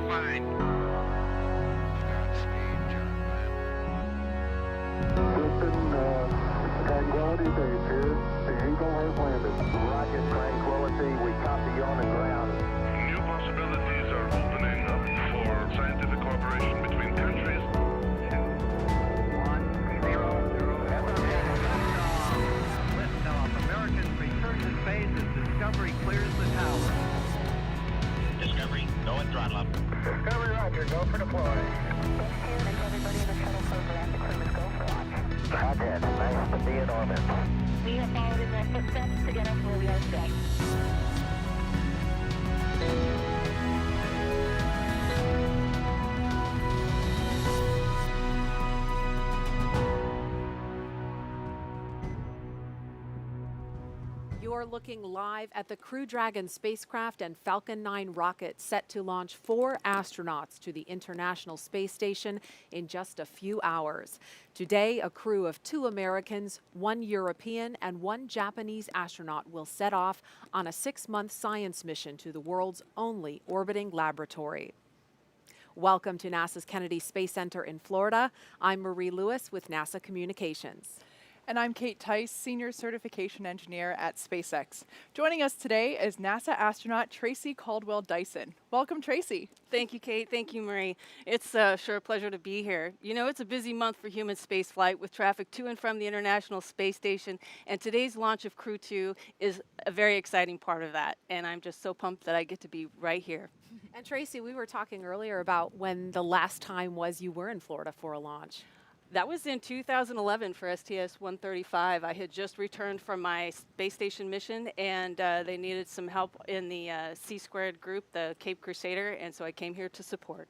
fine. Godspeed, John Glenn. Houston, Tranquility Base here. The Eagle has landed. Rocket Tranquility, we copy you on the ground. New possibilities are opening up for scientific cooperation between countries. 1-0-0. Liftoff. American return to space as Discovery clears the tower. Discovery, go and throttle up. Discovery, roger. Go for deploy. Thanks everybody in the shuttle program. The crew is go for launch. Roger. Nice to be in orbit. We have followed in their footsteps to get us where we are today. You're looking live at the Crew-Dragon spacecraft and Falcon 9 rocket set to launch 4 astronauts to the International Space Station in just a few hours. Today, a crew of 2 Americans, 1 European, and 1 Japanese astronaut will set off on a 6-month science mission to the world's only orbiting laboratory. Welcome to NASA's Kennedy Space Center in Florida. I'm Marie Lewis with NASA Communications. And I'm Kate Tice, Senior Certification Engineer at SpaceX. Joining us today is NASA astronaut Tracy Caldwell-Dyson. Welcome, Tracy. Thank you, Kate. Thank you, Marie. It's sure a pleasure to be here. You know, it's a busy month for human spaceflight with traffic to and from the International Space Station, and today's launch of Crew-2 is a very exciting part of that, and I'm just so pumped that I get to be right here. And Tracy, we were talking earlier about when the last time was you were in Florida for a launch. That was in 2011 for STS-135. I had just returned from my space station mission, and they needed some help in the C-squared group, the Cape Crusader, and so I came here to support.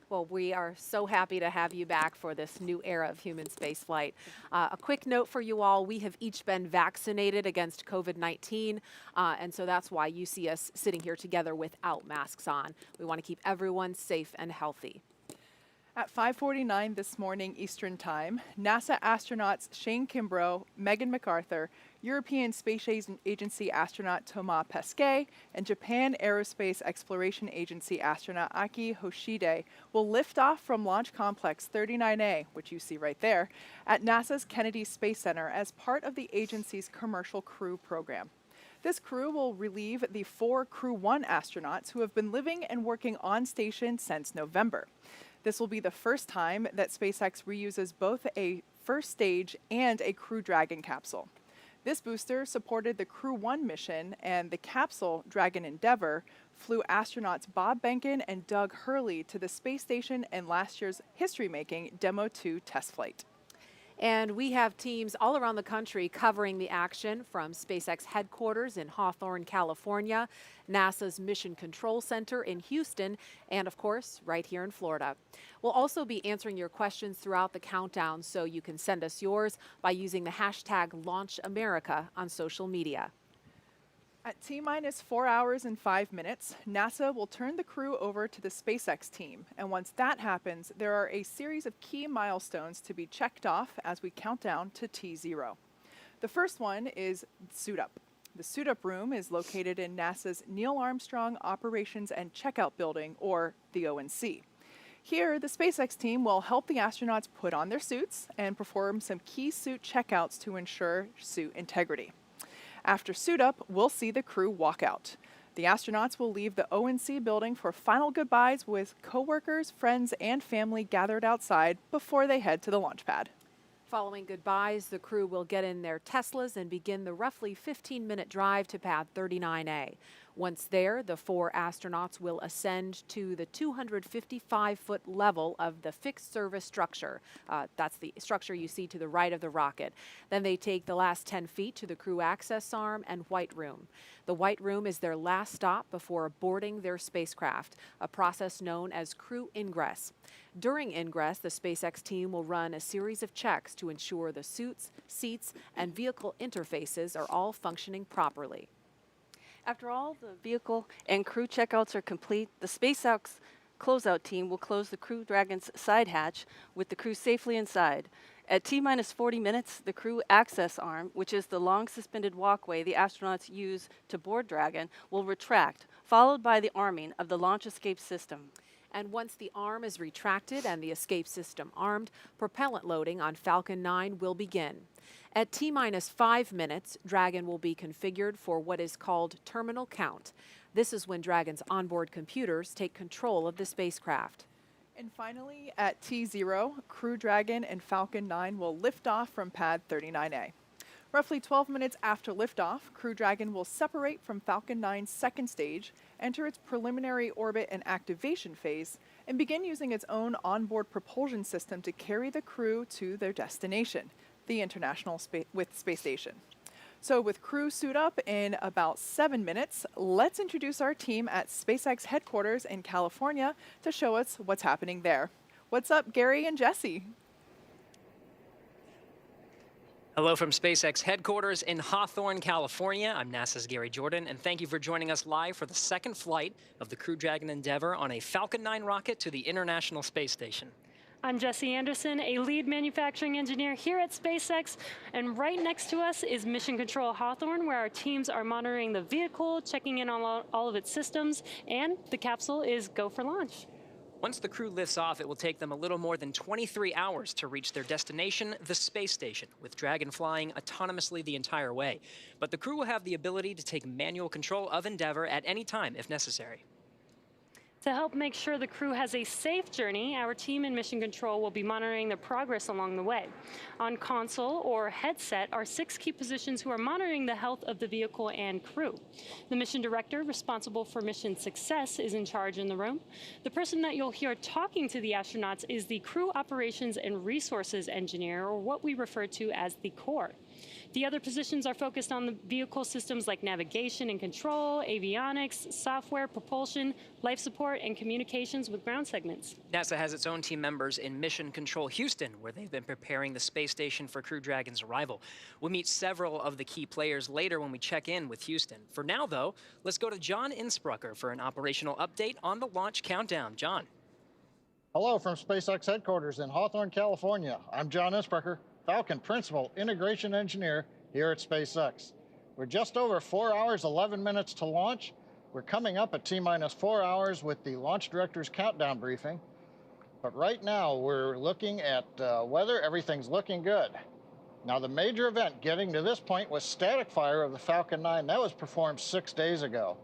Well, we are so happy to have you back for this new era of human spaceflight. A quick note for you all, we have each been vaccinated against COVID-19, and so that's why you see us sitting here together without masks on. We want to keep everyone safe and healthy. At 5:49 this morning Eastern Time, NASA astronauts Shane Kimbrough, Megan MacArthur, European Space Agency astronaut Thomas Pesquet, and Japan Aerospace Exploration Agency astronaut Aki Hoshide will lift off from Launch Complex 39A, which you see right there, at NASA's Kennedy Space Center as part of the agency's Commercial Crew program. This crew will relieve the 4 Crew-1 astronauts who have been living and working on station since November. This will be the first time that SpaceX reuses both a first stage and a Crew Dragon capsule. This booster supported the Crew-1 mission, and the capsule, Dragon Endeavour, flew astronauts Bob Behnken and Doug Hurley to the space station in last year's history-making Demo 2 test flight. And we have teams all around the country covering the action, from SpaceX headquarters in Hawthorne, California, NASA's Mission Control Center in Houston, and of course, right here in Florida. We'll also be answering your questions throughout the countdown, so you can send us yours by using the hashtag LaunchAmerica on social media. At T-minus 4 hours and 5 minutes, NASA will turn the crew over to the SpaceX team. And once that happens, there are a series of key milestones to be checked off as we count down to T0. The first one is Suit Up. The Suit Up room is located in NASA's Neil Armstrong Operations and Checkout Building, or the ONC. Here, the SpaceX team will help the astronauts put on their suits and perform some key suit checkouts to ensure suit integrity. After Suit Up, we'll see the crew walk out. The astronauts will leave the ONC building for final goodbyes with coworkers, friends, and family gathered outside before they head to the launch pad. Following goodbyes, the crew will get in their Teslas and begin the roughly 15-minute drive to pad 39A. Once there, the 4 astronauts will ascend to the 255-foot level of the fixed service structure. That's the structure you see to the right of the rocket. Then they take the last 10 feet to the crew access arm and white room. The white room is their last stop before boarding their spacecraft, a process known as crew ingress. During ingress, the SpaceX team will run a series of checks to ensure the suits, seats, and vehicle interfaces are all functioning properly. After all the vehicle and crew checkouts are complete, the SpaceX closeout team will close the Crew Dragon's side hatch with the crew safely inside. At T-minus 40 minutes, the crew access arm, which is the long suspended walkway the astronauts use to board Dragon, will retract, followed by the arming of the launch escape system. And once the arm is retracted and the escape system armed, propellant loading on Falcon 9 will begin. At T-minus 5 minutes, Dragon will be configured for what is called terminal count. This is when Dragon's onboard computers take control of the spacecraft. And finally, at T0, Crew Dragon and Falcon 9 will lift off from pad 39A. Roughly 12 minutes after liftoff, Crew Dragon will separate from Falcon 9's second stage, enter its preliminary orbit and activation phase, and begin using its own onboard propulsion system to carry the crew to their destination, the International Space Station. So with crew suit up in about 7 minutes, let's introduce our team at SpaceX headquarters in California to show us what's happening there. What's up, Gary and Jesse? Hello from SpaceX headquarters in Hawthorne, California. I'm NASA's Gary Jordan, and thank you for joining us live for the second flight of the Crew Dragon Endeavour on a Falcon 9 rocket to the International Space Station. I'm Jesse Anderson, a lead manufacturing engineer here at SpaceX, and right next to us is Mission Control Hawthorne, where our teams are monitoring the vehicle, checking in on all of its systems, and the capsule is go for launch. Once the crew lifts off, it will take them a little more than 23 hours to reach their destination, the space station, with Dragon flying autonomously the entire way. But the crew will have the ability to take manual control of Endeavour at any time if necessary. To help make sure the crew has a safe journey, our team in Mission Control will be monitoring their progress along the way. On console or headset are 6 key positions who are monitoring the health of the vehicle and crew. The mission director responsible for mission success is in charge in the room. The person that you'll hear talking to the astronauts is the Crew Operations and Resources Engineer, or what we refer to as the core. The other positions are focused on the vehicle systems like navigation and control, avionics, software, propulsion, life support, and communications with ground segments. NASA has its own team members in Mission Control Houston, where they've been preparing the space station for Crew Dragon's arrival. We'll meet several of the key players later when we check in with Houston. For now, though, let's go to John Innsbrucker for an operational update on the launch countdown. John. Hello from SpaceX headquarters in Hawthorne, California. I'm John Innsbrucker, Falcon Principal Integration Engineer here at SpaceX. We're just over 4 hours, 11 minutes to launch. We're coming up at T-minus 4 hours with the launch director's countdown briefing. But right now, we're looking at weather. Everything's looking good. Now, the major event getting to this point was static fire of the Falcon 9. That was performed 6 days ago.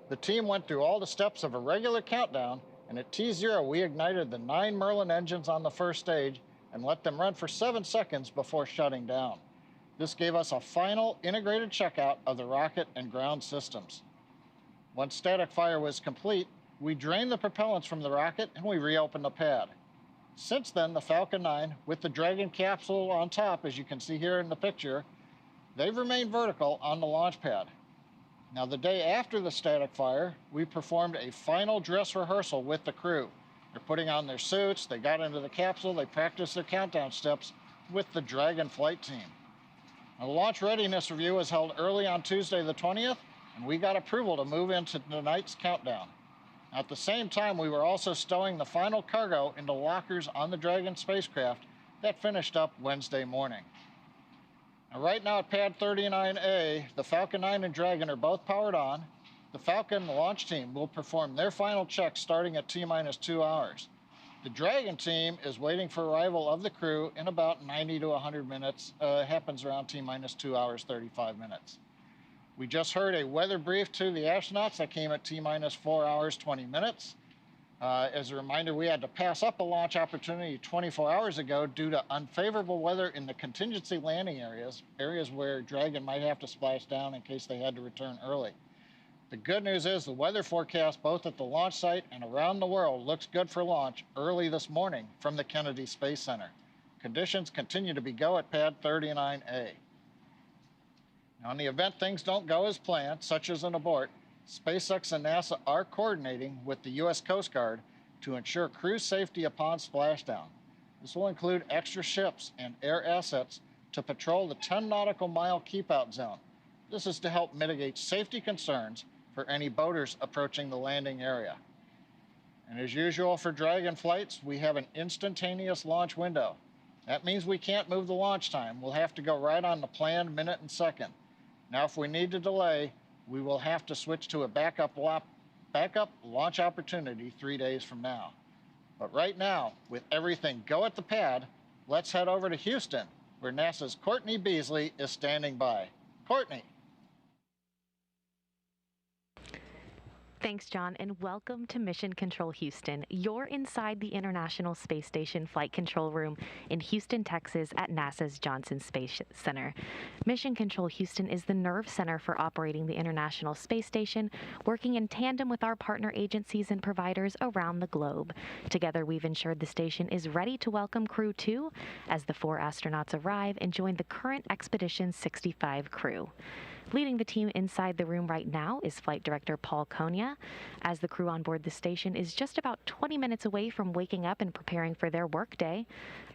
The team went through all the steps of a regular countdown, and at T0, we ignited the 9 Merlin engines on the first stage and let them run for 7 seconds before shutting down. This gave us a final integrated checkout of the rocket and ground systems. Once static fire was complete, we drained the propellants from the rocket and we reopened the pad. Since then, the Falcon 9, with the Dragon capsule on top, as you can see here in the picture, they've remained vertical on the launch pad. Now, the day after the static fire, we performed a final dress rehearsal with the crew. They're putting on their suits, they got into the capsule, they practiced their countdown steps with the Dragon flight team. Now, the launch readiness review was held early on Tuesday the 20th, and we got approval to move into tonight's countdown. At the same time, we were also stowing the final cargo into lockers on the Dragon spacecraft that finished up Wednesday morning. Now, right now at pad 39A, the Falcon 9 and Dragon are both powered on. The Falcon launch team will perform their final checks starting at T-minus 2 hours. The Dragon team is waiting for arrival of the crew in about 90 to 100 minutes. Happens around T-minus 2 hours, 35 minutes. We just heard a weather brief to the astronauts that came at T-minus 4 hours, 20 minutes. As a reminder, we had to pass up a launch opportunity 24 hours ago due to unfavorable weather in the contingency landing areas where Dragon might have to splash down in case they had to return early. The good news is the weather forecast both at the launch site and around the world looks good for launch early this morning from the Kennedy Space Center. Conditions continue to be go at pad 39A. Now, in the event things don't go as planned, such as an abort, SpaceX and NASA are coordinating with the U.S. Coast Guard to ensure crew safety upon splashdown. This will include extra ships and air assets to patrol the 10 nautical mile keep-out zone. This is to help mitigate safety concerns for any boaters approaching the landing area. And as usual for Dragon flights, we have an instantaneous launch window. That means we can't move the launch time. We'll have to go right on the planned minute and second. Now, if we need to delay, we will have to switch to a backup backup launch opportunity 3 days from now. But right now, with everything go at the pad, let's head over to Houston, where NASA's Courtney Beasley is standing by. Courtney. Thanks, John, and welcome to Mission Control Houston. You're inside the International Space Station Flight Control Room in Houston, Texas at NASA's Johnson Space Center. Mission Control Houston is the nerve center for operating the International Space Station, working in tandem with our partner agencies and providers around the globe. Together, we've ensured the station is ready to welcome Crew-2 as the 4 astronauts arrive and join the current Expedition 65 crew. Leading the team inside the room right now is Flight Director Paul Konya, as the crew on board the station is just about 20 minutes away from waking up and preparing for their workday.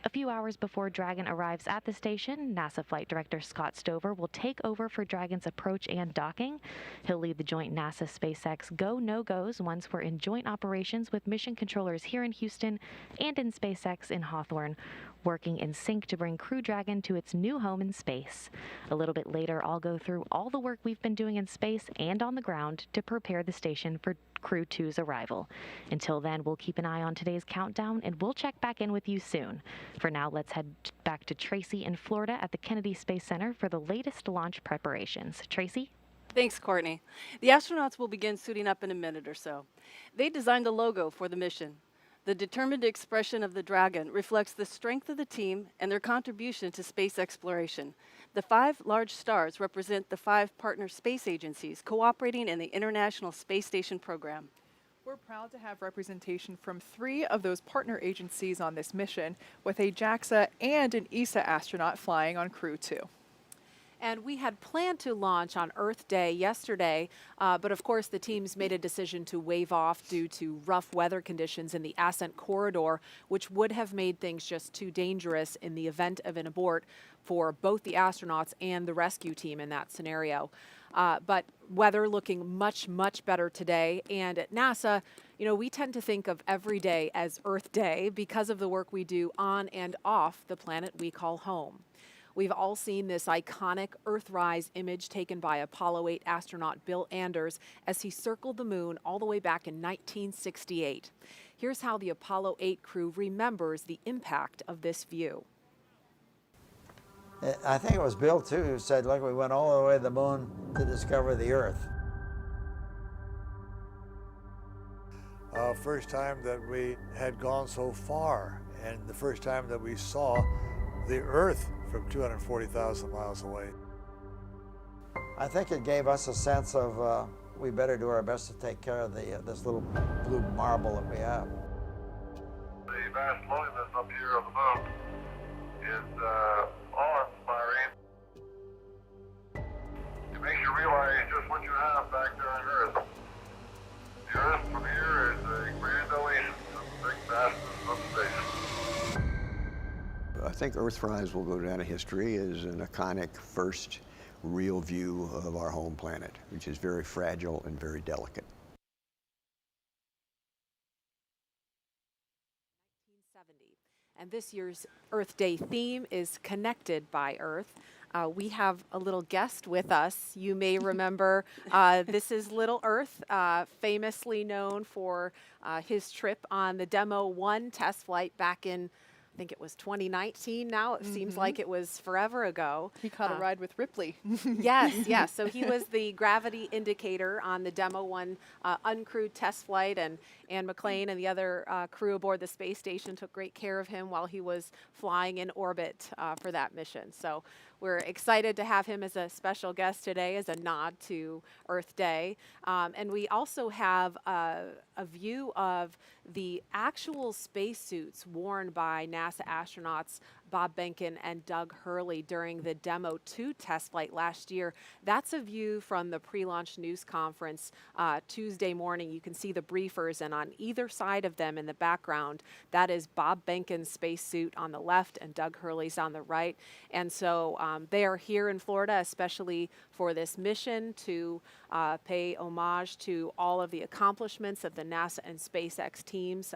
A few hours before Dragon arrives at the station, NASA Flight Director Scott Stover will take over for Dragon's approach and docking. He'll lead the joint NASA-SpaceX go-no-goes once we're in joint operations with mission controllers here in Houston and in SpaceX in Hawthorne, working in sync to bring Crew Dragon to its new home in space. A little bit later, I'll go through all the work we've been doing in space and on the ground to prepare the station for Crew-2's arrival. Until then, we'll keep an eye on today's countdown, and we'll check back in with you soon. For now, let's head back to Tracy in Florida at the Kennedy Space Center for the latest launch preparations. Tracy? Thanks, Courtney. The astronauts will begin suiting up in a minute or so. They designed a logo for the mission. The determined expression of the Dragon reflects the strength of the team and their contribution to space exploration. The 5 large stars represent the 5 partner space agencies cooperating in the International Space Station program. We're proud to have representation from 3 of those partner agencies on this mission, with a JAXA and an ESA astronaut flying on Crew-2. And we had planned to launch on Earth Day yesterday, but of course the teams made a decision to waive off due to rough weather conditions in the ascent corridor, which would have made things just too dangerous in the event of an abort for both the astronauts and the rescue team in that scenario. But weather looking much, much better today. And at NASA, you know, we tend to think of every day as Earth Day because of the work we do on and off the planet we call home. We've all seen this iconic Earthrise image taken by Apollo 8 astronaut Bill Anders as he circled the moon all the way back in 1968. Here's how the Apollo 8 crew remembers the impact of this view. I think it was Bill, too, who said, look, we went all the way to the moon to discover the Earth. First time that we had gone so far, and the first time that we saw the Earth from 240,000 miles away. I think it gave us a sense of we better do our best to take care of this little blue marble that we have. The vast loneliness up here on the moon is awe-inspiring. It makes you realize just what you have back there on Earth. The Earth from here is a grand oasis of the big vastness of space. I think Earthrise will go down in history as an iconic first real view of our home planet, which is very fragile and very delicate. 1970. And this year's Earth Day theme is Connected by Earth. We have a little guest with us. You may remember this is Little Earth, famously known for his trip on the Demo 1 test flight back in, I think it was 2019 now. It seems like it was forever ago. He caught a ride with Ripley. Yes, yes. So he was the gravity indicator on the Demo 1 uncrewed test flight, and Ann McClain and the other crew aboard the space station took great care of him while he was flying in orbit for that mission. So we're excited to have him as a special guest today as a nod to Earth Day. And we also have a view of the actual spacesuits worn by NASA astronauts Bob Behnken and Doug Hurley during the Demo 2 test flight last year. That's a view from the pre-launch news conference Tuesday morning. You can see the briefers, and on either side of them in the background, that is Bob Behnken's spacesuit on the left and Doug Hurley's on the right. And so they are here in Florida, especially for this mission to pay homage to all of the accomplishments that the NASA and SpaceX teams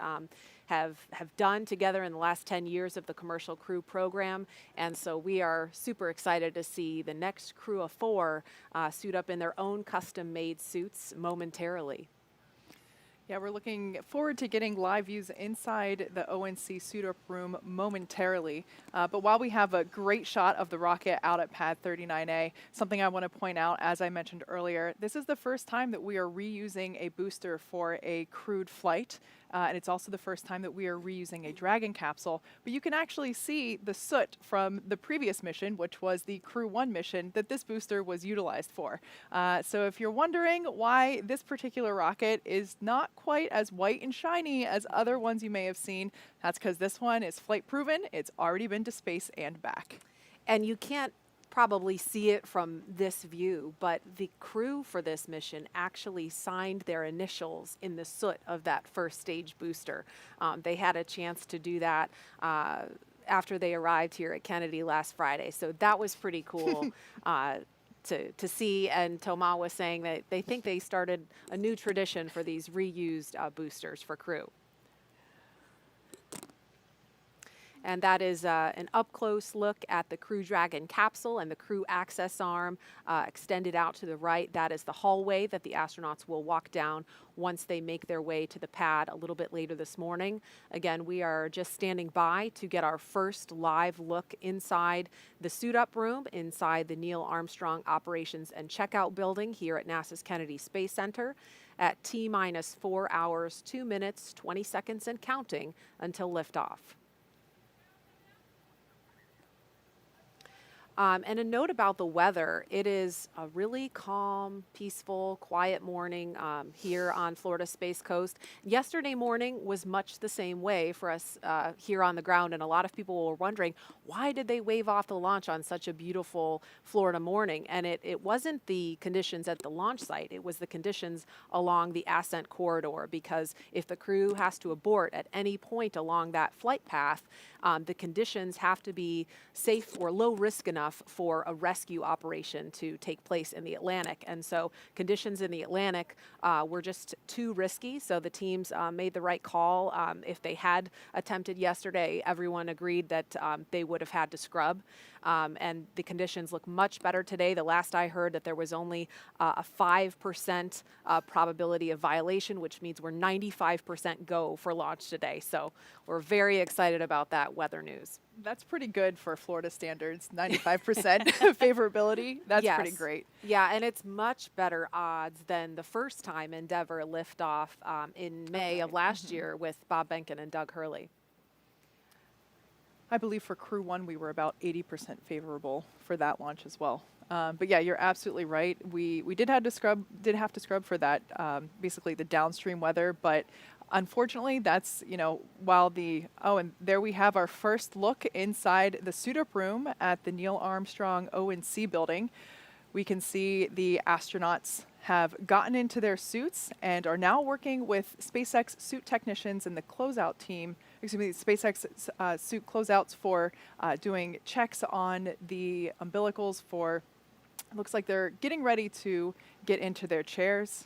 have done together in the last 10 years of the Commercial Crew program. And so we are super excited to see the next crew of 4 suit up in their own custom-made suits momentarily. Yeah, we're looking forward to getting live views inside the ONC suit-up room momentarily. But while we have a great shot of the rocket out at pad 39A, something I want to point out, as I mentioned earlier, this is the first time that we are reusing a booster for a crewed flight. And it's also the first time that we are reusing a Dragon capsule. But you can actually see the soot from the previous mission, which was the Crew-1 mission, that this booster was utilized for. So if you're wondering why this particular rocket is not quite as white and shiny as other ones you may have seen, that's because this one is flight proven. It's already been to space and back. And you can't probably see it from this view, but the crew for this mission actually signed their initials in the soot of that first stage booster. They had a chance to do that after they arrived here at Kennedy last Friday, so that was pretty cool to see. And Thomas was saying that they think they started a new tradition for these reused boosters for Crew. And that is an up-close look at the Crew Dragon capsule and the Crew access arm extended out to the right. That is the hallway that the astronauts will walk down once they make their way to the pad a little bit later this morning. Again, we are just standing by to get our first live look inside the suit-up room, inside the Neil Armstrong Operations and Checkout Building here at NASA's Kennedy Space Center at T-minus 4 hours, 2 minutes, 20 seconds, and counting until liftoff. And a note about the weather, it is a really calm, peaceful, quiet morning here on Florida's Space Coast. Yesterday morning was much the same way for us here on the ground, and a lot of people were wondering, why did they wave off the launch on such a beautiful Florida morning? And it wasn't the conditions at the launch site, it was the conditions along the ascent corridor, because if the crew has to abort at any point along that flight path, the conditions have to be safe or low risk enough for a rescue operation to take place in the Atlantic. And so conditions in the Atlantic were just too risky, so the teams made the right call. If they had attempted yesterday, everyone agreed that they would have had to scrub. And the conditions look much better today. The last I heard that there was only a 5% probability of violation, which means we're 95% go for launch today. So we're very excited about that weather news. That's pretty good for Florida standards, 95% favorability. That's pretty great. Yeah, and it's much better odds than the first time Endeavour liftoff in May of last year with Bob Behnken and Doug Hurley. I believe for Crew-1 we were about 80% favorable for that launch as well. But yeah, you're absolutely right. We did have to scrub for that, basically the downstream weather, but unfortunately, that's, while and there we have our first look inside the suit-up room at the Neil Armstrong ONC building. We can see the astronauts have gotten into their suits and are now working with SpaceX suit technicians and the closeout team, SpaceX suit closeouts for doing checks on the umbilicals for, looks like they're getting ready to get into their chairs.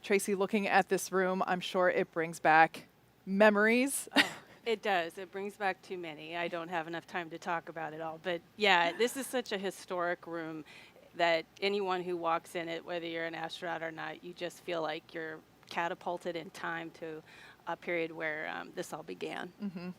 Tracy, looking at this room, I'm sure it brings back memories. Oh, it does. It brings back too many. I don't have enough time to talk about it all. But yeah, this is such a historic room that anyone who walks in it, whether you're an astronaut or not, you just feel like you're catapulted in time to a period where this all began. Mm-hmm.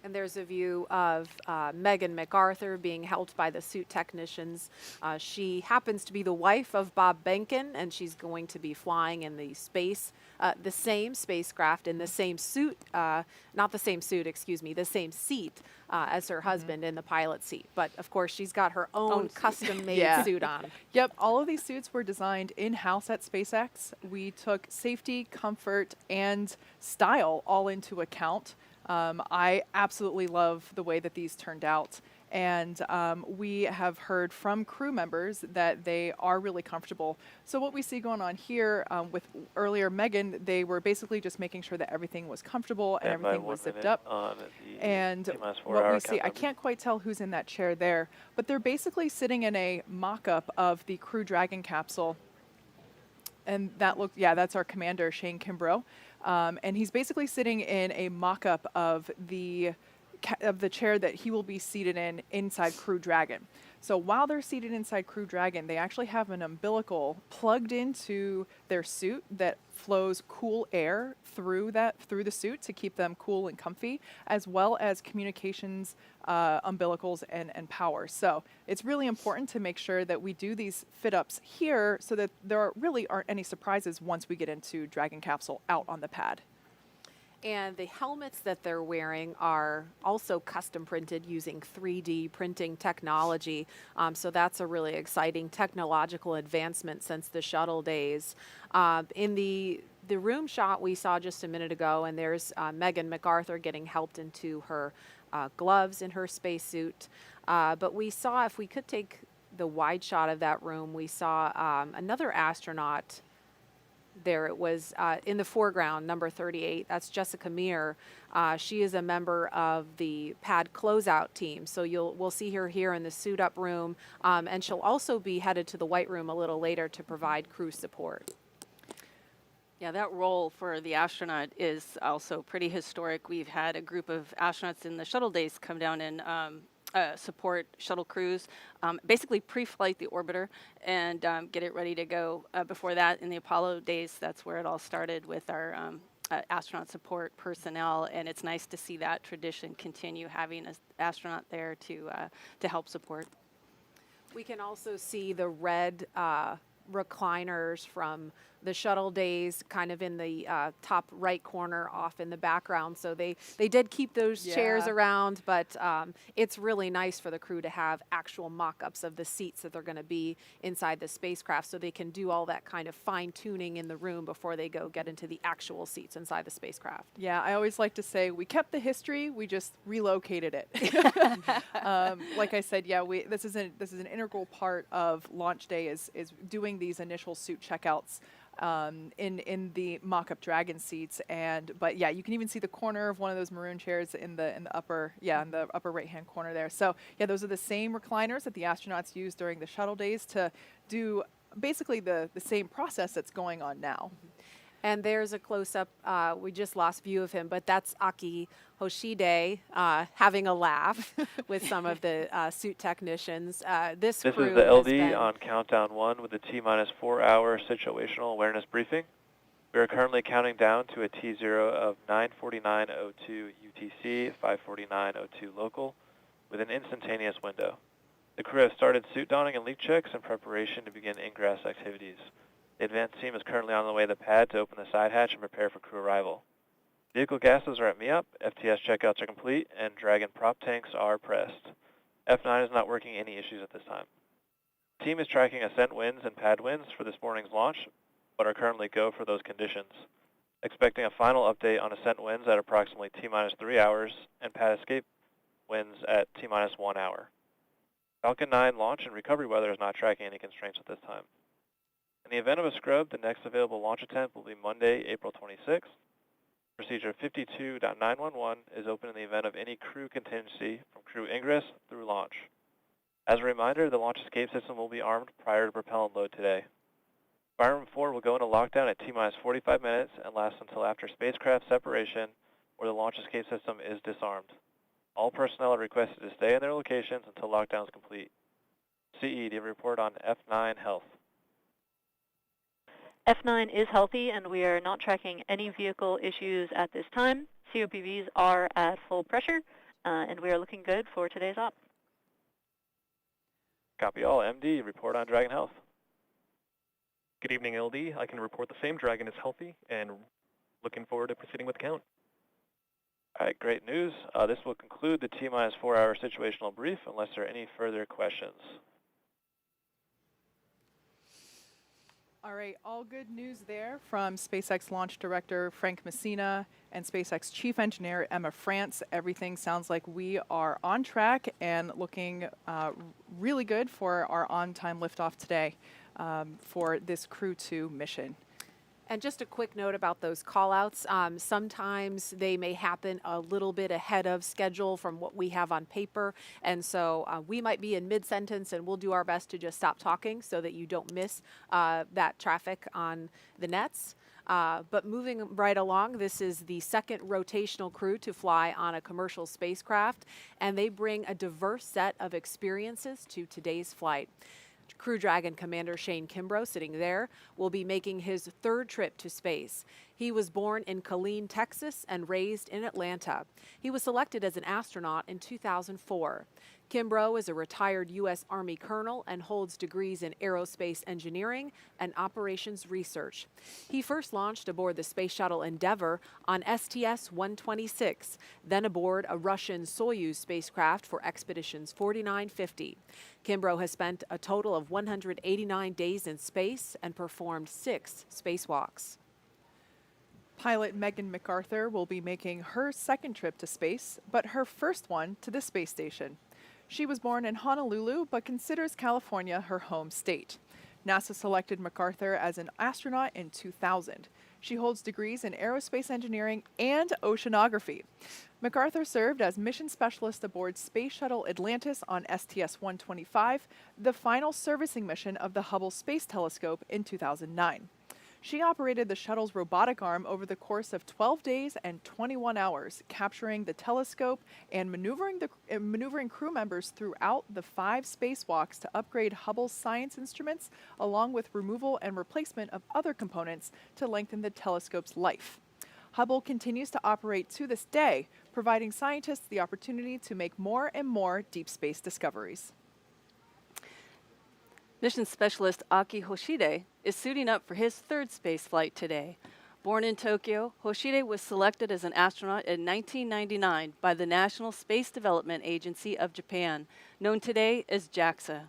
And there's a view of Megan MacArthur being helped by the suit technicians. She happens to be the wife of Bob Behnken, and she's going to be flying in the same spacecraft in the same suit, not the same suit, excuse me, the same seat as her husband in the pilot seat. But of course, she's got her own custom-made suit on. Yep, all of these suits were designed in-house at SpaceX. We took safety, comfort, and style all into account. I absolutely love the way that these turned out, and we have heard from crew members that they are really comfortable. So what we see going on here with earlier Megan, they were basically just making sure that everything was comfortable and everything was zipped up. And what we see, I can't quite tell who's in that chair there, but they're basically sitting in a mock-up of the Crew Dragon capsule. And that's our commander, Shane Kimbrough. And he's basically sitting in a mock-up of the of the chair that he will be seated in inside Crew Dragon. So while they're seated inside Crew Dragon, they actually have an umbilical plugged into their suit that flows cool air through the suit to keep them cool and comfy, as well as communications umbilicals and power. So it's really important to make sure that we do these fit-ups here so that there really aren't any surprises once we get into Dragon capsule out on the pad. And the helmets that they're wearing are also custom printed using 3D printing technology. So that's a really exciting technological advancement since the shuttle days. In the room shot we saw just a minute ago, and there's Megan MacArthur getting helped into her gloves in her spacesuit. But we saw, if we could take the wide shot of that room, we saw another astronaut. There it was in the foreground, number 38. That's Jessica Meir. She is a member of the pad closeout team. So we'll see her here in the suit up room. And she'll also be headed to the white room a little later to provide crew support. Yeah, that role for the astronaut is also pretty historic. We've had a group of astronauts in the shuttle days come down and support shuttle crews, basically pre-flight the orbiter and get it ready to go. Before that, in the Apollo days, that's where it all started with our astronaut support personnel, and it's nice to see that tradition continue, having an astronaut there to help support. We can also see the red recliners from the shuttle days kind of in the top right corner off in the background. So they did keep those chairs around, but it's really nice for the crew to have actual mock-ups of the seats that they're going to be inside the spacecraft, so they can do all that kind of fine-tuning in the room before they go get into the actual seats inside the spacecraft. Yeah, I always like to say we kept the history, we just relocated it. Like I said, yeah, this is an integral part of launch day is doing these initial suit checkouts in the mock-up Dragon seats, but yeah, you can even see the corner of one of those maroon chairs in the upper right-hand corner there. So yeah, those are the same recliners that the astronauts used during the shuttle days to do basically the same process that's going on now. And there's a close-up, we just lost view of him, but that's Aki Hoshide having a laugh with some of the suit technicians. This is crew the LD on countdown 1 with the T-minus 4-hour situational awareness briefing. We are currently counting down to a T0 of 9:49:02 UTC, 5:49:02 local, with an instantaneous window. The crew has started suit donning and leak checks in preparation to begin ingress activities. The advanced team is currently on the way to the pad to open the side hatch and prepare for crew arrival. Vehicle gases are at MEOP, FTS checkouts are complete, and Dragon prop tanks are pressed. F9 is not working any issues at this time. The team is tracking ascent winds and pad winds for this morning's launch, but are currently go for those conditions. Expecting a final update on ascent winds at approximately T-minus 3 hours and pad escape winds at T-minus 1 hour. Falcon 9 launch and recovery weather is not tracking any constraints at this time. In the event of a scrub, the next available launch attempt will be Monday, April 26th. Procedure 52.911 is open in the event of any crew contingency from crew ingress through launch. As a reminder, the launch escape system will be armed prior to propellant load today. Fire Room 4 will go into lockdown at T-minus 45 minutes and last until after spacecraft separation, where the launch escape system is disarmed. All personnel are requested to stay in their locations until lockdown is complete. CE, do you have a report on F9 health? F9 is healthy, and we are not tracking any vehicle issues at this time. COPVs are at full pressure, and we are looking good for today's op. Copy all. MD, report on Dragon health. Good evening, LD. I can report the same. Dragon is healthy, and looking forward to proceeding with the count. All right, great news. This will conclude the T-minus 4-hour situational brief, unless there are any further questions. All right, all good news there from SpaceX Launch Director Frank Messina and SpaceX Chief Engineer Emma France. Everything sounds like we are on track and looking really good for our on-time liftoff today for this Crew-2 mission. And just a quick note about those call-outs. Sometimes they may happen a little bit ahead of schedule from what we have on paper. And so we might be in mid-sentence, and we'll do our best to just stop talking so that you don't miss that traffic on the nets. But moving right along, this is the second rotational crew to fly on a commercial spacecraft, and they bring a diverse set of experiences to today's flight. Crew Dragon Commander Shane Kimbrough, sitting there, will be making his third trip to space. He was born in Killeen, Texas, and raised in Atlanta. He was selected as an astronaut in 2004. Kimbrough is a retired U.S. Army colonel and holds degrees in aerospace engineering and operations research. He first launched aboard the Space Shuttle Endeavour on STS-126, then aboard a Russian Soyuz spacecraft for expeditions 4950. Kimbrough has spent a total of 189 days in space and performed 6 spacewalks. Pilot Megan MacArthur will be making her second trip to space, but her first one to the space station. She was born in Honolulu, but considers California her home state. NASA selected MacArthur as an astronaut in 2000. She holds degrees in aerospace engineering and oceanography. MacArthur served as mission specialist aboard Space Shuttle Atlantis on STS-125, the final servicing mission of the Hubble Space Telescope in 2009. She operated the shuttle's robotic arm over the course of 12 days and 21 hours, capturing the telescope and maneuvering crew members throughout the 5 spacewalks to upgrade Hubble's science instruments, along with removal and replacement of other components to lengthen the telescope's life. Hubble continues to operate to this day, providing scientists the opportunity to make more and more deep space discoveries. Mission specialist Aki Hoshide is suiting up for his third space flight today. Born in Tokyo, Hoshide was selected as an astronaut in 1999 by the National Space Development Agency of Japan, known today as JAXA.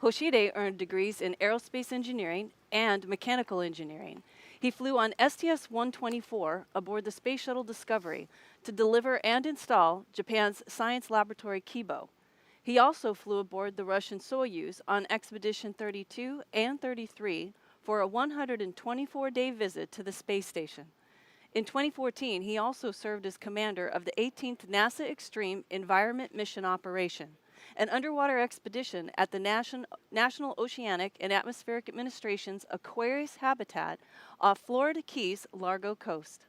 Hoshide earned degrees in aerospace engineering and mechanical engineering. He flew on STS-124 aboard the Space Shuttle Discovery to deliver and install Japan's science laboratory Kibo. He also flew aboard the Russian Soyuz on Expedition 32 and 33 for a 124-day visit to the space station. In 2014, he also served as commander of the 18th NASA Extreme Environment Mission Operation, an underwater expedition at the National Oceanic and Atmospheric Administration's Aquarius habitat off Florida Keys' Largo coast.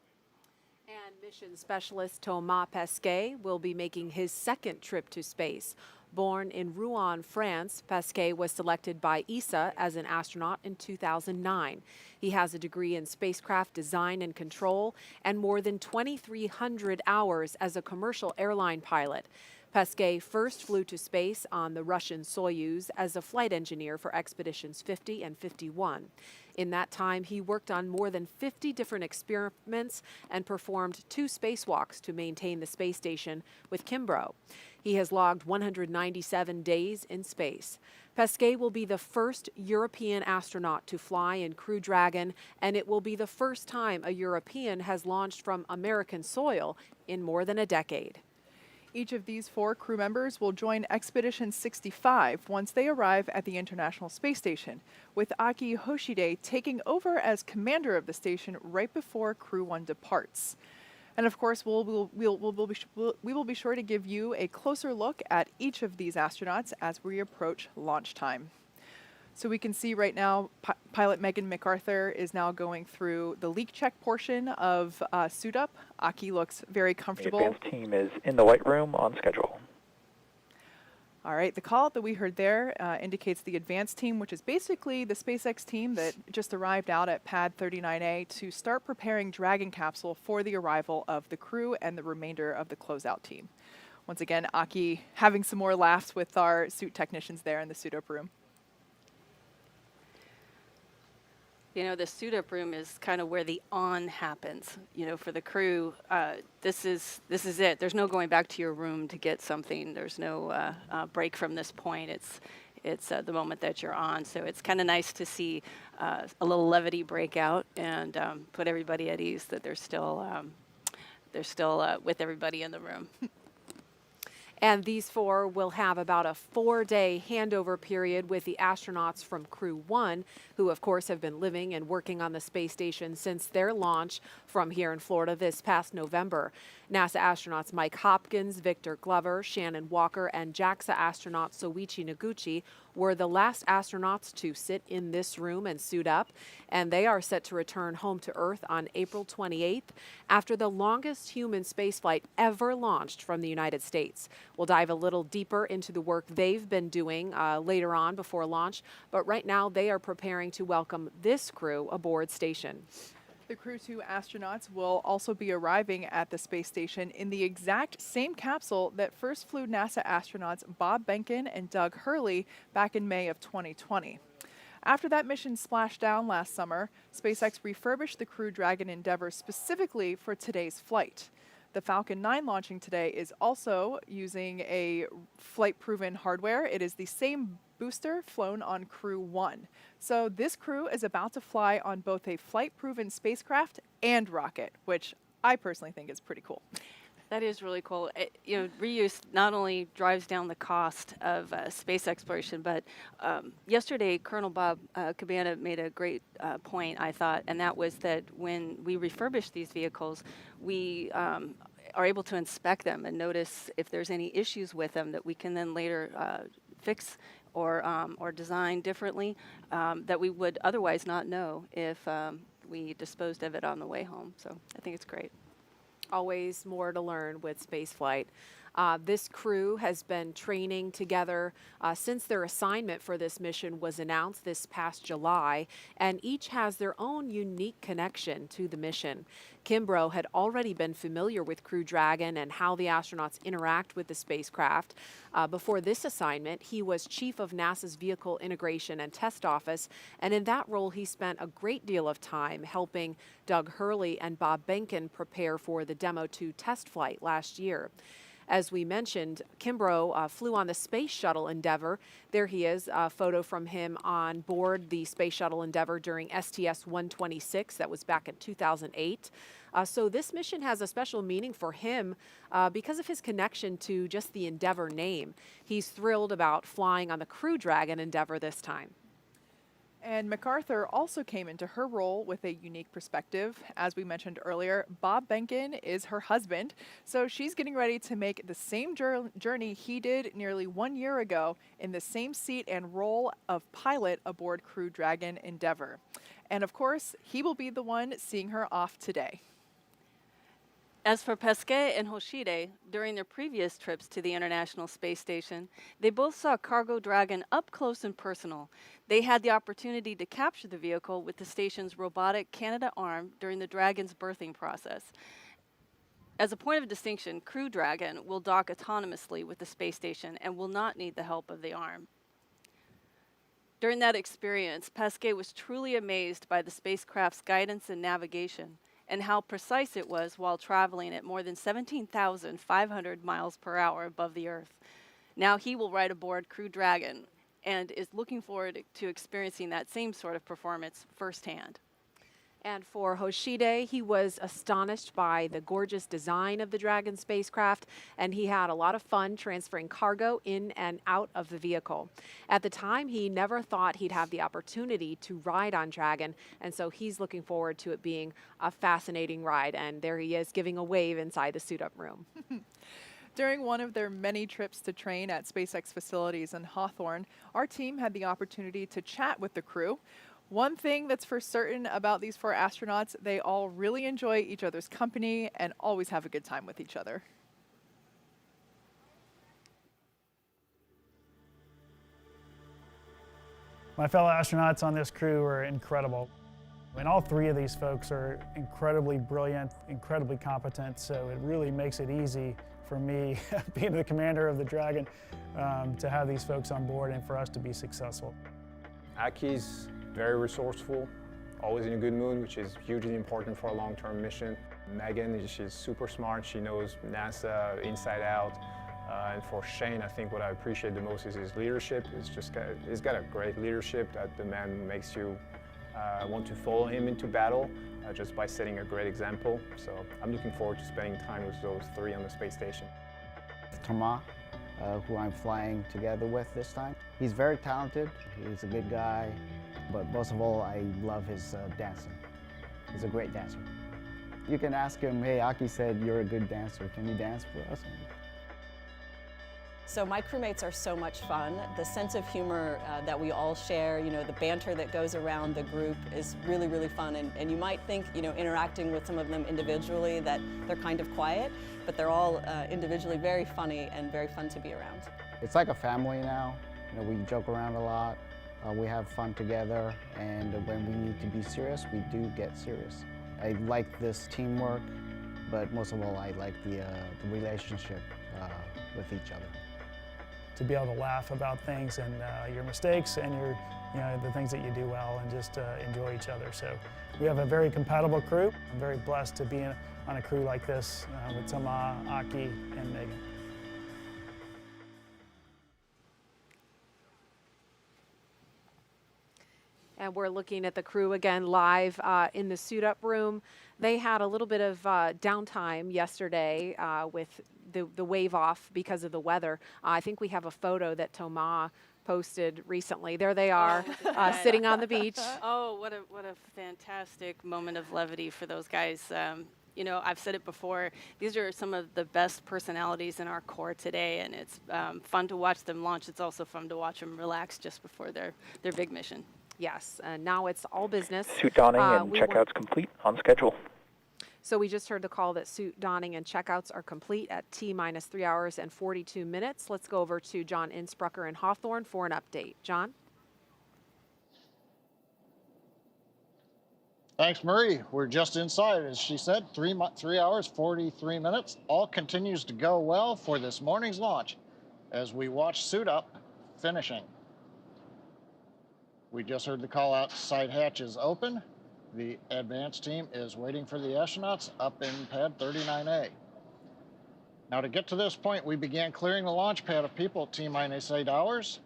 And mission specialist Thomas Pesquet will be making his second trip to space. Born in Rouen, France, Pesquet was selected by ESA as an astronaut in 2009. He has a degree in spacecraft design and control and more than 2,300 hours as a commercial airline pilot. Pesquet first flew to space on the Russian Soyuz as a flight engineer for expeditions 50 and 51. In that time, he worked on more than 50 different experiments and performed 2 spacewalks to maintain the space station with Kimbrough. He has logged 197 days in space. Pesquet will be the first European astronaut to fly in Crew Dragon, and it will be the first time a European has launched from American soil in more than a decade. Each of these 4 crew members will join Expedition 65 once they arrive at the International Space Station, with Aki Hoshide taking over as commander of the station right before Crew 1 departs. And of course, we will be sure to give you a closer look at each of these astronauts as we approach launch time. So we can see right now, pilot Megan MacArthur is now going through the leak check portion of suit up. Aki looks very comfortable. The advanced team is in the white room on schedule. All right, the call that we heard there indicates the advanced team, which is basically the SpaceX team that just arrived out at pad 39A to start preparing Dragon capsule for the arrival of the crew and the remainder of the closeout team. Once again, Aki having some more laughs with our suit technicians there in the suit-up room. You know, the suit-up room is kind of where the on happens. You know, for the crew, this is it. There's no going back to your room to get something. There's no break from this point. It's the moment that you're on. So it's kind of nice to see a little levity break out and put everybody at ease that they're still with everybody in the room. And these four will have about a 4-day handover period with the astronauts from Crew-1, who of course have been living and working on the space station since their launch from here in Florida this past November. NASA astronauts Mike Hopkins, Victor Glover, Shannon Walker, and JAXA astronaut Soichi Noguchi were the last astronauts to sit in this room and suit up, and they are set to return home to Earth on April 28th after the longest human spaceflight ever launched from the United States. We'll dive a little deeper into the work they've been doing later on before launch, but right now they are preparing to welcome this crew aboard station. The Crew-2 astronauts will also be arriving at the space station in the exact same capsule that first flew NASA astronauts Bob Behnken and Doug Hurley back in May of 2020. After that mission splashed down last summer, SpaceX refurbished the Crew Dragon Endeavour specifically for today's flight. The Falcon 9 launching today is also using a flight-proven hardware. It is the same booster flown on Crew-1. So this crew is about to fly on both a flight-proven spacecraft and rocket, which I personally think is pretty cool. That is really cool. Reuse not only drives down the cost of space exploration, but yesterday Colonel Bob Cabana made a great point, I thought, and that was that when we refurbish these vehicles, we are able to inspect them and notice if there's any issues with them that we can then later fix or design differently that we would otherwise not know if we disposed of it on the way home. So I think it's great. Always more to learn with spaceflight. This crew has been training together since their assignment for this mission was announced this past July, and each has their own unique connection to the mission. Kimbrough had already been familiar with Crew Dragon and how the astronauts interact with the spacecraft. Before this assignment, he was chief of NASA's Vehicle Integration and Test Office, and in that role he spent a great deal of time helping Doug Hurley and Bob Behnken prepare for the Demo 2 test flight last year. As we mentioned, Kimbrough flew on the Space Shuttle Endeavour. There he is, a photo from him on board the Space Shuttle Endeavour during STS-126. That was back in 2008. So this mission has a special meaning for him because of his connection to just the Endeavour name. He's thrilled about flying on the Crew Dragon Endeavour this time. And MacArthur also came into her role with a unique perspective. As we mentioned earlier, Bob Behnken is her husband, so she's getting ready to make the same journey he did nearly 1 year ago in the same seat and role of pilot aboard Crew Dragon Endeavour. And of course, he will be the one seeing her off today. As for Pesquet and Hoshide, during their previous trips to the International Space Station, they both saw Cargo Dragon up close and personal. They had the opportunity to capture the vehicle with the station's robotic Canadarm during the Dragon's birthing process. As a point of distinction, Crew Dragon will dock autonomously with the space station and will not need the help of the arm. During that experience, Pesquet was truly amazed by the spacecraft's guidance and navigation, and how precise it was while traveling at more than 17,500 miles per hour above the Earth. Now he will ride aboard Crew Dragon and is looking forward to experiencing that same sort of performance firsthand. And for Hoshide, he was astonished by the gorgeous design of the Dragon spacecraft, and he had a lot of fun transferring cargo in and out of the vehicle. At the time, he never thought he'd have the opportunity to ride on Dragon, and so he's looking forward to it being a fascinating ride. And there he is giving a wave inside the suit-up room. During one of their many trips to train at SpaceX facilities in Hawthorne, our team had the opportunity to chat with the crew. One thing that's for certain about these four astronauts, they all really enjoy each other's company and always have a good time with each other. My fellow astronauts on this crew are incredible. And all three of these folks are incredibly brilliant, incredibly competent, so it really makes it easy for me, being the commander of the Dragon, to have these folks on board and for us to be successful. Aki's very resourceful, always in a good mood, which is hugely important for a long-term mission. Megan, she's super smart. She knows NASA inside out. And for Shane, I think what I appreciate the most is his leadership. He's got a great leadership that the man makes you want to follow him into battle just by setting a great example. So I'm looking forward to spending time with those three on the space station. Thomas, who I'm flying together with this time. He's very talented, he's a good guy, but most of all, I love his dancing. He's a great dancer. You can ask him, hey, Aki said you're a good dancer, can you dance for us? So my crewmates are so much fun. The sense of humor that we all share, the banter that goes around the group is really, really fun. And you might think, interacting with some of them individually that they're kind of quiet, but they're all individually very funny and very fun to be around. It's like a family now. We joke around a lot, we have fun together, and when we need to be serious, we do get serious. I like this teamwork, but most of all, I like the relationship with each other. To be able to laugh about things and your mistakes and the things that you do well, and just enjoy each other. So we have a very compatible crew. I'm very blessed to be on a crew like this with Toma, Aki, and Megan. And we're looking at the crew again live in the suit-up room. They had a little bit of downtime yesterday with the wave off because of the weather. I think we have a photo that Toma posted recently. There they are, sitting on the beach. Oh, what a fantastic moment of levity for those guys. I've said it before, these are some of the best personalities in our corps today, and it's fun to watch them launch. It's also fun to watch them relax just before their big mission. Yes, and now it's all business. Suit donning and checkouts complete on schedule. So we just heard the call that suit donning and checkouts are complete at T-minus 3 hours and 42 minutes. Let's go over to John Innsbrucker in Hawthorne for an update. John? Thanks, Marie. We're just inside, as she said, 3 hours, 43 minutes. All continues to go well for this morning's launch as we watch suit up finishing. We just heard the call out, side hatch is open. The advanced team is waiting for the astronauts up in pad 39A. Now to get to this point, we began clearing the launch pad of people at T-minus 8 hours.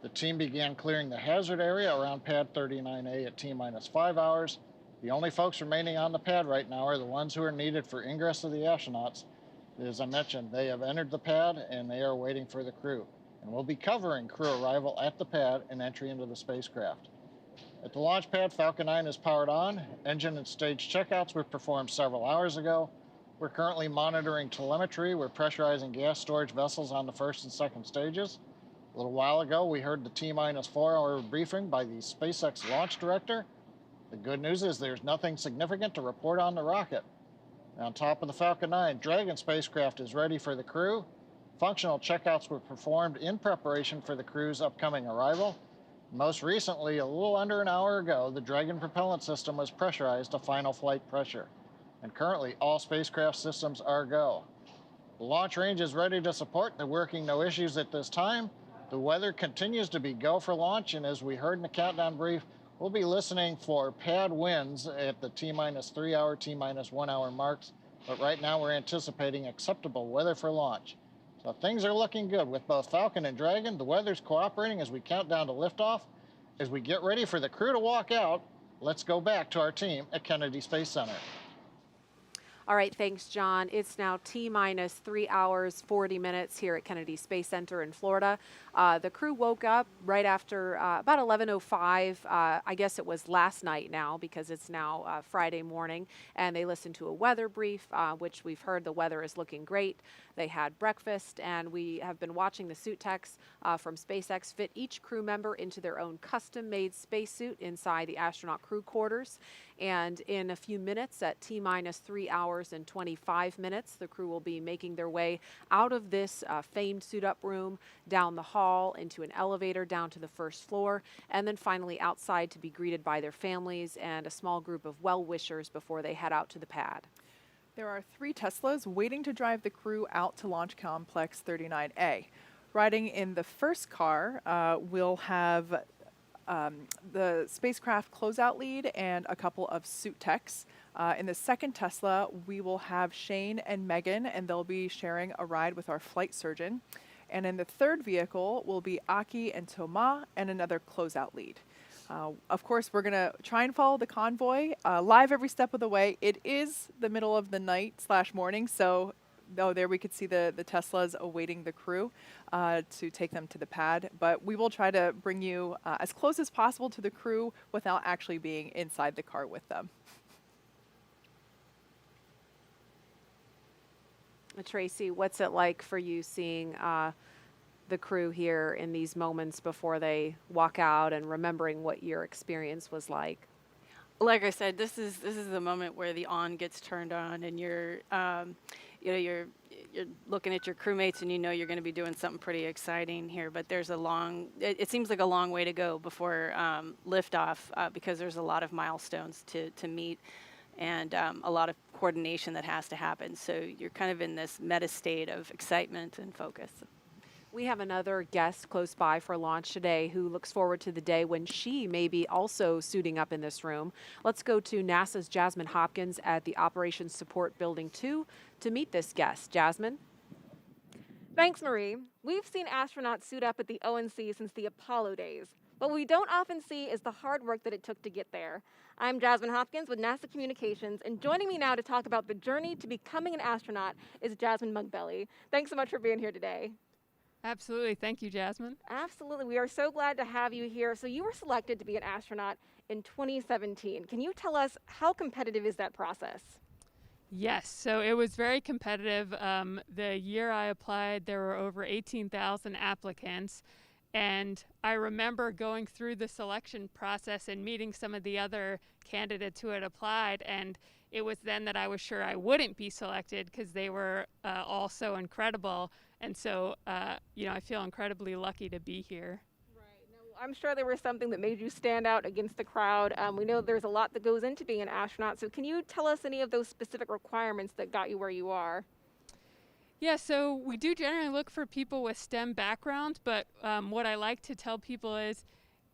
The team began clearing the hazard area around pad 39A at T-minus 5 hours. The only folks remaining on the pad right now are the ones who are needed for ingress of the astronauts. As I mentioned, they have entered the pad and they are waiting for the crew. And we'll be covering crew arrival at the pad and entry into the spacecraft. At the launch pad, Falcon 9 is powered on. Engine and stage checkouts were performed several hours ago. We're currently monitoring telemetry. We're pressurizing gas storage vessels on the first and second stages. A little while ago, we heard the T-minus 4 hour briefing by the SpaceX launch director. The good news is there's nothing significant to report on the rocket. On top of the Falcon 9, Dragon spacecraft is ready for the crew. Functional checkouts were performed in preparation for the crew's upcoming arrival. Most recently, a little under an hour ago, the Dragon propellant system was pressurized to final flight pressure. And currently, all spacecraft systems are go. The launch range is ready to support. They're working no issues at this time. The weather continues to be go for launch, and as we heard in the countdown brief, we'll be listening for pad winds at the T-minus 3 hour, T-minus 1 hour marks. But right now, we're anticipating acceptable weather for launch. So things are looking good with both Falcon and Dragon. The weather's cooperating as we count down to liftoff. As we get ready for the crew to walk out, let's go back to our team at Kennedy Space Center. All right, thanks, John. It's now T-minus 3 hours, 40 minutes here at Kennedy Space Center in Florida. The crew woke up right after about 11:05. I guess it was last night now because it's now Friday morning. And they listened to a weather brief, which we've heard the weather is looking great. They had breakfast, and we have been watching the suit techs from SpaceX fit each crew member into their own custom-made spacesuit inside the astronaut crew quarters. And in a few minutes, at T-minus 3 hours and 25 minutes, the crew will be making their way out of this famed suit-up room, down the hall, into an elevator, down to the first floor, and then finally outside to be greeted by their families and a small group of well-wishers before they head out to the pad. There are 3 Teslas waiting to drive the crew out to Launch Complex 39A. Riding in the first car, we'll have the spacecraft closeout lead and a couple of suit techs. In the second Tesla, we will have Shane and Megan, and they'll be sharing a ride with our flight surgeon. And in the third vehicle will be Aki and Toma and another closeout lead. Of course, we're going to try and follow the convoy live every step of the way. It is the middle of the night / morning, so Oh, there we could see the Teslas awaiting the crew to take them to the pad. But we will try to bring you as close as possible to the crew without actually being inside the car with them. Tracy, what's it like for you seeing the crew here in these moments before they walk out and remembering what your experience was like? Like I said, this is the moment where the on gets turned on, and you're you're looking at your crewmates, and you know you're going to be doing something pretty exciting here. But there's it seems like a long way to go before liftoff because there's a lot of milestones to meet, and a lot of coordination that has to happen. So you're kind of in this meta state of excitement and focus. We have another guest close by for launch today who looks forward to the day when she may be also suiting up in this room. Let's go to NASA's Jasmine Hopkins at the Operations Support Building 2 to meet this guest. Jasmine? Thanks, Marie. We've seen astronauts suit up at the ONC since the Apollo days. What we don't often see is the hard work that it took to get there. I'm Jasmine Hopkins with NASA Communications, and joining me now to talk about the journey to becoming an astronaut is Jasmine Mugbelly. Thanks so much for being here today. Absolutely. Thank you, Jasmine. Absolutely. We are so glad to have you here. So you were selected to be an astronaut in 2017. Can you tell us how competitive is that process? Yes, so it was very competitive. The year I applied, there were over 18,000 applicants. And I remember going through the selection process and meeting some of the other candidates who had applied. And it was then that I was sure I wouldn't be selected because they were all so incredible. And so, I feel incredibly lucky to be here. Right. No, I'm sure there was something that made you stand out against the crowd. We know there's a lot that goes into being an astronaut. So can you tell us any of those specific requirements that got you where you are? Yeah, so we do generally look for people with STEM backgrounds, but what I like to tell people is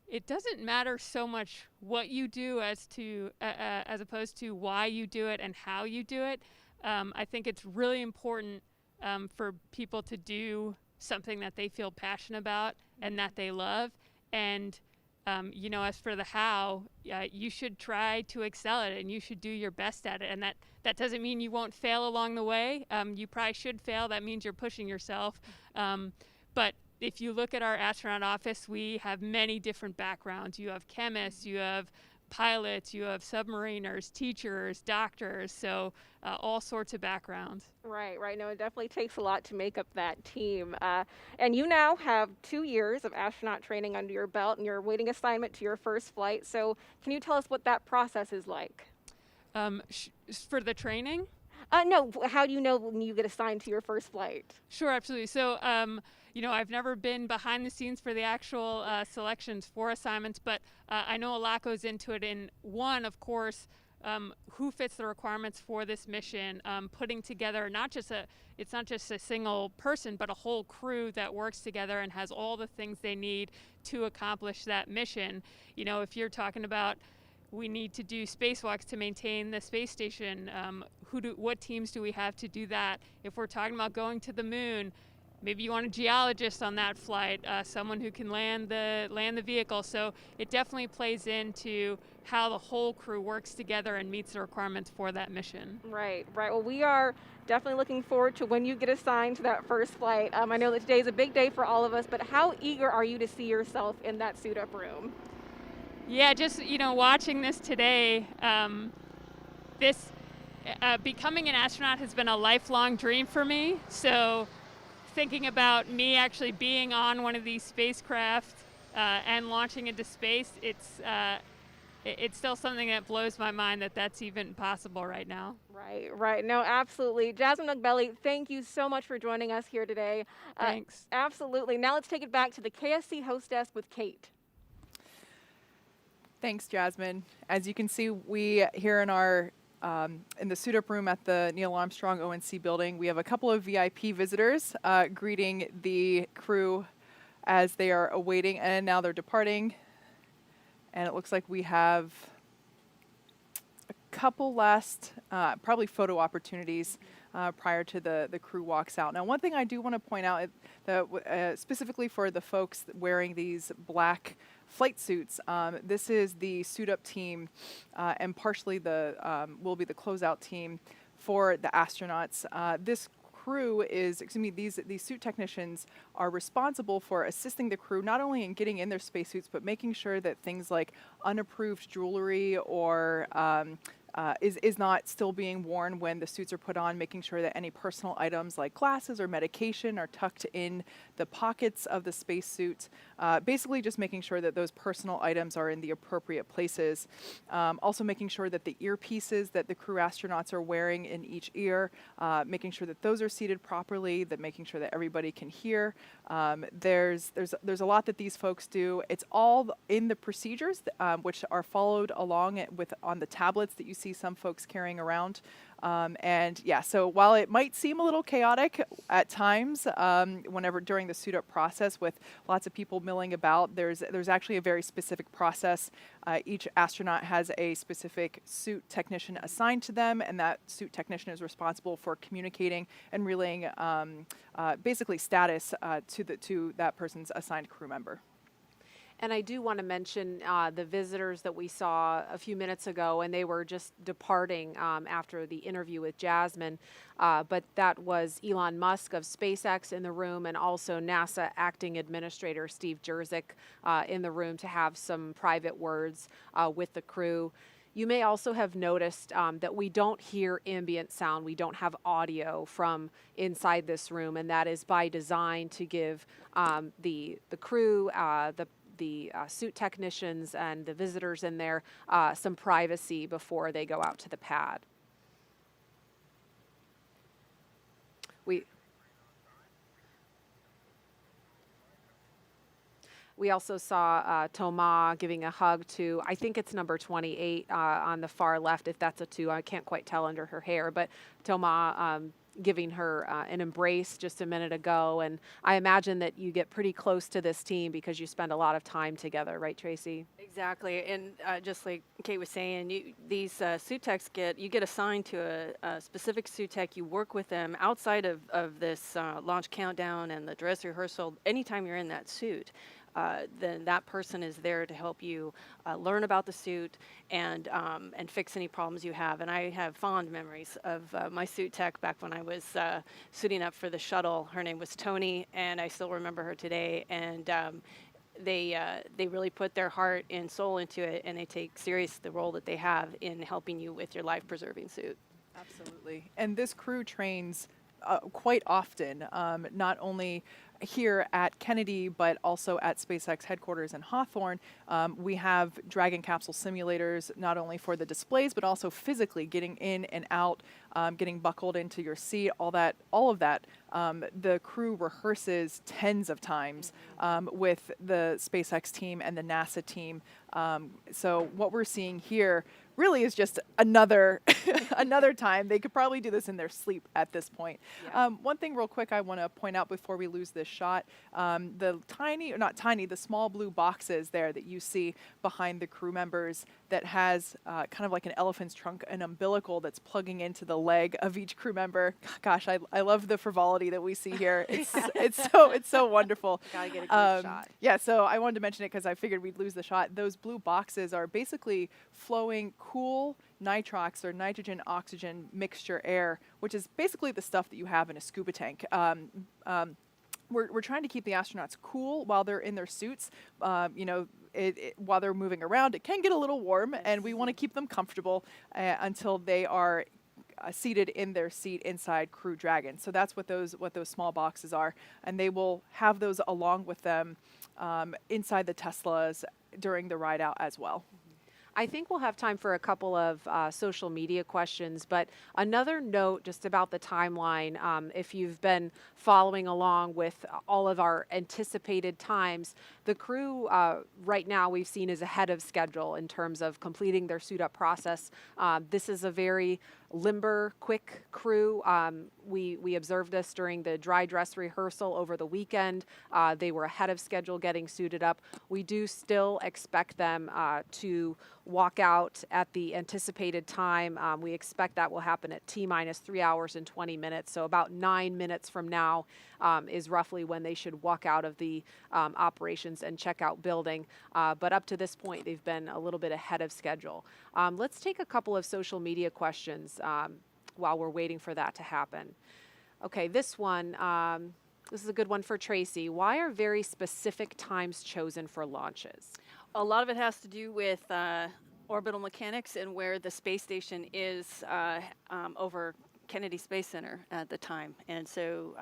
it doesn't matter so much what you do as opposed to why you do it and how you do it. I think it's really important for people to do something that they feel passionate about and that they love. And, as for the how, you should try to excel at it and you should do your best at it. And that doesn't mean you won't fail along the way. You probably should fail. That means you're pushing yourself. But if you look at our astronaut office, we have many different backgrounds. You have chemists, you have pilots, you have submariners, teachers, doctors, so all sorts of backgrounds. Right. No, it definitely takes a lot to make up that team. And you now have 2 years of astronaut training under your belt, and you're awaiting assignment to your first flight. So can you tell us what that process is like? For the training? No, how do you know when you get assigned to your first flight? Sure, absolutely. So, I've never been behind the scenes for the actual selections for assignments, but I know a lot goes into it. And one, of course, who fits the requirements for this mission, putting together it's not just a single person, but a whole crew that works together and has all the things they need to accomplish that mission. If you're talking about we need to do spacewalks to maintain the space station, what teams do we have to do that? If we're talking about going to the moon, maybe you want a geologist on that flight, someone who can land the vehicle. So it definitely plays into how the whole crew works together and meets the requirements for that mission. Right. Well, we are definitely looking forward to when you get assigned to that first flight. I know that today is a big day for all of us, but how eager are you to see yourself in that suit-up room? Yeah, just watching this today, becoming an astronaut has been a lifelong dream for me. So thinking about me actually being on one of these spacecraft and launching into space, it's still something that blows my mind that's even possible right now. Right. No, absolutely. Jasmine Mugbelly, thank you so much for joining us here today. Thanks. Absolutely. Now let's take it back to the KSC host desk with Kate. Thanks, Jasmine. As you can see, we here in our in the suit-up room at the Neil Armstrong ONC building, we have a couple of VIP visitors greeting the crew as they are awaiting, and now they're departing. And it looks like we have a couple last, probably photo opportunities prior to the crew walks out. Now, one thing I do want to point out that specifically for the folks wearing these black flight suits, this is the suit-up team and partially will be the closeout team for the astronauts. This crew is, excuse me, these suit technicians are responsible for assisting the crew not only in getting in their spacesuits, but making sure that things like unapproved jewelry or is not still being worn when the suits are put on, making sure that any personal items like glasses or medication are tucked in the pockets of the spacesuit. Basically just making sure that those personal items are in the appropriate places. Also making sure that the earpieces that the crew astronauts are wearing in each ear, making sure that those are seated properly, that making sure that everybody can hear. There's a lot that these folks do. It's all in the procedures which are followed along on the tablets that you see some folks carrying around. And yeah, so while it might seem a little chaotic at times, whenever during the suit up process with lots of people milling about, there's actually a very specific process. Each astronaut has a specific suit technician assigned to them, and that suit technician is responsible for communicating and relaying basically status to that person's assigned crew member. And I do want to mention the visitors that we saw a few minutes ago, and they were just departing after the interview with Jasmine. But that was Elon Musk of SpaceX in the room, and also NASA Acting Administrator Steve Jerzik in the room to have some private words with the crew. You may also have noticed that we don't hear ambient sound. We don't have audio from inside this room, and that is by design to give the crew, the suit technicians and the visitors in there some privacy before they go out to the pad. We also saw Thomas giving a hug to, I think it's number 28 on the far left, if that's a 2. I can't quite tell under her hair, but Thomas giving her an embrace just a minute ago. And I imagine that you get pretty close to this team because you spend a lot of time together, right, Tracy? Exactly, and just like Kate was saying, these suit techs you get assigned to a specific suit tech. You work with them outside of this launch countdown and the dress rehearsal. Anytime you're in that suit, then that person is there to help you learn about the suit and fix any problems you have. And I have fond memories of my suit tech back when I was suiting up for the shuttle. Her name was Tony, and I still remember her today. And they really put their heart and soul into it, and they take serious the role that they have in helping you with your life-preserving suit. Absolutely. And this crew trains quite often, not only here at Kennedy, but also at SpaceX headquarters in Hawthorne. We have Dragon capsule simulators, not only for the displays, but also physically getting in and out, getting buckled into your seat, all of that. The crew rehearses tens of times with the SpaceX team and the NASA team. So what we're seeing here really is just another time. They could probably do this in their sleep at this point. Yeah. One thing real quick I want to point out before we lose this shot, the the small blue boxes there that you see behind the crew members that has kind of like an elephant's trunk, an umbilical that's plugging into the leg of each crew member. Gosh, I love the frivolity that we see here. It's so wonderful. Gotta get a good shot. Yeah, so I wanted to mention it because I figured we'd lose the shot. Those blue boxes are basically flowing cool nitrox or nitrogen oxygen mixture air, which is basically the stuff that you have in a scuba tank. We're trying to keep the astronauts cool while they're in their suits. While they're moving around, it can get a little warm, and we want to keep them comfortable until they are seated in their seat inside Crew Dragon. So that's what those small boxes are, and they will have those along with them inside the Teslas during the ride out as well. I think we'll have time for a couple of social media questions, but another note just about the timeline. If you've been following along with all of our anticipated times, the crew right now we've seen is ahead of schedule in terms of completing their suit up process. This is a very limber, quick crew. We observed this during the dry dress rehearsal over the weekend. They were ahead of schedule getting suited up. We do still expect them to walk out at the anticipated time. We expect that will happen at T-minus 3 hours and 20 minutes. So about 9 minutes from now is roughly when they should walk out of the operations and checkout building. But up to this point, they've been a little bit ahead of schedule. Let's take a couple of social media questions while we're waiting for that to happen. Okay, this one, this is a good one for Tracy. Why are very specific times chosen for launches? A lot of it has to do with orbital mechanics and where the space station is over Kennedy Space Center at the time. And so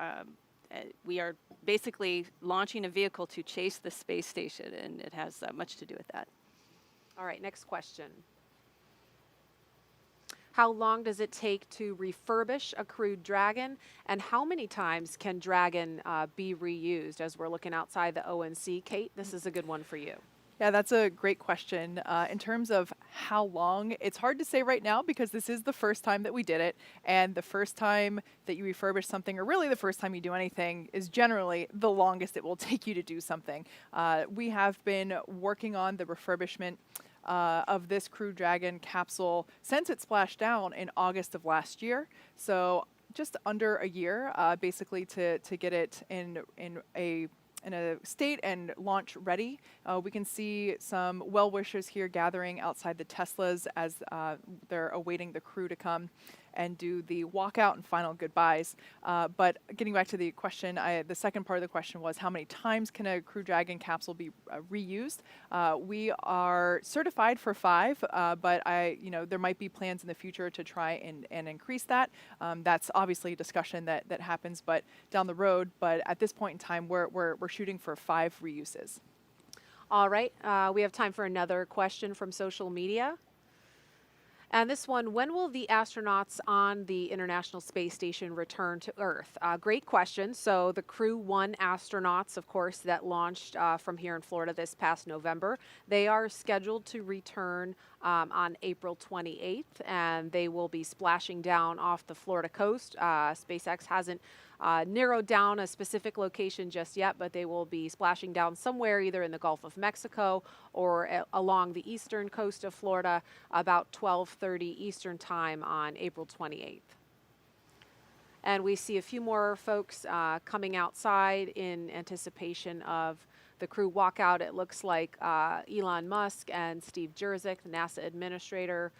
we are basically launching a vehicle to chase the space station, and it has much to do with that. All right, next question. How long does it take to refurbish a Crew Dragon, and how many times can Dragon be reused? As we're looking outside the ONC, Kate, this is a good one for you. Yeah, that's a great question. In terms of how long, it's hard to say right now because this is the first time that we did it. And the first time that you refurbish something, or really the first time you do anything, is generally the longest it will take you to do something. We have been working on the refurbishment of this Crew Dragon capsule since it splashed down in August of last year. So just under a year, basically to get it in a state and launch ready. We can see some well-wishers here gathering outside the Teslas as they're awaiting the crew to come and do the walkout and final goodbyes. But getting back to the question, the second part of the question was how many times can a Crew Dragon capsule be reused? We are certified for 5, but there might be plans in the future to try and increase that. That's obviously a discussion that happens, but down the road. But at this point in time, we're shooting for 5 reuses. All right, we have time for another question from social media. And this one, when will the astronauts on the International Space Station return to Earth? Great question. So the Crew-1 astronauts, of course, that launched from here in Florida this past November, they are scheduled to return on April 28th, and they will be splashing down off the Florida coast. SpaceX hasn't narrowed down a specific location just yet, but they will be splashing down somewhere either in the Gulf of Mexico or along the eastern coast of Florida about 12:30 Eastern Time on April 28th. And we see a few more folks coming outside in anticipation of the crew walkout. It looks like Elon Musk and Steve Jurczyk, the NASA administrator,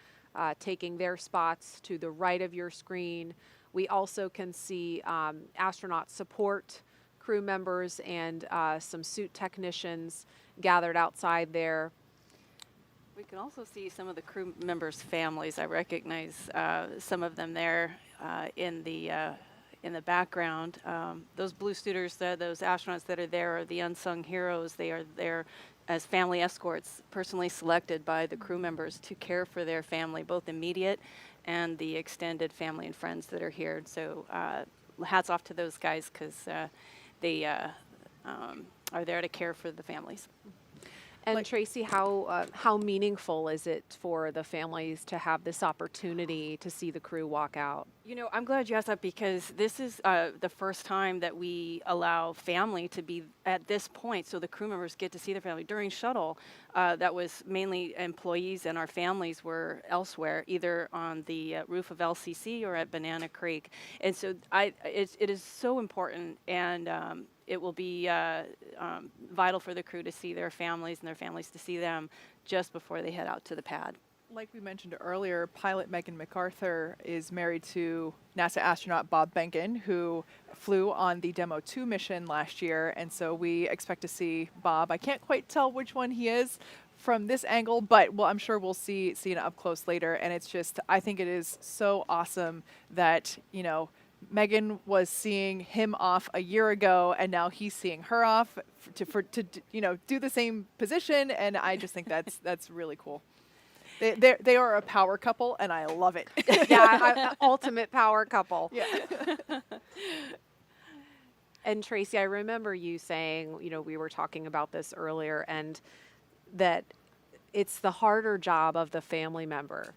taking their spots to the right of your screen. We also can see astronaut support crew members and some suit technicians gathered outside there. We can also see some of the crew members' families. I recognize some of them there in the background. Those blue suiters, those astronauts that are there are the unsung heroes. They are there as family escorts, personally selected by the crew members to care for their family, both immediate and the extended family and friends that are here. So hats off to those guys because they are there to care for the families. And Tracy, how meaningful is it for the families to have this opportunity to see the crew walk out? You know, I'm glad you asked that because this is the first time that we allow family to be at this point, so the crew members get to see their family. During shuttle, that was mainly employees and our families were elsewhere, either on the roof of LCC or at Banana Creek. And so it is so important, and it will be vital for the crew to see their families and their families to see them just before they head out to the pad. Like we mentioned earlier, pilot Megan MacArthur is married to NASA astronaut Bob Behnken, who flew on the Demo 2 mission last year. And so we expect to see Bob. I can't quite tell which one he is from this angle, but I'm sure we'll see it up close later. And it's just, I think it is so awesome that, Megan was seeing him off a year ago, and now he's seeing her off to do the same position. And I just think that's really cool. They are a power couple, and I love it. Yeah, ultimate power couple. Yeah. And Tracy, I remember you saying, we were talking about this earlier, and that it's the harder job of the family member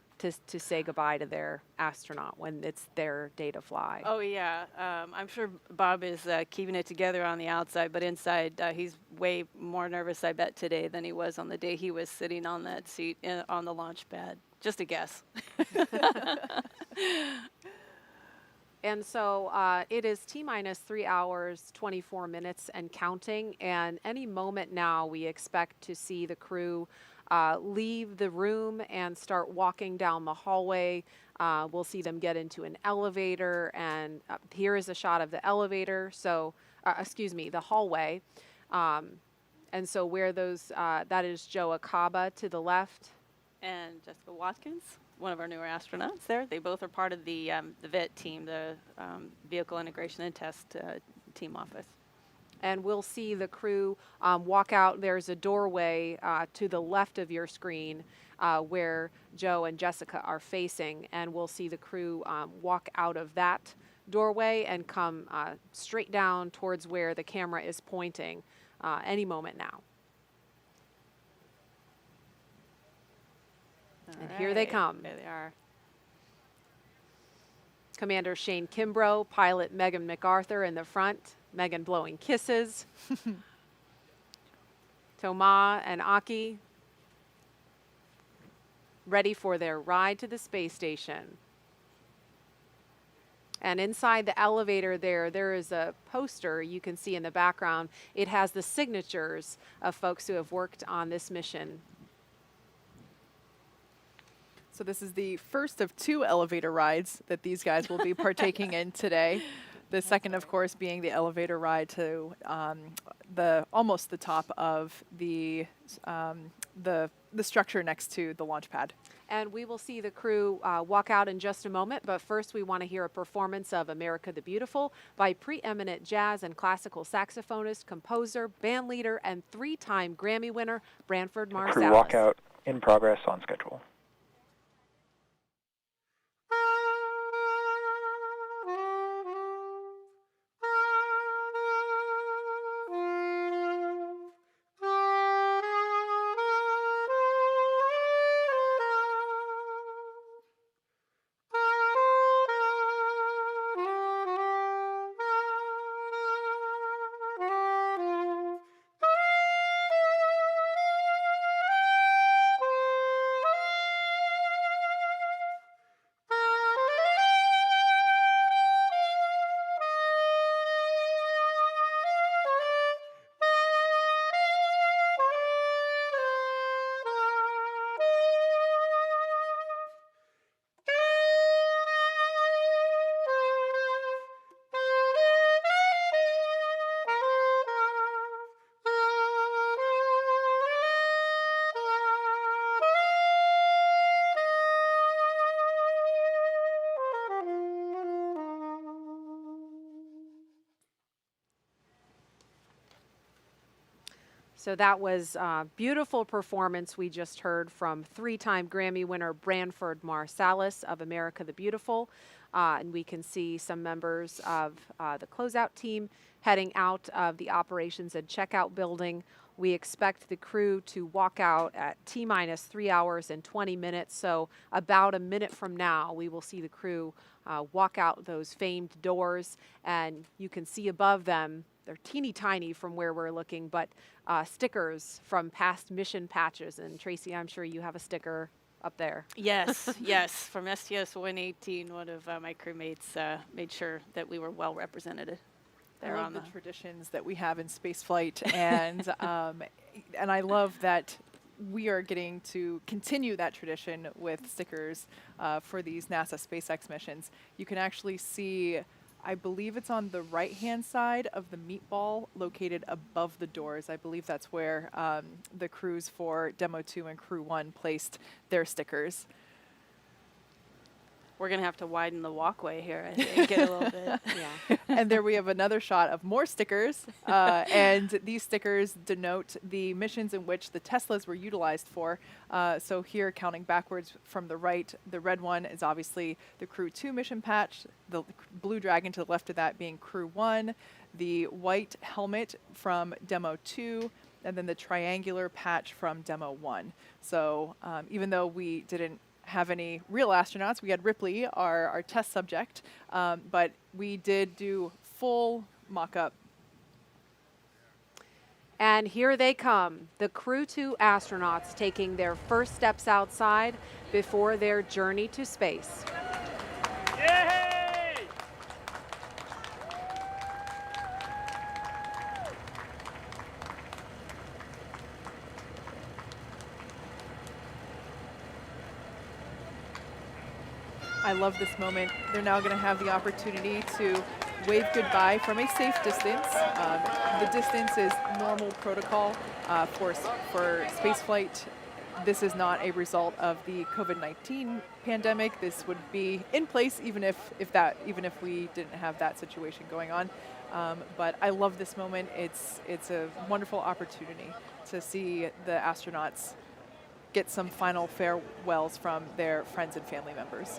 to say goodbye to their astronaut when it's their day to fly. Oh, yeah. I'm sure Bob is keeping it together on the outside, but inside he's way more nervous, I bet, today than he was on the day he was sitting on that seat on the launch pad. Just a guess. And so it is T-minus 3 hours, 24 minutes and counting. And any moment now, we expect to see the crew leave the room and start walking down the hallway. We'll see them get into an elevator. And here is a shot of the elevator. So, excuse me, the hallway. And so where those, that is Joe Acaba to the left. And Jessica Watkins, one of our newer astronauts there. They both are part of the VIT team, the Vehicle Integration and Test team office. And we'll see the crew walk out. There's a doorway to the left of your screen where Joe and Jessica are facing. And we'll see the crew walk out of that doorway and come straight down towards where the camera is pointing any moment now. And here they come. There they are. Commander Shane Kimbrough, pilot Megan MacArthur in the front. Megan blowing kisses. Thomas and Aki ready for their ride to the space station. And inside the elevator there is a poster you can see in the background. It has the signatures of folks who have worked on this mission. So this is the first of 2 elevator rides that these guys will be partaking in today. The second, of course, being the elevator ride to almost the top of the structure next to the launch pad. And we will see the crew walk out in just a moment, but first we want to hear a performance of America the Beautiful by preeminent jazz and classical saxophonist, composer, band leader, and 3-time Grammy winner, Branford Marsalis. Crew walkout in progress on schedule. So that was a beautiful performance we just heard from 3-time Grammy winner Branford Marsalis of America the Beautiful. And we can see some members of the closeout team heading out of the operations and checkout building. We expect the crew to walk out at T-minus 3 hours and 20 minutes. So about a minute from now, we will see the crew walk out those famed doors. And you can see above them, they're teeny tiny from where we're looking, but stickers from past mission patches. And Tracy, I'm sure you have a sticker up there. Yes, yes. From STS-118, one of my crewmates made sure that we were well represented. I love the traditions that we have in spaceflight, and I love that we are getting to continue that tradition with stickers for these NASA SpaceX missions. You can actually see, I believe it's on the right-hand side of the meatball located above the doors. I believe that's where the crews for Demo 2 and Crew 1 placed their stickers. We're going to have to widen the walkway here, I think, a little bit. Yeah. And there we have another shot of more stickers. And these stickers denote the missions in which the Teslas were utilized for. So here, counting backwards from the right, the red one is obviously the Crew-2 mission patch, the blue dragon to the left of that being Crew 1, the white helmet from Demo 2, and then the triangular patch from Demo 1. So even though we didn't have any real astronauts, we had Ripley, our test subject, but we did do full mock-up. And here they come, the Crew-2 astronauts taking their first steps outside before their journey to space. Yay! I love this moment. They're now going to have the opportunity to wave goodbye from a safe distance. The distance is normal protocol for spaceflight. This is not a result of the COVID-19 pandemic. This would be in place even if we didn't have that situation going on. But I love this moment. It's a wonderful opportunity to see the astronauts get some final farewells from their friends and family members.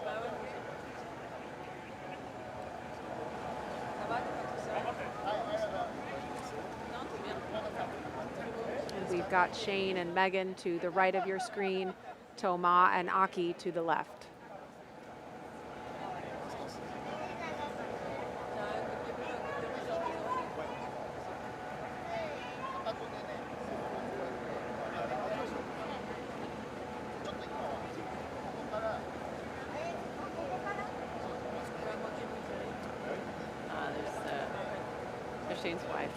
And we've got Shane and Megan to the right of your screen, Thomas and Aki to the left. There's Shane's wife.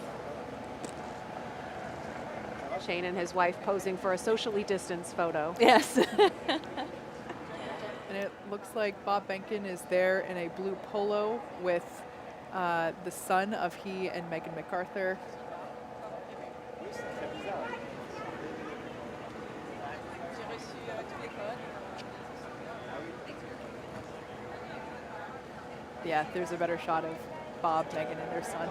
Shane and his wife posing for a socially distanced photo. Yes. And it looks like Bob Behnken is there in a blue polo with the son of he and Megan MacArthur. Yeah, there's a better shot of Bob, Megan, and their son.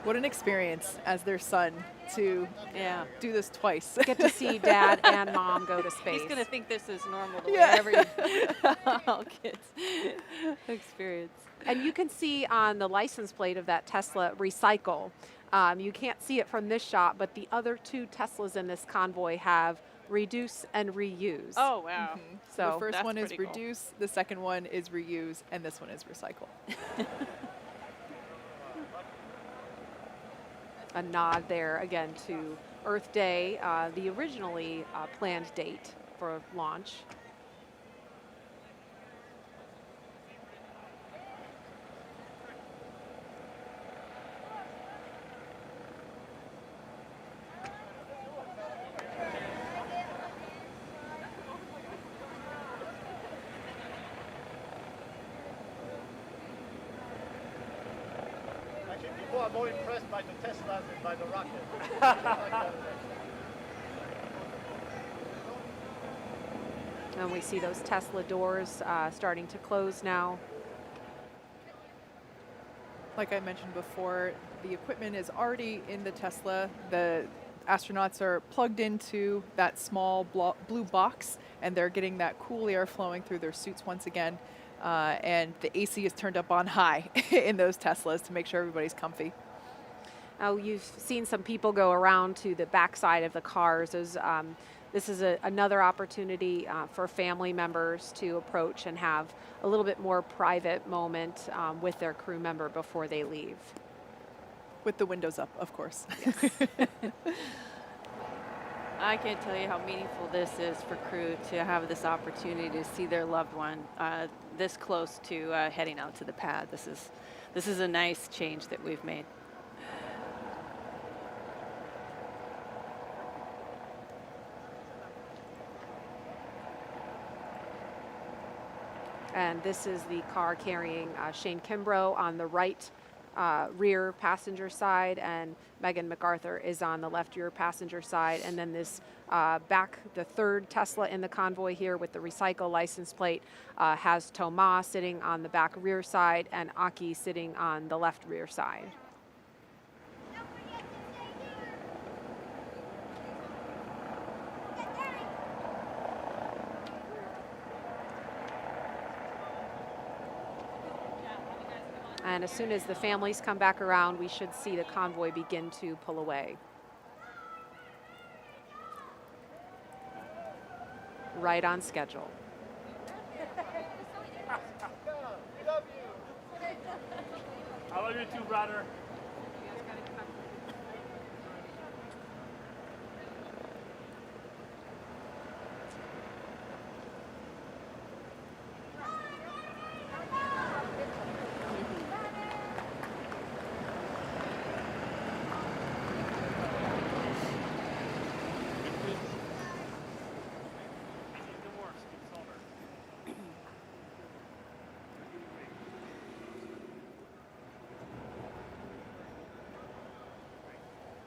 What an experience as their son to do this twice. Get to see dad and mom go to space. He's going to think this is normal the Yeah. way all kids experience. And you can see on the license plate of that Tesla, recycle. You can't see it from this shot, but the other two Teslas in this convoy have reduce and reuse. Oh, wow. Mm-hmm. So the first that's one is pretty cool. reduce, the second one is reuse, and this one is recycle. A nod there again to Earth Day, the originally planned date for launch. Actually, people are more impressed by the Teslas than by the rocket. And we see those Tesla doors starting to close now. Like I mentioned before, the equipment is already in the Tesla. The astronauts are plugged into that small blue box, and they're getting that cool air flowing through their suits once again. And the AC is turned up on high in those Teslas to make sure everybody's comfy. Oh, you've seen some people go around to the backside of the cars. This is another opportunity for family members to approach and have a little bit more private moment with their crew member before they leave. With the windows up, of course. Yes. I can't tell you how meaningful this is for crew to have this opportunity to see their loved one this close to heading out to the pad. This is a nice change that we've made. And this is the car carrying Shane Kimbrough on the right rear passenger side, and Megan MacArthur is on the left rear passenger side. And then this the third Tesla in the convoy here with the recycle license plate has Thomas sitting on the back rear side and Aki sitting on the left rear side. And as soon as the families come back around, we should see the convoy begin to pull away. Right on schedule. I love you too, brother.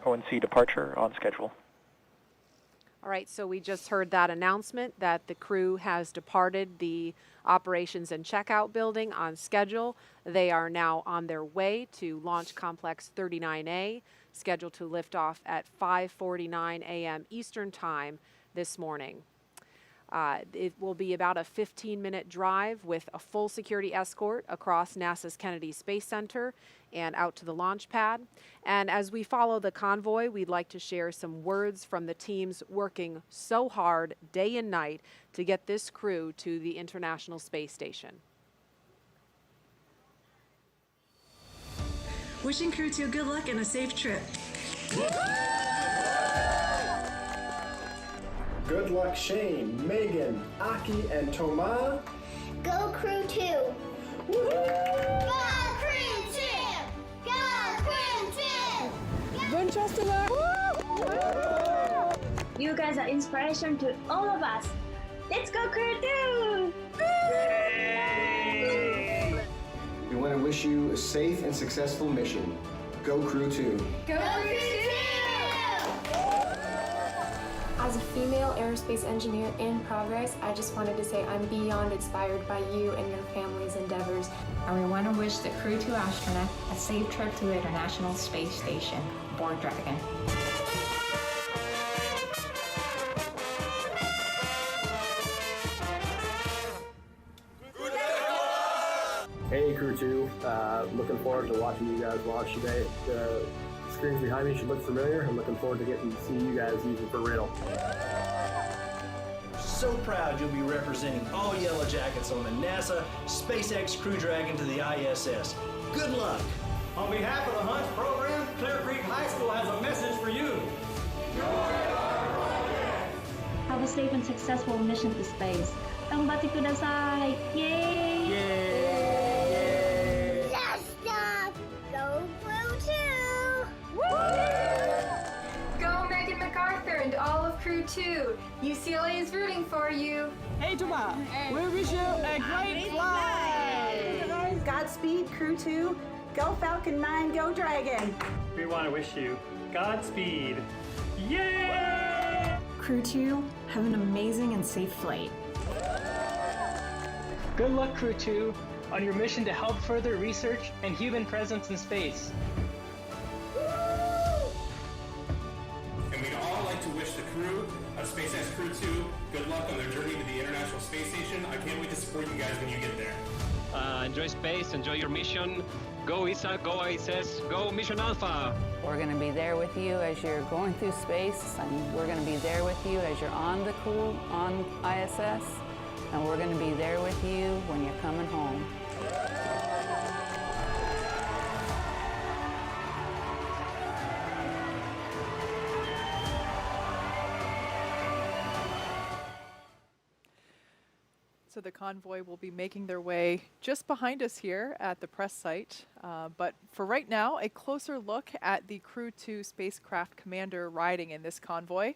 ONC departure on schedule. All right, so we just heard that announcement that the crew has departed the operations and checkout building on schedule. They are now on their way to Launch Complex 39A, scheduled to lift off at 5:49 a.m. Eastern Time this morning. It will be about a 15-minute drive with a full security escort across NASA's Kennedy Space Center and out to the launch pad. And as we follow the convoy, we'd like to share some words from the teams working so hard day and night to get this crew to the International Space Station. Wishing Crew-2 good luck and a safe trip. Good luck, Shane, Megan, Aki, and Toma. Go Crew-2! Go Crew-2! Go Crew-2! Bunch of luck! You guys are inspiration to all of us. Let's go Crew-2! We want to wish you a safe and successful mission. Go Crew-2! Go Crew-2! As a female aerospace engineer in progress, I just wanted to say I'm beyond inspired by you and your family's endeavors. And we want to wish the Crew-2 astronaut a safe trip to the International Space Station, aboard Dragon. Hey Crew-2, looking forward to watching you guys launch today. The screens behind me should look familiar. I'm looking forward to getting to see you guys even for real. So proud you'll be representing all Yellow Jackets on the NASA SpaceX Crew Dragon to the ISS. Good luck! On behalf of the Hunts program, Clear Creek High School has a message for you. Have a safe and successful mission to space. Ganbatte kudasai! Yay! Yay! Last stop! Go Crew-2! Go Megan MacArthur and all of Crew-2. UCLA is rooting for you. Hey Toma, we wish you a great flight! Godspeed Crew-2. Go Falcon 9, go Dragon! We want to wish you Godspeed. Yay! Crew-2, have an amazing and safe flight. Good luck, Crew-2, on your mission to help further research and human presence in space. And we'd all like to wish the crew of SpaceX Crew-2 good luck on their journey to the International Space Station. I can't wait to support you guys when you get there. Enjoy space, enjoy your mission. Go ESA, go ISS, go Mission Alpha. We're going to be there with you as you're going through space, and we're going to be there with you as you're on the crew on ISS, and we're going to be there with you when you're coming home. So the convoy will be making their way just behind us here at the press site. But for right now, a closer look at the Crew-2 spacecraft commander riding in this convoy.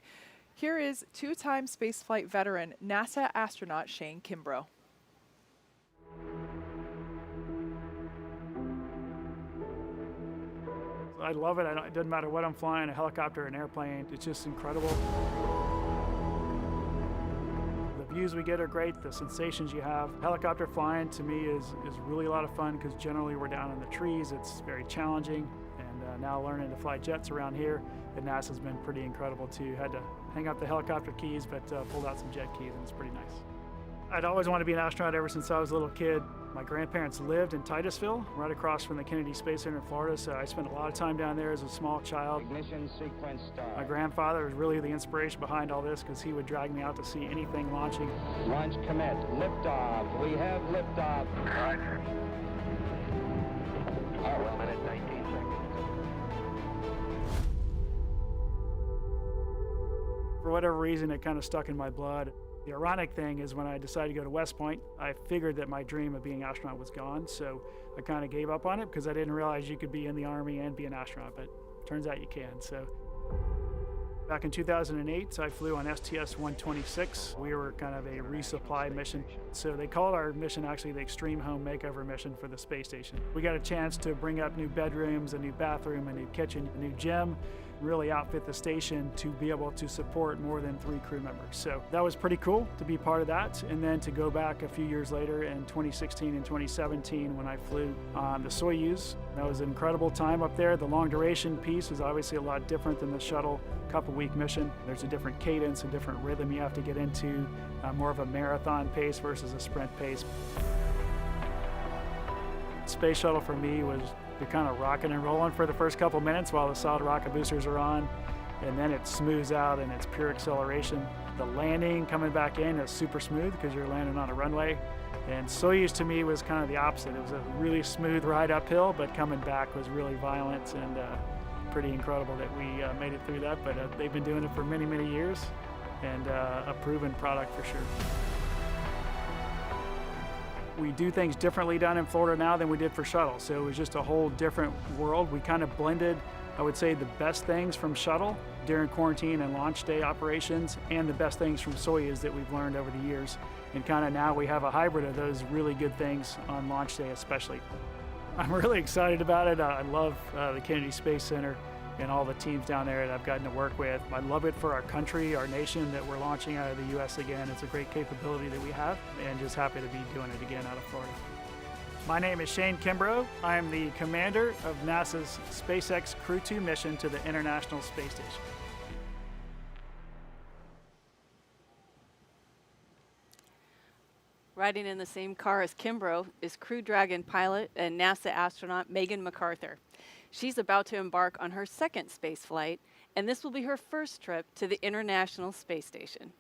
Here is two-time spaceflight veteran NASA astronaut Shane Kimbrough. I love it. It doesn't matter what I'm flying, a helicopter, an airplane. It's just incredible. The views we get are great, the sensations you have. Helicopter flying to me is really a lot of fun because generally we're down in the trees. It's very challenging, and now learning to fly jets around here at NASA's been pretty incredible too. Had to hang up the helicopter keys, but pulled out some jet keys, and it's pretty nice. I'd always wanted to be an astronaut ever since I was a little kid. My grandparents lived in Titusville, right across from the Kennedy Space Center in Florida, so I spent a lot of time down there as a small child. Ignition sequence start. My grandfather was really the inspiration behind all this because he would drag me out to see anything launching. Launch commit. Liftoff. We have liftoff. Roger. 1 minute, 19 seconds. For whatever reason, it kind of stuck in my blood. The ironic thing is when I decided to go to West Point, I figured that my dream of being an astronaut was gone, so I kind of gave up on it because I didn't realize you could be in the Army and be an astronaut, but turns out you can. So back in 2008, I flew on STS-126. We were kind of a resupply mission. So they called our mission actually the Extreme Home Makeover Mission for the space station. We got a chance to bring up new bedrooms, a new bathroom, a new kitchen, a new gym. really outfit the station to be able to support more than 3 crew members. So that was pretty cool to be part of that. And then to go back a few years later in 2016 and 2017 when I flew on the Soyuz. That was an incredible time up there. The long duration piece is obviously a lot different than the shuttle couple-week mission. There's a different cadence, a different rhythm you have to get into, more of a marathon pace versus a sprint pace. Space shuttle for me was you're kind of rocking and rolling for the first couple minutes while the solid rocket boosters are on, and then it smooths out and it's pure acceleration. The landing coming back in is super smooth because you're landing on a runway. And Soyuz to me was kind of the opposite. It was a really smooth ride uphill, but coming back was really violent and pretty incredible that we made it through that. But they've been doing it for many, many years, and a proven product for sure. We do things differently down in Florida now than we did for shuttle, so it was just a whole different world. We kind of blended, I would say, the best things from shuttle during quarantine and launch day operations and the best things from Soyuz that we've learned over the years. And kind of now we have a hybrid of those really good things on launch day especially. I'm really excited about it. I love the Kennedy Space Center and all the teams down there that I've gotten to work with. I love it for our country, our nation, that we're launching out of the U.S. again. It's a great capability that we have, and just happy to be doing it again out of Florida. My name is Shane Kimbrough. I'm the commander of NASA's SpaceX Crew-2 mission to the International Space Station. Riding in the same car as Kimbrough is Crew Dragon pilot and NASA astronaut Megan McArthur. She's about to embark on her second space flight, and this will be her first trip to the International Space Station.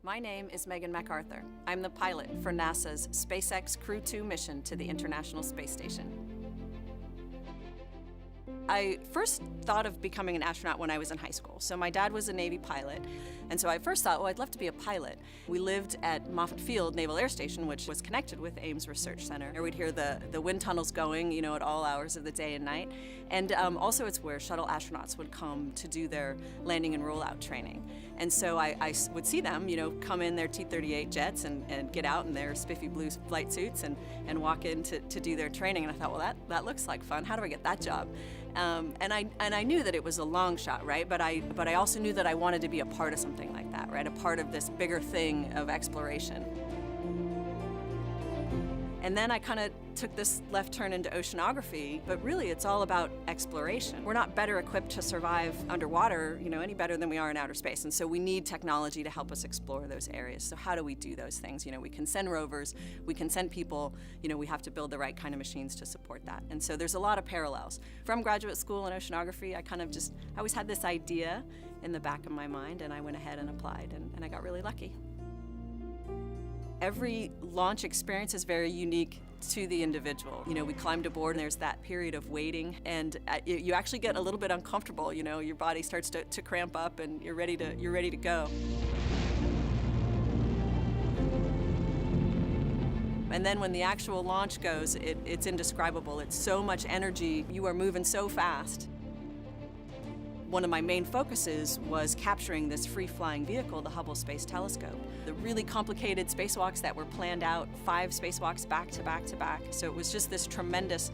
My name is Megan McArthur. I'm the pilot for NASA's SpaceX Crew-2 mission to the International Space Station. I first thought of becoming an astronaut when I was in high school. So my dad was a Navy pilot, and so I first thought, well, I'd love to be a pilot. We lived at Moffett Field Naval Air Station, which was connected with Ames Research Center. We'd hear the wind tunnels going, you know, at all hours of the day and night. And also it's where shuttle astronauts would come to do their landing and rollout training. And so I would see them, you know, come in their T-38 jets and get out in their spiffy blue flight suits and walk in to do their training. And I thought, well, that looks like fun. How do I get that job? And I knew that it was a long shot, right? But I also knew that I wanted to be a part of something like that, right? A part of this bigger thing of exploration. And then I kind of took this left turn into oceanography, but really it's all about exploration. We're not better equipped to survive underwater, you know, any better than we are in outer space. And so we need technology to help us explore those areas. So how do we do those things? You know, we can send rovers, we can send people, you know, we have to build the right kind of machines to support that. And so there's a lot of parallels. From graduate school in oceanography, I always had this idea in the back of my mind, and I went ahead and applied, and I got really lucky. Every launch experience is very unique to the individual. You know, we climbed aboard and there's that period of waiting, and you actually get a little bit uncomfortable. You know, your body starts to cramp up and you're ready to go. And then when the actual launch goes, it's indescribable. It's so much energy. You are moving so fast. One of my main focuses was capturing this free-flying vehicle, the Hubble Space Telescope. The really complicated spacewalks that were planned out, 5 spacewalks back to back to back. So it was just this tremendous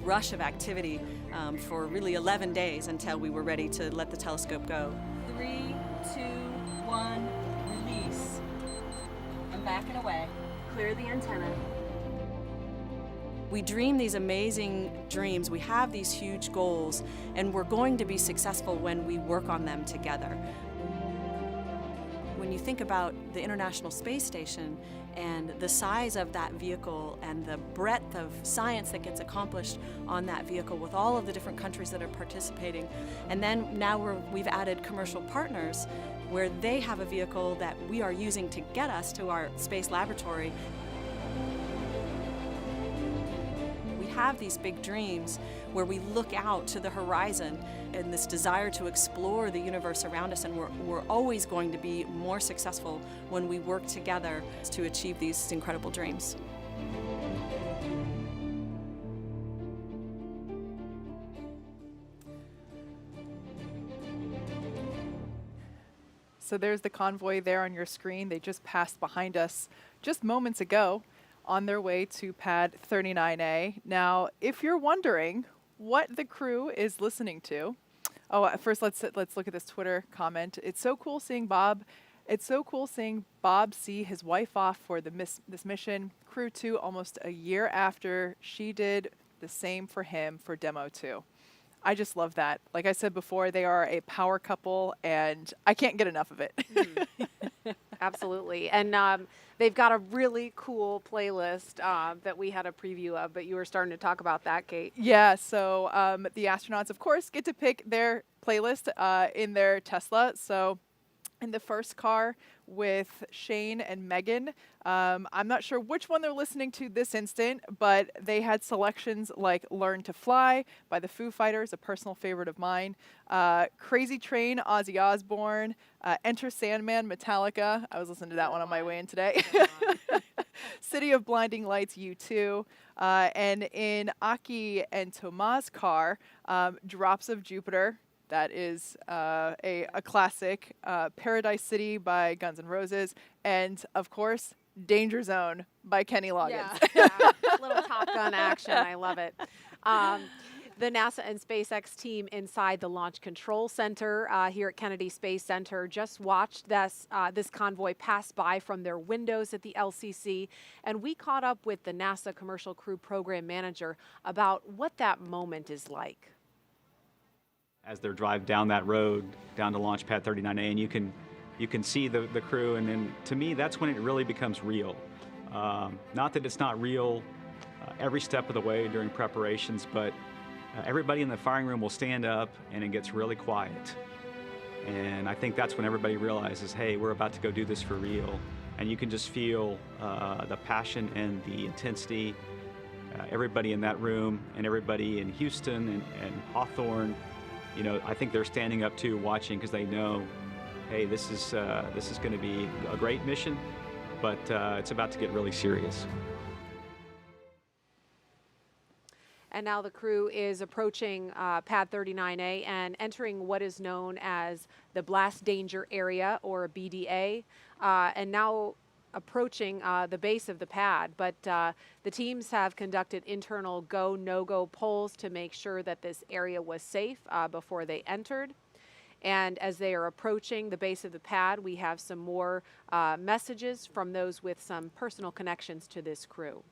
rush of activity for really 11 days until we were ready to let the telescope go. 3, 2, 1, release. I'm backing away. Clear the antenna. We dream these amazing dreams, we have these huge goals, and we're going to be successful when we work on them together. When you think about the International Space Station and the size of that vehicle and the breadth of science that gets accomplished on that vehicle with all of the different countries that are participating, and then now we've added commercial partners where they have a vehicle that we are using to get us to our space laboratory. Have these big dreams where we look out to the horizon and this desire to explore the universe around us, and we're always going to be more successful when we work together to achieve these incredible dreams. So there's the convoy there on your screen. They just passed behind us just moments ago, on their way to pad 39A. Now, if you're wondering what the crew is listening to. Oh, first let's look at this Twitter comment. It's so cool seeing Bob see his wife off for this mission. Crew-2 almost a year after she did the same for him for Demo 2. I just love that. Like I said before, they are a power couple, and I can't get enough of it. Absolutely. And they've got a really cool playlist that we had a preview of, but you were starting to talk about that, Kate. Yeah, so the astronauts, of course, get to pick their playlist in their Tesla. So in the first car with Shane and Megan, I'm not sure which one they're listening to this instant, but they had selections like Learn to Fly by the Foo Fighters, a personal favorite of mine, Crazy Train, Ozzy Osbourne, Enter Sandman, Metallica. I was listening to that one on my way in today. City of Blinding Lights, U2. And in Aki and Toma's car, Drops of Jupiter. That is a classic. Paradise City by Guns N' Roses. And, of course, Danger Zone by Kenny Loggins. Yeah, little Top Gun action. I love it. The NASA and SpaceX team inside the Launch Control Center here at Kennedy Space Center just watched this convoy pass by from their windows at the LCC, and we caught up with the NASA Commercial Crew Program Manager about what that moment is like. As they drive down that road, down to Launch Pad 39A, and you can see the crew, and then to me, that's when it really becomes real. Not that it's not real every step of the way during preparations, but everybody in the firing room will stand up and it gets really quiet. And I think that's when everybody realizes, hey, we're about to go do this for real. And you can just feel the passion and the intensity. Everybody in that room and everybody in Houston and Hawthorne, you know, I think they're standing up too, watching, because they know, hey, this is going to be a great mission, but it's about to get really serious. And now the crew is approaching Pad 39A and entering what is known as the Blast Danger Area, or BDA, and now approaching the base of the pad. But the teams have conducted internal go, no-go polls to make sure that this area was safe before they entered. And as they are approaching the base of the pad, we have some more messages from those with some personal connections to this crew.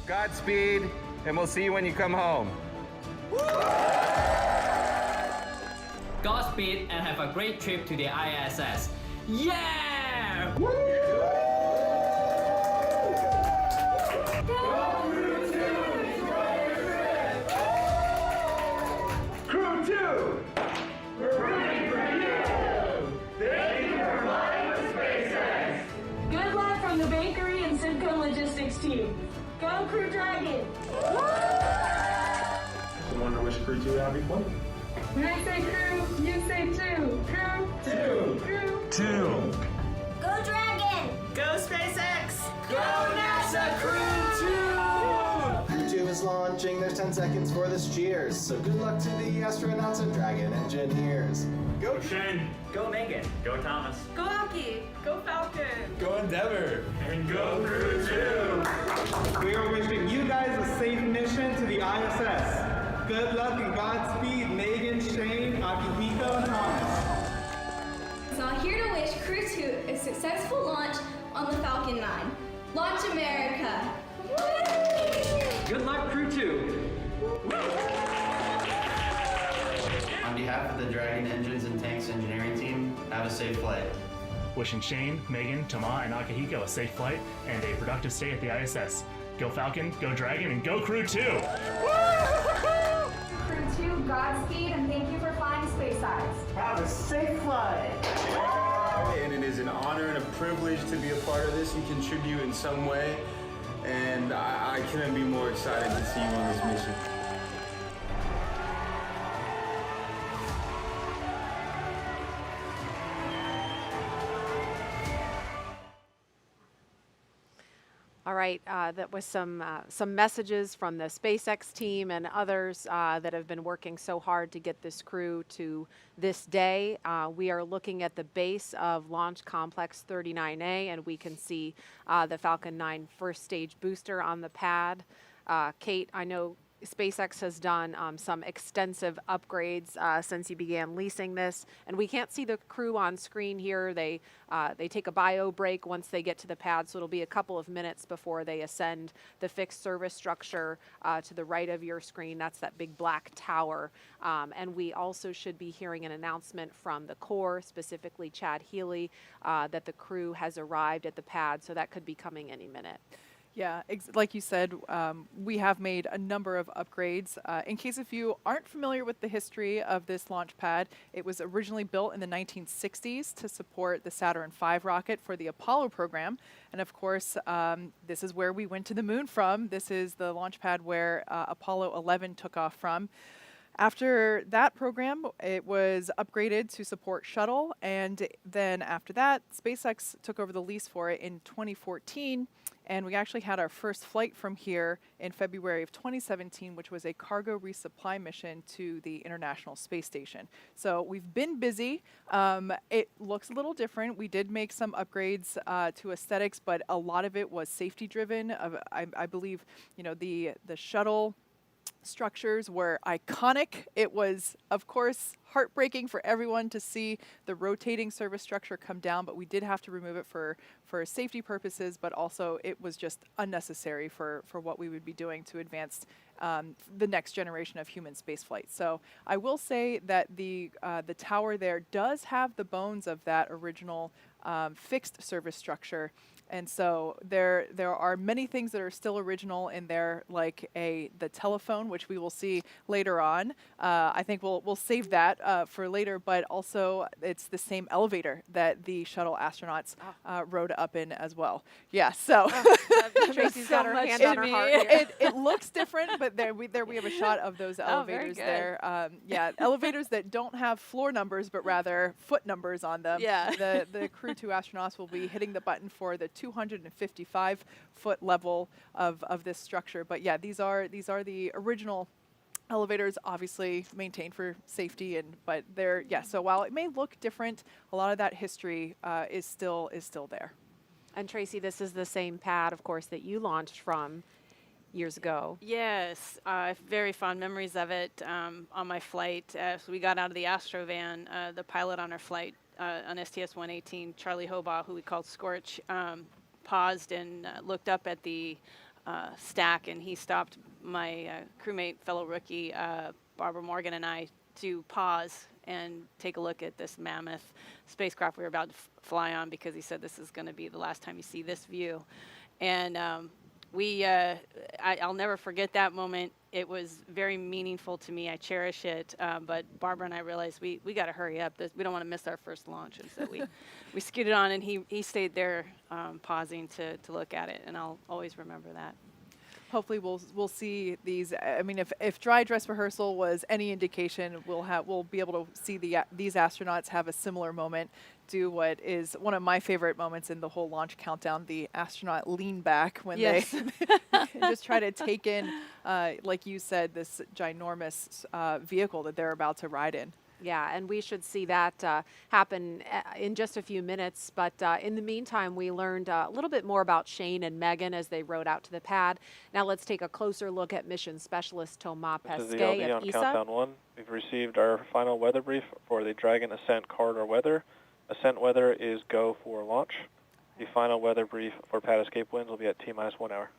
Godspeed, and we'll see you when you come home. Godspeed and have a great trip to the ISS. Yeah! Woo! Crew-2! We're ready for you! Thank you for flying with SpaceX! Good luck from the bakery and Simco Logistics team. Go Crew Dragon! Someone to wish Crew-2 happy flight. When I say crew, you say two. Crew. Crew. Two. Go Dragon! Go SpaceX! Go NASA Crew-2! Crew-2 is launching. There's 10 seconds for this cheers. So good luck to the astronauts and Dragon engineers. Go Shane. Go Megan. Go Thomas. Go Aki! Go Falcon! Go Endeavor. And go Crew-2. We are wishing you guys a safe mission to the ISS. Good luck and Godspeed, Megan, Shane, Akihiko, and Thomas. So I'm here to wish Crew-2 a successful launch on the Falcon 9. Launch America! Good luck, Crew-2. On behalf of the Dragon Engines and Tanks engineering team, have a safe flight. Wishing Shane, Megan, Tama, and Akihiko a safe flight and a productive stay at the ISS. Go Falcon, go Dragon, and go Crew-2! Crew-2, Godspeed, and thank you for flying SpaceX. Have a safe flight! And it is an honor and a privilege to be a part of this and contribute in some way. And I couldn't be more excited to see you on this mission. All right. right, that was some messages from the SpaceX team and others that have been working so hard to get this crew to this day. We are looking at the base of Launch Complex 39A, and we can see the Falcon 9 first stage booster on the pad. Kate, I know SpaceX has done some extensive upgrades since you began leasing this, and we can't see the crew on screen here. They take a bio break once they get to the pad, so it'll be a couple of minutes before they ascend the fixed service structure to the right of your screen. That's that big black tower, and we also should be hearing an announcement from the Corps, specifically Chad Healy, that the crew has arrived at the pad, so that could be coming any minute. Yeah, like you said, we have made a number of upgrades. In case if you aren't familiar with the history of this launch pad, it was originally built in the 1960s to support the Saturn V rocket for the Apollo program. And of course, this is where we went to the moon from. This is the launch pad where Apollo 11 took off from. After that program, it was upgraded to support shuttle, and then after that, SpaceX took over the lease for it in 2014, and we actually had our first flight from here in February of 2017, which was a cargo resupply mission to the International Space Station. So we've been busy. It looks a little different. We did make some upgrades to aesthetics, but a lot of it was safety driven. I believe, you know, the shuttle structures were iconic. It was, of course, heartbreaking for everyone to see the rotating service structure come down, but we did have to remove it for safety purposes, but also it was just unnecessary for what we would be doing to advance the next generation of human spaceflight. So I will say that the tower there does have the bones of that original fixed service structure. And so there are many things that are still original in there, like the telephone, which we will see later on. I think we'll save that for later, but also it's the same elevator that the shuttle astronauts rode up in as well. Yeah, so Tracy's got her hand on her heart here. It looks different, but there we have a shot of those elevators there. Yeah, elevators that don't have floor numbers, but rather foot numbers on them. Yeah. The Crew-2 astronauts will be hitting the button for the 255-foot level of this structure. But yeah, these are the original elevators, obviously maintained for safety, but they're so while it may look different, a lot of that history is still there. And Tracy, this is the same pad, of course, that you launched from years ago. Yes, very fond memories of it on my flight. So we got out of the Astrovan, the pilot on our flight on STS-118, Charlie Hobaugh, who we called Scorch, paused and looked up at the stack, and he stopped my crewmate, fellow rookie, Barbara Morgan, and I to pause and take a look at this mammoth spacecraft we were about to fly on, because he said this is going to be the last time you see this view. And I'll never forget that moment. It was very meaningful to me. I cherish it. But Barbara and I realized we got to hurry up. We don't want to miss our first launch. And so we scooted on, and he stayed there pausing to look at it. And I'll always remember that. Hopefully we'll see these. I mean, if dry dress rehearsal was any indication, we'll be able to see these astronauts have a similar moment. Do what is one of my favorite moments in the whole launch countdown: the astronaut lean back when they just try to take in, like you said, this ginormous vehicle that they're about to ride in. Yeah, and we should see that happen in just a few minutes. But in the meantime, we learned a little bit more about Shane and Megan as they rode out to the pad. Now let's take a closer look at mission specialist Thomas Pesquet of ESA. Countdown 1. We've received our final weather brief for the Dragon Ascent corridor weather. Ascent weather is go for launch. The final weather brief for pad escape winds will be at T-minus 1 hour.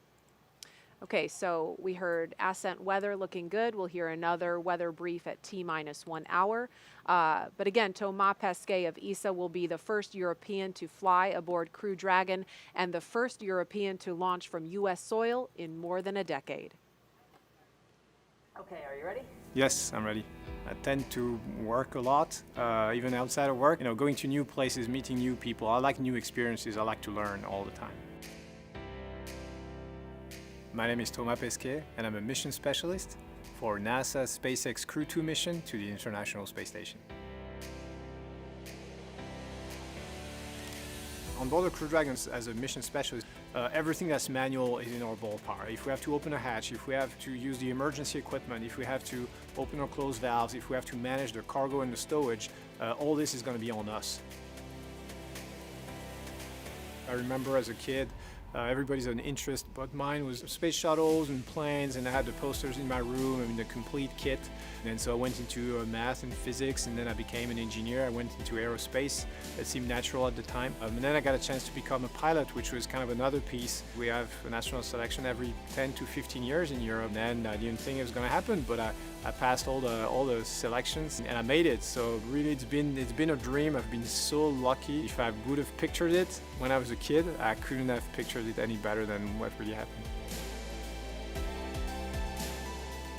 Okay, so we heard ascent weather looking good. We'll hear another weather brief at T-minus 1 hour. But again, Thomas Pesquet of ESA will be the first European to fly aboard Crew Dragon and the first European to launch from U.S. soil in more than a decade. Okay, are you ready? Yes, I'm ready. I tend to work a lot, even outside of work. You know, going to new places, meeting new people. I like new experiences. I like to learn all the time. My name is Thomas Pesquet, and I'm a mission specialist for NASA's SpaceX Crew-2 mission to the International Space Station. On board the Crew Dragon as a mission specialist, everything that's manual is in our ballpark. If we have to open a hatch, if we have to use the emergency equipment, if we have to open or close valves, if we have to manage the cargo and the stowage, all this is going to be on us. I remember as a kid, everybody's an interest, but mine was space shuttles and planes, and I had the posters in my room, the complete kit. And so I went into math and physics, and then I became an engineer. I went into aerospace. That seemed natural at the time. And then I got a chance to become a pilot, which was kind of another piece. We have an astronaut selection every 10 to 15 years in Europe, and I didn't think it was going to happen, but I passed all the selections and I made it. So really it's been a dream. I've been so lucky. If I would have pictured it when I was a kid, I couldn't have pictured it any better than what really happened.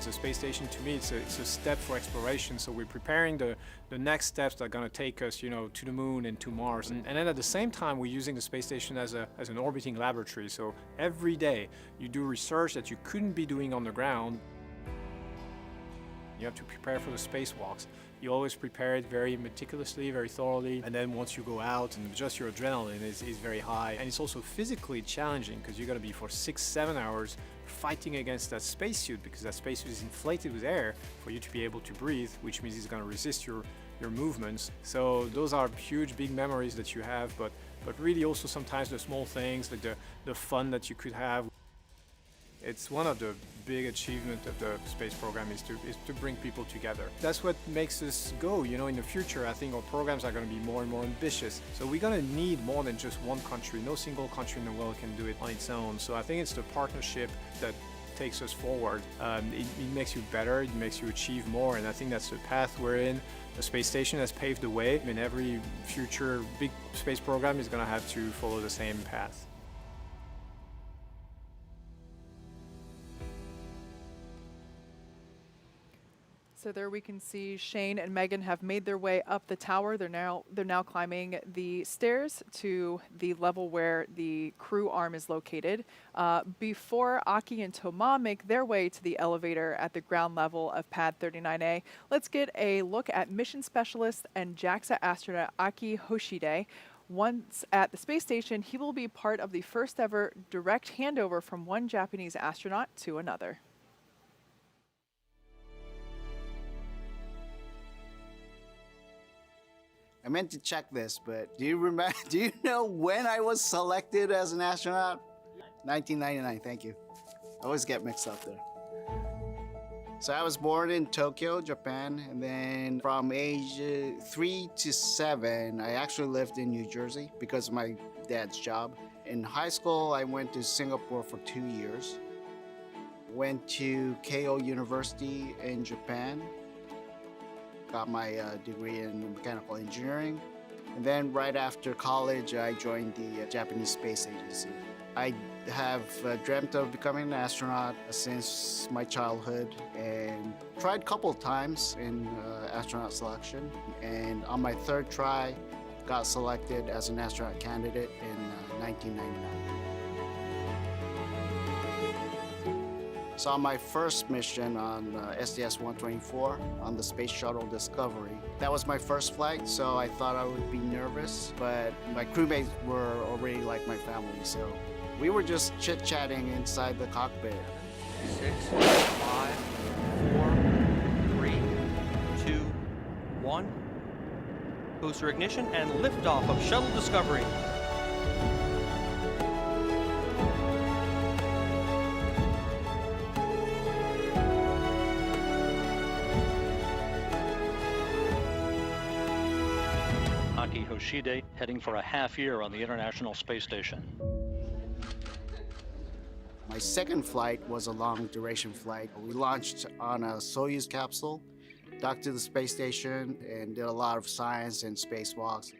The space station, to me, it's a step for exploration. So we're preparing the next steps that are going to take us, to the moon and to Mars. And then at the same time, we're using the space station as an orbiting laboratory. So every day you do research that you couldn't be doing on the ground. You have to prepare for the spacewalks. You always prepare it very meticulously, very thoroughly, and then once you go out, and just your adrenaline is very high. And it's also physically challenging because you're going to be for 6-7 hours fighting against that spacesuit, because that spacesuit is inflated with air for you to be able to breathe, which means it's going to resist your movements. So those are huge, big memories that you have, but really also sometimes the small things, like the fun that you could have. It's one of the big achievements of the space program is to bring people together. That's what makes us go. In the future, I think our programs are going to be more and more ambitious. So we're going to need more than just one country. No single country in the world can do it on its own. So I think it's the partnership that takes us forward. It makes you better, it makes you achieve more, and I think that's the path we're in. The space station has paved the way, and every future big space program is going to have to follow the same path. So there we can see Shane and Megan have made their way up the tower. They're now climbing the stairs to the level where the crew arm is located. Before Aki and Thomas make their way to the elevator at the ground level of pad 39A, let's get a look at mission specialist and JAXA astronaut Aki Hoshide. Once at the space station, he will be part of the first ever direct handover from one Japanese astronaut to another. I meant to check this, but do you know when I was selected as an astronaut? 1999, thank you. I always get mixed up there. So I was born in Tokyo, Japan, and then from age 3 to 7, I actually lived in New Jersey because of my dad's job. In high school, I went to Singapore for 2 years. Went to Keio University in Japan. Got my degree in mechanical engineering. And then right after college, I joined the Japanese Space Agency. I have dreamt of becoming an astronaut since my childhood and tried a couple of times in astronaut selection. And on my third try, got selected as an astronaut candidate in 1999. So on my first mission on STS-124 on the Space Shuttle Discovery, that was my first flight, so I thought I would be nervous, but my crewmates were already like my family, so we were just chit-chatting inside the cockpit. 6, 5, 4, 3, 2, 1. Booster ignition and liftoff of Shuttle Discovery. Aki Hoshide heading for a half year on the International Space Station. My second flight was a long duration flight. We launched on a Soyuz capsule, docked to the space station, and did a lot of science and spacewalks.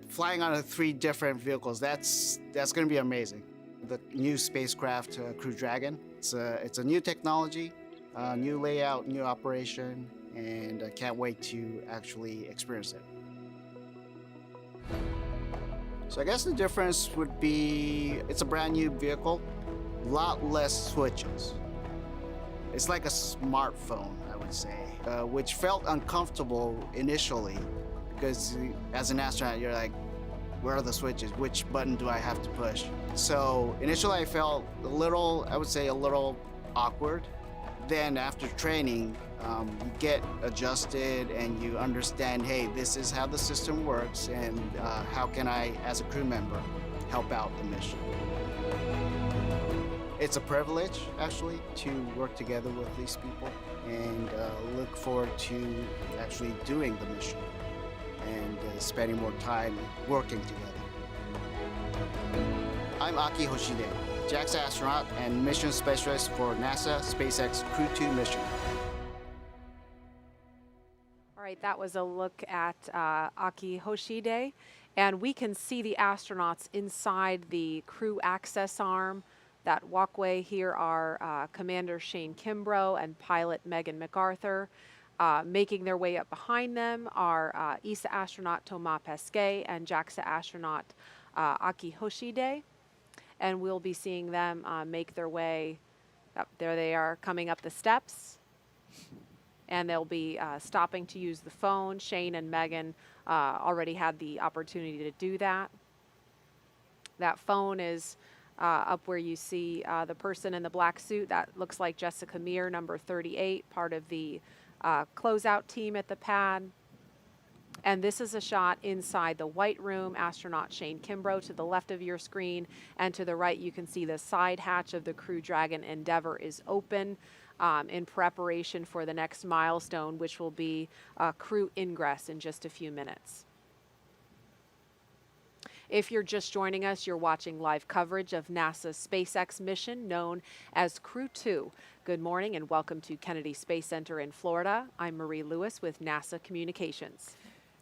Flying on 3 different vehicles, that's going to be amazing. The new spacecraft, Crew Dragon, it's a new technology, new layout, new operation, and I can't wait to actually experience it. So I guess the difference would be it's a brand new vehicle, a lot less switches. It's like a smartphone, I would say, which felt uncomfortable initially, because as an astronaut, you're like, where are the switches? Which button do I have to push? So initially I felt a little, I would say a little awkward. Then after training, you get adjusted and you understand, hey, this is how the system works, and how can I, as a crew member, help out the mission. It's a privilege, actually, to work together with these people, and look forward to actually doing the mission and spending more time working together. I'm Aki Hoshide, JAXA astronaut and mission specialist for NASA SpaceX Crew-2 mission. All right, that was a look at Aki Hoshide, and we can see the astronauts inside the crew access arm. That walkway. Here are Commander Shane Kimbrough and pilot Megan MacArthur. Making their way up behind them are ESA astronaut Thomas Pesquet and JAXA astronaut Aki Hoshide. And we'll be seeing them make their way up. There they are coming up the steps. And they'll be stopping to use the phone. Shane and Megan already had the opportunity to do that. That phone is up where you see the person in the black suit. That looks like Jessica Meir, number 38, part of the closeout team at the pad. And this is a shot inside the white room. Astronaut Shane Kimbrough to the left of your screen, and to the right you can see the side hatch of the Crew Dragon Endeavour is open in preparation for the next milestone, which will be crew ingress in just a few minutes. If you're just joining us, you're watching live coverage of NASA's SpaceX mission known as Crew-2. Good morning and welcome to Kennedy Space Center in Florida. I'm Marie Lewis with NASA Communications.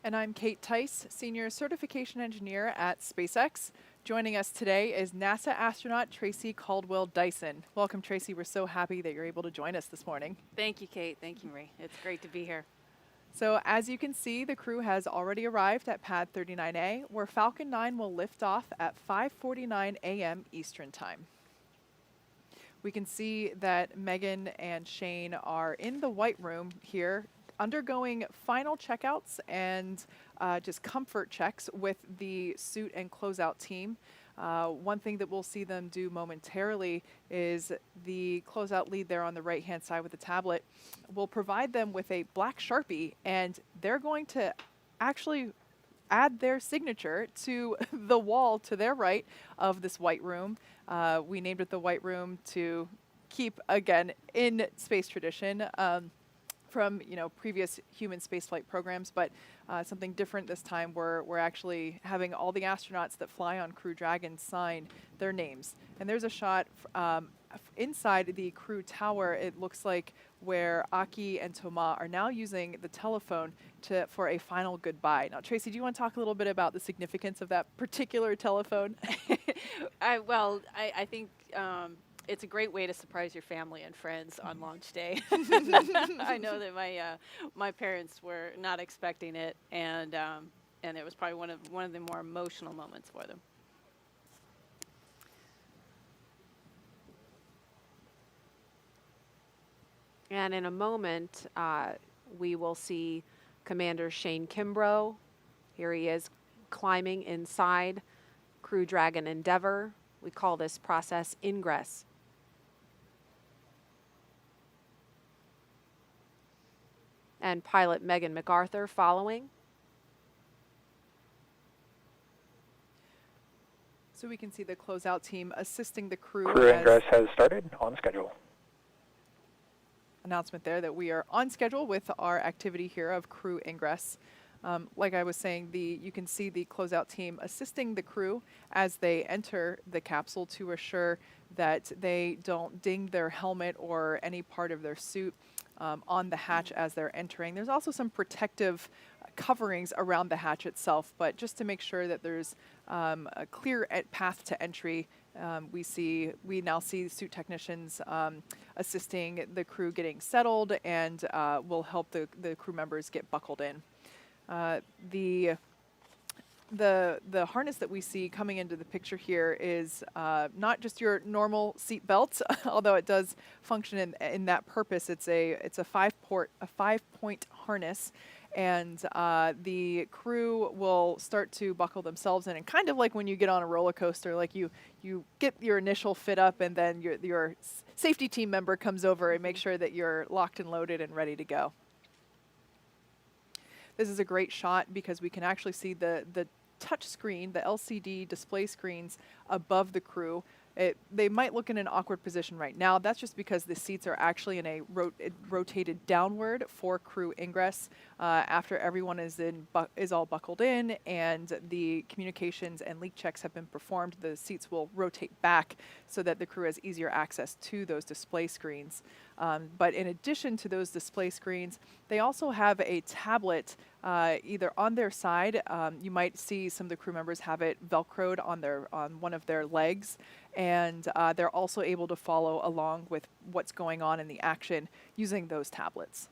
And I'm Kate Tice, Senior Certification Engineer at SpaceX. Joining us today is NASA astronaut Tracy Caldwell Dyson. Welcome, Tracy. We're so happy that you're able to join us this morning. Thank you, Kate. Thank you, Marie. It's great to be here. So as you can see, the crew has already arrived at pad 39A, where Falcon 9 will lift off at 5:49 a.m. Eastern Time. We can see that Megan and Shane are in the white room here, undergoing final checkouts and just comfort checks with the suit and closeout team. One thing that we'll see them do momentarily is the closeout lead there on the right-hand side with the tablet will provide them with a black Sharpie, and they're going to actually add their signature to the wall to their right of this white room. We named it the white room to keep, again, in space tradition. From previous human spaceflight programs, but something different this time. We're actually having all the astronauts that fly on Crew Dragon sign their names. And there's a shot inside the crew tower. It looks like where Aki and Thomas are now using the telephone for a final goodbye. Now, Tracy, do you want to talk a little bit about the significance of that particular telephone? I think it's a great way to surprise your family and friends on launch day. I know that my parents were not expecting it, and it was probably one of the more emotional moments for them. And in a moment, we will see Commander Shane Kimbrough. Here he is climbing inside Crew Dragon Endeavour. We call this process ingress. And pilot Megan MacArthur following. So we can see the closeout team assisting the crew. Crew ingress has started, on schedule. Announcement there that we are on schedule with our activity here of crew ingress. Like I was saying, you can see the closeout team assisting the crew as they enter the capsule to assure that they don't ding their helmet or any part of their suit on the hatch as they're entering. There's also some protective coverings around the hatch itself, but just to make sure that there's a clear path to entry, we now see suit technicians assisting the crew getting settled and will help the crew members get buckled in. The harness that we see coming into the picture here is not just your normal seat belt, although it does function in that purpose. It's a 5-point harness, and the crew will start to buckle themselves in, and kind of like when you get on a roller coaster, like you get your initial fit up, and then your safety team member comes over and makes sure that you're locked and loaded and ready to go. This is a great shot because we can actually see the touch screen, the LCD display screens above the crew. They might look in an awkward position right now. That's just because the seats are actually in a rotated downward for crew ingress. After everyone is all buckled in and the communications and leak checks have been performed, the seats will rotate back so that the crew has easier access to those display screens. But in addition to those display screens, they also have a tablet either on their side. You might see some of the crew members have it Velcroed on one of their legs, and they're also able to follow along with what's going on in the action using those tablets.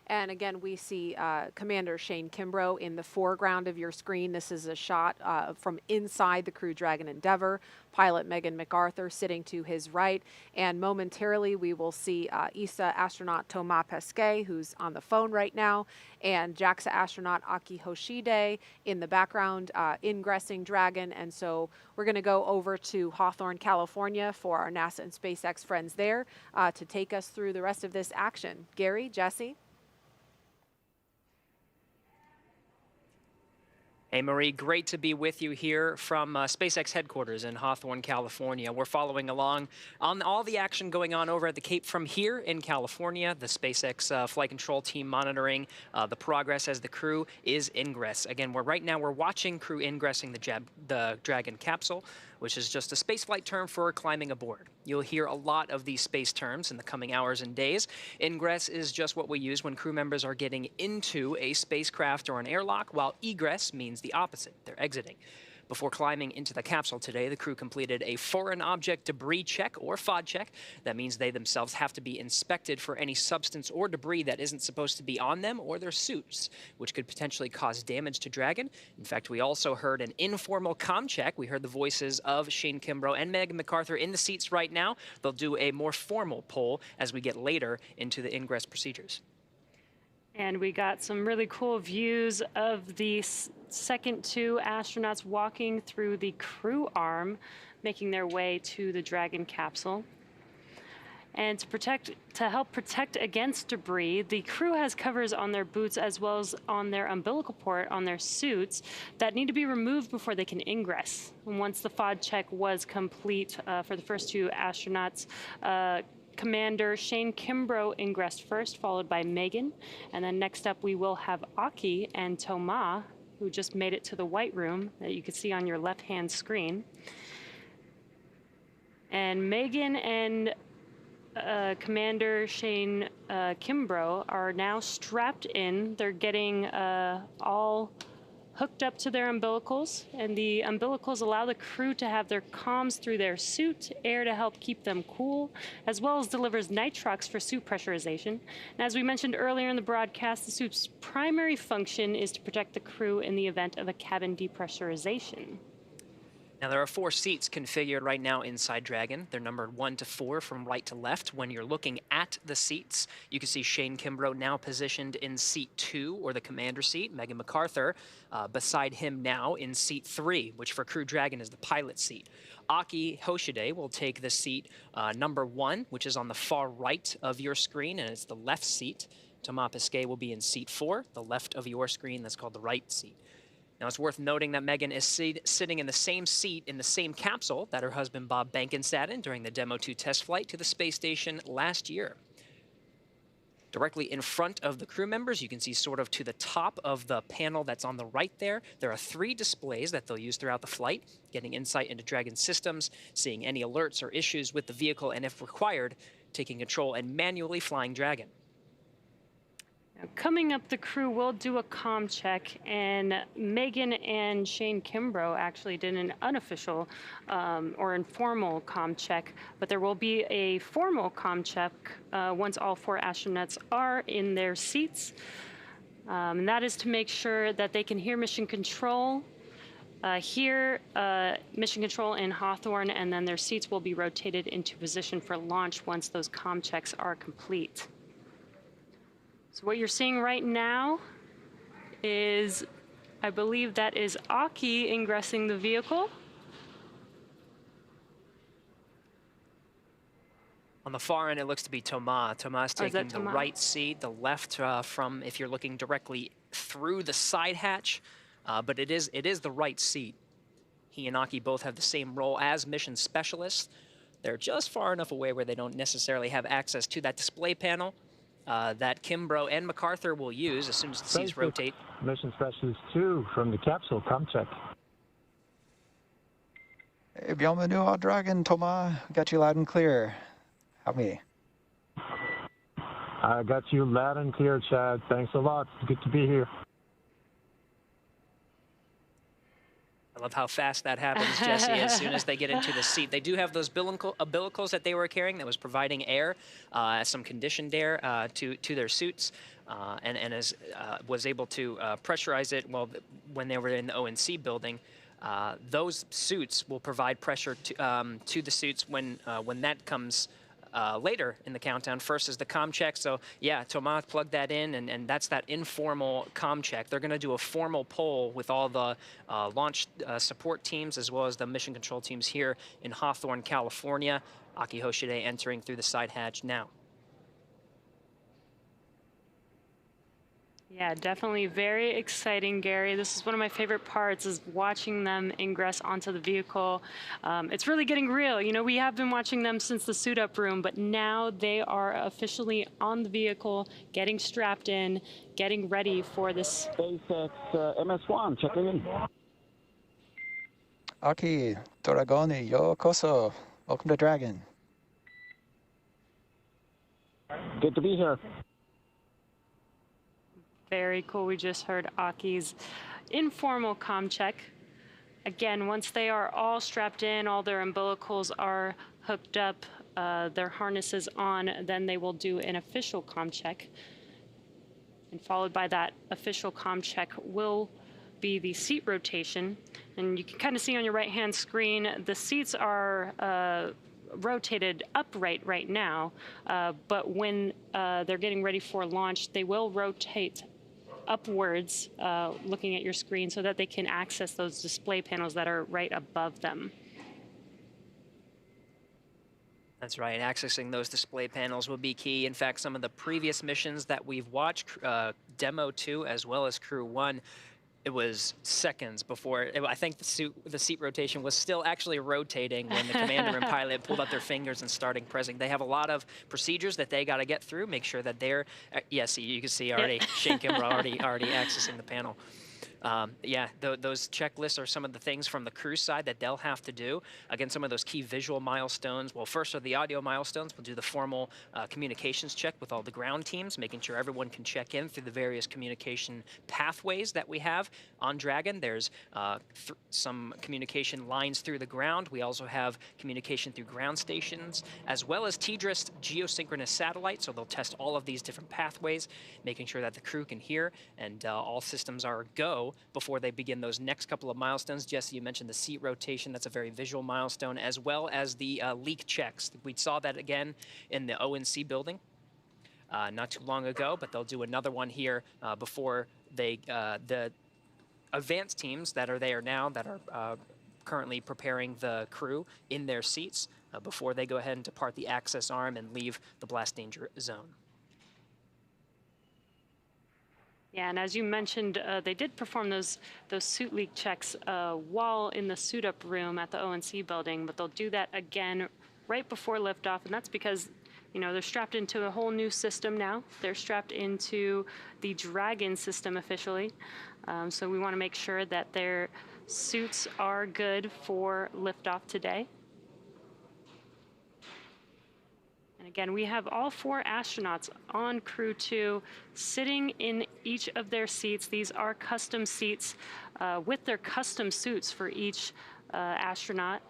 And again, we see Commander Shane Kimbrough in the foreground of your screen. This is a shot from inside the Crew Dragon Endeavour. Pilot Megan MacArthur sitting to his right. And momentarily, we will see ESA astronaut Thomas Pesquet, who's on the phone right now, and JAXA astronaut Aki Hoshide in the background, ingressing Dragon. And so we're going to go over to Hawthorne, California for our NASA and SpaceX friends there to take us through the rest of this action. Gary, Jesse? Hey, Marie, great to be with you here from SpaceX headquarters in Hawthorne, California. We're following along on all the action going on over at the Cape from here in California. The SpaceX flight control team monitoring the progress as the crew is ingress. Again, right now we're watching crew ingressing the Dragon capsule, which is just a spaceflight term for climbing aboard. You'll hear a lot of these space terms in the coming hours and days. Ingress is just what we use when crew members are getting into a spacecraft or an airlock, while egress means the opposite. They're exiting. Before climbing into the capsule today, the crew completed a foreign object debris check, or FOD check. That means they themselves have to be inspected for any substance or debris that isn't supposed to be on them or their suits, which could potentially cause damage to Dragon. In fact, we also heard an informal comm check. We heard the voices of Shane Kimbrough and Megan MacArthur in the seats right now. They'll do a more formal poll as we get later into the ingress procedures. And we got some really cool views of the second two astronauts walking through the crew arm, making their way to the Dragon capsule. And to help protect against debris, the crew has covers on their boots as well as on their umbilical port on their suits that need to be removed before they can ingress. And once the FOD check was complete for the first two astronauts, Commander Shane Kimbrough ingressed first, followed by Megan. And then next up, we will have Aki and Thomas, who just made it to the white room that you can see on your left-hand screen. And Megan and Commander Shane Kimbrough are now strapped in. They're getting all hooked up to their umbilicals, and the umbilicals allow the crew to have their comms through their suit, air to help keep them cool, as well as delivers nitrox for suit pressurization. And as we mentioned earlier in the broadcast, the suit's primary function is to protect the crew in the event of a cabin depressurization. Now, there are 4 seats configured right now inside Dragon. They're numbered 1 to 4 from right to left. When you're looking at the seats, you can see Shane Kimbrough now positioned in seat 2, or the commander seat. Megan MacArthur beside him now in seat 3, which for Crew Dragon is the pilot seat. Aki Hoshide will take the seat number 1, which is on the far right of your screen, and it's the left seat. Thomas Pesquet will be in seat 4, the left of your screen. That's called the right seat. Now, it's worth noting that Megan is sitting in the same seat in the same capsule that her husband Bob Behnken sat in during the Demo 2 test flight to the space station last year. Directly in front of the crew members, you can see sort of to the top of the panel that's on the right there, there are 3 displays that they'll use throughout the flight, getting insight into Dragon systems, seeing any alerts or issues with the vehicle, and if required, taking control and manually flying Dragon. Coming up, the crew will do a comm check, and Megan and Shane Kimbrough actually did an unofficial or informal comm check, but there will be a formal comm check once all 4 astronauts are in their seats. And that is to make sure that they can hear mission control, mission control in Hawthorne, and then their seats will be rotated into position for launch once those comm checks are complete. So what you're seeing right now is, I believe that is Aki ingressing the vehicle. On the far end, it looks to be Thomas. Thomas Oh, is that taking the Thomas? right seat, the left from if you're looking directly through the side hatch, but it is the right seat. He and Aki both have the same role as mission specialists. They're just far enough away where they don't necessarily have access to that display panel that Kimbrough and MacArthur will use as soon as the seats rotate. Mission Specialist 2 from the capsule, come check. Hey, bienvenue au Dragon, Thomas. Got you loud and clear. How me? I got you loud and clear, Chad. Thanks a lot. Good to be here. I love how fast that happens, Jesse, as soon as they get into the seat. They do have those umbilicals that they were carrying that was providing air, some conditioned air to their suits, and was able to pressurize it when they were in the ONC building. Those suits will provide pressure to the suits when that comes later in the countdown. First is the comm check. So yeah, Thomas plugged that in, and that's that informal comm check. They're going to do a formal poll with all the launch support teams as well as the mission control teams here in Hawthorne, California. Aki Hoshide entering through the side hatch now. Yeah, definitely very exciting, Gary. This is one of my favorite parts, is watching them ingress onto the vehicle. It's really getting real. You know, we have been watching them since the suit-up room, but now they are officially on the vehicle, getting strapped in, getting ready for this. SpaceX MS-1, checking in. Aki, Dragoni, yo koso. Welcome to Dragon. Good to be here. Very cool. We just heard Aki's informal comm check. Again, once they are all strapped in, all their umbilicals are hooked up, their harnesses on, then they will do an official comm check. And followed by that official comm check will be the seat rotation. And you can kind of see on your right-hand screen, the seats are rotated upright right now, but when they're getting ready for launch, they will rotate upwards, looking at your screen, so that they can access those display panels that are right above them. That's right. Accessing those display panels will be key. In fact, some of the previous missions that we've watched, Demo 2 as well as Crew 1, it was seconds before, I think the seat rotation was still actually rotating when the commander and pilot pulled out their fingers and started pressing. They have a lot of procedures that they got to get through, make sure that they're, yes, you can see already, Shane Kimbrough already accessing the panel. Yeah, those checklists are some of the things from the crew side that they'll have to do. Again, some of those key visual milestones. Well, first are the audio milestones. We'll do the formal communications check with all the ground teams, making sure everyone can check in through the various communication pathways that we have on Dragon. There's some communication lines through the ground. We also have communication through ground stations, as well as TDRS geosynchronous satellites. So they'll test all of these different pathways, making sure that the crew can hear and all systems are go before they begin those next couple of milestones. Jesse, you mentioned the seat rotation. That's a very visual milestone, as well as the leak checks. We saw that again in the ONC building not too long ago, but they'll do another one here before they, the advanced teams that are there now that are currently preparing the crew in their seats before they go ahead and depart the access arm and leave the blast danger zone. Yeah, and as you mentioned, they did perform those suit leak checks while in the suit-up room at the ONC building, but they'll do that again right before liftoff, and that's because, you know, they're strapped into a whole new system now. They're strapped into the Dragon system officially, so we want to make sure that their suits are good for liftoff today. And again, we have all 4 astronauts on Crew 2 sitting in each of their seats. These are custom seats with their custom suits for each astronaut.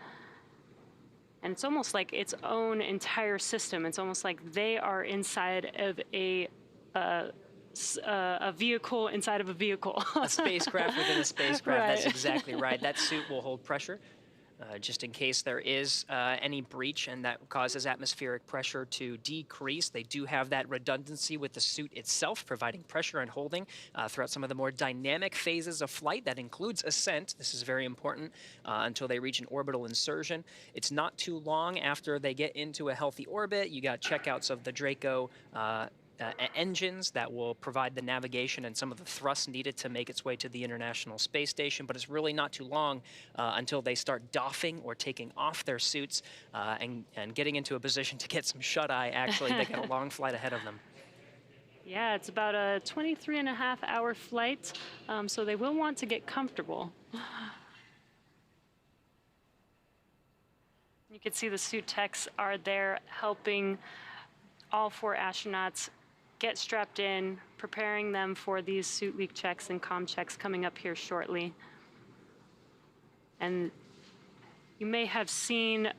And it's almost like its own entire system. It's almost like they are inside of a vehicle inside of a vehicle. A spacecraft within a spacecraft. Right. That's exactly right. That suit will hold pressure. just in case there is any breach and that causes atmospheric pressure to decrease. They do have that redundancy with the suit itself, providing pressure and holding throughout some of the more dynamic phases of flight. That includes ascent. This is very important until they reach an orbital insertion. It's not too long after they get into a healthy orbit. You got checkouts of the Draco engines that will provide the navigation and some of the thrust needed to make its way to the International Space Station, but it's really not too long until they start doffing or taking off their suits and getting into a position to get some shut-eye. Actually, they got a long flight ahead of them. Yeah, it's about a 23.5-hour flight, so they will want to get comfortable. You can see the suit techs are there helping all 4 astronauts get strapped in, preparing them for these suit leak checks and comm checks coming up here shortly. And you may have seen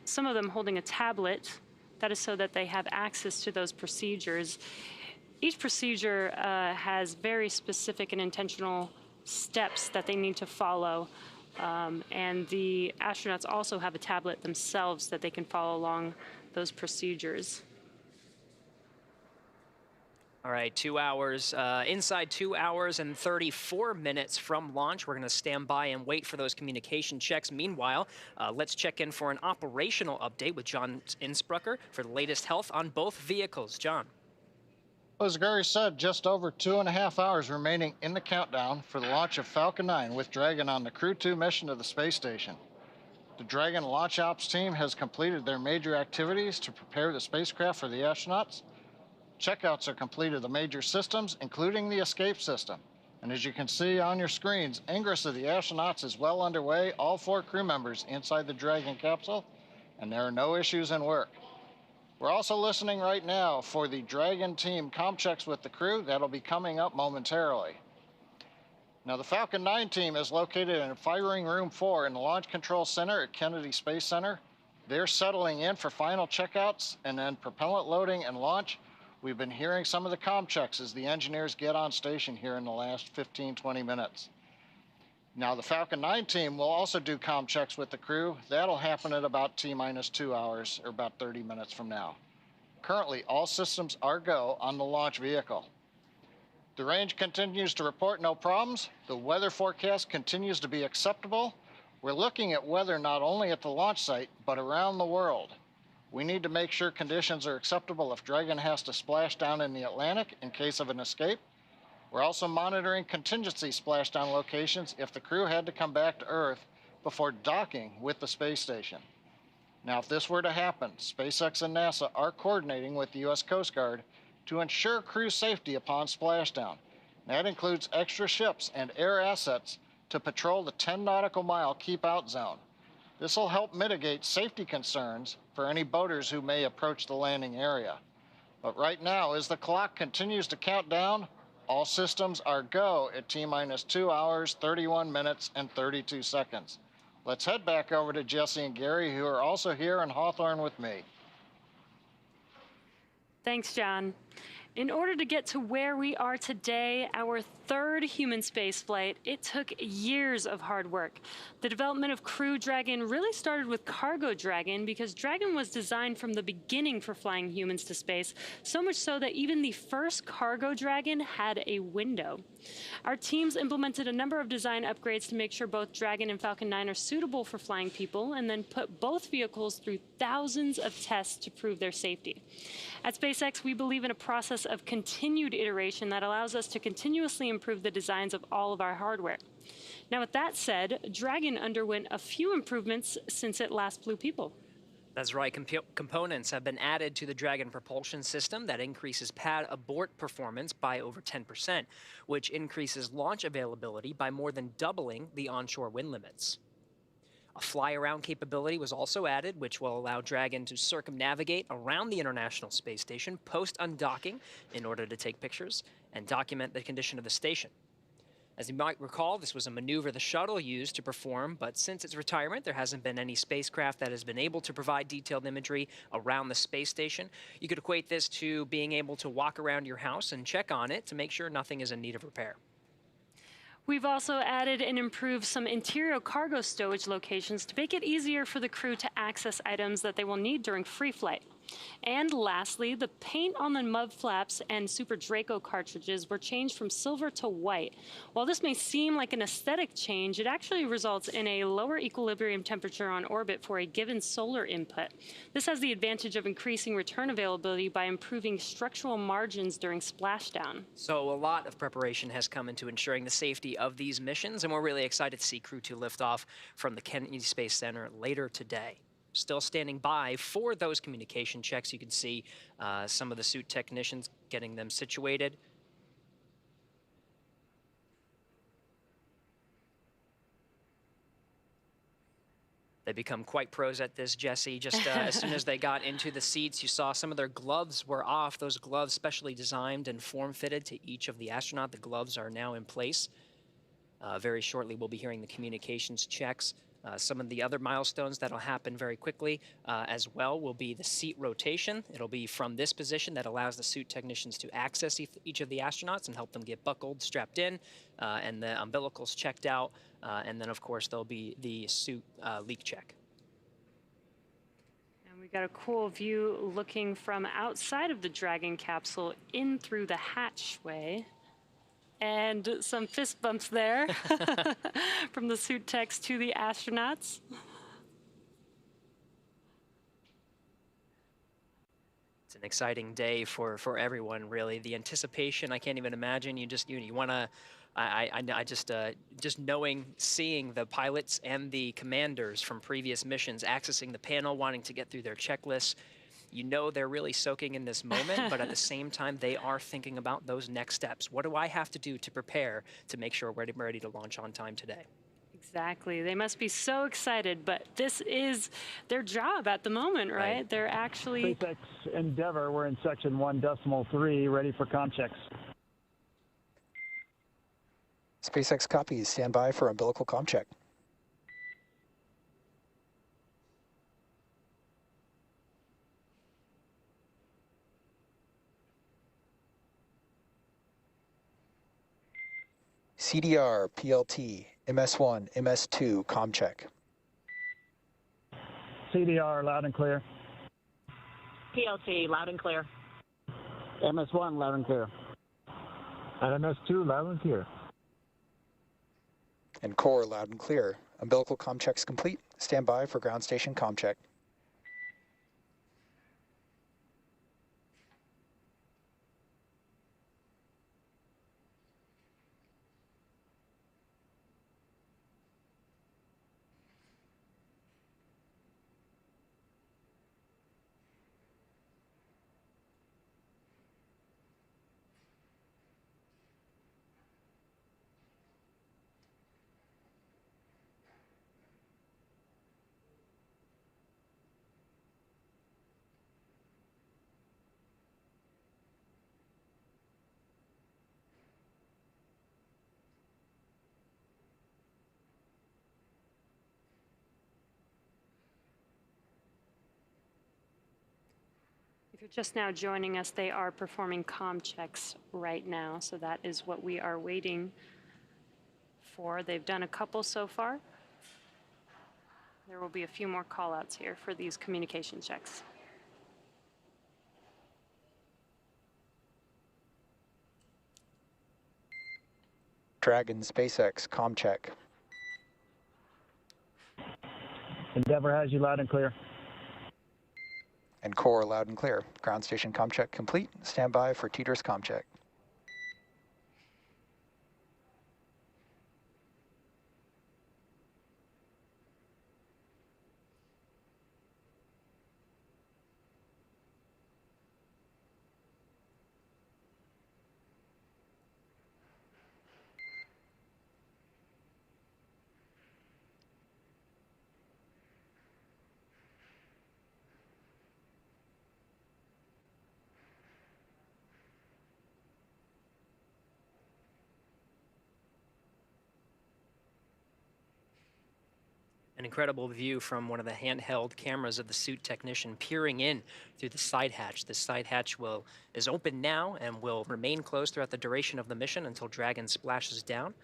some of them holding a tablet. That is so that they have access to those procedures. Each procedure has very specific and intentional steps that they need to follow. And the astronauts also have a tablet themselves that they can follow along those procedures. All right, 2 hours, inside 2 hours and 34 minutes from launch. We're going to stand by and wait for those communication checks. Meanwhile, let's check in for an operational update with John Innsbrucker for the latest health on both vehicles. John. As Gary said, just over 2.5 hours remaining in the countdown for the launch of Falcon 9 with Dragon on the Crew-2 mission to the space station. The Dragon launch ops team has completed their major activities to prepare the spacecraft for the astronauts. Checkouts are complete of the major systems, including the escape system. And as you can see on your screens, ingress of the astronauts is well underway, all 4 crew members inside the Dragon capsule, and there are no issues in work. We're also listening right now for the Dragon team comm checks with the crew. That'll be coming up momentarily. Now, the Falcon 9 team is located in firing room 4 in the Launch Control Center at Kennedy Space Center. They're settling in for final checkouts and then propellant loading and launch. We've been hearing some of the comm checks as the engineers get on station here in the last 15-20 minutes. Now, the Falcon 9 team will also do comm checks with the crew. That'll happen at about T-minus 2 hours, or about 30 minutes from now. Currently, all systems are go on the launch vehicle. The range continues to report no problems. The weather forecast continues to be acceptable. We're looking at weather not only at the launch site, but around the world. We need to make sure conditions are acceptable if Dragon has to splash down in the Atlantic in case of an escape. We're also monitoring contingency splashdown locations if the crew had to come back to Earth before docking with the space station. Now, if this were to happen, SpaceX and NASA are coordinating with the U.S. Coast Guard to ensure crew safety upon splashdown. That includes extra ships and air assets to patrol the 10 nautical mile keep-out zone. This will help mitigate safety concerns for any boaters who may approach the landing area. But right now, as the clock continues to count down, all systems are go at T-minus 2 hours, 31 minutes, and 32 seconds. Let's head back over to Jesse and Gary, who are also here in Hawthorne with me. Thanks, John. In order to get to where we are today, our 3rd human spaceflight, it took years of hard work. The development of Crew Dragon really started with Cargo Dragon because Dragon was designed from the beginning for flying humans to space, so much so that even the first Cargo Dragon had a window. Our teams implemented a number of design upgrades to make sure both Dragon and Falcon 9 are suitable for flying people, and then put both vehicles through thousands of tests to prove their safety. At SpaceX, we believe in a process of continued iteration that allows us to continuously improve the designs of all of our hardware. Now, with that said, Dragon underwent a few improvements since it last flew people. That's right. Components have been added to the Dragon propulsion system that increases pad abort performance by over 10%, which increases launch availability by more than doubling the onshore wind limits. A fly-around capability was also added, which will allow Dragon to circumnavigate around the International Space Station post-undocking in order to take pictures and document the condition of the station. As you might recall, this was a maneuver the shuttle used to perform, but since its retirement, there hasn't been any spacecraft that has been able to provide detailed imagery around the space station. You could equate this to being able to walk around your house and check on it to make sure nothing is in need of repair. We've also added and improved some interior cargo stowage locations to make it easier for the crew to access items that they will need during free flight. And lastly, the paint on the mud flaps and Super Draco cartridges were changed from silver to white. While this may seem like an aesthetic change, it actually results in a lower equilibrium temperature on orbit for a given solar input. This has the advantage of increasing return availability by improving structural margins during splashdown. So a lot of preparation has come into ensuring the safety of these missions, and we're really excited to see Crew-2 lift off from the Kennedy Space Center later today. Still standing by for those communication checks. You can see some of the suit technicians getting them situated. They become quite pros at this, Jesse. Just as soon as they got into the seats, you saw some of their gloves were off. Those gloves specially designed and form-fitted to each of the astronauts. The gloves are now in place. Very shortly, we'll be hearing the communications checks. Some of the other milestones that'll happen very quickly as well will be the seat rotation. It'll be from this position that allows the suit technicians to access each of the astronauts and help them get buckled, strapped in, and the umbilicals checked out. And then, of course, there'll be the suit leak check. And we got a cool view looking from outside of the Dragon capsule in through the hatchway. And some fist bumps there from the suit techs to the astronauts. It's an exciting day for everyone, really. The anticipation, I can't even imagine. You want to, I just knowing, seeing the pilots and the commanders from previous missions accessing the panel, wanting to get through their checklists. You know they're really soaking in this moment, but at the same time, they are thinking about those next steps. What do I have to do to prepare to make sure we're ready to launch on time today? Exactly. They must be so excited, but this is their job at the moment, right? They're actually... SpaceX Endeavour, we're in section 1.3, ready for comm checks. SpaceX copies. Stand by for umbilical comm check. CDR, PLT, MS1, MS2, comm check. CDR, loud and clear. PLT, loud and clear. MS1, loud and clear. And MS2, loud and clear. And core, loud and clear. Umbilical comm checks complete. Stand by for ground station comm check. If you're just now joining us, they are performing comm checks right now, so that is what we are waiting for. They've done a couple so far. There will be a few more call-outs here for these communication checks. Dragon, SpaceX, comm check. Endeavour has you loud and clear. And core, loud and clear. Ground station comm check complete. Stand by for TDRS comm check. An incredible view from one of the handheld cameras of the suit technician peering in through the side hatch. The side hatch is open now and will remain closed throughout the duration of the mission until Dragon splashes down.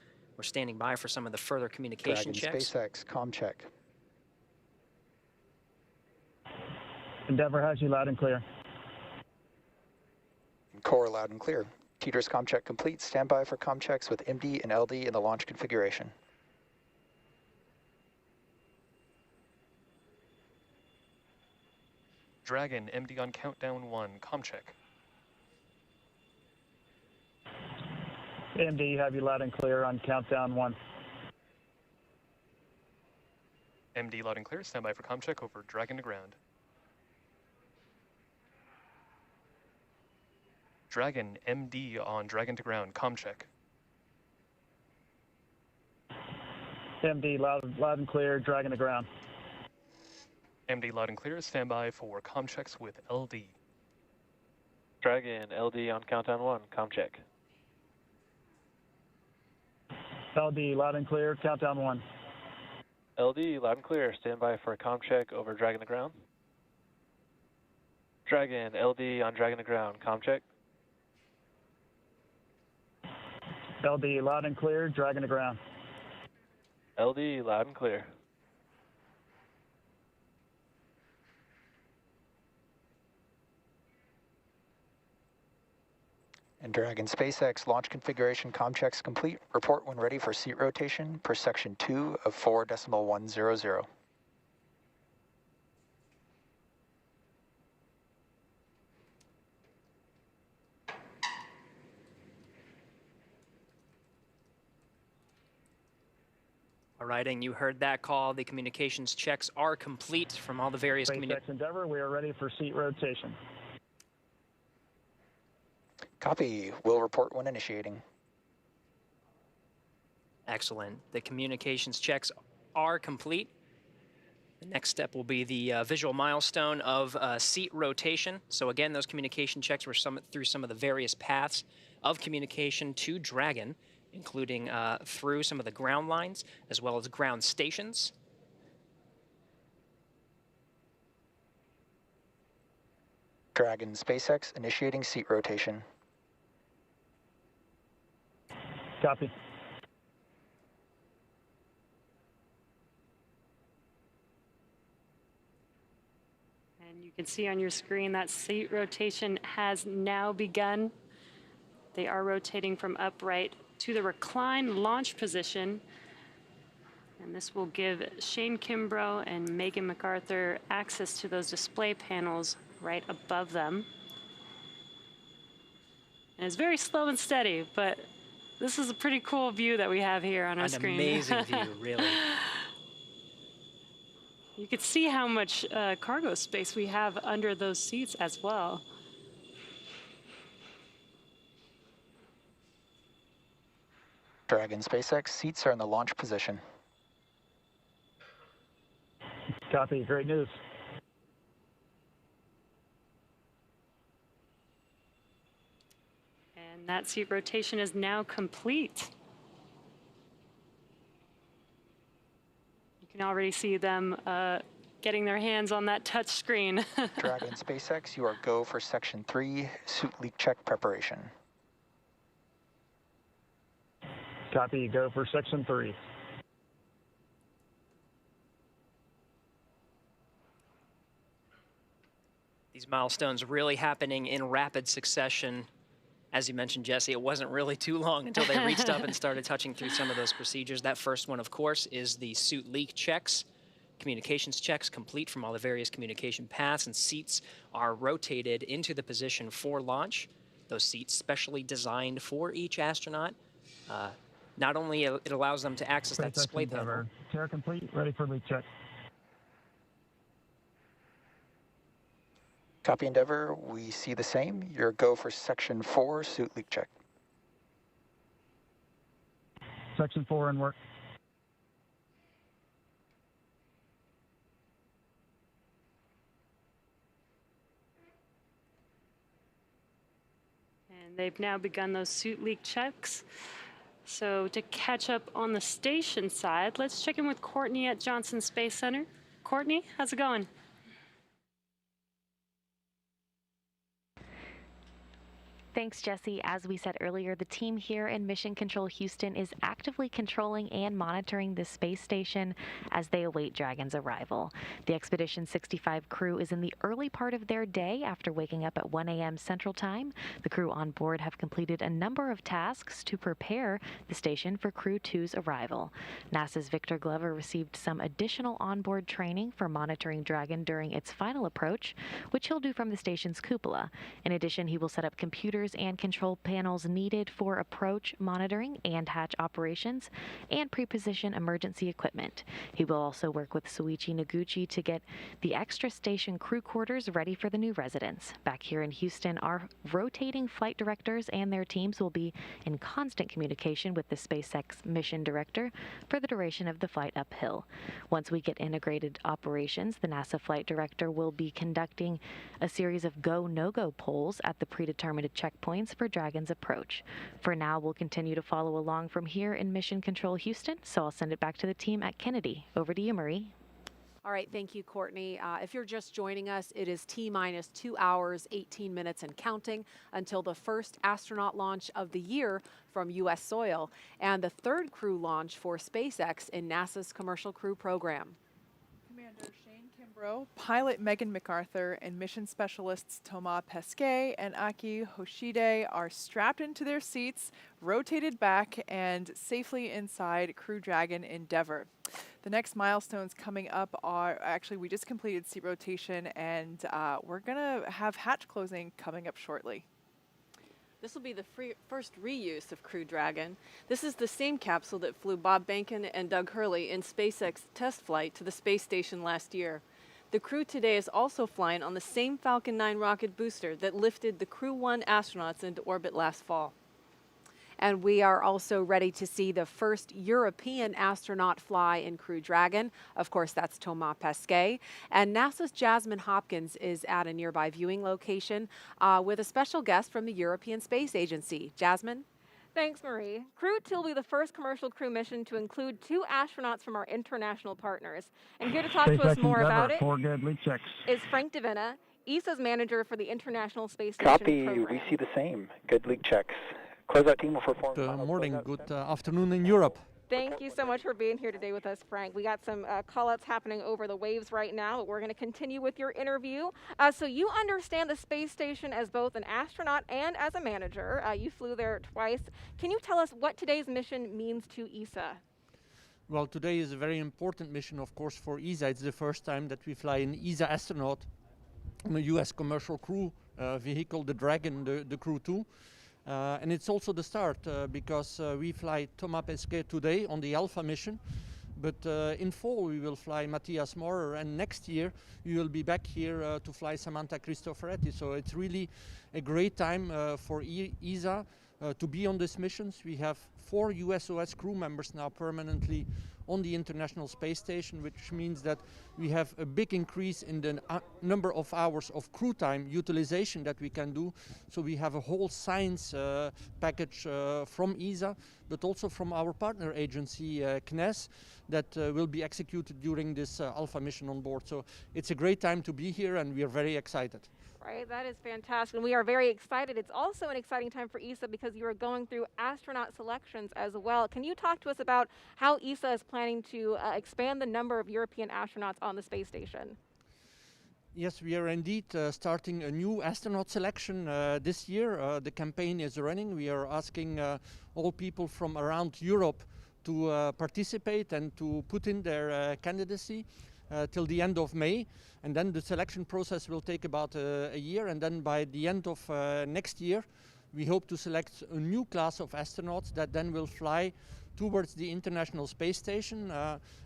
We're standing by for some of the further communication Dragon checks. SpaceX, comm check. Endeavour has you loud and clear. Core loud and clear. Teeter's comm check complete. Stand by for comm checks with MD and LD in the launch configuration. Dragon, MD on countdown 1, comm check. MD, have you loud and clear on countdown 1. MD loud and clear, stand by for comm check over Dragon to ground. Dragon, MD on Dragon to ground, comm check. MD, loud and clear, Dragon to ground. MD loud and clear, stand by for comm checks with LD. Dragon, LD on countdown 1, comm check. LD, loud and clear, countdown 1. LD, loud and clear, stand by for a comm check over Dragon to ground. Dragon, LD on Dragon to ground, comm check. LD, loud and clear, Dragon to ground. LD, loud and clear. And Dragon SpaceX launch configuration comm checks complete. Report when ready for seat rotation per section 2 of 4.100. All right, and you heard that call. The communications checks are complete from all the various SpaceX Endeavour, we are ready for seat rotation. Copy. Will report when initiating. Excellent. The communications checks are complete. The next step will be the visual milestone of seat rotation. So again, those communication checks were through some of the various paths of communication to Dragon, including through some of the ground lines as well as ground stations. Dragon SpaceX initiating seat rotation. Copy. And you can see on your screen that seat rotation has now begun. They are rotating from upright to the recline launch position. And this will give Shane Kimbrough and Megan MacArthur access to those display panels right above them. And it's very slow and steady, but this is a pretty cool view that we have here on our screen. An amazing view, really. You can see how much cargo space we have under those seats as well. Dragon SpaceX seats are in the launch position. Copy. Great news. And that seat rotation is now complete. You can already see them getting their hands on that touch screen. Dragon SpaceX, you are go for section 3, suit leak check preparation. Copy. Go for section 3. These milestones really happening in rapid succession. As you mentioned, Jesse, it wasn't really too long until they reached up and started touching through some of those procedures. That first one, of course, is the suit leak checks. Communications checks complete from all the various communication paths, and seats are rotated into the position for launch. Those seats specially designed for each astronaut. Not only it allows them to access that display panel. Chair complete, ready for leak check. Copy Endeavour, we see the same. Your go for section 4, suit leak check. Section 4 in work. And they've now begun those suit leak checks. So to catch up on the station side, let's check in with Courtney at Johnson Space Center. Courtney, how's it going? Thanks, Jesse. As we said earlier, the team here in Mission Control Houston is actively controlling and monitoring the space station as they await Dragon's arrival. The Expedition 65 crew is in the early part of their day after waking up at 1 a.m. Central Time. The crew on board have completed a number of tasks to prepare the station for Crew-2's arrival. NASA's Victor Glover received some additional onboard training for monitoring Dragon during its final approach, which he'll do from the station's cupola. In addition, he will set up computers and control panels needed for approach monitoring and hatch operations and pre-position emergency equipment. He will also work with Soichi Noguchi to get the extra station crew quarters ready for the new residents. Back here in Houston, our rotating flight directors and their teams will be in constant communication with the SpaceX mission director for the duration of the flight uphill. Once we get integrated operations, the NASA flight director will be conducting a series of go, no-go polls at the predetermined checkpoints for Dragon's approach. For now, we'll continue to follow along from here in Mission Control Houston, so I'll send it back to the team at Kennedy. Over to you, Marie. All right, thank you, Courtney. If you're just joining us, it is T-minus 2 hours, 18 minutes and counting until the first astronaut launch of the year from U.S. soil and the third crew launch for SpaceX in NASA's Commercial Crew program. Commander Shane Kimbrough, pilot Megan MacArthur, and mission specialists Thomas Pesquet and Aki Hoshide are strapped into their seats, rotated back, and safely inside Crew Dragon Endeavour. The next milestones coming up are, actually we just completed seat rotation, and we're gonna have hatch closing coming up shortly. This will be the first reuse of Crew Dragon. This is the same capsule that flew Bob Behnken and Doug Hurley in SpaceX test flight to the space station last year. The crew today is also flying on the same Falcon 9 rocket booster that lifted the Crew-1 astronauts into orbit last fall. And we are also ready to see the first European astronaut fly in Crew Dragon. Of course, that's Thomas Pesquet. And NASA's Jasmine Hopkins is at a nearby viewing location with a special guest from the European Space Agency. Jasmine? Thanks, Marie. Crew-2 will be the first commercial crew mission to include 2 astronauts from our international partners. And here to talk to us more about it is Frank Davina, ESA's manager for the International Space Station program. We see the same. Good leak checks. Closeout team will perform. Good morning, good afternoon in Europe. Thank you so much for being here today with us, Frank. We got some call-outs happening over the waves right now, but we're going to continue with your interview. So you understand the space station as both an astronaut and as a manager. You flew there twice. Can you tell us what today's mission means to ESA? Well, today is a very important mission, of course, for ESA. It's the first time that we fly an ESA astronaut on a U.S. commercial crew vehicle, the Dragon, the Crew-2. And it's also the start because we fly Thomas Pesquet today on the Alpha mission, but in fall we will fly Matthias Maurer, and next year we will be back here to fly Samantha Cristoforetti. So it's really a great time for ESA to be on these missions. We have 4 USOS crew members now permanently on the International Space Station, which means that we have a big increase in the number of hours of crew time utilization that we can do. So we have a whole science package from ESA, but also from our partner agency, CNES, that will be executed during this Alpha mission on board. So it's a great time to be here, and we are very excited. Right, that is fantastic, and we are very excited. It's also an exciting time for ESA because you are going through astronaut selections as well. Can you talk to us about how ESA is planning to expand the number of European astronauts on the space station? Yes, we are indeed starting a new astronaut selection this year. The campaign is running. We are asking all people from around Europe to participate and to put in their candidacy till the end of May. And then the selection process will take about a year, and then by the end of next year we hope to select a new class of astronauts that then will fly towards the International Space Station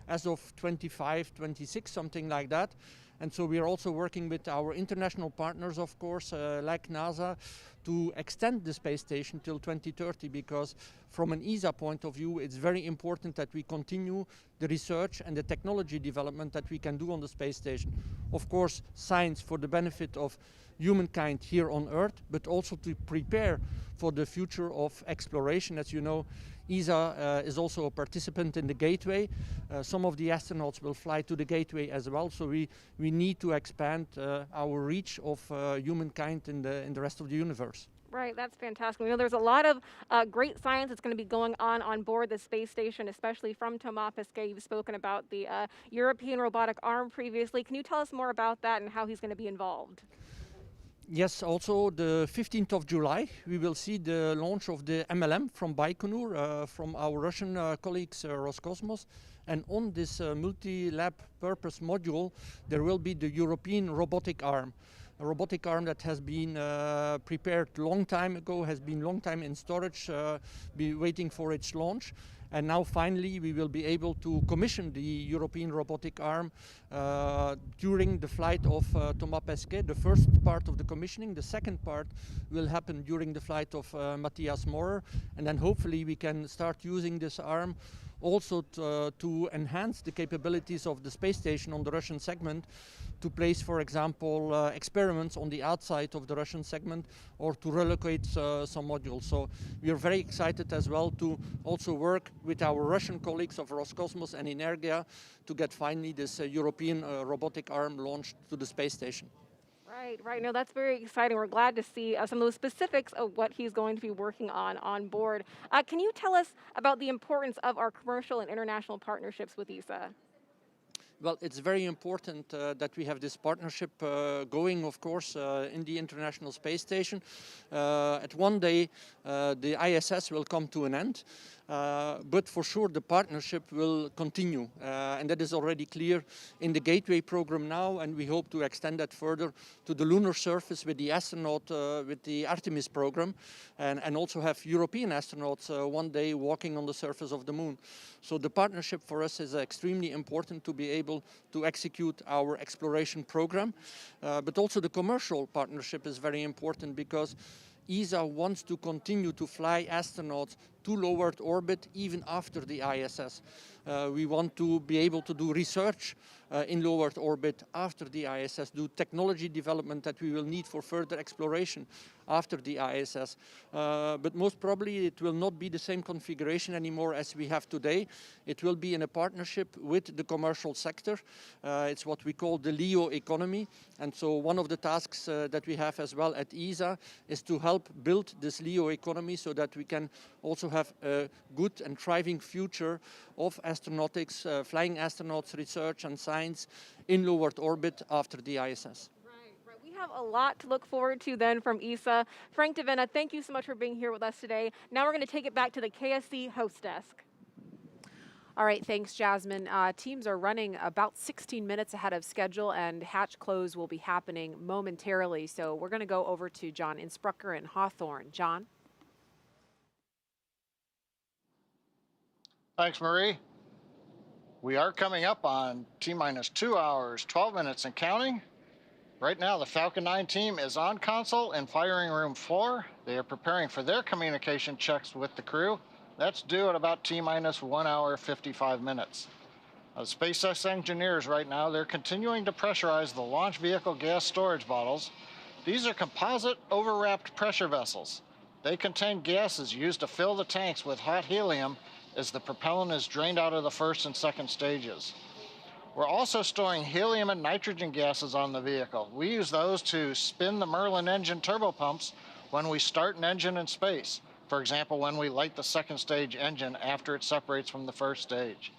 as of 25, 26, something like that. And so we are also working with our international partners, of course, like NASA, to extend the space station till 2030, because from an ESA point of view, it's very important that we continue the research and the technology development that we can do on the space station. Of course, science for the benefit of humankind here on Earth, but also to prepare for the future of exploration. As you know, ESA is also a participant in the Gateway. Some of the astronauts will fly to the Gateway as well, so we need to expand our reach of humankind in the rest of the universe. Right, that's fantastic. We know there's a lot of great science that's going to be going on board the space station, especially from Thomas Pesquet. You've spoken about the European robotic arm previously. Can you tell us more about that and how he's going to be involved? Yes, also the 15th of July, we will see the launch of the MLM from Baikonur, from our Russian colleagues Roscosmos. And on this multi-lab purpose module, there will be the European robotic arm. A robotic arm that has been prepared long time ago, has been long time in storage, be waiting for its launch. And now finally we will be able to commission the European robotic arm during the flight of Thomas Pesquet, the first part of the commissioning. The second part will happen during the flight of Matthias Maurer. And then hopefully we can start using this arm also to enhance the capabilities of the space station on the Russian segment, to place, for example, experiments on the outside of the Russian segment, or to relocate some modules. So we are very excited as well to also work with our Russian colleagues of Roscosmos and Energia to get finally this European robotic arm launched to the space station. Right. No, that's very exciting. We're glad to see some of those specifics of what he's going to be working on board. Can you tell us about the importance of our commercial and international partnerships with ESA? Well, it's very important that we have this partnership going, of course, in the International Space Station. At one day, the ISS will come to an end, but for sure the partnership will continue. And that is already clear in the Gateway program now, and we hope to extend that further to the lunar surface with the astronaut, with the Artemis program, and also have European astronauts one day walking on the surface of the moon. So the partnership for us is extremely important to be able to execute our exploration program. But also the commercial partnership is very important because ESA wants to continue to fly astronauts to low Earth orbit even after the ISS. We want to be able to do research in low Earth orbit after the ISS, do technology development that we will need for further exploration after the ISS. But most probably it will not be the same configuration anymore as we have today. It will be in a partnership with the commercial sector. It's what we call the LEO economy. And so one of the tasks that we have as well at ESA is to help build this LEO economy so that we can also have a good and thriving future of astronautics, flying astronauts, research and science in low Earth orbit after the ISS. Right. We have a lot to look forward to then from ESA. Frank Davina, thank you so much for being here with us today. Now we're going to take it back to the KSC host desk. All right, thanks, Jasmine. Teams are running about 16 minutes ahead of schedule, and hatch close will be happening momentarily. So we're going to go over to John Insprucker in Hawthorne. John? Thanks, Marie. We are coming up on T-minus 2 hours, 12 minutes and counting. Right now, the Falcon 9 team is on console in firing room 4. They are preparing for their communication checks with the crew. That's due at about T-minus 1 hour, 55 minutes. SpaceX engineers right now, they're continuing to pressurize the launch vehicle gas storage bottles. These are composite overwrapped pressure vessels. They contain gases used to fill the tanks with hot helium as the propellant is drained out of the first and second stages. We're also storing helium and nitrogen gases on the vehicle. We use those to spin the Merlin engine turbopumps when we start an engine in space. For example, when we light the second stage engine after it separates from the first stage.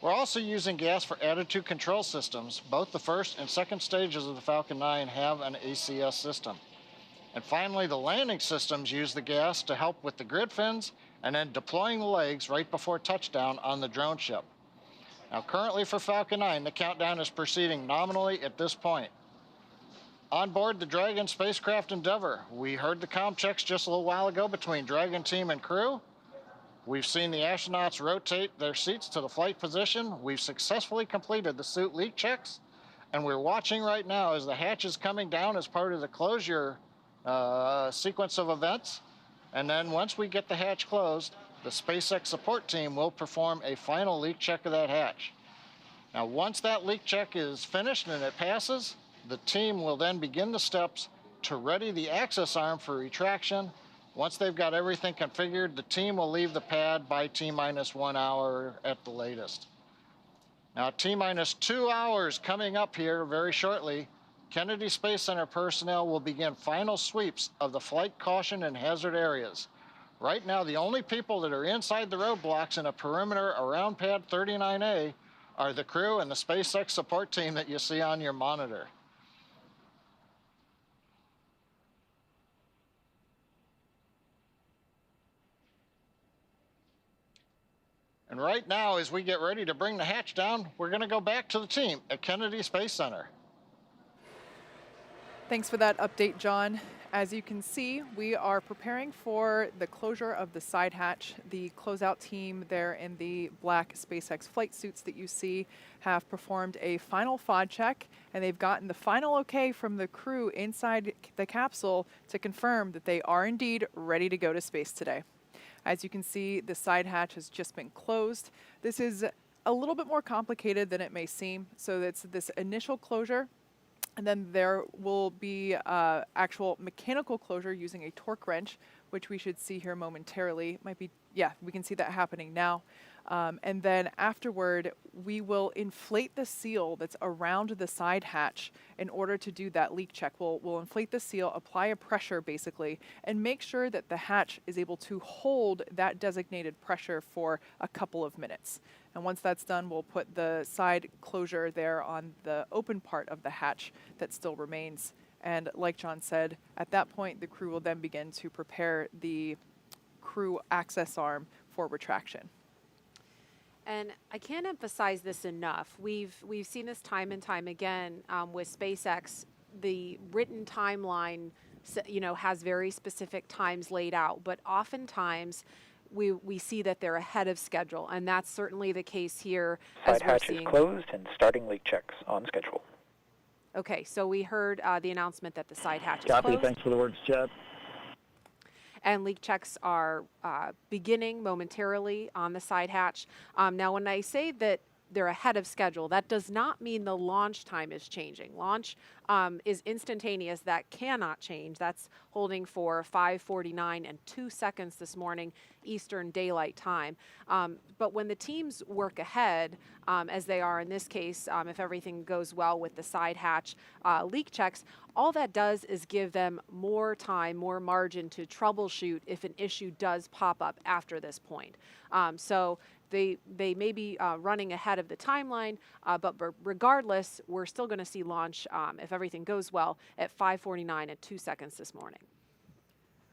We're also using gas for attitude control systems. Both the first and second stages of the Falcon 9 have an ACS system. And finally, the landing systems use the gas to help with the grid fins and then deploying the legs right before touchdown on the drone ship. Now, currently for Falcon 9, the countdown is proceeding nominally at this point. On board the Dragon spacecraft Endeavour, we heard the comm checks just a little while ago between Dragon team and crew. We've seen the astronauts rotate their seats to the flight position. We've successfully completed the suit leak checks, and we're watching right now as the hatch is coming down as part of the closure sequence of events. And then once we get the hatch closed, the SpaceX support team will perform a final leak check of that hatch. Now, once that leak check is finished and it passes, the team will then begin the steps to ready the access arm for retraction. Once they've got everything configured, the team will leave the pad by T-minus 1 hour at the latest. Now, T-minus 2 hours coming up here very shortly. Kennedy Space Center personnel will begin final sweeps of the flight caution and hazard areas. Right now, the only people that are inside the roadblocks in a perimeter around pad 39A are the crew and the SpaceX support team that you see on your monitor. And right now, as we get ready to bring the hatch down, we're going to go back to the team at Kennedy Space Center. Thanks for that update, John. As you can see, we are preparing for the closure of the side hatch. The closeout team there in the black SpaceX flight suits that you see have performed a final FOD check, and they've gotten the final okay from the crew inside the capsule to confirm that they are indeed ready to go to space today. As you can see, the side hatch has just been closed. This is a little bit more complicated than it may seem. So it's this initial closure, and then there will be actual mechanical closure using a torque wrench, which we should see here momentarily. Might be, yeah, we can see that happening now. And then afterward, we will inflate the seal that's around the side hatch in order to do that leak check. We'll inflate the seal, apply a pressure basically, and make sure that the hatch is able to hold that designated pressure for a couple of minutes. And once that's done, we'll put the side closure there on the open part of the hatch that still remains. And like John said, at that point, the crew will then begin to prepare the crew access arm for retraction. And I can't emphasize this enough. We've seen this time and time again with SpaceX. The written timeline, has very specific times laid out, but oftentimes we see that they're ahead of schedule, and that's certainly the case here. Side hatch is closed and starting leak checks on schedule. Okay, so we heard the announcement that the side hatch is Copy. closed. Thanks for the words, Chad. And leak checks are beginning momentarily on the side hatch. Now, when I say that they're ahead of schedule, that does not mean the launch time is changing. Launch is instantaneous. That cannot change. That's holding for 5:49 and 2 seconds this morning, Eastern Daylight Time. But when the teams work ahead, as they are in this case, if everything goes well with the side hatch leak checks, all that does is give them more time, more margin to troubleshoot if an issue does pop up after this point. So they may be running ahead of the timeline, but regardless, we're still going to see launch, if everything goes well, at 5:49 and 2 seconds this morning.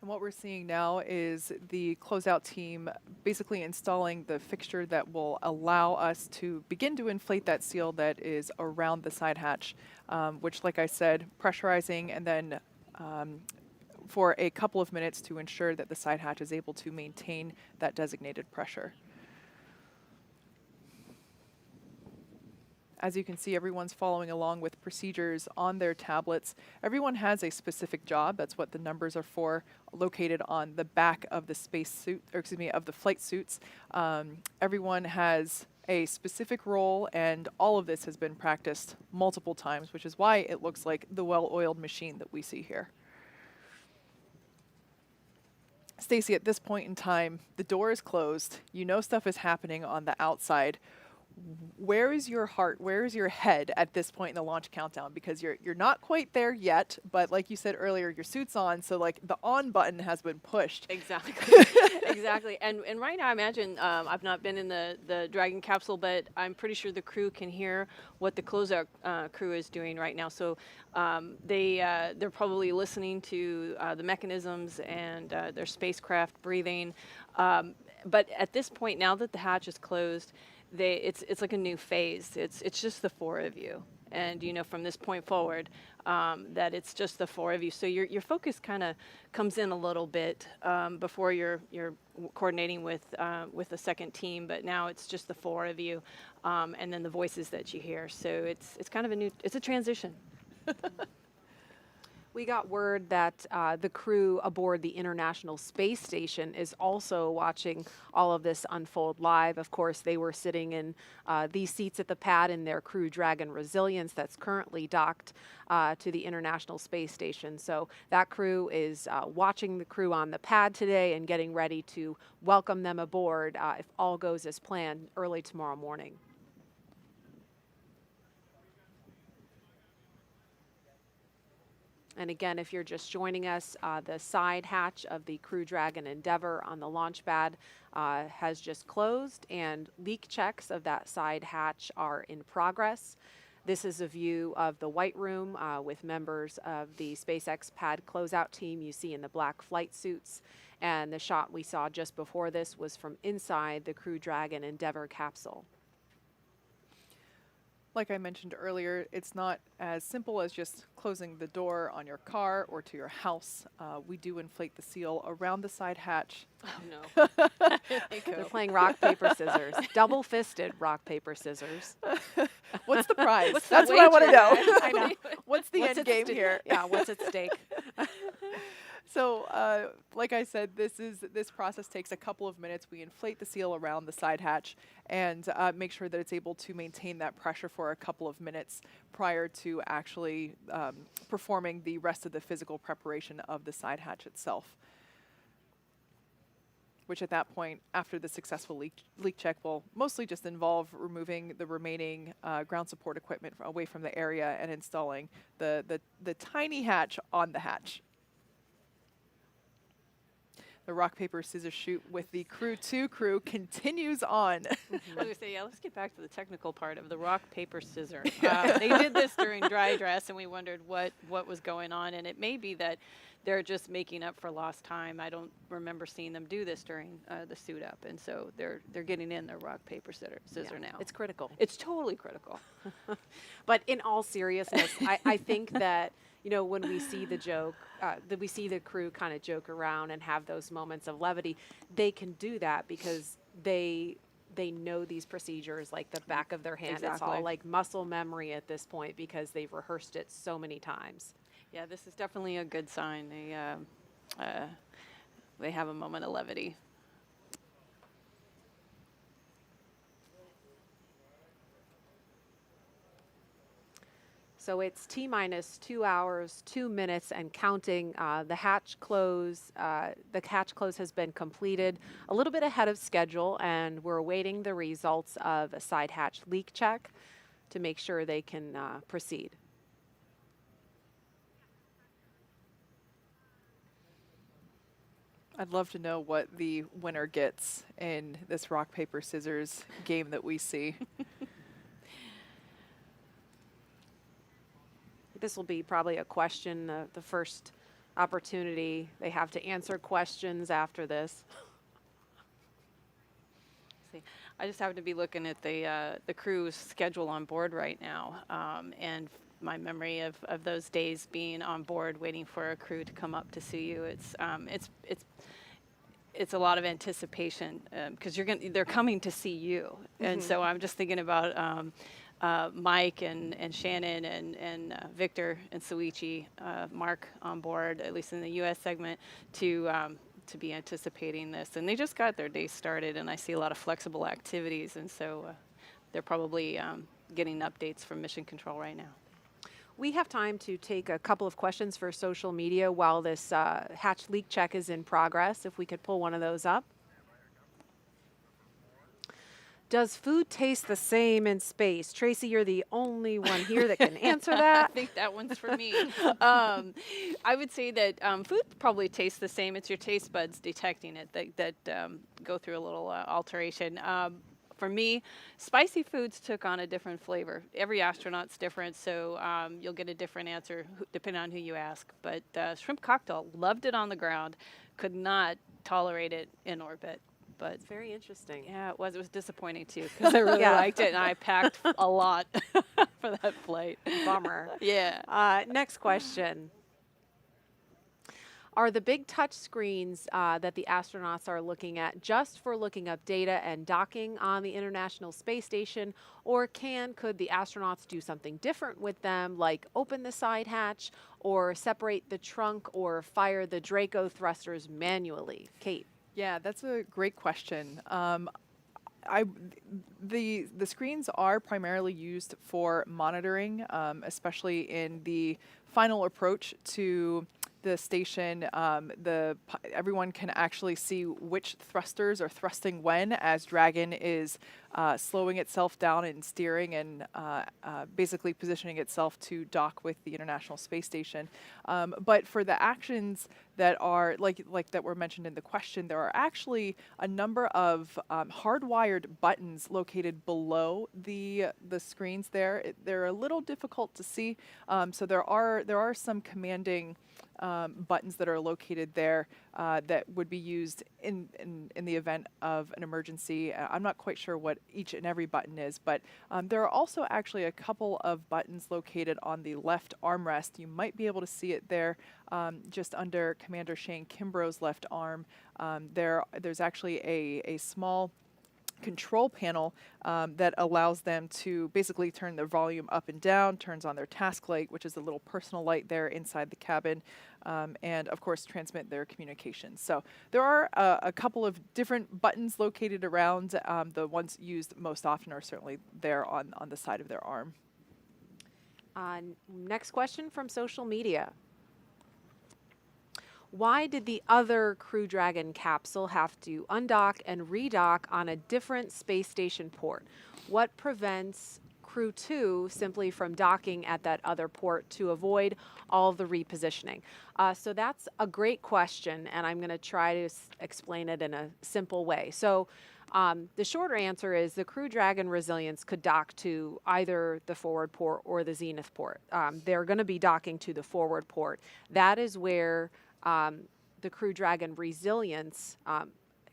And what we're seeing now is the closeout team basically installing the fixture that will allow us to begin to inflate that seal that is around the side hatch, which, like I said, pressurizing and then for a couple of minutes to ensure that the side hatch is able to maintain that designated pressure. As you can see, everyone's following along with procedures on their tablets. Everyone has a specific job. That's what the numbers are for, located on the back of the of the flight suits. Everyone has a specific role, and all of this has been practiced multiple times, which is why it looks like the well-oiled machine that we see here. Stacy, at this point in time, the door is closed. You know stuff is happening on the outside. Where is your heart? Where is your head at this point in the launch countdown? Because you're not quite there yet, but like you said earlier, your suit's on, so like the on button has been pushed. Exactly. Exactly. And right now, I imagine I've not been in the Dragon capsule, but I'm pretty sure the crew can hear what the closeout crew is doing right now. So they're probably listening to the mechanisms and their spacecraft breathing. But at this point, now that the hatch is closed, it's like a new phase. It's just the four of you, and from this point forward, that it's just the four of you. So your focus kind of comes in a little bit before you're coordinating with the second team, but now it's just the four of you, and then the voices that you hear. So it's kind of it's a transition. We got word that the crew aboard the International Space Station is also watching all of this unfold live. Of course, they were sitting in these seats at the pad in their Crew Dragon Resilience that's currently docked to the International Space Station. So that crew is watching the crew on the pad today and getting ready to welcome them aboard if all goes as planned early tomorrow morning. And again, if you're just joining us, the side hatch of the Crew Dragon Endeavour on the launch pad has just closed, and leak checks of that side hatch are in progress. This is a view of the White Room with members of the SpaceX pad closeout team you see in the black flight suits. And the shot we saw just before this was from inside the Crew Dragon Endeavour capsule. Like I mentioned earlier, it's not as simple as just closing the door on your car or to your house. We do inflate the seal around the side hatch. Oh, no. They're playing rock, paper, scissors. Double-fisted rock, paper, scissors. What's the prize? What's That's the what I want to wager? know. I know. What's the end game here? Yeah, what's at stake? So, like I said, this process takes a couple of minutes. We inflate the seal around the side hatch and make sure that it's able to maintain that pressure for a couple of minutes prior to actually performing the rest of the physical preparation of the side hatch itself. Which at that point, after the successful leak check, will mostly just involve removing the remaining ground support equipment away from the area and installing the tiny hatch on the hatch. The rock, paper, scissors shoot with the Crew-2 crew continues on. I was going to say, yeah, let's get back to the technical part of the rock, paper, scissor. They did this during dry dress, and we wondered what was going on. And it may be that they're just making up for lost time. I don't remember seeing them do this during the suit up. And so they're getting in their rock, paper, scissor now. It's critical. It's totally critical. But in all seriousness, I think that, you know, when we see the joke, that we see the crew kind of joke around and have those moments of levity, they can do that because they know these procedures like the back of their hand. Exactly. It's all like muscle memory at this point because they've rehearsed it so many times. Yeah, this is definitely a good sign. They have a moment of levity. So it's T-minus 2 hours, 2 minutes and counting. The hatch close has been completed a little bit ahead of schedule, and we're awaiting the results of a side hatch leak check to make sure they can proceed. I'd love to know what the winner gets in this rock, paper, scissors game that we see. This will be probably a question, the first opportunity they have to answer questions after this. See, I just happen to be looking at the crew's schedule on board right now, and my memory of those days being on board waiting for a crew to come up to see you. It's a lot of anticipation because they're coming to see you, and so I'm just thinking about Mike and Shannon and Victor and Suichi, Mark on board, at least in the U.S. segment, to be anticipating this. And they just got their day started, and I see a lot of flexible activities, and so they're probably getting updates from Mission Control right now. We have time to take a couple of questions for social media while this hatch leak check is in progress. If we could pull one of those up. Does food taste the same in space? Tracy, you're the only one here that can answer that. I think that one's for me. I would say that food probably tastes the same. It's your taste buds detecting it that go through a little alteration. For me, spicy foods took on a different flavor. Every astronaut's different, so you'll get a different answer depending on who you ask. But shrimp cocktail, loved it on the ground, could not tolerate it in orbit. But it's very interesting. Yeah, it was. It was disappointing too because I really liked it, and I packed a lot for that flight. Bummer. Yeah. Next question. Are the big touch screens that the astronauts are looking at just for looking up data and docking on the International Space Station, or could the astronauts do something different with them, like open the side hatch or separate the trunk or fire the Draco thrusters manually? Kate. Yeah, that's a great question. The screens are primarily used for monitoring, especially in the final approach to the station, everyone can actually see which thrusters are thrusting when, as Dragon is slowing itself down and steering and basically positioning itself to dock with the International Space Station. But for the actions that are like that were mentioned in the question, there are actually a number of hardwired buttons located below the screens there. They're a little difficult to see, so there are some commanding buttons that are located there that would be used in the event of an emergency. I'm not quite sure what each and every button is, but there are also actually a couple of buttons located on the left armrest. You might be able to see it there just under Commander Shane Kimbrough's left arm. There's actually a small control panel that allows them to basically turn their volume up and down, turns on their task light, which is a little personal light there inside the cabin, and of course transmit their communications. So there are a couple of different buttons located around. The ones used most often are certainly there on the side of their arm. Next question from social media. Why did the other Crew Dragon capsule have to undock and redock on a different space station port? What prevents Crew-2 simply from docking at that other port to avoid all of the repositioning? So that's a great question, and I'm going to try to explain it in a simple way. So the shorter answer is the Crew Dragon Resilience could dock to either the forward port or the zenith port. They're going to be docking to the forward port. That is where the Crew Dragon Resilience,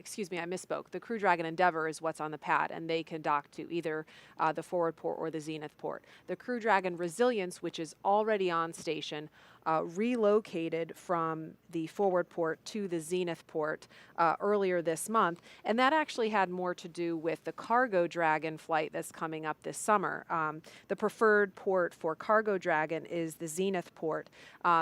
excuse me, I misspoke. The Crew Dragon Endeavour is what's on the pad, and they can dock to either the forward port or the zenith port. The Crew Dragon Resilience, which is already on station, relocated from the forward port to the zenith port earlier this month, and that actually had more to do with the Cargo Dragon flight that's coming up this summer. The preferred port for Cargo Dragon is the zenith port,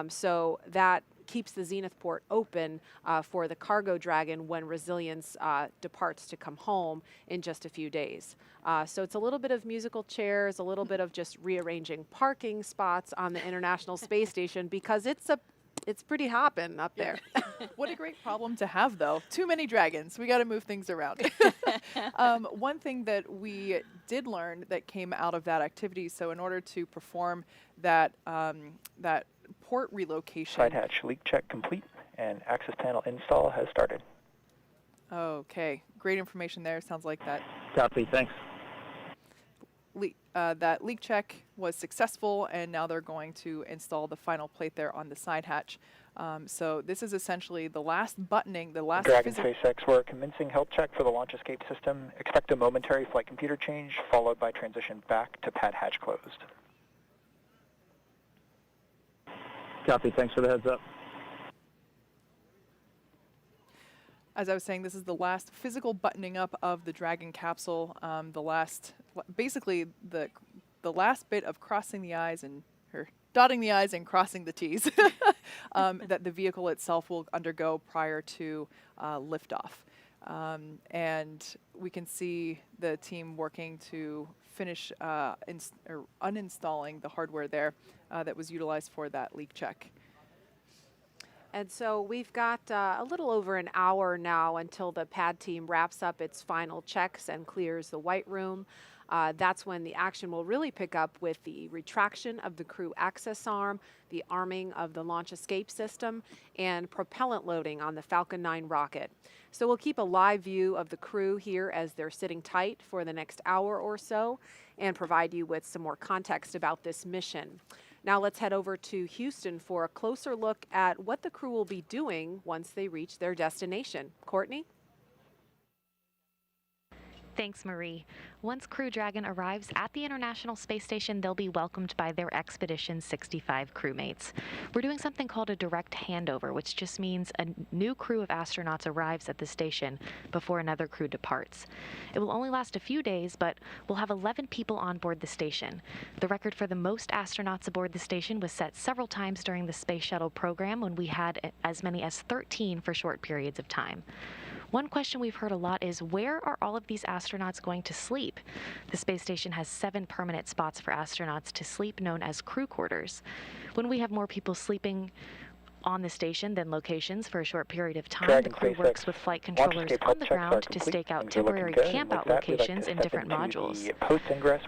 so that keeps the zenith port open for the Cargo Dragon when Resilience departs to come home in just a few days. So it's a little bit of musical chairs, a little bit of just rearranging parking spots on the International Space Station, because it's pretty hopping up there. What a great problem to have, though. Too many dragons. We got to move things around. One thing that we did learn that came out of that activity, so in order to perform that port relocation. Side hatch leak check complete and access panel install has started. Okay, great information there. Sounds like that. Copy, thanks. That leak check was successful, and now they're going to install the final plate there on the side hatch. So this is essentially the last buttoning, the last... Dragon SpaceX, we're commencing health check for the launch escape system. Expect a momentary flight computer change, followed by transition back to pad hatch closed. Copy, thanks for the heads up. As I was saying, this is the last physical buttoning up of the Dragon capsule. Basically the last bit of crossing the I's and dotting the I's and crossing the T's that the vehicle itself will undergo prior to liftoff. And we can see the team working to finish uninstalling the hardware there that was utilized for that leak check. And so we've got a little over an hour now until the pad team wraps up its final checks and clears the white room. That's when the action will really pick up with the retraction of the crew access arm, the arming of the launch escape system, and propellant loading on the Falcon 9 rocket. So we'll keep a live view of the crew here as they're sitting tight for the next hour or so and provide you with some more context about this mission. Now let's head over to Houston for a closer look at what the crew will be doing once they reach their destination. Courtney? Thanks, Marie. Once Crew Dragon arrives at the International Space Station, they'll be welcomed by their Expedition 65 crewmates. We're doing something called a direct handover, which just means a new crew of astronauts arrives at the station before another crew departs. It will only last a few days, but we'll have 11 people on board the station. The record for the most astronauts aboard the station was set several times during the Space Shuttle program, when we had as many as 13 for short periods of time. One question we've heard a lot is, where are all of these astronauts going to sleep? The space station has 7 permanent spots for astronauts to sleep, known as crew quarters. When we have more people sleeping On the station, then locations for a short period of time, Dragon the crew SpaceX works with flight controllers on the ground to stake out temporary camp-out locations in different modules.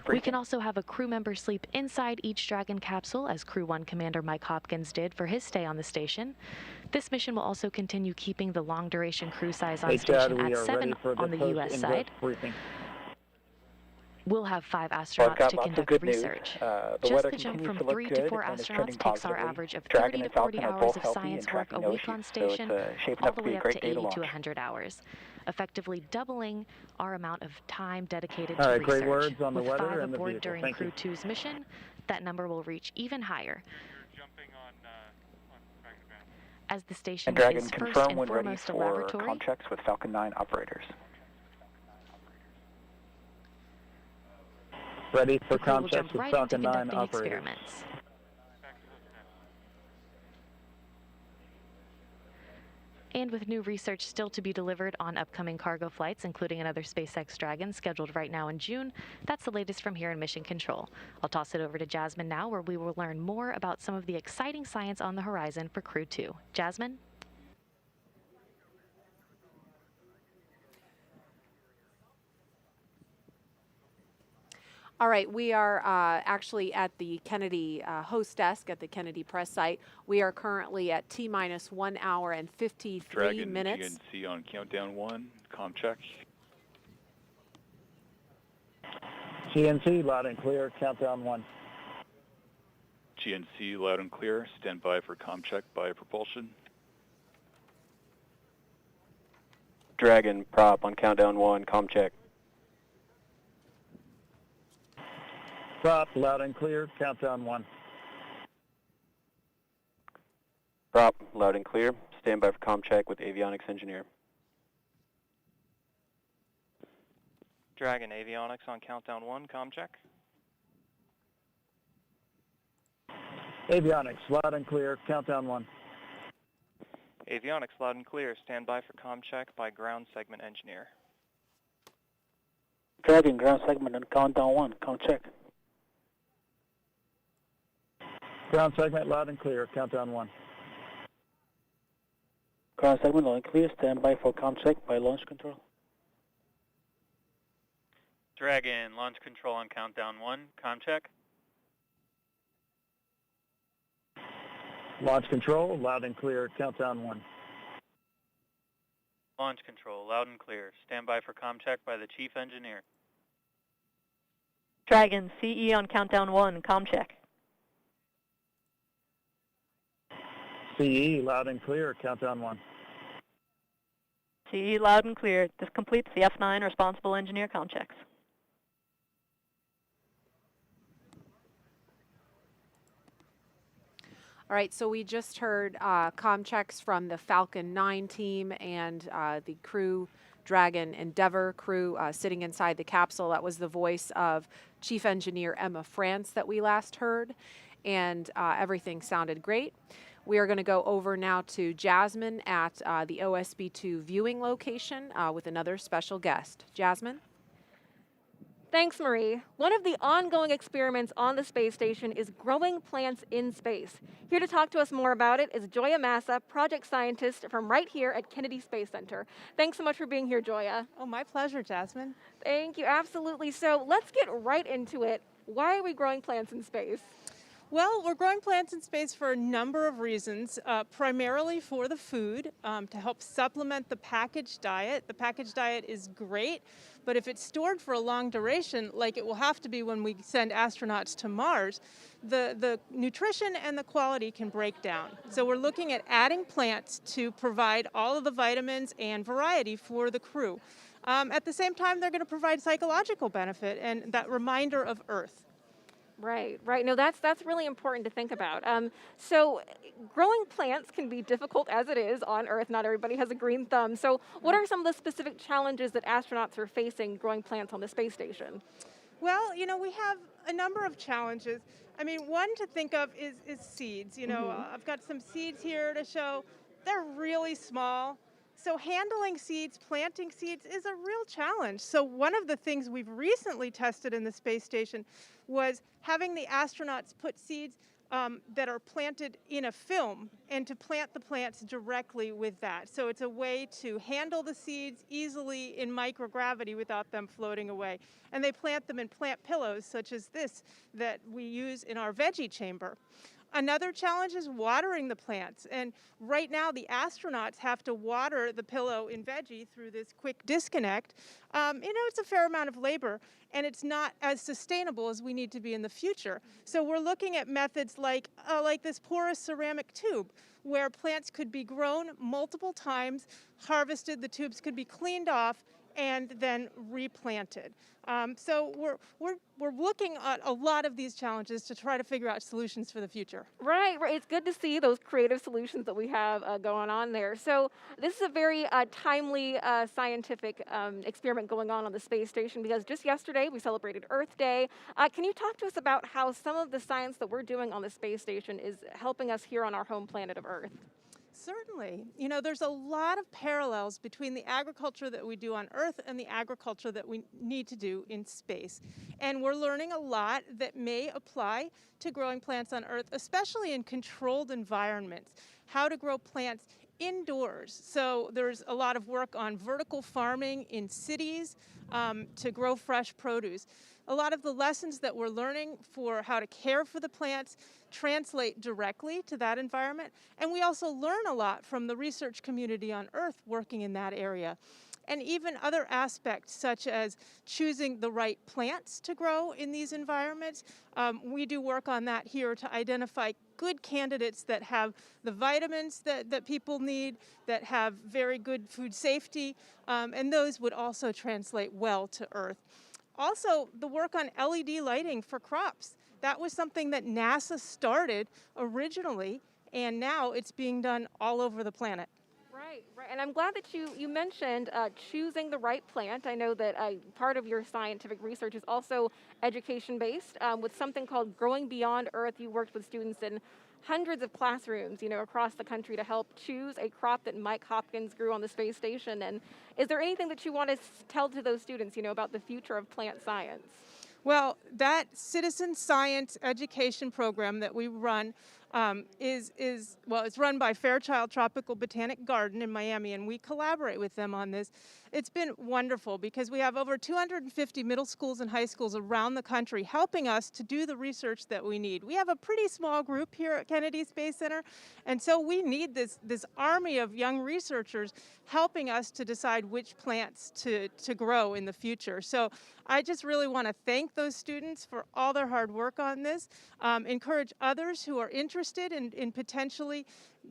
We can also have a crew member sleep inside each Dragon capsule, as Crew 1 Commander Mike Hopkins did for his stay on the station. This mission will also continue keeping the long-duration crew size on station at 7 on the U.S. side. We'll have 5 astronauts to conduct research. Just the jump from 3 to 4 astronauts takes our average of 30 to 40 hours of science work a week on station, all the way up to 80 to 100 hours, effectively doubling our amount of time dedicated to research. Great words on the With weather 5 and the aboard vehicle. during Crew 2's mission, that number will reach even higher. As the station And Dragon, is first confirm and when ready foremost a for laboratory. comm checks with Falcon 9 operators. Ready for The crew will comm jump checks with right into Falcon 9 conducting operators. experiments. And with new research still to be delivered on upcoming cargo flights, including another SpaceX Dragon scheduled right now in June, that's the latest from here in Mission Control. I'll toss it over to Jasmine now, where we will learn more about some of the exciting science on the horizon for Crew 2. Jasmine? All right, we are actually at the Kennedy host desk at the Kennedy press site. We are currently at T-minus 1 hour and 53 Dragon, minutes. GNC on countdown 1, comm check. GNC, loud and clear, countdown 1. GNC loud and clear, stand by for comm check by propulsion. Dragon, prop on countdown 1, comm check. Prop, loud and clear, countdown 1. Prop, loud and clear, stand by for comm check with avionics engineer. Dragon, avionics on countdown 1, comm check. Avionics, loud and clear, countdown 1. Avionics, loud and clear, stand by for comm check by ground segment engineer. Dragon, ground segment on countdown 1, comm check. Ground segment, loud and clear, countdown 1. Ground segment loud and clear, stand by for comm check by launch control. Dragon, launch control on countdown 1, comm check. Launch control, loud and clear, countdown 1. Launch control, loud and clear, stand by for comm check by the chief engineer. Dragon, CE on countdown 1, comm check. CE, loud and clear, countdown 1. CE loud and clear. This completes the F9 responsible engineer comm checks. All right, so we just heard comm checks from the Falcon 9 team and the Crew Dragon Endeavour crew sitting inside the capsule. That was the voice of Chief Engineer Emma France that we last heard, and everything sounded great. We are going to go over now to Jasmine at the OSB-2 viewing location with another special guest. Jasmine? Thanks, Marie. One of the ongoing experiments on the space station is growing plants in space. Here to talk to us more about it is Joya Massa, project scientist from right here at Kennedy Space Center. Thanks so much for being here, Joya. Oh, my pleasure, Jasmine. Thank you, absolutely. So let's get right into it. Why are we growing plants in space? Well, we're growing plants in space for a number of reasons, primarily for the food, to help supplement the packaged diet. The packaged diet is great, but if it's stored for a long duration, like it will have to be when we send astronauts to Mars, the nutrition and the quality can break down. So we're looking at adding plants to provide all of the vitamins and variety for the crew. At the same time, they're going to provide psychological benefit and that reminder of Earth. Right. No, that's really important to think about. So growing plants can be difficult as it is on Earth. Not everybody has a green thumb. So what are some of the specific challenges that astronauts are facing growing plants on the space station? Well, you know, we have a number of challenges. I mean, one to think of is seeds. You know, I've got some seeds here to show. They're really small. So handling seeds, planting seeds is a real challenge. So one of the things we've recently tested in the space station was having the astronauts put seeds that are planted in a film and to plant the plants directly with that. So it's a way to handle the seeds easily in microgravity without them floating away. And they plant them in plant pillows such as this that we use in our veggie chamber. Another challenge is watering the plants. And right now, the astronauts have to water the pillow in veggie through this quick disconnect. It's a fair amount of labor, and it's not as sustainable as we need to be in the future. So we're looking at methods like this porous ceramic tube, where plants could be grown multiple times, harvested, the tubes could be cleaned off, and then replanted. So we're looking at a lot of these challenges to try to figure out solutions for the future. Right. It's good to see those creative solutions that we have going on there. So this is a very timely scientific experiment going on the space station, because just yesterday we celebrated Earth Day. Can you talk to us about how some of the science that we're doing on the space station is helping us here on our home planet of Earth? Certainly. There's a lot of parallels between the agriculture that we do on Earth and the agriculture that we need to do in space. And we're learning a lot that may apply to growing plants on Earth, especially in controlled environments, how to grow plants indoors. So there's a lot of work on vertical farming in cities to grow fresh produce. A lot of the lessons that we're learning for how to care for the plants translate directly to that environment. And we also learn a lot from the research community on Earth working in that area. And even other aspects such as choosing the right plants to grow in these environments. We do work on that here to identify good candidates that have the vitamins that people need, that have very good food safety, and those would also translate well to Earth. Also, the work on LED lighting for crops. That was something that NASA started originally, and now it's being done all over the planet. Right. And I'm glad that you mentioned choosing the right plant. I know that part of your scientific research is also education-based. With something called Growing Beyond Earth, you worked with students in hundreds of classrooms, across the country to help choose a crop that Mike Hopkins grew on the space station. And is there anything that you want to tell to those students, about the future of plant science? Well, that citizen science education program that we run it's run by Fairchild Tropical Botanic Garden in Miami, and we collaborate with them on this. It's been wonderful because we have over 250 middle schools and high schools around the country helping us to do the research that we need. We have a pretty small group here at Kennedy Space Center, and so we need this army of young researchers helping us to decide which plants to grow in the future. So I just really want to thank those students for all their hard work on this, encourage others who are interested in potentially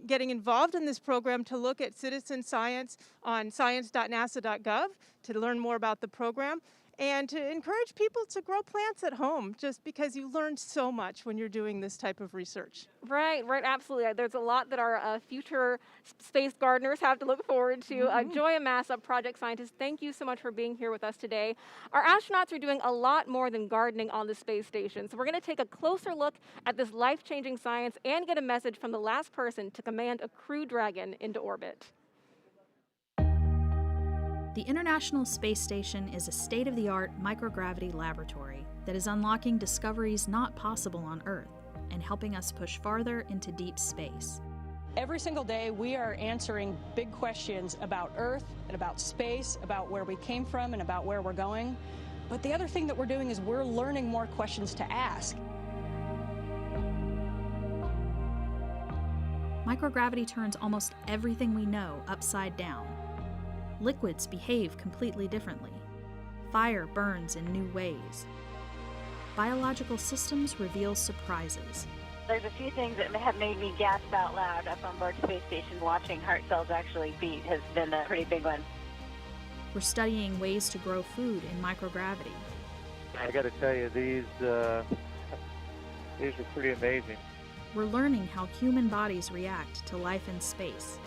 getting involved in this program to look at citizen science on science.nasa.gov to learn more about the program, and to encourage people to grow plants at home, just because you learn so much when you're doing this type of research. Right, absolutely. There's a lot that our future space gardeners have to look forward to. Joy Amasa, project scientist, thank you so much for being here with us today. Our astronauts are doing a lot more than gardening on the space station, so we're going to take a closer look at this life-changing science and get a message from the last person to command a Crew Dragon into orbit. The International Space Station is a state-of-the-art microgravity laboratory that is unlocking discoveries not possible on Earth and helping us push farther into deep space. Every single day, we are answering big questions about Earth and about space, about where we came from and about where we're going. But the other thing that we're doing is we're learning more questions to ask. Microgravity turns almost everything we know upside down. Liquids behave completely differently. Fire burns in new ways. Biological systems reveal surprises. There's a few things that have made me gasp out loud up on board Space Station. Watching heart cells actually beat has been a pretty big one. We're studying ways to grow food in microgravity. I got to tell you, these are pretty amazing. We're learning how human bodies react to life in space,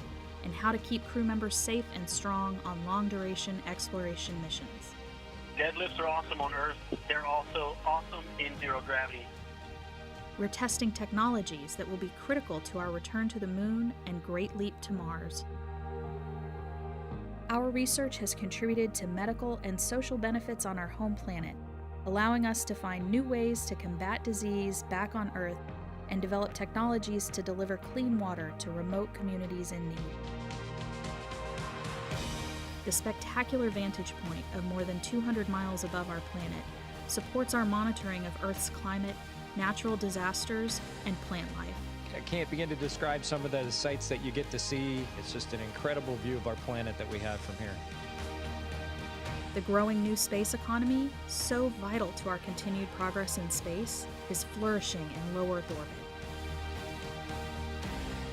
and how to keep crew members safe and strong on long-duration exploration missions. Deadlifts are awesome on Earth. They're also awesome in zero gravity. We're testing technologies that will be critical to our return to the Moon and Great Leap to Mars. Our research has contributed to medical and social benefits on our home planet, allowing us to find new ways to combat disease back on Earth and develop technologies to deliver clean water to remote communities in need. The spectacular vantage point of more than 200 miles above our planet supports our monitoring of Earth's climate, natural disasters, and plant life. I can't begin to describe some of the sights that you get to see. It's just an incredible view of our planet that we have from here. The growing new space economy, so vital to our continued progress in space, is flourishing in low Earth orbit.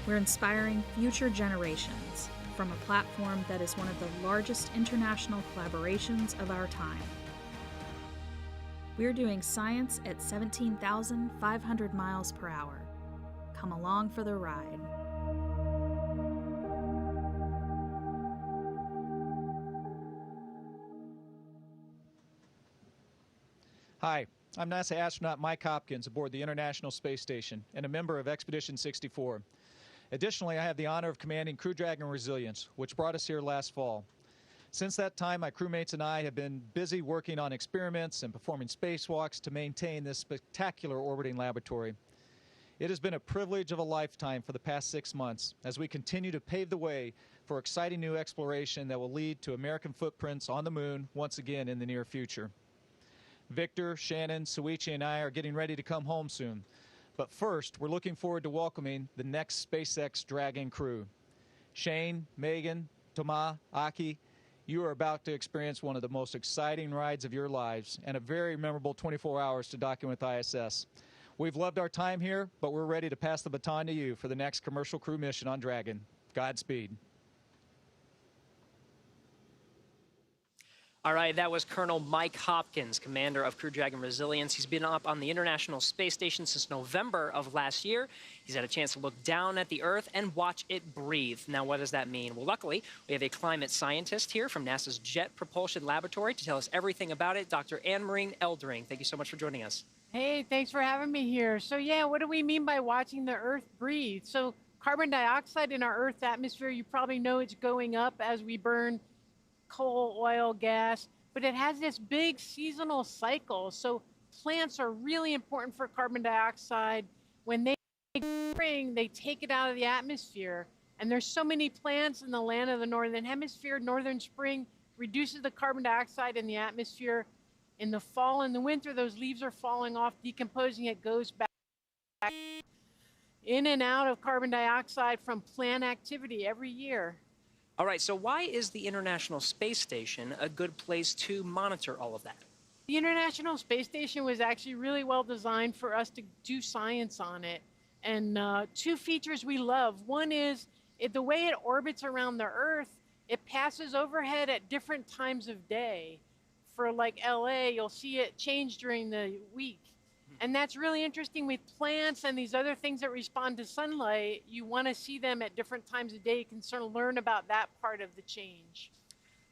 We're inspiring future generations from a platform that is one of the largest international collaborations of our time. We're doing science at 17,500 miles per hour. Come along for the ride. Hi, I'm NASA astronaut Mike Hopkins aboard the International Space Station and a member of Expedition 64. Additionally, I have the honor of commanding Crew Dragon Resilience, which brought us here last fall. Since that time, my crewmates and I have been busy working on experiments and performing spacewalks to maintain this spectacular orbiting laboratory. It has been a privilege of a lifetime for the past 6 months as we continue to pave the way for exciting new exploration that will lead to American footprints on the moon once again in the near future. Victor, Shannon, Suichi, and I are getting ready to come home soon. But first, we're looking forward to welcoming the next SpaceX Dragon crew. Shane, Megan, Thomas, Aki, you are about to experience one of the most exciting rides of your lives and a very memorable 24 hours to document with ISS. We've loved our time here, but we're ready to pass the baton to you for the next commercial crew mission on Dragon. Godspeed. All right, that was Colonel Mike Hopkins, commander of Crew Dragon Resilience. He's been up on the International Space Station since November of last year. He's had a chance to look down at the Earth and watch it breathe. Now, what does that mean? Well, luckily, we have a climate scientist here from NASA's Jet Propulsion Laboratory to tell us everything about it, Dr. Anne-Marie Eldering. Thank you so much for joining us. Hey, thanks for having me here. So yeah, what do we mean by watching the Earth breathe? So carbon dioxide in our Earth's atmosphere, you probably know it's going up as we burn coal, oil, gas, but it has this big seasonal cycle. So plants are really important for carbon dioxide. When they spring, they take it out of the atmosphere. And there's so many plants in the land of the Northern Hemisphere. Northern spring reduces the carbon dioxide in the atmosphere. In the fall and the winter, those leaves are falling off, decomposing, it goes back in and out of carbon dioxide from plant activity every year. All right, so why is the International Space Station a good place to monitor all of that? The International Space Station was actually really well designed for us to do science on it. And two features we love. One is the way it orbits around the Earth, it passes overhead at different times of day. For like LA, you'll see it change during the week. And that's really interesting with plants and these other things that respond to sunlight. You want to see them at different times of day. You can sort of learn about that part of the change.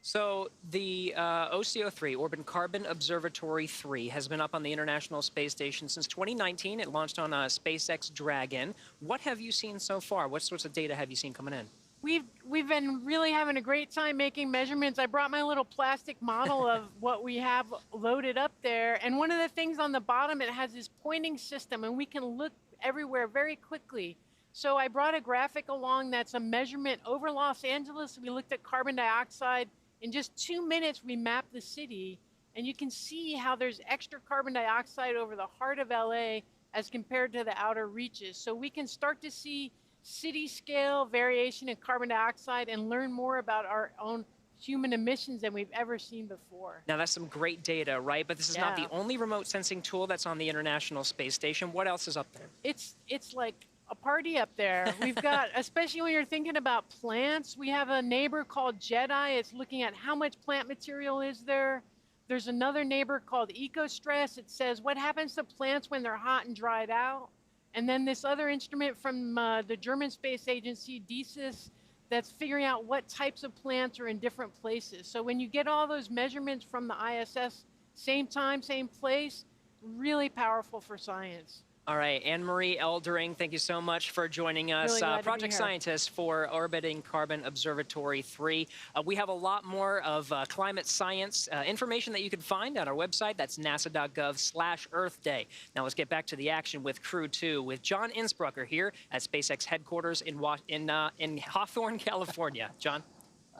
So the OCO3, Orbit Carbon Observatory 3, has been up on the International Space Station since 2019. It launched on SpaceX Dragon. What have you seen so far? What sorts of data have you seen coming in? We've been really having a great time making measurements. I brought my little plastic model of what we have loaded up there. And one of the things on the bottom, it has this pointing system, and we can look everywhere very quickly. So I brought a graphic along that's a measurement over Los Angeles. We looked at carbon dioxide. In just 2 minutes, we mapped the city. And you can see how there's extra carbon dioxide over the heart of LA as compared to the outer reaches. So we can start to see city scale variation in carbon dioxide and learn more about our own human emissions than we've ever seen before. Now that's some great data, right? But this is not the only remote sensing tool that's on the International Space Station. What else is up there? It's like a party up there. We've got, especially when you're thinking about plants, we have a neighbor called JEDI. It's looking at how much plant material is there. There's another neighbor called EcoStress. It says what happens to plants when they're hot and dried out. And then this other instrument from the German Space Agency, DSIS, that's figuring out what types of plants are in different places. So when you get all those measurements from the ISS, same time, same place, really powerful for science. All right, Anne-Marie Eldering, thank you so much for joining us. Really glad to be Project here. scientist for Orbiting Carbon Observatory 3. We have a lot more of climate science information that you can find on our website. That's nasa.gov/Earth Day. Now let's get back to the action with Crew-2 with John Innsbrucker here at SpaceX headquarters in Hawthorne, California. John?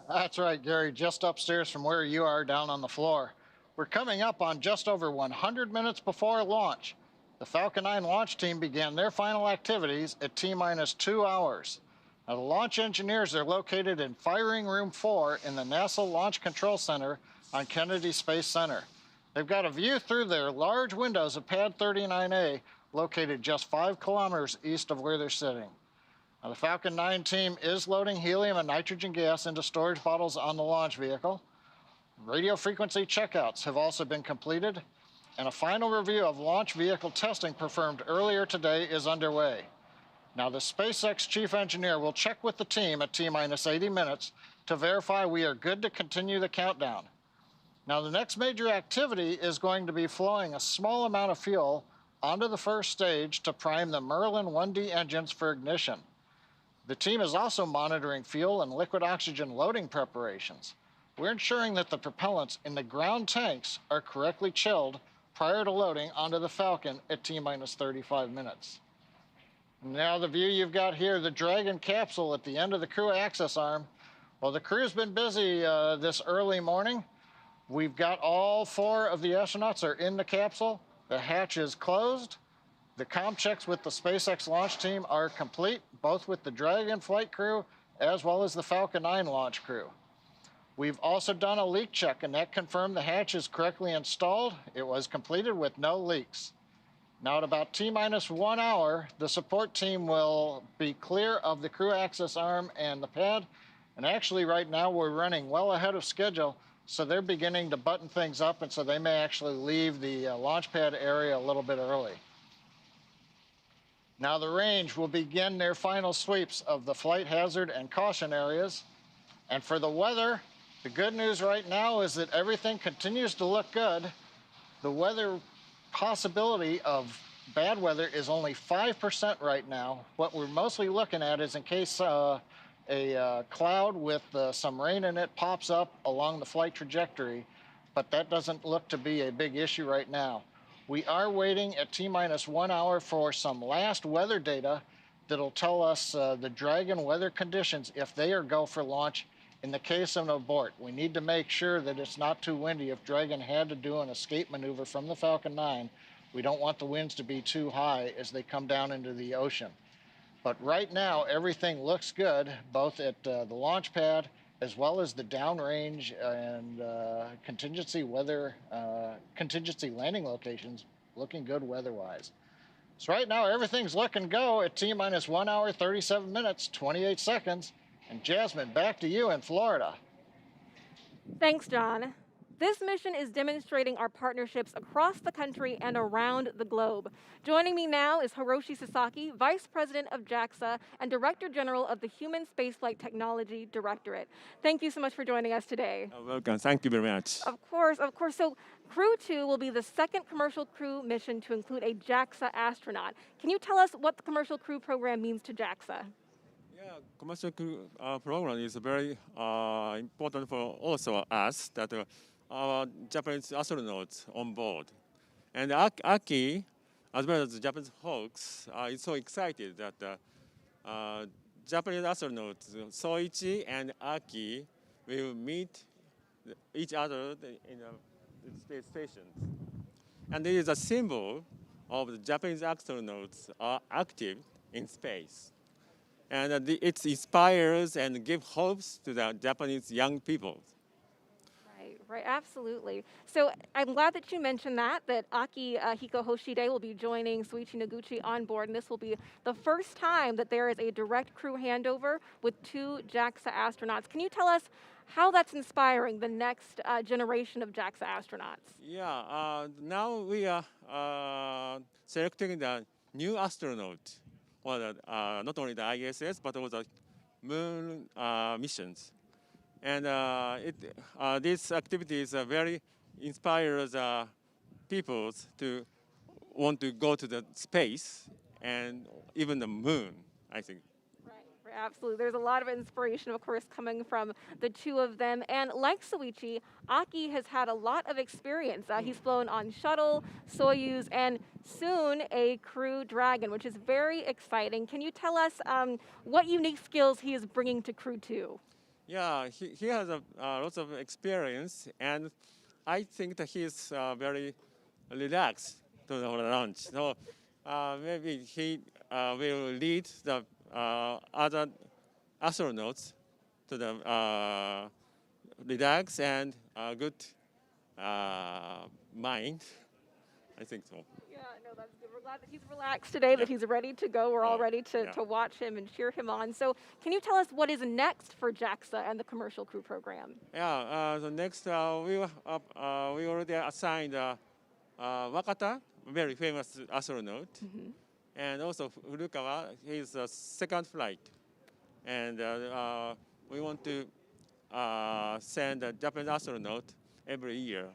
That's right, Gary, just upstairs from where you are down on the floor. We're coming up on just over 100 minutes before launch. The Falcon 9 launch team began their final activities at T-minus 2 hours. Now, the launch engineers are located in Firing Room 4 in the NASA Launch Control Center on Kennedy Space Center. They've got a view through their large windows of Pad 39A, located just 5 kilometers east of where they're sitting. Now, the Falcon 9 team is loading helium and nitrogen gas into storage bottles on the launch vehicle. Radio frequency checkouts have also been completed, and a final review of launch vehicle testing performed earlier today is underway. Now, the SpaceX chief engineer will check with the team at T-minus 80 minutes to verify we are good to continue the countdown. Now, the next major activity is going to be flowing a small amount of fuel onto the first stage to prime the Merlin 1D engines for ignition. The team is also monitoring fuel and liquid oxygen loading preparations. We're ensuring that the propellants in the ground tanks are correctly chilled prior to loading onto the Falcon at T-minus 35 minutes. Now the view you've got here, the Dragon capsule at the end of the Crew access arm. Well, the crew's been busy this early morning. We've got all 4 of the astronauts are in the capsule. The hatch is closed. The comm checks with the SpaceX launch team are complete, both with the Dragon flight crew as well as the Falcon 9 launch crew. We've also done a leak check, and that confirmed the hatch is correctly installed. It was completed with no leaks. Now, at about T-minus 1 hour, the support team will be clear of the crew access arm and the pad. And actually, right now, we're running well ahead of schedule, so they're beginning to button things up, and so they may actually leave the launch pad area a little bit early. Now, the range will begin their final sweeps of the flight hazard and caution areas. And for the weather, the good news right now is that everything continues to look good. The weather possibility of bad weather is only 5% right now. What we're mostly looking at is in case a cloud with some rain in it pops up along the flight trajectory, but that doesn't look to be a big issue right now. We are waiting at T-minus 1 hour for some last weather data that'll tell us the Dragon weather conditions if they are go for launch. In the case of an abort, we need to make sure that it's not too windy. If Dragon had to do an escape maneuver from the Falcon 9, we don't want the winds to be too high as they come down into the ocean. But right now, everything looks good, both at the launch pad as well as the downrange and contingency landing locations looking good weather-wise. So right now, everything's looking go at T-minus 1 hour, 37 minutes, 28 seconds. And Jasmine, back to you in Florida. Thanks, John. This mission is demonstrating our partnerships across the country and around the globe. Joining me now is Hiroshi Sasaki, Vice President of JAXA and Director General of the Human Spaceflight Technology Directorate. Thank you so much for joining us today. Welcome. Thank you very much. Of course, of course. So Crew-2 will be the second commercial crew mission to include a JAXA astronaut. Can you tell us what the commercial crew program means to JAXA? Commercial crew program is very important for also us that our Japanese astronauts on board. And Aki, as well as the Japanese folks, is so excited that Japanese astronauts Soichi and Aki will meet each other in the space stations. And it is a symbol of the Japanese astronauts are active in space. And it inspires and gives hopes to the Japanese young people. Right, absolutely. So I'm glad that you mentioned that Aki Hiko Hoshide will be joining Soichi Noguchi on board, and this will be the first time that there is a direct crew handover with 2 JAXA astronauts. Can you tell us how that's inspiring the next generation of JAXA astronauts? Yeah, now we are selecting the new astronaut, well, not only the ISS, but also moon missions. And this activity is very inspires people to want to go to the space and even the moon, I think. Absolutely. There's a lot of inspiration, of course, coming from the two of them. And like Soichi, Aki has had a lot of experience. He's flown on Shuttle, Soyuz, and soon a Crew Dragon, which is very exciting. Can you tell us what unique skills he is bringing to Crew-2? Yeah, he has lots of experience, and I think that he is very relaxed to the launch. So maybe he will lead the other astronauts to the relax and good mind. I think so. Yeah, no, that's good. We're glad that he's relaxed today, that he's ready to go. We're all ready to watch him and cheer him on. So can you tell us what is next for JAXA and the Commercial Crew program? Yeah, the next we already assigned Wakata, very famous astronaut. And also Furukawa, his second flight. And we want to send a Japanese astronaut every year.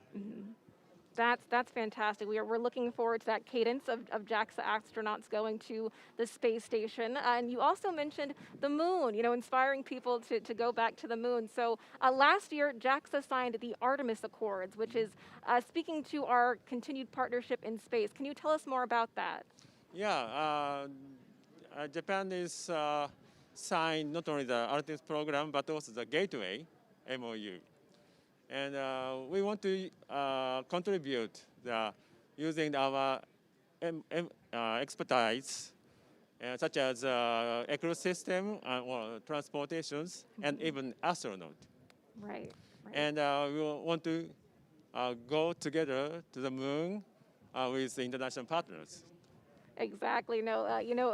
That's fantastic. We're looking forward to that cadence of JAXA astronauts going to the space station. And you also mentioned the moon, inspiring people to go back to the moon. So last year, JAXA signed the Artemis Accords, which is speaking to our continued partnership in space. Can you tell us more about that? Yeah, Japan is signed not only the Artemis program, but also the Gateway MOU. And we want to contribute using our expertise, such as ecosystem or transportations, and even astronaut. Right. And we want to go together to the moon with international partners. Exactly. No,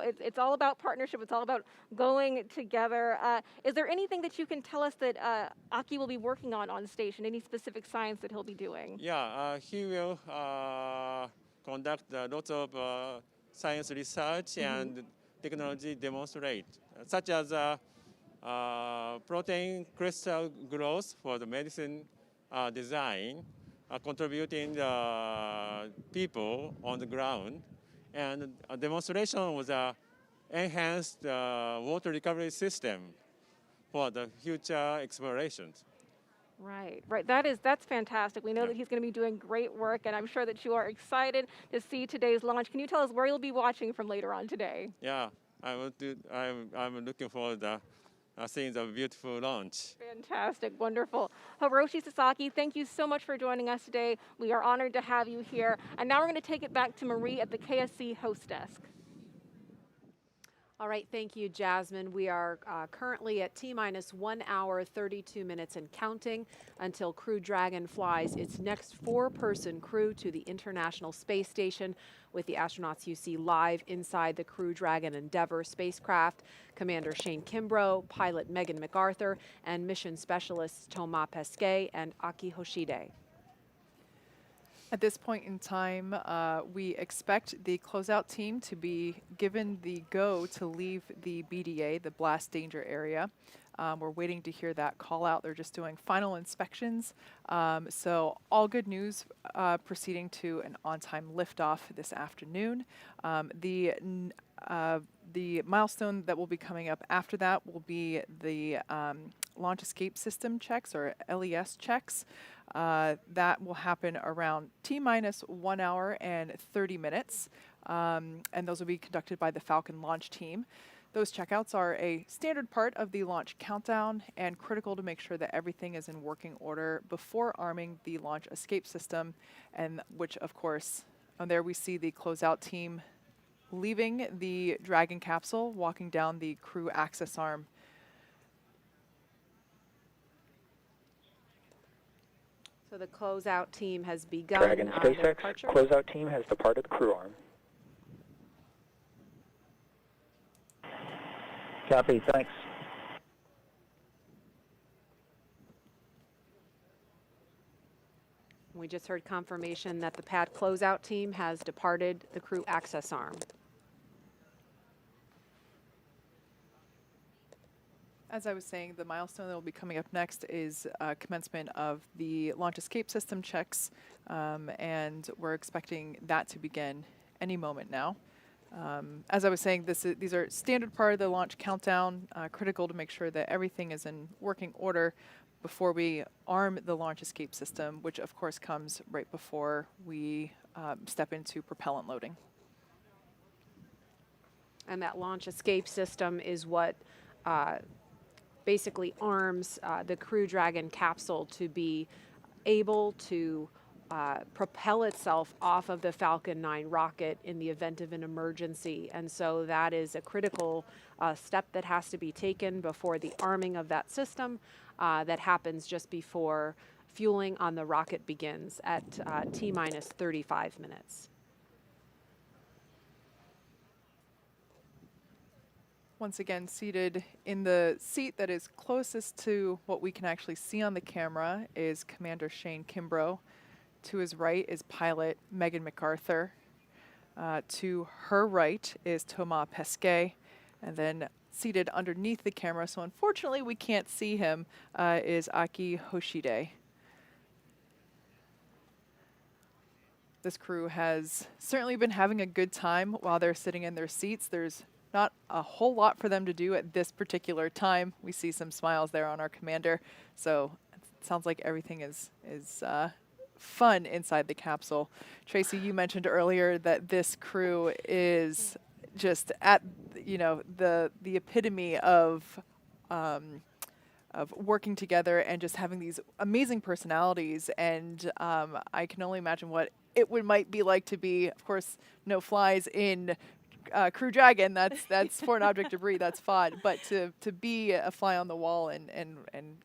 it's all about partnership. It's all about going together. Is there anything that you can tell us that Aki will be working on station? Any specific science that he'll be doing? Yeah, he will conduct lots of science research and technology demonstrate, such as protein crystal growth for the medicine design, contributing the people on the ground. And a demonstration was an enhanced water recovery system for the future explorations. Right. That's fantastic. We know that he's going to be doing great work, and I'm sure that you are excited to see today's launch. Can you tell us where you'll be watching from later on today? Yeah, I'm looking forward to seeing the beautiful launch. Fantastic, wonderful. Hiroshi Sasaki, thank you so much for joining us today. We are honored to have you here. And now we're going to take it back to Marie at the KSC host desk. All right, thank you, Jasmine. We are currently at T-minus 1 hour, 32 minutes and counting until Crew Dragon flies its next 4-person crew to the International Space Station with the astronauts you see live inside the Crew Dragon Endeavour spacecraft. Commander Shane Kimbrough, pilot Megan MacArthur, and mission specialists Thomas Pesquet and Aki Hoshide. At this point in time, we expect the closeout team to be given the go to leave the BDA, the blast danger area. We're waiting to hear that call out. They're just doing final inspections. So all good news, proceeding to an on-time liftoff this afternoon. The milestone that will be coming up after that will be the launch escape system checks, or LES checks. That will happen around T-minus 1 hour and 30 minutes, and those will be conducted by the Falcon launch team. Those checkouts are a standard part of the launch countdown and critical to make sure that everything is in working order before arming the launch escape system, and which, of course, there we see the closeout team leaving the Dragon capsule, walking down the crew access arm. So the closeout team has begun. Dragon SpaceX closeout team has departed the crew arm. Copy, thanks. We just heard confirmation that the pad closeout team has departed the crew access arm. As I was saying, the milestone that will be coming up next is commencement of the launch escape system checks, and we're expecting that to begin any moment now. As I was saying, these are standard part of the launch countdown, critical to make sure that everything is in working order before we arm the launch escape system, which of course comes right before we step into propellant loading. And that launch escape system is what basically arms the Crew Dragon capsule to be able to propel itself off of the Falcon 9 rocket in the event of an emergency. And so that is a critical step that has to be taken before the arming of that system that happens just before fueling on the rocket begins at T-minus 35 minutes. Once again, seated in the seat that is closest to what we can actually see on the camera is Commander Shane Kimbrough. To his right is pilot Megan MacArthur. To her right is Thomas Pesquet. And then seated underneath the camera, so unfortunately we can't see him, is Aki Hoshide. This crew has certainly been having a good time while they're sitting in their seats. There's not a whole lot for them to do at this particular time. We see some smiles there on our commander, so it sounds like everything is fun inside the capsule. Tracy, you mentioned earlier that this crew is just at, you know, the epitome of working together and just having these amazing personalities, and I can only imagine what it might be like to be, of course, no flies in Crew Dragon. That's foreign object debris, that's fun, but to be a fly on the wall and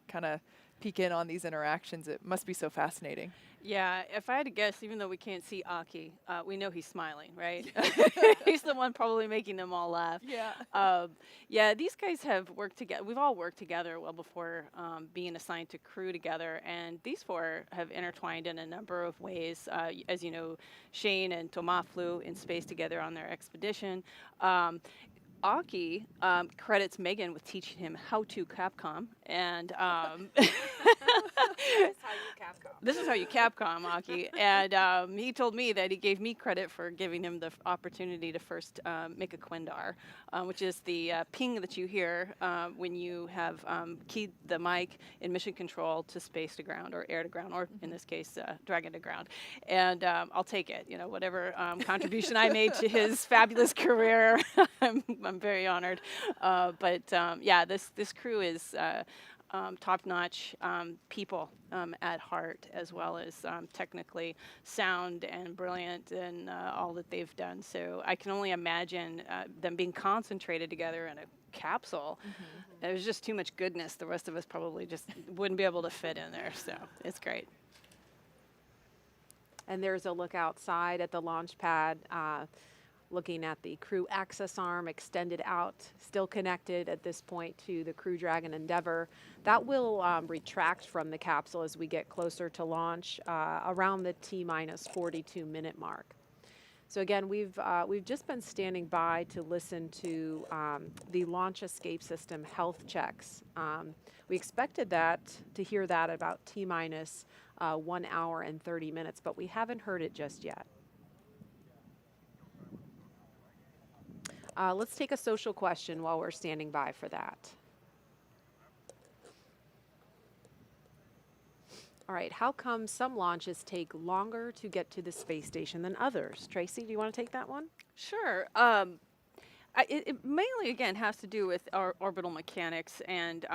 kind of peek in on these interactions, it must be so fascinating. Yeah, if I had to guess, even though we can't see Aki, we know he's smiling, right? He's the one probably making them all laugh. Yeah. Yeah, these guys have worked together. We've all worked together well before being assigned to crew together, and these four have intertwined in a number of ways. As you know, Shane and Thomas flew in space together on their expedition. Aki credits Megan with teaching him how to Capcom, and this is how you Capcom, Aki. And he told me that he gave me credit for giving him the opportunity to first make a Quindar, which is the ping that you hear when you have keyed the mic in mission control to space to ground, or air to ground, or in this case, Dragon to ground. And I'll take it. You know, whatever contribution I made to his fabulous career, I'm very honored. Yeah, this crew is top-notch people at heart, as well as technically sound and brilliant in all that they've done. So I can only imagine them being concentrated together in a capsule. There's just too much goodness. The rest of us probably just wouldn't be able to fit in there. So it's great. And there's a look outside at the launch pad, looking at the crew access arm extended out, still connected at this point to the Crew Dragon Endeavour. That will retract from the capsule as we get closer to launch, around the T-minus 42-minute mark. So again, we've just been standing by to listen to the launch escape system health checks. We expected to hear that about T-minus 1 hour and 30 minutes, but we haven't heard it just yet. Let's take a social question while we're standing by for that. All right, how come some launches take longer to get to the space station than others? Tracy, do you want to take that one? Sure. It mainly, again, has to do with our orbital mechanics and,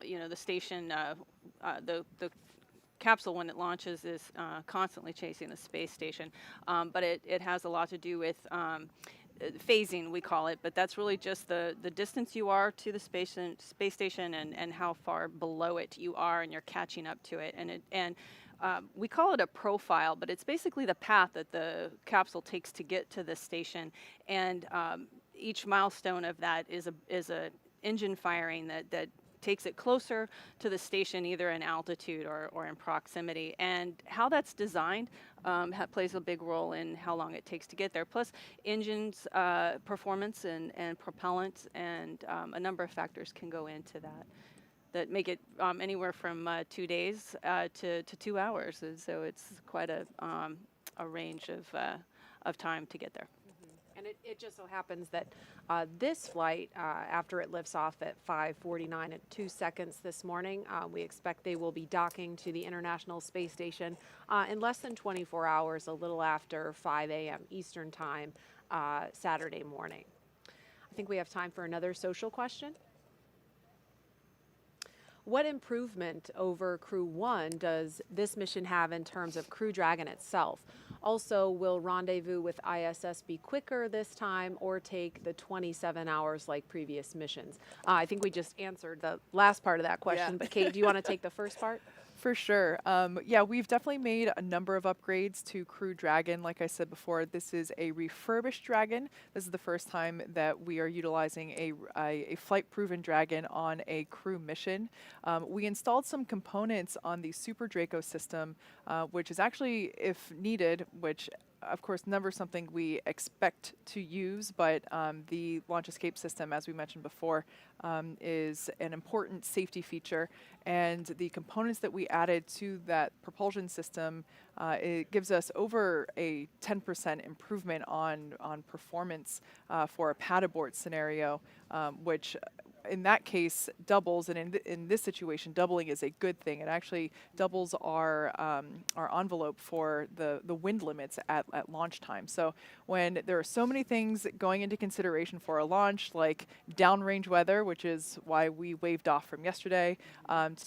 you know, the station, the capsule, when it launches, is constantly chasing the space station. But it has a lot to do with phasing, we call it, but that's really just the distance you are to the space station and how far below it you are, and you're catching up to it. And we call it a profile, but it's basically the path that the capsule takes to get to the station. And each milestone of that is a engine firing that takes it closer to the station, either in altitude or in proximity. And how that's designed plays a big role in how long it takes to get there. Plus, engines performance and propellant and a number of factors can go into that make it anywhere from 2 days to 2 hours. And so it's quite a range of of time to get there. And it just so happens that this flight, after it lifts off at 5:49 and 2 seconds this morning, we expect they will be docking to the International Space Station in less than 24 hours, a little after 5 a.m. Eastern Time, Saturday morning. I think we have time for another social question. What improvement over Crew-1 does this mission have in terms of Crew Dragon itself? Also, will rendezvous with ISS be quicker this time or take the 27 hours like previous missions? I think we just answered the last part of that question, but Kate, do you want to take the first part? For sure. Yeah, we've definitely made a number of upgrades to Crew Dragon. Like I said before, this is a refurbished Dragon. This is the first time that we are utilizing a flight-proven Dragon on a crew mission. We installed some components on the Super Draco system, which is actually, if needed, which of course, never something we expect to use, but the launch escape system, as we mentioned before, is an important safety feature. And the components that we added to that propulsion system, it gives us over a 10% improvement on performance for a pad abort scenario, which in that case doubles, and in this situation, doubling is a good thing. It actually doubles our envelope for the wind limits at launch time. So when there are so many things going into consideration for a launch, like downrange weather, which is why we waved off from yesterday,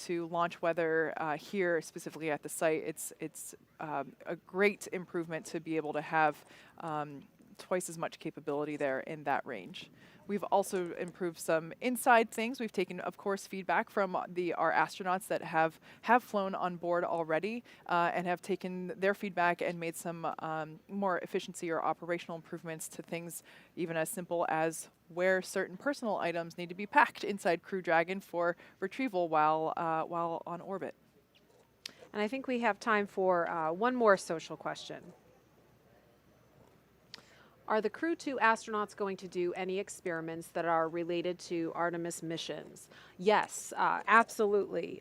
to launch weather here specifically at the site, it's a great improvement to be able to have twice as much capability there in that range. We've also improved some inside things. We've taken, of course, feedback from our astronauts that have flown on board already and have taken their feedback and made some more efficiency or operational improvements to things even as simple as where certain personal items need to be packed inside Crew Dragon for retrieval while on orbit. And I think we have time for one more social question. Are the Crew-2 astronauts going to do any experiments that are related to Artemis missions? Yes, absolutely.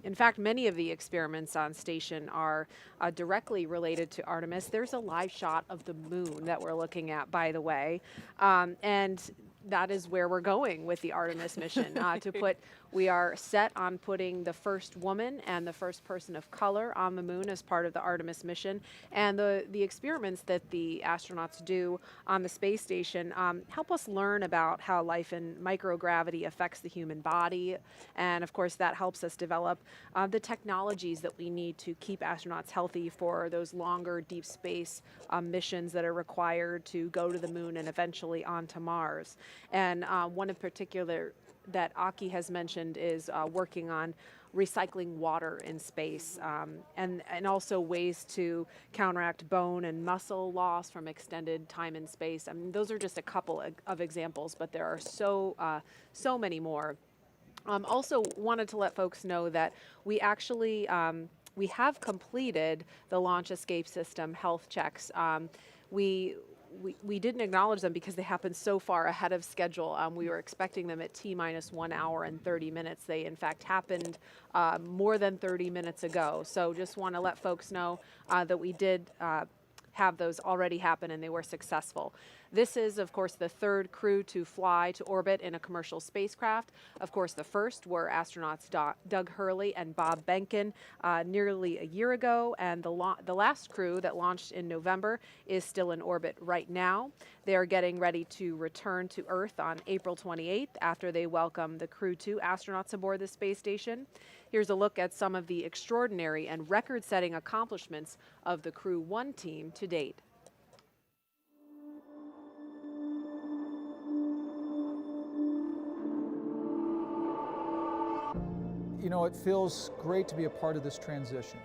In fact, many of the experiments on station are directly related to Artemis. There's a live shot of the moon that we're looking at, by the way. And that is where we're going with the Artemis mission. We are set on putting the first woman and the first person of color on the moon as part of the Artemis mission. And the experiments that the astronauts do on the space station help us learn about how life in microgravity affects the human body. And of course, that helps us develop the technologies that we need to keep astronauts healthy for those longer deep space missions that are required to go to the moon and eventually onto Mars. And one in particular that Aki has mentioned is working on recycling water in space and also ways to counteract bone and muscle loss from extended time in space. I mean, those are just a couple of examples, but there are so many more. Also wanted to let folks know that we actually we have completed the launch escape system health checks. We didn't acknowledge them because they happened so far ahead of schedule. We were expecting them at T-minus 1 hour and 30 minutes. They, in fact, happened more than 30 minutes ago. So just want to let folks know that we did have those already happen and they were successful. This is, of course, the third crew to fly to orbit in a commercial spacecraft. Of course, the first were astronauts Doug Hurley and Bob Behnken nearly a year ago, and the last crew that launched in November is still in orbit right now. They are getting ready to return to Earth on April 28th after they welcome the Crew-2 astronauts aboard the space station. Here's a look at some of the extraordinary and record-setting accomplishments of the Crew-1 team to date. You know, it feels great to be a part of this transition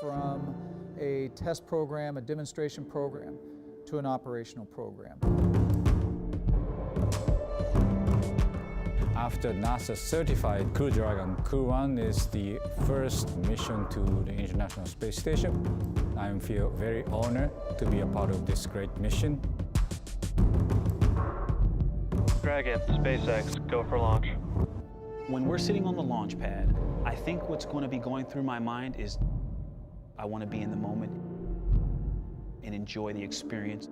from a test program, a demonstration program, to an operational program. After NASA certified Crew Dragon, Crew-1 is the first mission to the International Space Station. I feel very honored to be a part of this great mission. Dragon, SpaceX, go for launch. When we're sitting on the launch pad, I think what's going to be going through my mind is I want to be in the moment. and enjoy the experience.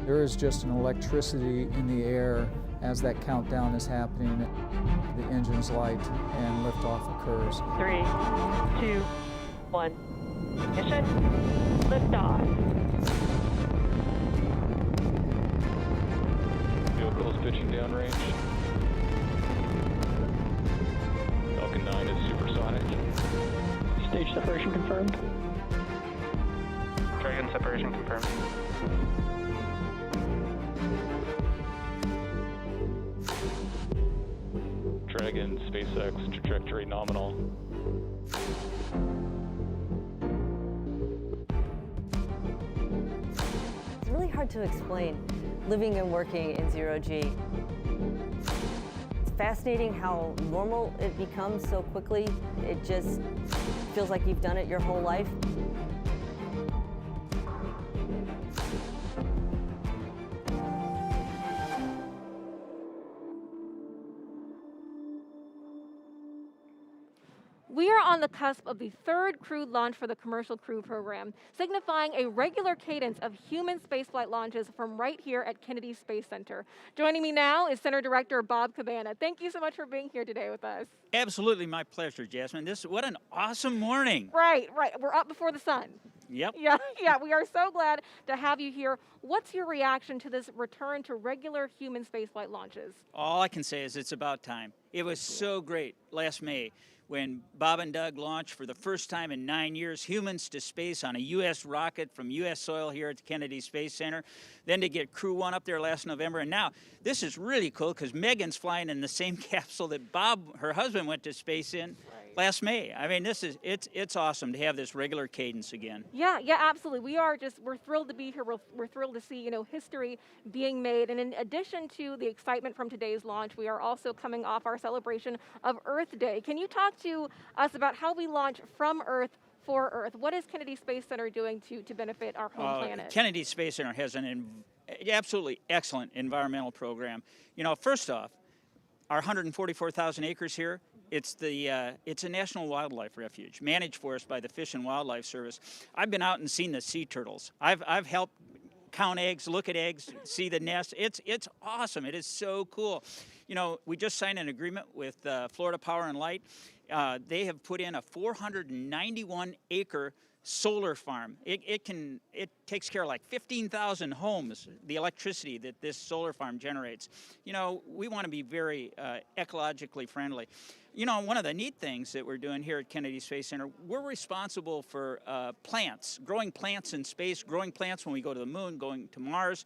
There is just an electricity in the air as that countdown is happening. The engines light and liftoff occurs. 3, 2, 1. Ignition. Liftoff. Vehicles pitching downrange. Falcon 9 is supersonic. Stage separation confirmed. Dragon separation confirmed. Dragon, SpaceX, trajectory nominal. It's really hard to explain living and working in zero-G. It's fascinating how normal it becomes so quickly. It just feels like you've done it your whole life. We are on the cusp of the third crewed launch for the Commercial Crew program, signifying a regular cadence of human spaceflight launches from right here at Kennedy Space Center. Joining me now is Center Director Bob Cabana. Thank you so much for being here today with us. Absolutely my pleasure, Jasmine. What an awesome morning. Right. We're up before the sun. Yep. Yeah, we are so glad to have you here. What's your reaction to this return to regular human spaceflight launches? All I can say is it's about time. It was so great last May when Bob and Doug launched for the first time in 9 years humans to space on a U.S. rocket from U.S. soil here at the Kennedy Space Center. Then to get Crew-1 up there last November. And now this is really cool because Megan's flying in the same capsule that Bob, her husband, went to space in last May. I mean, it's awesome to have this regular cadence again. Yeah, absolutely. We're thrilled to be here. We're thrilled to see, history being made. And in addition to the excitement from today's launch, we are also coming off our celebration of Earth Day. Can you talk to us about how we launch from Earth for Earth? What is Kennedy Space Center doing to benefit our home planet? Kennedy Space Center has an absolutely excellent environmental program. First off, our 144,000 acres here, it's a national wildlife refuge managed for us by the Fish and Wildlife Service. I've been out and seen the sea turtles. I've helped count eggs, look at eggs, see the nest. It's awesome. It is so cool. We just signed an agreement with Florida Power and Light. They have put in a 491-acre solar farm. It takes care of like 15,000 homes, the electricity that this solar farm generates. We want to be very ecologically friendly. One of the neat things that we're doing here at Kennedy Space Center, we're responsible for plants, growing plants in space, growing plants when we go to the moon, going to Mars,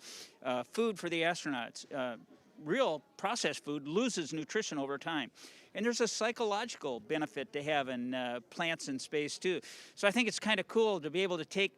food for the astronauts. Real processed food loses nutrition over time. And there's a psychological benefit to having plants in space too. So I think it's kind of cool to be able to take,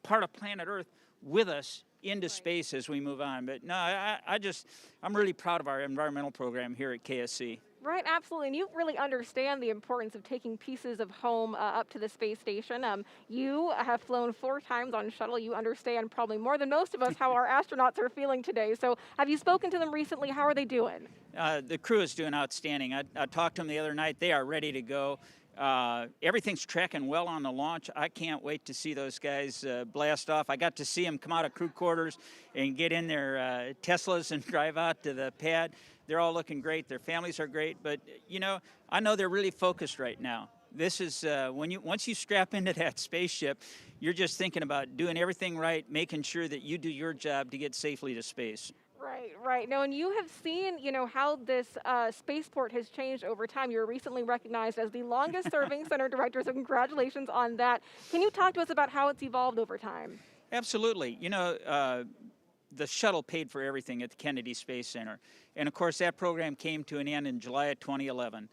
part of planet Earth with us into space as we move on. But no, I'm really proud of our environmental program here at KSC. Right, absolutely. And you really understand the importance of taking pieces of home up to the space station. You have flown 4 times on shuttle. You understand probably more than most of us how our astronauts are feeling today. So have you spoken to them recently? How are they doing? The crew is doing outstanding. I talked to them the other night. They are ready to go. Everything's tracking well on the launch. I can't wait to see those guys blast off. I got to see them come out of crew quarters and get in their Teslas and drive out to the pad. They're all looking great. Their families are great. But, I know they're really focused right now. This is once you strap into that spaceship, you're just thinking about doing everything right, making sure that you do your job to get safely to space. Right. No, and you have seen, how this spaceport has changed over time. You were recently recognized as the longest serving center director, so congratulations on that. Can you talk to us about how it's evolved over time? Absolutely. The shuttle paid for everything at the Kennedy Space Center. And of course, that program came to an end in July of 2011.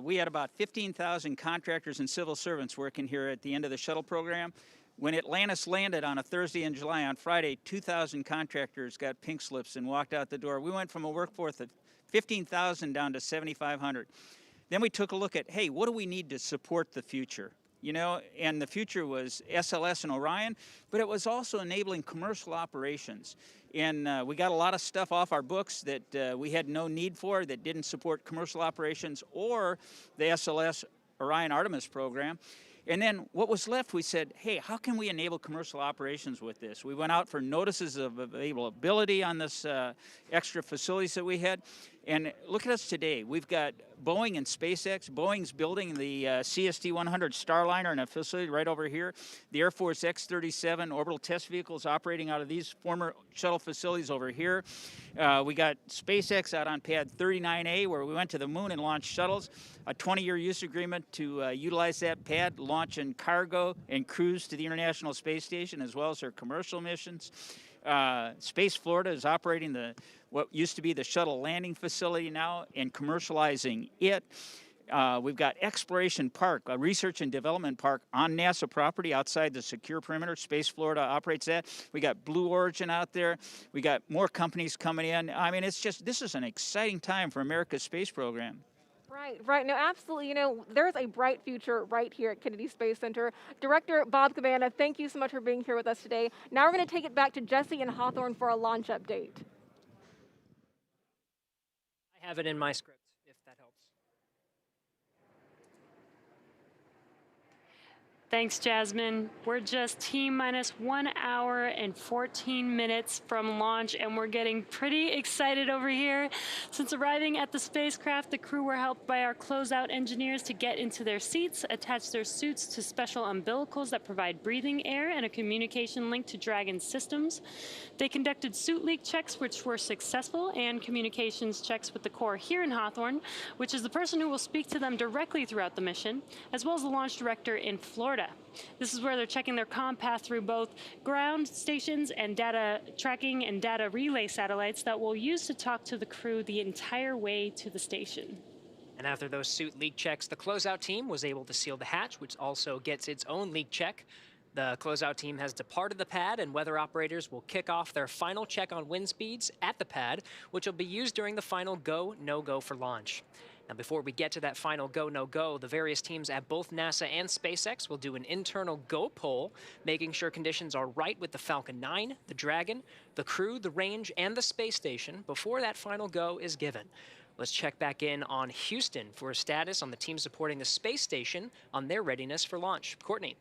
We had about 15,000 contractors and civil servants working here at the end of the shuttle program. When Atlantis landed on a Thursday in July, on Friday, 2,000 contractors got pink slips and walked out the door. We went from a workforce of 15,000 down to 7,500. Then we took a look at, hey, what do we need to support the future? And the future was SLS and Orion, but it was also enabling commercial operations. And we got a lot of stuff off our books that we had no need for, that didn't support commercial operations or the SLS Orion Artemis program. And then what was left, we said, hey, how can we enable commercial operations with this? We went out for notices of availability on this extra facilities that we had. And look at us today. We've got Boeing and SpaceX. Boeing's building the CST-100 Starliner in a facility right over here. The Air Force X-37 orbital test vehicles operating out of these former shuttle facilities over here. We got SpaceX out on pad 39A, where we went to the moon and launched shuttles. A 20-year use agreement to utilize that pad, launching cargo and crews to the International Space Station, as well as their commercial missions. Space Florida is operating what used to be the shuttle landing facility now and commercializing it. We've got Exploration Park, a research and development park on NASA property outside the secure perimeter. Space Florida operates that. We got Blue Origin out there. We got more companies coming in. I mean, this is an exciting time for America's space program. Right. No, absolutely. You know, there's a bright future right here at Kennedy Space Center. Director Bob Cabana, thank you so much for being here with us today. Now we're going to take it back to Jesse and Hawthorne for a launch update. I have it in my script, if that helps. Thanks, Jasmine. We're just T-minus 1 hour and 14 minutes from launch, and we're getting pretty excited over here. Since arriving at the spacecraft, the crew were helped by our closeout engineers to get into their seats, attach their suits to special umbilicals that provide breathing air and a communication link to Dragon's systems. They conducted suit leak checks, which were successful, and communications checks with the Corps here in Hawthorne, which is the person who will speak to them directly throughout the mission, as well as the launch director in Florida. This is where they're checking their comm path through both ground stations and data tracking and data relay satellites that we'll use to talk to the crew the entire way to the station. And after those suit leak checks, the closeout team was able to seal the hatch, which also gets its own leak check. The closeout team has departed the pad, and weather operators will kick off their final check on wind speeds at the pad, which will be used during the final go, no-go for launch. Now, before we get to that final go, no-go, the various teams at both NASA and SpaceX will do an internal go poll, making sure conditions are right with the Falcon 9, the Dragon, the Crew, the range, and the space station before that final go is given. Let's check back in on Houston for a status on the team supporting the space station on their readiness for launch. Courtney.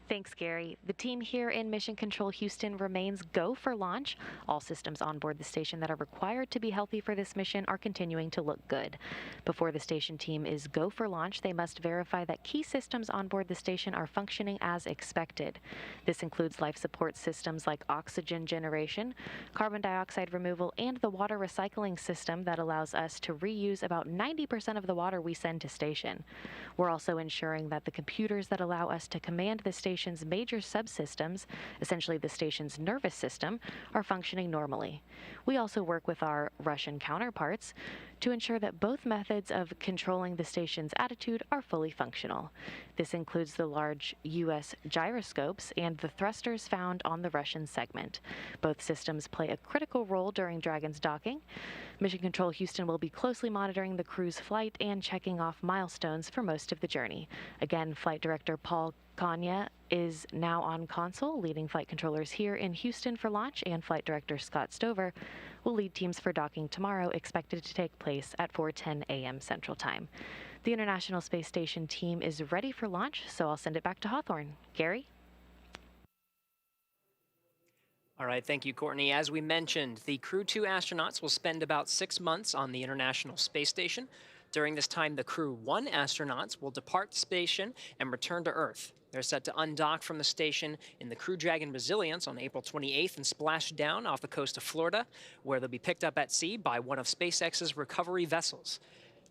Thanks, Gary. The team here in Mission Control Houston remains go for launch. All systems on board the station that are required to be healthy for this mission are continuing to look good. Before the station team is go for launch, they must verify that key systems on board the station are functioning as expected. This includes life support systems like oxygen generation, carbon dioxide removal, and the water recycling system that allows us to reuse about 90% of the water we send to station. We're also ensuring that the computers that allow us to command the station's major subsystems, essentially the station's nervous system, are functioning normally. We also work with our Russian counterparts to ensure that both methods of controlling the station's attitude are fully functional. This includes the large U.S. gyroscopes and the thrusters found on the Russian segment. Both systems play a critical role during Dragon's docking. Mission Control Houston will be closely monitoring the crew's flight and checking off milestones for most of the journey. Again, Flight Director Paul Kanya is now on console, leading flight controllers here in Houston for launch, and Flight Director Scott Stover will lead teams for docking tomorrow, expected to take place at 4:10 a.m. Central Time. The International Space Station team is ready for launch, so I'll send it back to Hawthorne. Gary? All right, thank you, Courtney. As we mentioned, the Crew-2 astronauts will spend about 6 months on the International Space Station. During this time, the Crew-1 astronauts will depart the station and return to Earth. They're set to undock from the station in the Crew Dragon Resilience on April 28th and splash down off the coast of Florida, where they'll be picked up at sea by one of SpaceX's recovery vessels.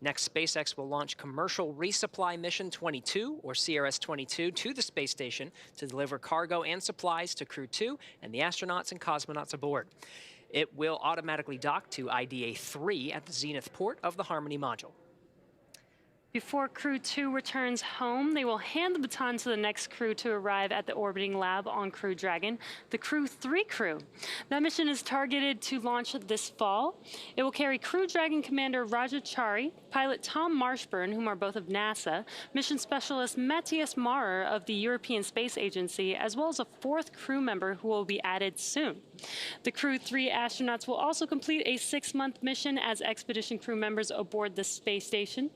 Next, SpaceX will launch Commercial Resupply Mission 22, or CRS-22, to the space station to deliver cargo and supplies to Crew-2 and the astronauts and cosmonauts aboard. It will automatically dock to IDA-3 at the Zenith port of the Harmony module. Before Crew-2 returns home, they will hand the baton to the next crew to arrive at the orbiting lab on Crew Dragon, the Crew-3 crew. That mission is targeted to launch this fall. It will carry Crew Dragon Commander Raja Chari, pilot Tom Marshburn, whom are both of NASA, mission specialist Matthias Maurer of the European Space Agency, as well as a fourth crew member who will be added soon. The Crew-3 astronauts will also complete a 6-month mission as expedition crew members aboard the space station.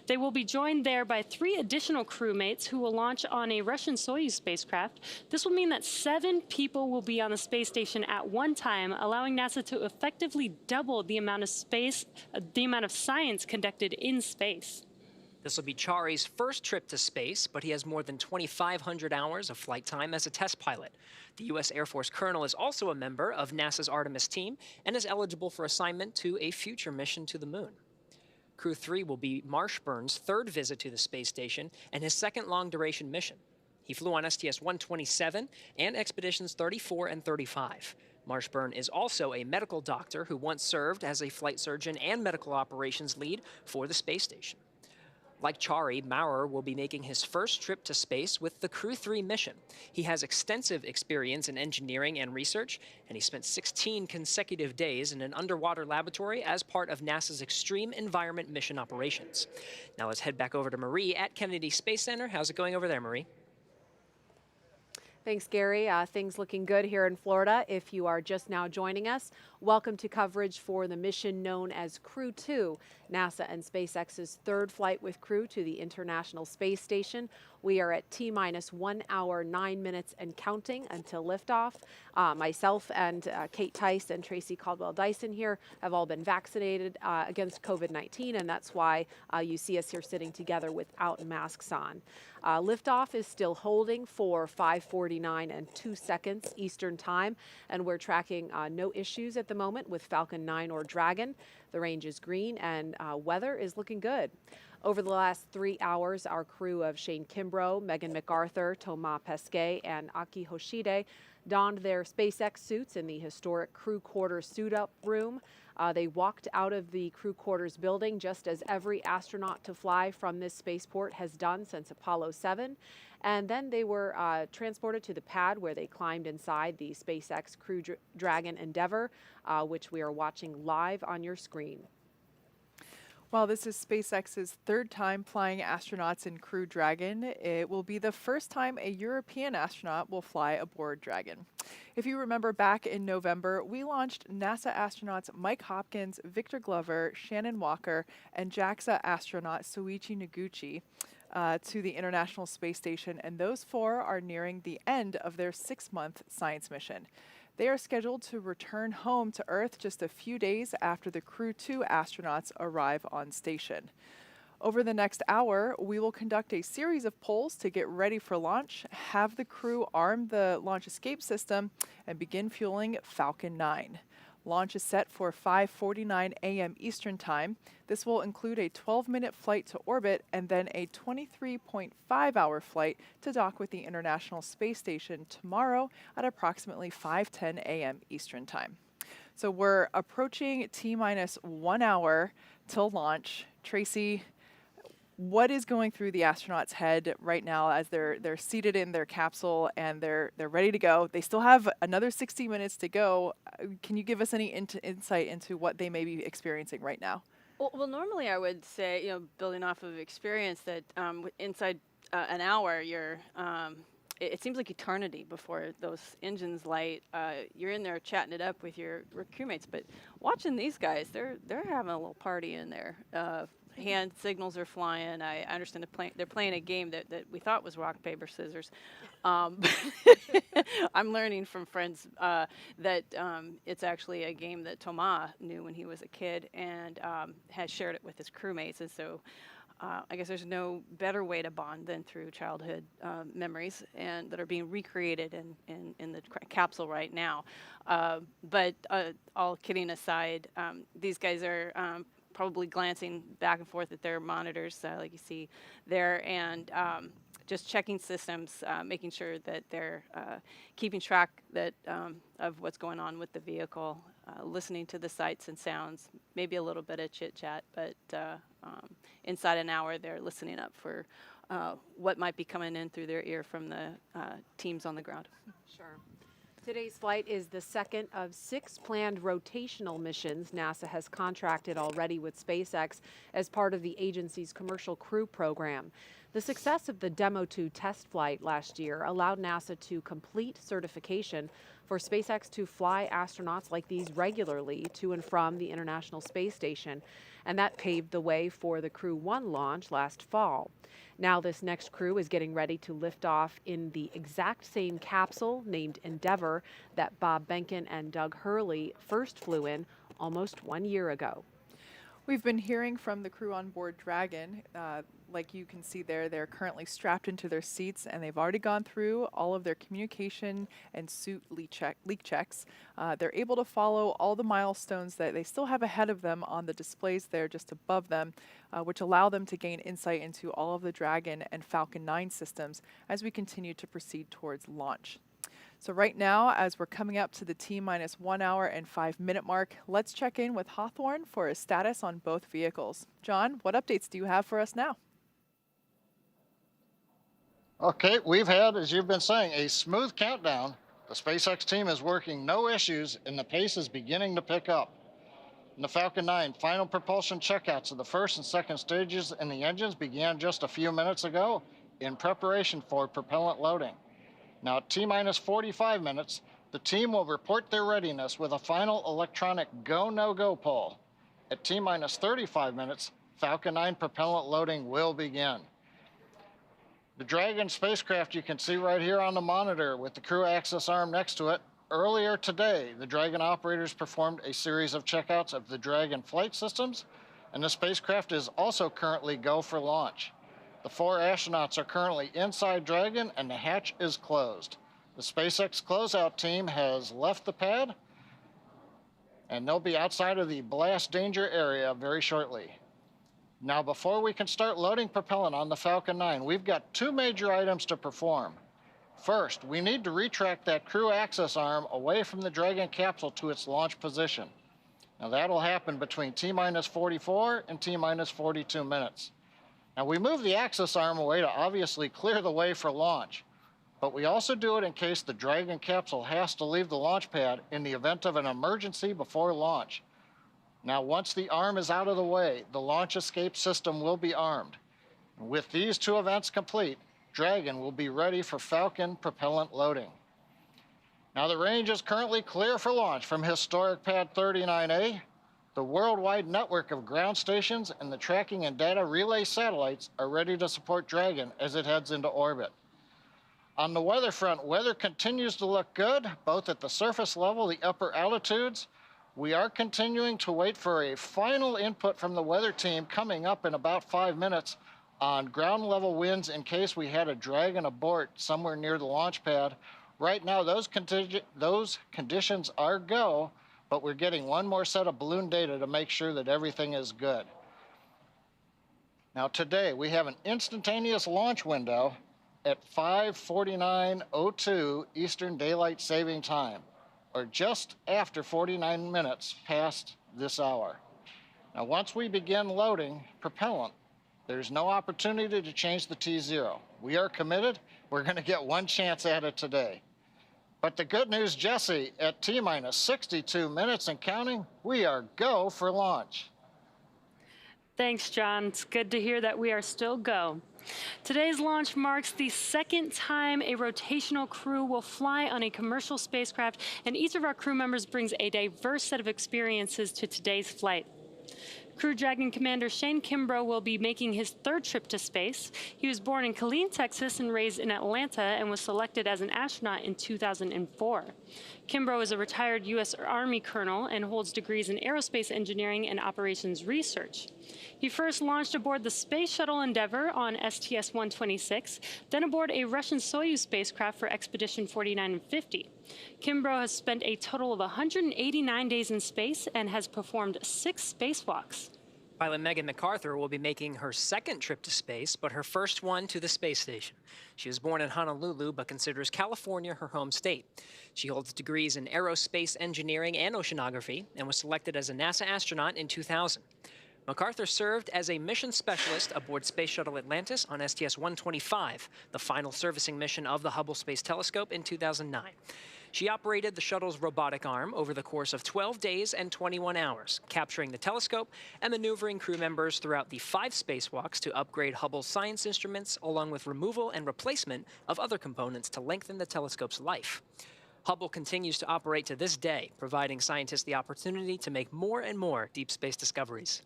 They will be joined there by 3 additional crewmates who will launch on a Russian Soyuz spacecraft. This will mean that 7 people will be on the space station at one time, allowing NASA to effectively double the amount of science conducted in space. This will be Chari's first trip to space, but he has more than 2,500 hours of flight time as a test pilot. The U.S. Air Force colonel is also a member of NASA's Artemis team and is eligible for assignment to a future mission to the moon. Crew-3 will be Marshburn's 3rd visit to the space station and his 2nd long-duration mission. He flew on STS-127 and Expeditions 34 and 35. Marshburn is also a medical doctor who once served as a flight surgeon and medical operations lead for the space station. Like Chari, Maurer will be making his first trip to space with the Crew-3 mission. He has extensive experience in engineering and research, and he spent 16 consecutive days in an underwater laboratory as part of NASA's Extreme Environment Mission operations. Now let's head back over to Marie at Kennedy Space Center. How's it going over there, Marie? Thanks, Gary. Things looking good here in Florida. If you are just now joining us, welcome to coverage for the mission known as Crew-2, NASA and SpaceX's 3rd flight with Crew to the International Space Station. We are at T-minus 1 hour, 9 minutes and counting until liftoff. Myself and Kate Tice and Tracy Caldwell-Dyson here have all been vaccinated against COVID-19, and that's why you see us here sitting together without masks on. Liftoff is still holding for 5:49 and 2 seconds Eastern Time, and we're tracking no issues at the moment with Falcon 9 or Dragon. The range is green, and weather is looking good. Over the last 3 hours, our crew of Shane Kimbrough, Megan MacArthur, Thomas Pesquet, and Aki Hoshide donned their SpaceX suits in the historic crew quarters suit-up room. They walked out of the crew quarters building just as every astronaut to fly from this spaceport has done since Apollo 7. And then they were transported to the pad where they climbed inside the SpaceX Crew Dragon Endeavour, which we are watching live on your screen. While this is SpaceX's 3rd time flying astronauts in Crew Dragon, it will be the first time a European astronaut will fly aboard Dragon. If you remember back in November, we launched NASA astronauts Mike Hopkins, Victor Glover, Shannon Walker, and JAXA astronaut Soichi Noguchi to the International Space Station, and those 4 are nearing the end of their 6-month science mission. They are scheduled to return home to Earth just a few days after the Crew-2 astronauts arrive on station. Over the next hour, we will conduct a series of polls to get ready for launch, have the crew arm the launch escape system, and begin fueling Falcon 9. Launch is set for 5:49 a.m. Eastern Time. This will include a 12-minute flight to orbit and then a 23.5-hour flight to dock with the International Space Station tomorrow at approximately 5:10 a.m. Eastern Time. So we're approaching T-minus 1 hour till launch. Tracy, what is going through the astronauts' head right now as they're seated in their capsule and they're ready to go? They still have another 60 minutes to go. Can you give us any insight into what they may be experiencing right now? Well, normally I would say, building off of experience, that inside an hour, it seems like eternity before those engines light. You're in there chatting it up with your crewmates, but watching these guys, they're having a little party in there. Hand signals are flying. I understand they're playing a game that we thought was rock, paper, scissors. I'm learning from friends that it's actually a game that Thomas knew when he was a kid and has shared it with his crewmates. And so I guess there's no better way to bond than through childhood memories and that are being recreated in the capsule right now. But all kidding aside, these guys are probably glancing back and forth at their monitors, like you see there, and just checking systems, making sure that they're keeping track of what's going on with the vehicle, listening to the sights and sounds, maybe a little bit of chit-chat, but inside an hour they're listening up for what might be coming in through their ear from the teams on the ground. Sure. Today's flight is the 2nd of 6 planned rotational missions NASA has contracted already with SpaceX as part of the agency's Commercial Crew program. The success of the Demo 2 test flight last year allowed NASA to complete certification for SpaceX to fly astronauts like these regularly to and from the International Space Station, and that paved the way for the Crew-1 launch last fall. Now this next crew is getting ready to lift off in the exact same capsule named Endeavour that Bob Behnken and Doug Hurley first flew in almost 1 year ago. We've been hearing from the crew on board Dragon. Like you can see there, they're currently strapped into their seats, and they've already gone through all of their communication and suit leak checks. They're able to follow all the milestones that they still have ahead of them on the displays there just above them, which allow them to gain insight into all of the Dragon and Falcon 9 systems as we continue to proceed towards launch. So right now, as we're coming up to the T-minus 1 hour and 5 minute mark, let's check in with Hawthorne for a status on both vehicles. John, what updates do you have for us now? Okay, we've had, as you've been saying, a smooth countdown. The SpaceX team is working no issues, and the pace is beginning to pick up. In the Falcon 9, final propulsion checkouts of the first and second stages in the engines began just a few minutes ago in preparation for propellant loading. Now, at T-minus 45 minutes, the team will report their readiness with a final electronic go-no-go poll. At T-minus 35 minutes, Falcon 9 propellant loading will begin. The Dragon spacecraft you can see right here on the monitor with the crew access arm next to it. Earlier today, the Dragon operators performed a series of checkouts of the Dragon flight systems, and the spacecraft is also currently go for launch. The 4 astronauts are currently inside Dragon, and the hatch is closed. The SpaceX closeout team has left the pad, and they'll be outside of the blast danger area very shortly. Now, before we can start loading propellant on the Falcon 9, we've got 2 major items to perform. First, we need to retract that crew access arm away from the Dragon capsule to its launch position. Now, that'll happen between T-minus 44 and T-minus 42 minutes. Now, we move the access arm away to obviously clear the way for launch, but we also do it in case the Dragon capsule has to leave the launch pad in the event of an emergency before launch. Now, once the arm is out of the way, the launch escape system will be armed. With these 2 events complete, Dragon will be ready for Falcon propellant loading. Now, the range is currently clear for launch from historic Pad 39A. The worldwide network of ground stations and the tracking and data relay satellites are ready to support Dragon as it heads into orbit. On the weather front, weather continues to look good, both at the surface level, the upper altitudes. We are continuing to wait for a final input from the weather team coming up in about 5 minutes on ground level winds in case we had a Dragon abort somewhere near the launch pad. Right now, those conditions are go, but we're getting one more set of balloon data to make sure that everything is good. Now today, we have an instantaneous launch window at 5:49:02 Eastern Daylight Saving Time, or just after 49 minutes past this hour. Now once we begin loading propellant, there's no opportunity to change the T0. We are committed. We're going to get one chance at it today. But the good news, Jesse, at T-minus 62 minutes and counting, we are go for launch. Thanks, John. It's good to hear that we are still go. Today's launch marks the 2nd time a rotational crew will fly on a commercial spacecraft, and each of our crew members brings a diverse set of experiences to today's flight. Crew Dragon Commander Shane Kimbrough will be making his 3rd trip to space. He was born in Killeen, Texas, and raised in Atlanta, and was selected as an astronaut in 2004. Kimbrough is a retired U.S. Army colonel and holds degrees in aerospace engineering and operations research. He first launched aboard the Space Shuttle Endeavour on STS-126, then aboard a Russian Soyuz spacecraft for Expedition 49 and 50. Kimbrough has spent a total of 189 days in space and has performed 6 spacewalks. Pilot Megan MacArthur will be making her 2nd trip to space, but her first one to the space station. She was born in Honolulu, but considers California her home state. She holds degrees in aerospace engineering and oceanography, and was selected as a NASA astronaut in 2000. MacArthur served as a mission specialist aboard Space Shuttle Atlantis on STS-125, the final servicing mission of the Hubble Space Telescope in 2009. She operated the shuttle's robotic arm over the course of 12 days and 21 hours, capturing the telescope and maneuvering crew members throughout the 5 spacewalks to upgrade Hubble's science instruments, along with removal and replacement of other components to lengthen the telescope's life. Hubble continues to operate to this day, providing scientists the opportunity to make more and more deep space discoveries.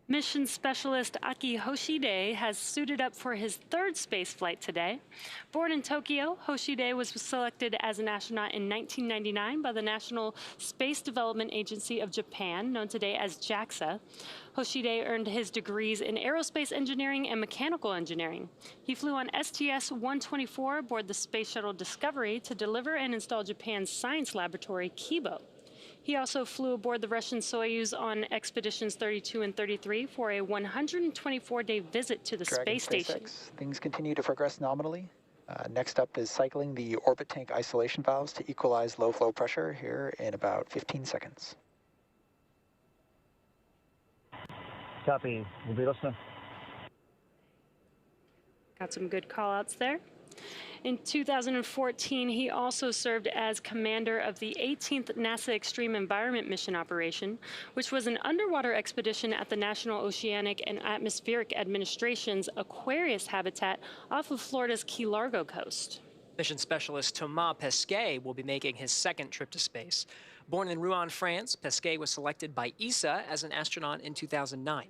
Mission specialist Aki Hoshide has suited up for his third space flight today. Born in Tokyo, Hoshide was selected as an astronaut in 1999 by the National Space Development Agency of Japan, known today as JAXA. Hoshide earned his degrees in aerospace engineering and mechanical engineering. He flew on STS-124 aboard the Space Shuttle Discovery to deliver and install Japan's science laboratory, Kibo. He also flew aboard the Russian Soyuz on Expeditions 32 and 33 for a 124-day visit to the space station. Things continue to progress nominally. Next up is cycling the orbit tank isolation valves to equalize low flow pressure here in about 15 seconds. Copy. We'll be listening. Got some good call-outs there. In 2014, he also served as commander of the 18th NASA Extreme Environment Mission Operation, which was an underwater expedition at the National Oceanic and Atmospheric Administration's Aquarius habitat off of Florida's Key Largo coast. Mission specialist Thomas Pesquet will be making his second trip to space. Born in Rouen, France, Pesquet was selected by ESA as an astronaut in 2009.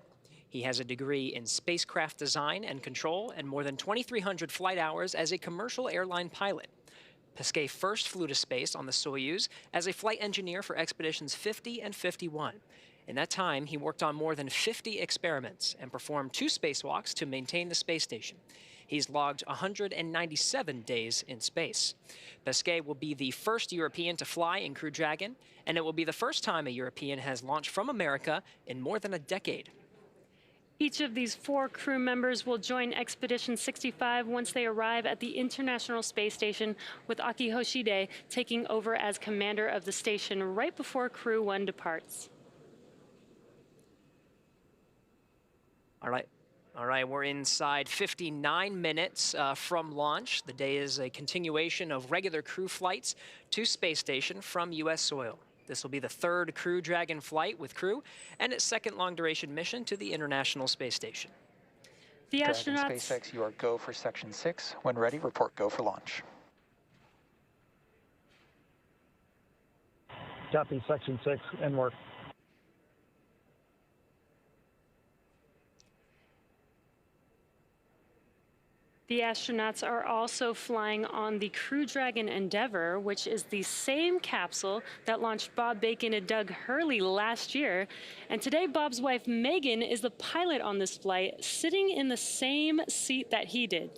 He has a degree in spacecraft design and control and more than 2,300 flight hours as a commercial airline pilot. Pesquet first flew to space on the Soyuz as a flight engineer for Expeditions 50 and 51. In that time, he worked on more than 50 experiments and performed 2 spacewalks to maintain the space station. He's logged 197 days in space. Pesquet will be the first European to fly in Crew Dragon, and it will be the first time a European has launched from America in more than a decade. Each of these 4 crew members will join Expedition 65 once they arrive at the International Space Station, with Aki Hoshide taking over as commander of the station right before Crew 1 departs. All right, we're inside 59 minutes from launch. The day is a continuation of regular crew flights to space station from U.S. soil. This will be the 3rd Crew Dragon flight with crew and its 2nd long-duration mission to the International Space Station. The astronauts... SpaceX, you are go for Section 6. When ready, report go for launch. Copy, Section 6, inward. The astronauts are also flying on the Crew Dragon Endeavour, which is the same capsule that launched Bob Behnken and Doug Hurley last year. And today, Bob's wife, Megan, is the pilot on this flight, sitting in the same seat that he did.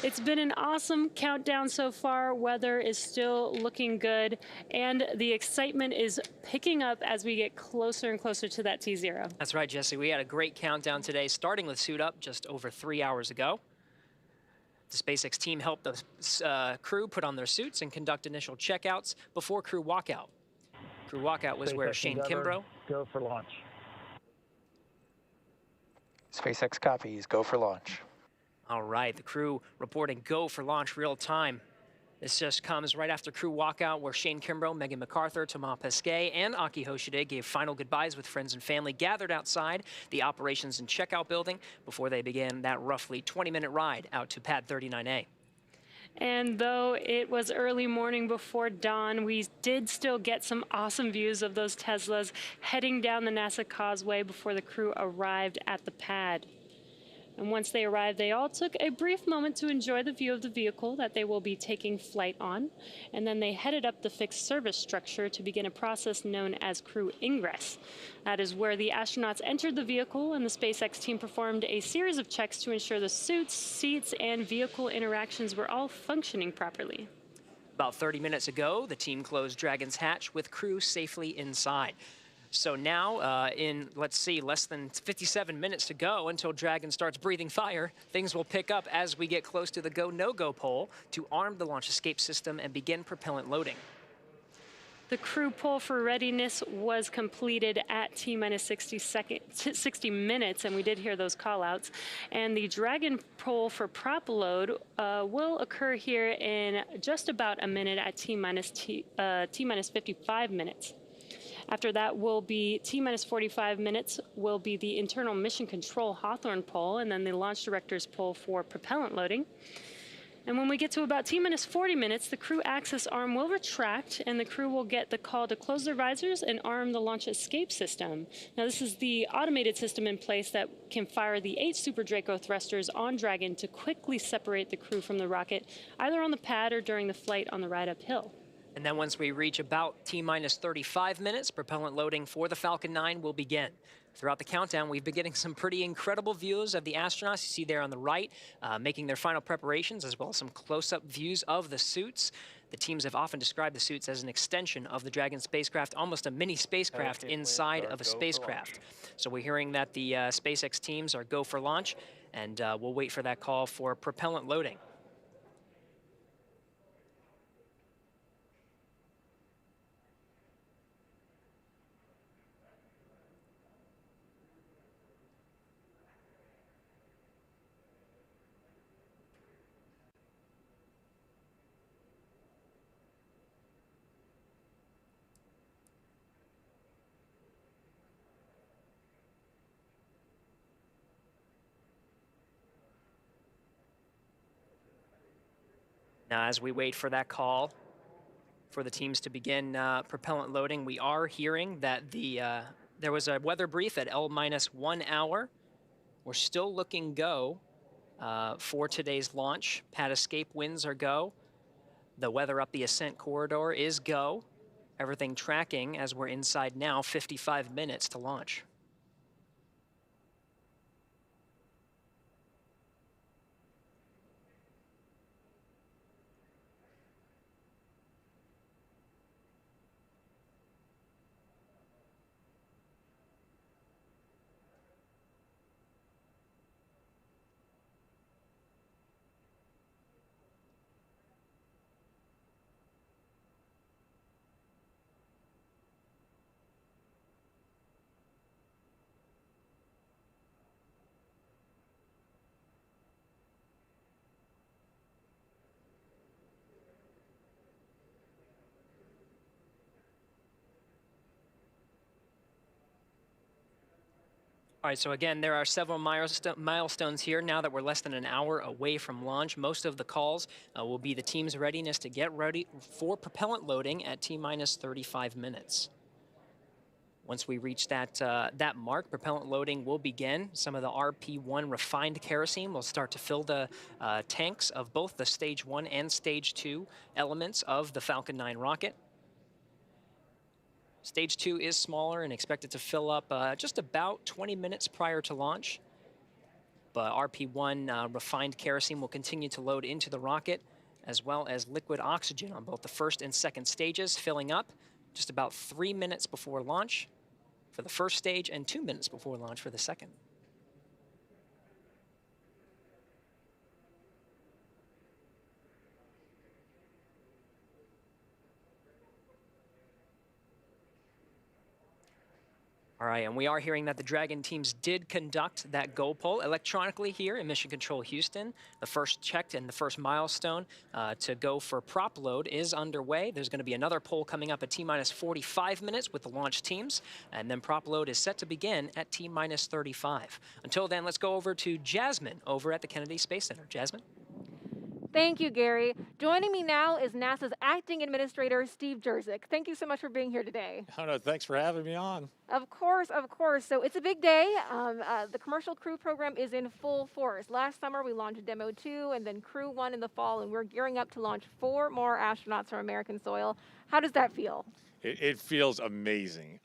It's been an awesome countdown so far. Weather is still looking good, and the excitement is picking up as we get closer and closer to that T0. That's right, Jesse. We had a great countdown today, starting with suit up just over 3 hours ago. The SpaceX team helped the crew put on their suits and conduct initial checkouts before crew walkout. Crew walkout was where Shane Kimbrough... Go for launch. SpaceX copies, go for launch. All right, the crew reporting go for launch real time. This just comes right after crew walkout, where Shane Kimbrough, Megan McArthur, Thomas Pesquet, and Aki Hoshide gave final goodbyes with friends and family gathered outside the operations and checkout building before they began that roughly 20-minute ride out to pad 39A. And though it was early morning before dawn, we did still get some awesome views of those Teslas heading down the NASA Causeway before the crew arrived at the pad. And once they arrived, they all took a brief moment to enjoy the view of the vehicle that they will be taking flight on. And then they headed up the fixed service structure to begin a process known as crew ingress. That is where the astronauts entered the vehicle, and the SpaceX team performed a series of checks to ensure the suits, seats, and vehicle interactions were all functioning properly. About 30 minutes ago, the team closed Dragon's hatch with crew safely inside. So now, in, let's see, less than 57 minutes to go until Dragon starts breathing fire, things will pick up as we get close to the go, no-go pole to arm the launch escape system and begin propellant loading. The crew pull for readiness was completed at T-minus 60 minutes, and we did hear those call-outs. And the Dragon pull for prop load will occur here in just about a minute at T-minus 55 minutes. After that will be T-minus 45 minutes will be the internal mission control Hawthorne pull, and then the launch director's pull for propellant loading. And when we get to about T-minus 40 minutes, the crew access arm will retract, and the crew will get the call to close their visors and arm the launch escape system. Now, this is the automated system in place that can fire the 8 Super Draco thrusters on Dragon to quickly separate the crew from the rocket, either on the pad or during the flight on the ride uphill. And then once we reach about T-minus 35 minutes, propellant loading for the Falcon 9 will begin. Throughout the countdown, we've been getting some pretty incredible views of the astronauts. You see there on the right, making their final preparations, as well as some close-up views of the suits. The teams have often described the suits as an extension of the Dragon spacecraft, almost a mini spacecraft inside of a spacecraft. So we're hearing that the SpaceX teams are go for launch, and we'll wait for that call for propellant loading. Now, as we wait for that call for the teams to begin propellant loading, we are hearing that there was a weather brief at L-1 hour. We're still looking go for today's launch. Pad escape winds are go. The weather up the ascent corridor is go. Everything tracking as we're inside now, 55 minutes to launch. All right, so again, there are several milestones here now that we're less than an hour away from launch. Most of the calls will be the team's readiness to get ready for propellant loading at T-minus 35 minutes. Once we reach that mark, propellant loading will begin. Some of the RP-1 refined kerosene will start to fill the tanks of both the Stage 1 and Stage 2 elements of the Falcon 9 rocket. Stage 2 is smaller and expected to fill up just about 20 minutes prior to launch. But RP-1 refined kerosene will continue to load into the rocket, as well as liquid oxygen on both the first and second stages, filling up just about 3 minutes before launch for the first stage and 2 minutes before launch for the second. All right, and we are hearing that the Dragon teams did conduct that go poll electronically here in Mission Control Houston. The first checked and the first milestone to go for prop load is underway. There's going to be another poll coming up at T-minus 45 minutes with the launch teams, and then prop load is set to begin at T-minus 35. Until then, let's go over to Jasmine over at the Kennedy Space Center. Jasmine? Thank you, Gary. Joining me now is NASA's Acting Administrator, Steve Jerzik. Thank you so much for being here today. Oh, no, thanks for having me on. Of course, of course. So it's a big day. The Commercial Crew program is in full force. Last summer, we launched Demo 2 and then Crew-1 in the fall, and we're gearing up to launch 4 more astronauts from American soil. How does that feel? It feels amazing.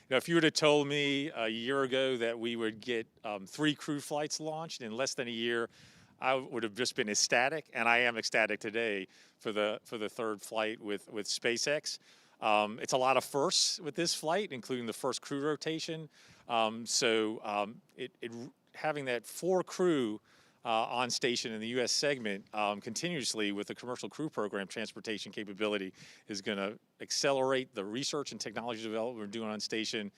If you would have told me a year ago that we would get 3 crew flights launched in less than a year, I would have just been ecstatic, and I am ecstatic today for the third flight with SpaceX. It's a lot of firsts with this flight, including the first crew rotation. Having that 4 crew on station in the U.S. segment continuously with the Commercial Crew Program transportation capability is going to accelerate the research and technology development we're doing on station,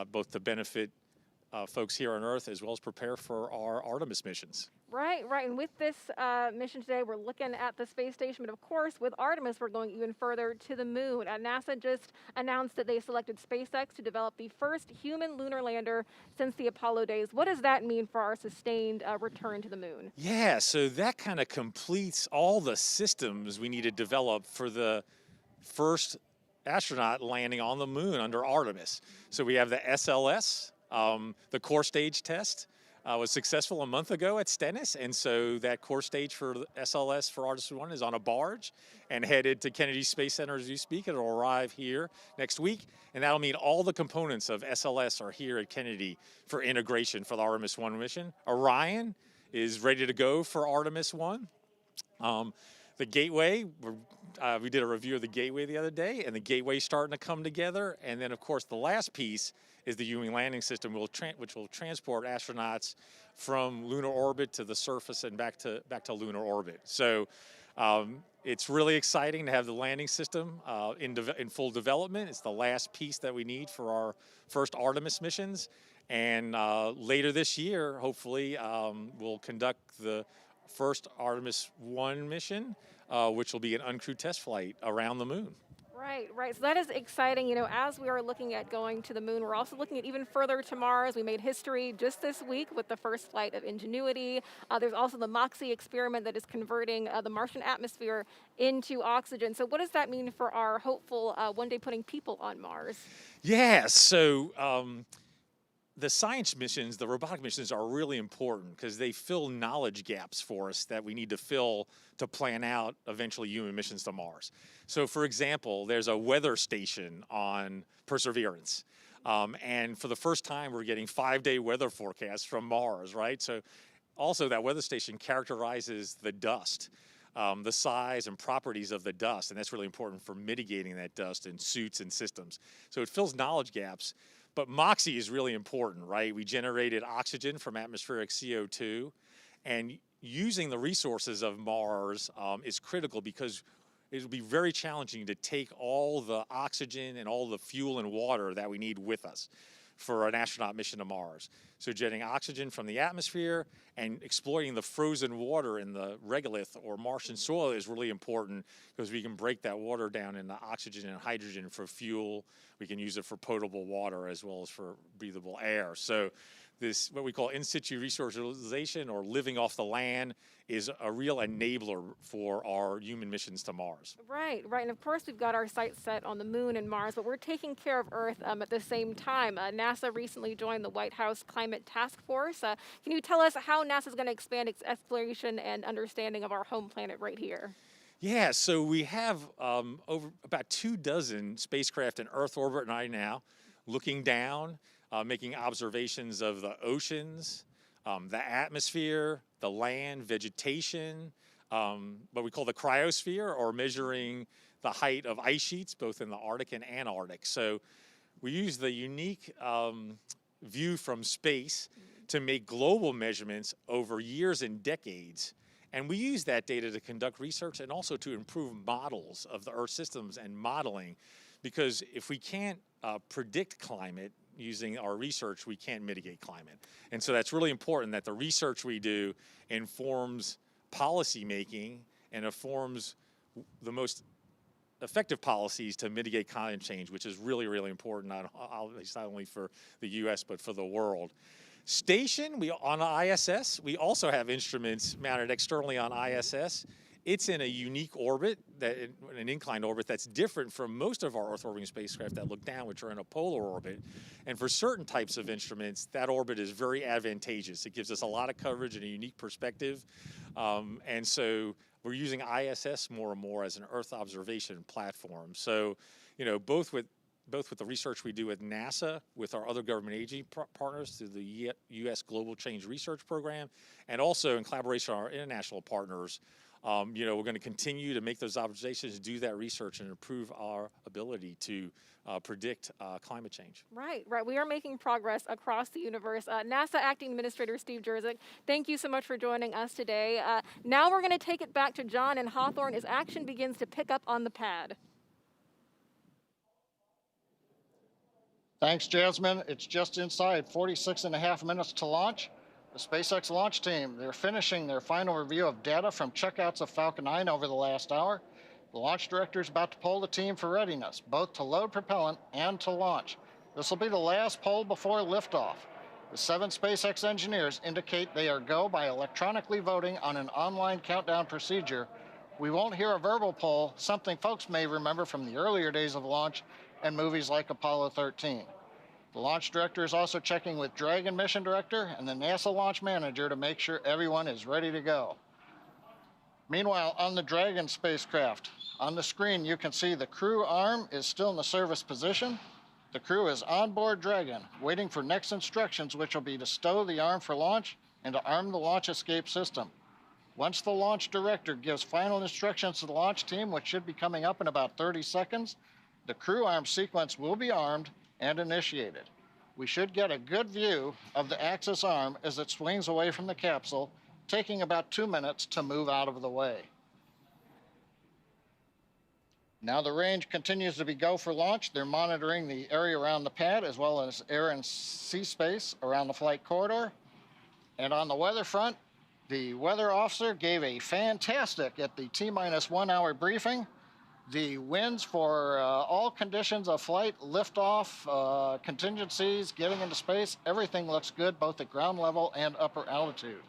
both to benefit folks here on Earth, as well as prepare for our Artemis missions. Right, right. And with this mission today, we're looking at the space station, but of course, with Artemis, we're going even further to the moon. NASA just announced that they selected SpaceX to develop the first human lunar lander since the Apollo days. What does that mean for our sustained return to the moon? Yeah, so that kind of completes all the systems we need to develop for the first astronaut landing on the moon under Artemis. So we have the SLS, the core stage test. Was successful a month ago at Stennis, and so that core stage for SLS for Artemis 1 is on a barge and headed to Kennedy Space Center as you speak. It'll arrive here next week, and that'll mean all the components of SLS are here at Kennedy for integration for the Artemis 1 mission. Orion is ready to go for Artemis 1. The Gateway, we did a review of the Gateway the other day, and the Gateway's starting to come together. And then, of course, the last piece is the Human Landing System, which will transport astronauts from lunar orbit to the surface and back to lunar orbit. So it's really exciting to have the landing system in full development. It's the last piece that we need for our first Artemis missions. And later this year, hopefully, we'll conduct the first Artemis 1 mission, which will be an uncrewed test flight around the moon. Right, right. So that is exciting. You know, as we are looking at going to the moon, we're also looking at even further to Mars. We made history just this week with the first flight of Ingenuity. There's also the MOXIE experiment that is converting the Martian atmosphere into oxygen. So what does that mean for our hopeful one day putting people on Mars? Yeah, so the science missions, the robotic missions are really important because they fill knowledge gaps for us that we need to fill to plan out eventually human missions to Mars. So for example, there's a weather station on Perseverance. And for the first time, we're getting 5-day weather forecasts from Mars, right? So also that weather station characterizes the dust, the size and properties of the dust. And that's really important for mitigating that dust in suits and systems. So it fills knowledge gaps. But MOXIE is really important, right? We generated oxygen from atmospheric CO2, and using the resources of Mars is critical because it will be very challenging to take all the oxygen and all the fuel and water that we need with us for an astronaut mission to Mars. So getting oxygen from the atmosphere and exploiting the frozen water in the regolith or Martian soil is really important because we can break that water down into oxygen and hydrogen for fuel. We can use it for potable water as well as for breathable air. So this, what we call in situ resource utilization or living off the land, is a real enabler for our human missions to Mars. Right, right. And of course, we've got our sights set on the moon and Mars, but we're taking care of Earth at the same time. NASA recently joined the White House Climate Task Force. Can you tell us how NASA is going to expand its exploration and understanding of our home planet right here? Yeah, so we have over about 24 spacecraft in Earth orbit right now, looking down, making observations of the oceans, the atmosphere, the land, vegetation, what we call the cryosphere, or measuring the height of ice sheets, both in the Arctic and Antarctic. So we use the unique view from space to make global measurements over years and decades. And we use that data to conduct research and also to improve models of the Earth systems and modeling, because if we can't predict climate using our research, we can't mitigate climate. And so that's really important that the research we do informs policy making and informs the most effective policies to mitigate climate change, which is really, really important, not only for the US, but for the world. Station, on ISS, we also have instruments mounted externally on ISS. It's in a unique orbit, an inclined orbit that's different from most of our Earth orbiting spacecraft that look down, which are in a polar orbit. And for certain types of instruments, that orbit is very advantageous. It gives us a lot of coverage and a unique perspective. And so we're using ISS more and more as an Earth observation platform. So, you know, both with the research we do with NASA, with our other government agency partners through the U.S. Global Change Research Program, and also in collaboration with our international partners, you know, we're going to continue to make those observations, do that research, and improve our ability to predict climate change. Right, right. We are making progress across the universe. NASA Acting Administrator Steve Jerzik, thank you so much for joining us today. Now we're going to take it back to John and Hawthorne as action begins to pick up on the pad. Thanks, Jasmine. It's just inside 46.5 minutes to launch. The SpaceX launch team, they're finishing their final review of data from checkouts of Falcon 9 over the last hour. The launch director is about to poll the team for readiness, both to load propellant and to launch. This will be the last poll before liftoff. The 7 SpaceX engineers indicate they are go by electronically voting on an online countdown procedure. We won't hear a verbal poll, something folks may remember from the earlier days of launch and movies like Apollo 13. The launch director is also checking with Dragon mission director and the NASA launch manager to make sure everyone is ready to go. Meanwhile, on the Dragon spacecraft, on the screen you can see the crew arm is still in the service position. The crew is on board Dragon, waiting for next instructions, which will be to stow the arm for launch and to arm the launch escape system. Once the launch director gives final instructions to the launch team, which should be coming up in about 30 seconds, the crew arm sequence will be armed and initiated. We should get a good view of the Axis arm as it swings away from the capsule, taking about 2 minutes to move out of the way. Now the range continues to be go for launch. They're monitoring the area around the pad as well as air and sea space around the flight corridor. And on the weather front, the weather officer gave a fantastic at the T-minus 1 hour briefing. The winds for all conditions of flight, liftoff, contingencies, getting into space, everything looks good both at ground level and upper altitude.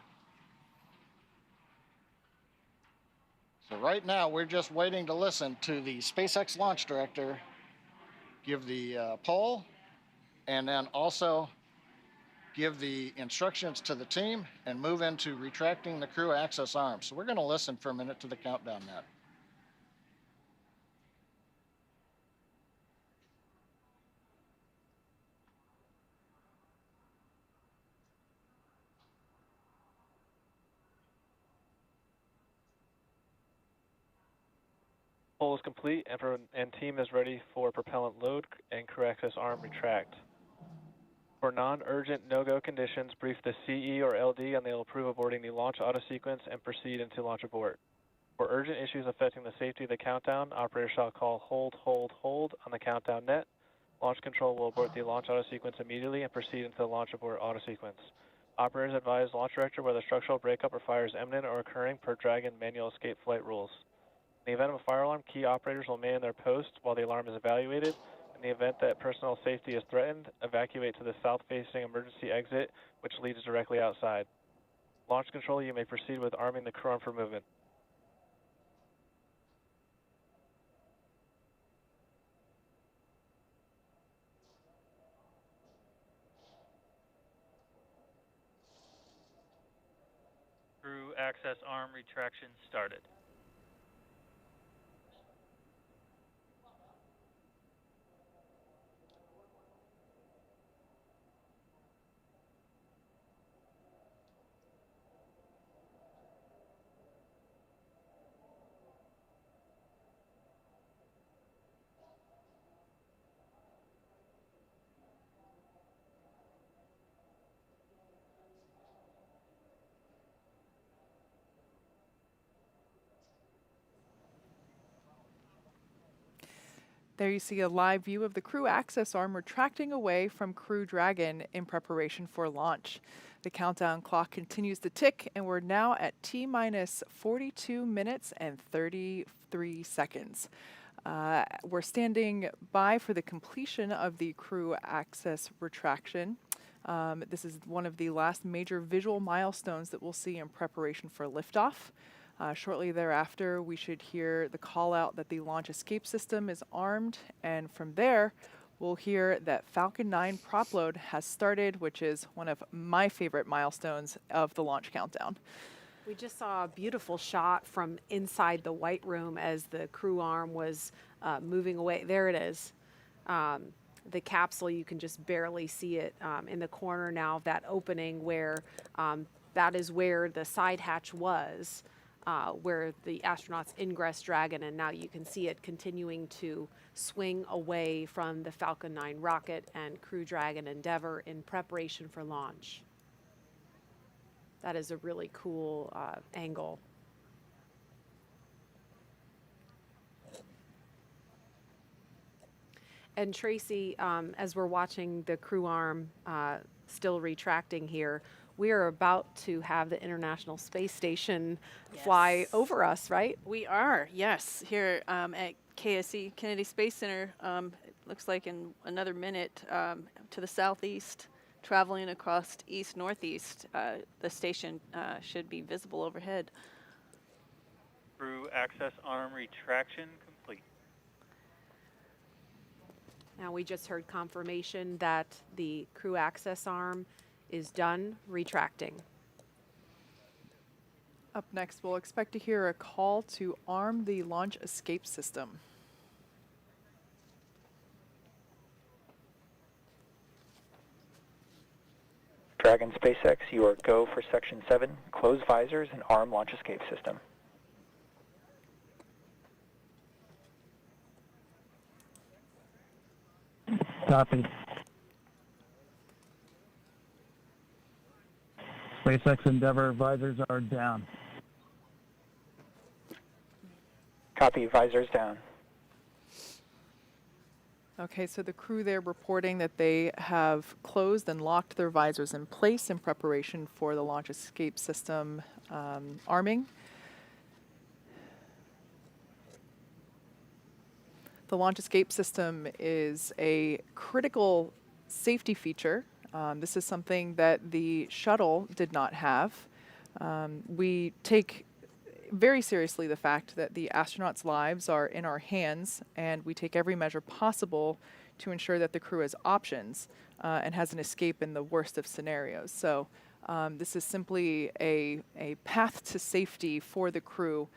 So right now, we're just waiting to listen to the SpaceX launch director give the poll and then also give the instructions to the team and move into retracting the crew access arm. So we're going to listen for a minute to the countdown net. Poll is complete and team is ready for propellant load and crew access arm retract. For non-urgent no-go conditions, brief the CE or LD and they'll approve aborting the launch auto sequence and proceed into launch abort. For urgent issues affecting the safety of the countdown, operators shall call hold on the countdown net. Launch control will abort the launch auto sequence immediately and proceed into the launch abort auto sequence. Operators advise launch director whether structural breakup or fire is imminent or occurring per Dragon manual escape flight rules. In the event of a fire alarm, key operators will man their post while the alarm is evaluated. In the event that personal safety is threatened, evacuate to the south-facing emergency exit, which leads directly outside. Launch control, you may proceed with arming the crew arm for movement. Crew access arm retraction started. There you see a live view of the crew access arm retracting away from Crew Dragon in preparation for launch. The countdown clock continues to tick, and we're now at T-minus 42 minutes and 33 seconds. We're standing by for the completion of the crew access retraction. This is one of the last major visual milestones that we'll see in preparation for liftoff. Shortly thereafter, we should hear the call out that the launch escape system is armed, and from there, we'll hear that Falcon 9 prop load has started, which is one of my favorite milestones of the launch countdown. We just saw a beautiful shot from inside the White Room as the crew arm was moving away. There it is. The capsule, you can just barely see it in the corner now of that opening where that is where the side hatch was. Where the astronauts ingress Dragon, and now you can see it continuing to swing away from the Falcon 9 rocket and Crew Dragon Endeavour in preparation for launch. That is a really cool angle. And Tracy, as we're watching the crew arm still retracting here, we are about to have the International Space Station fly over us, right? We are, yes, here at KSC, Kennedy Space Center. It looks like in another minute to the southeast, traveling across east-northeast, the station should be visible overhead. Crew access arm retraction complete. Now we just heard confirmation that the crew access arm is done retracting. Up next, we'll expect to hear a call to arm the launch escape system. Dragon SpaceX, you are go for Section 7. Close visors and arm launch escape system. Copy. SpaceX Endeavour visors are down. Copy, visors down. Okay, so the crew there reporting that they have closed and locked their visors in place in preparation for the launch escape system arming. The launch escape system is a critical safety feature. This is something that the shuttle did not have. We take very seriously the fact that the astronauts' lives are in our hands, and we take every measure possible to ensure that the crew has options and has an escape in the worst of scenarios. So this is simply a path to safety for the crew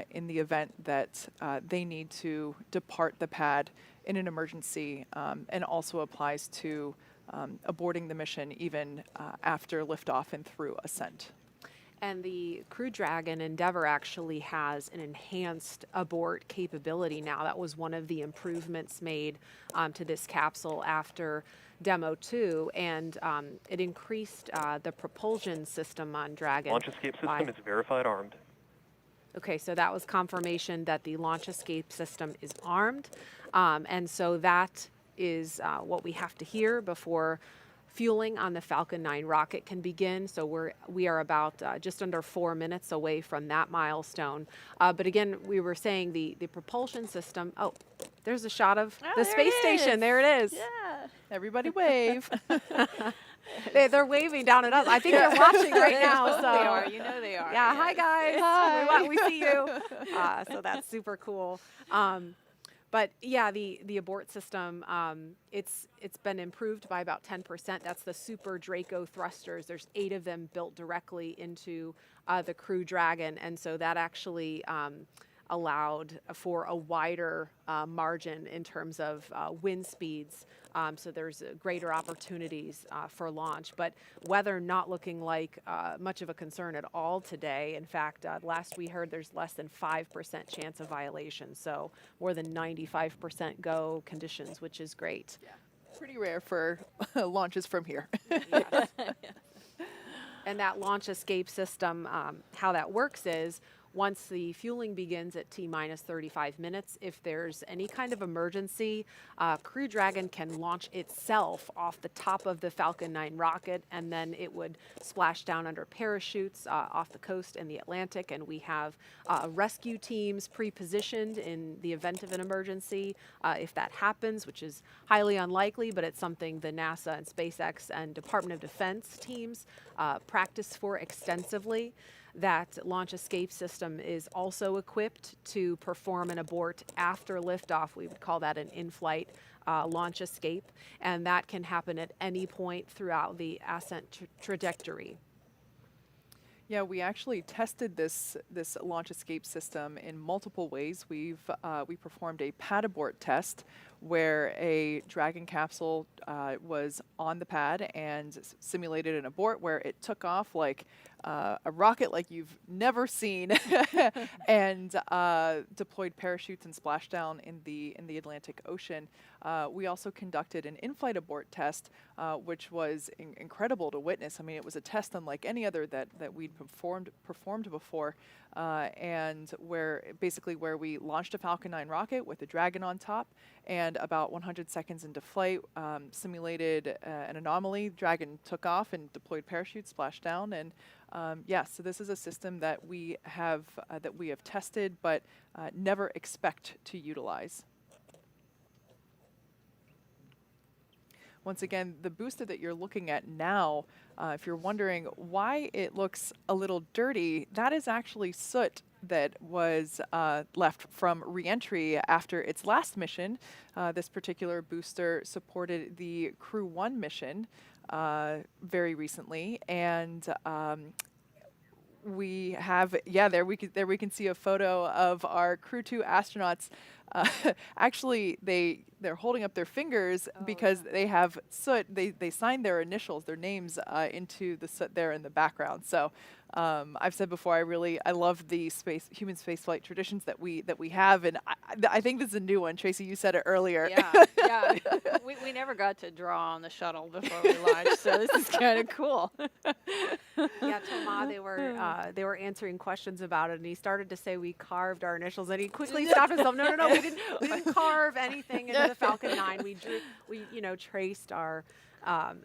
in the event that they need to depart the pad in an emergency, and also applies to aborting the mission even after liftoff and through ascent. And the Crew Dragon Endeavour actually has an enhanced abort capability now. That was one of the improvements made to this capsule after Demo 2, and it increased the propulsion system on Dragon. Launch escape system is verified armed. Okay, so that was confirmation that the launch escape system is armed, and so that is what we have to hear before fueling on the Falcon 9 rocket can begin. So we are about just under 4 minutes away from that milestone. But again, we were saying the propulsion system. Oh, there's a shot of the space station. There it is. Yeah. Everybody wave. They're waving down at us. I think they're watching right now. So they are. You know they are. Yeah. Yes. Hi guys. Hi. We see you. So that's super cool. But yeah, the abort system, it's been improved by about 10%. That's the Super Draco thrusters. There's 8 of them built directly into the Crew Dragon, and so that actually allowed for a wider margin in terms of wind speeds. So there's greater opportunities for launch. But weather not looking like much of a concern at all today. In fact, last we heard there's less than 5% chance of violation. So more than 95% go conditions, which is great. Yeah. Pretty rare for launches from here. Yes. And that launch escape system, how that works is, once the fueling begins at T-minus 35 minutes, if there's any kind of emergency, Crew Dragon can launch itself off the top of the Falcon 9 rocket, and then it would splash down under parachutes off the coast in the Atlantic, and we have rescue teams pre-positioned in the event of an emergency if that happens, which is highly unlikely, but it's something the NASA and SpaceX and Department of Defense teams practice for extensively. That launch escape system is also equipped to perform an abort after liftoff. We would call that an in-flight launch escape, and that can happen at any point throughout the ascent trajectory. Yeah, we actually tested this launch escape system in multiple ways. We performed a pad abort test where a Dragon capsule was on the pad and simulated an abort where it took off like a rocket like you've never seen and deployed parachutes and splashdown in the Atlantic Ocean. We also conducted an in-flight abort test, which was incredible to witness. I mean, it was a test unlike any other that we'd performed before, and where we launched a Falcon 9 rocket with a Dragon on top, and about 100 seconds into flight, simulated an anomaly. Dragon took off and deployed parachutes, splashed down, and so this is a system that we have tested, but never expect to utilize. Once again, the booster that you're looking at now, if you're wondering why it looks a little dirty, that is actually soot that was left from reentry after its last mission. This particular booster supported the Crew-1 mission very recently, and we have, there we can see a photo of our Crew-2 astronauts. Actually, they're holding up their fingers because they have soot. They signed their initials, their names into the soot there in the background. So I've said before, I love the human spaceflight traditions that we have, and I think this is a new one. Tracy, you said it earlier. Yeah. We never got to draw on the shuttle before we launched, so this is kind of cool. Yeah, Thomas, they were answering questions about it, and he started to say we carved our initials, and he quickly stopped himself. No, we didn't carve anything into the Falcon 9. We traced our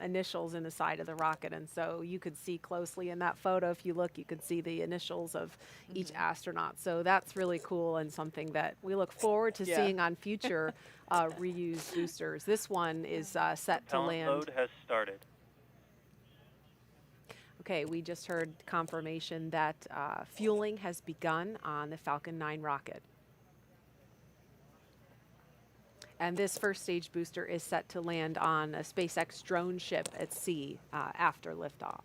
initials in the side of the rocket, and so you could see closely in that photo, if you look, you could see the initials of each astronaut. So that's really cool and something that we look forward to seeing on future reused boosters. This one is set to land. Load has started. Okay, we just heard confirmation that fueling has begun on the Falcon 9 rocket. And this first stage booster is set to land on a SpaceX drone ship at sea after liftoff.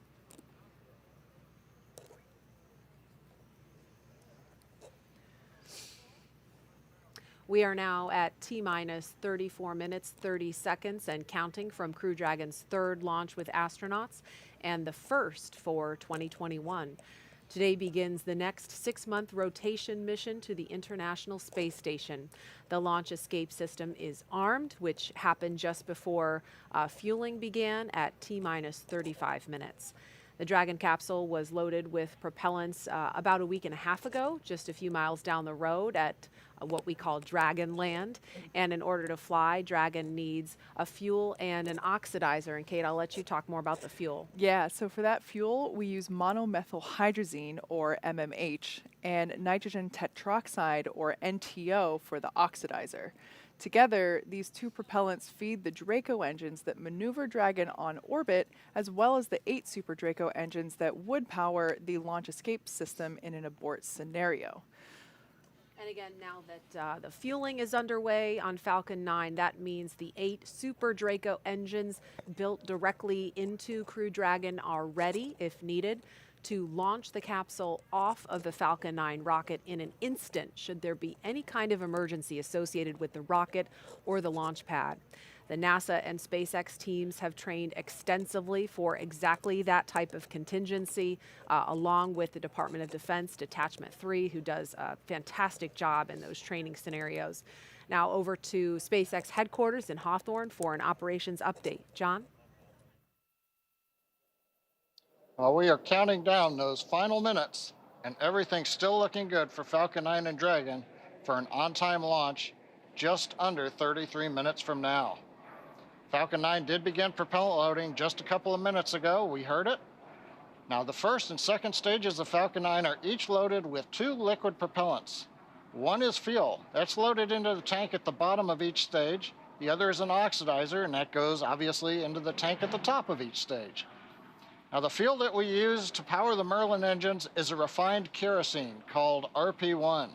We are now at T-minus 34 minutes, 30 seconds and counting from Crew Dragon's third launch with astronauts and the first for 2021. Today begins the next 6-month rotation mission to the International Space Station. The launch escape system is armed, which happened just before fueling began at T-minus 35 minutes. The Dragon capsule was loaded with propellants about a week and a half ago, just a few miles down the road at what we call Dragon Land. And in order to fly, Dragon needs a fuel and an oxidizer. And Kate, I'll let you talk more about the fuel. Yeah, so for that fuel, we use monomethylhydrazine, or MMH, and nitrogen tetroxide, or NTO, for the oxidizer. Together, these two propellants feed the Draco engines that maneuver Dragon on orbit, as well as the 8 Super Draco engines that would power the launch escape system in an abort scenario. And again, now that the fueling is underway on Falcon 9, that means the 8 Super Draco engines built directly into Crew Dragon are ready, if needed, to launch the capsule off of the Falcon 9 rocket in an instant should there be any kind of emergency associated with the rocket or the launch pad. The NASA and SpaceX teams have trained extensively for exactly that type of contingency, along with the Department of Defense Detachment 3, who does a fantastic job in those training scenarios. Now over to SpaceX headquarters in Hawthorne for an operations update. John? Well, we are counting down those final minutes, and everything's still looking good for Falcon 9 and Dragon for an on-time launch just under 33 minutes from now. Falcon 9 did begin propellant loading just a couple of minutes ago. We heard it. Now, the first and second stages of Falcon 9 are each loaded with 2 liquid propellants. One is fuel. That's loaded into the tank at the bottom of each stage. The other is an oxidizer, and that goes, obviously, into the tank at the top of each stage. Now, the fuel that we use to power the Merlin engines is a refined kerosene called RP1.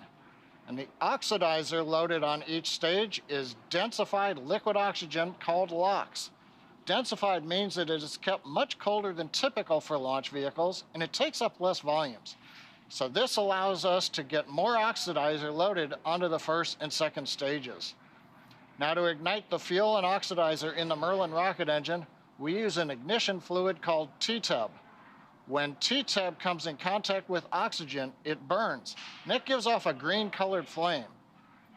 And the oxidizer loaded on each stage is densified liquid oxygen called LOX. Densified means that it is kept much colder than typical for launch vehicles, and it takes up less volumes. So this allows us to get more oxidizer loaded onto the first and second stages. Now, to ignite the fuel and oxidizer in the Merlin rocket engine, we use an ignition fluid called T-tub. When T-tub comes in contact with oxygen, it burns, and it gives off a green-colored flame.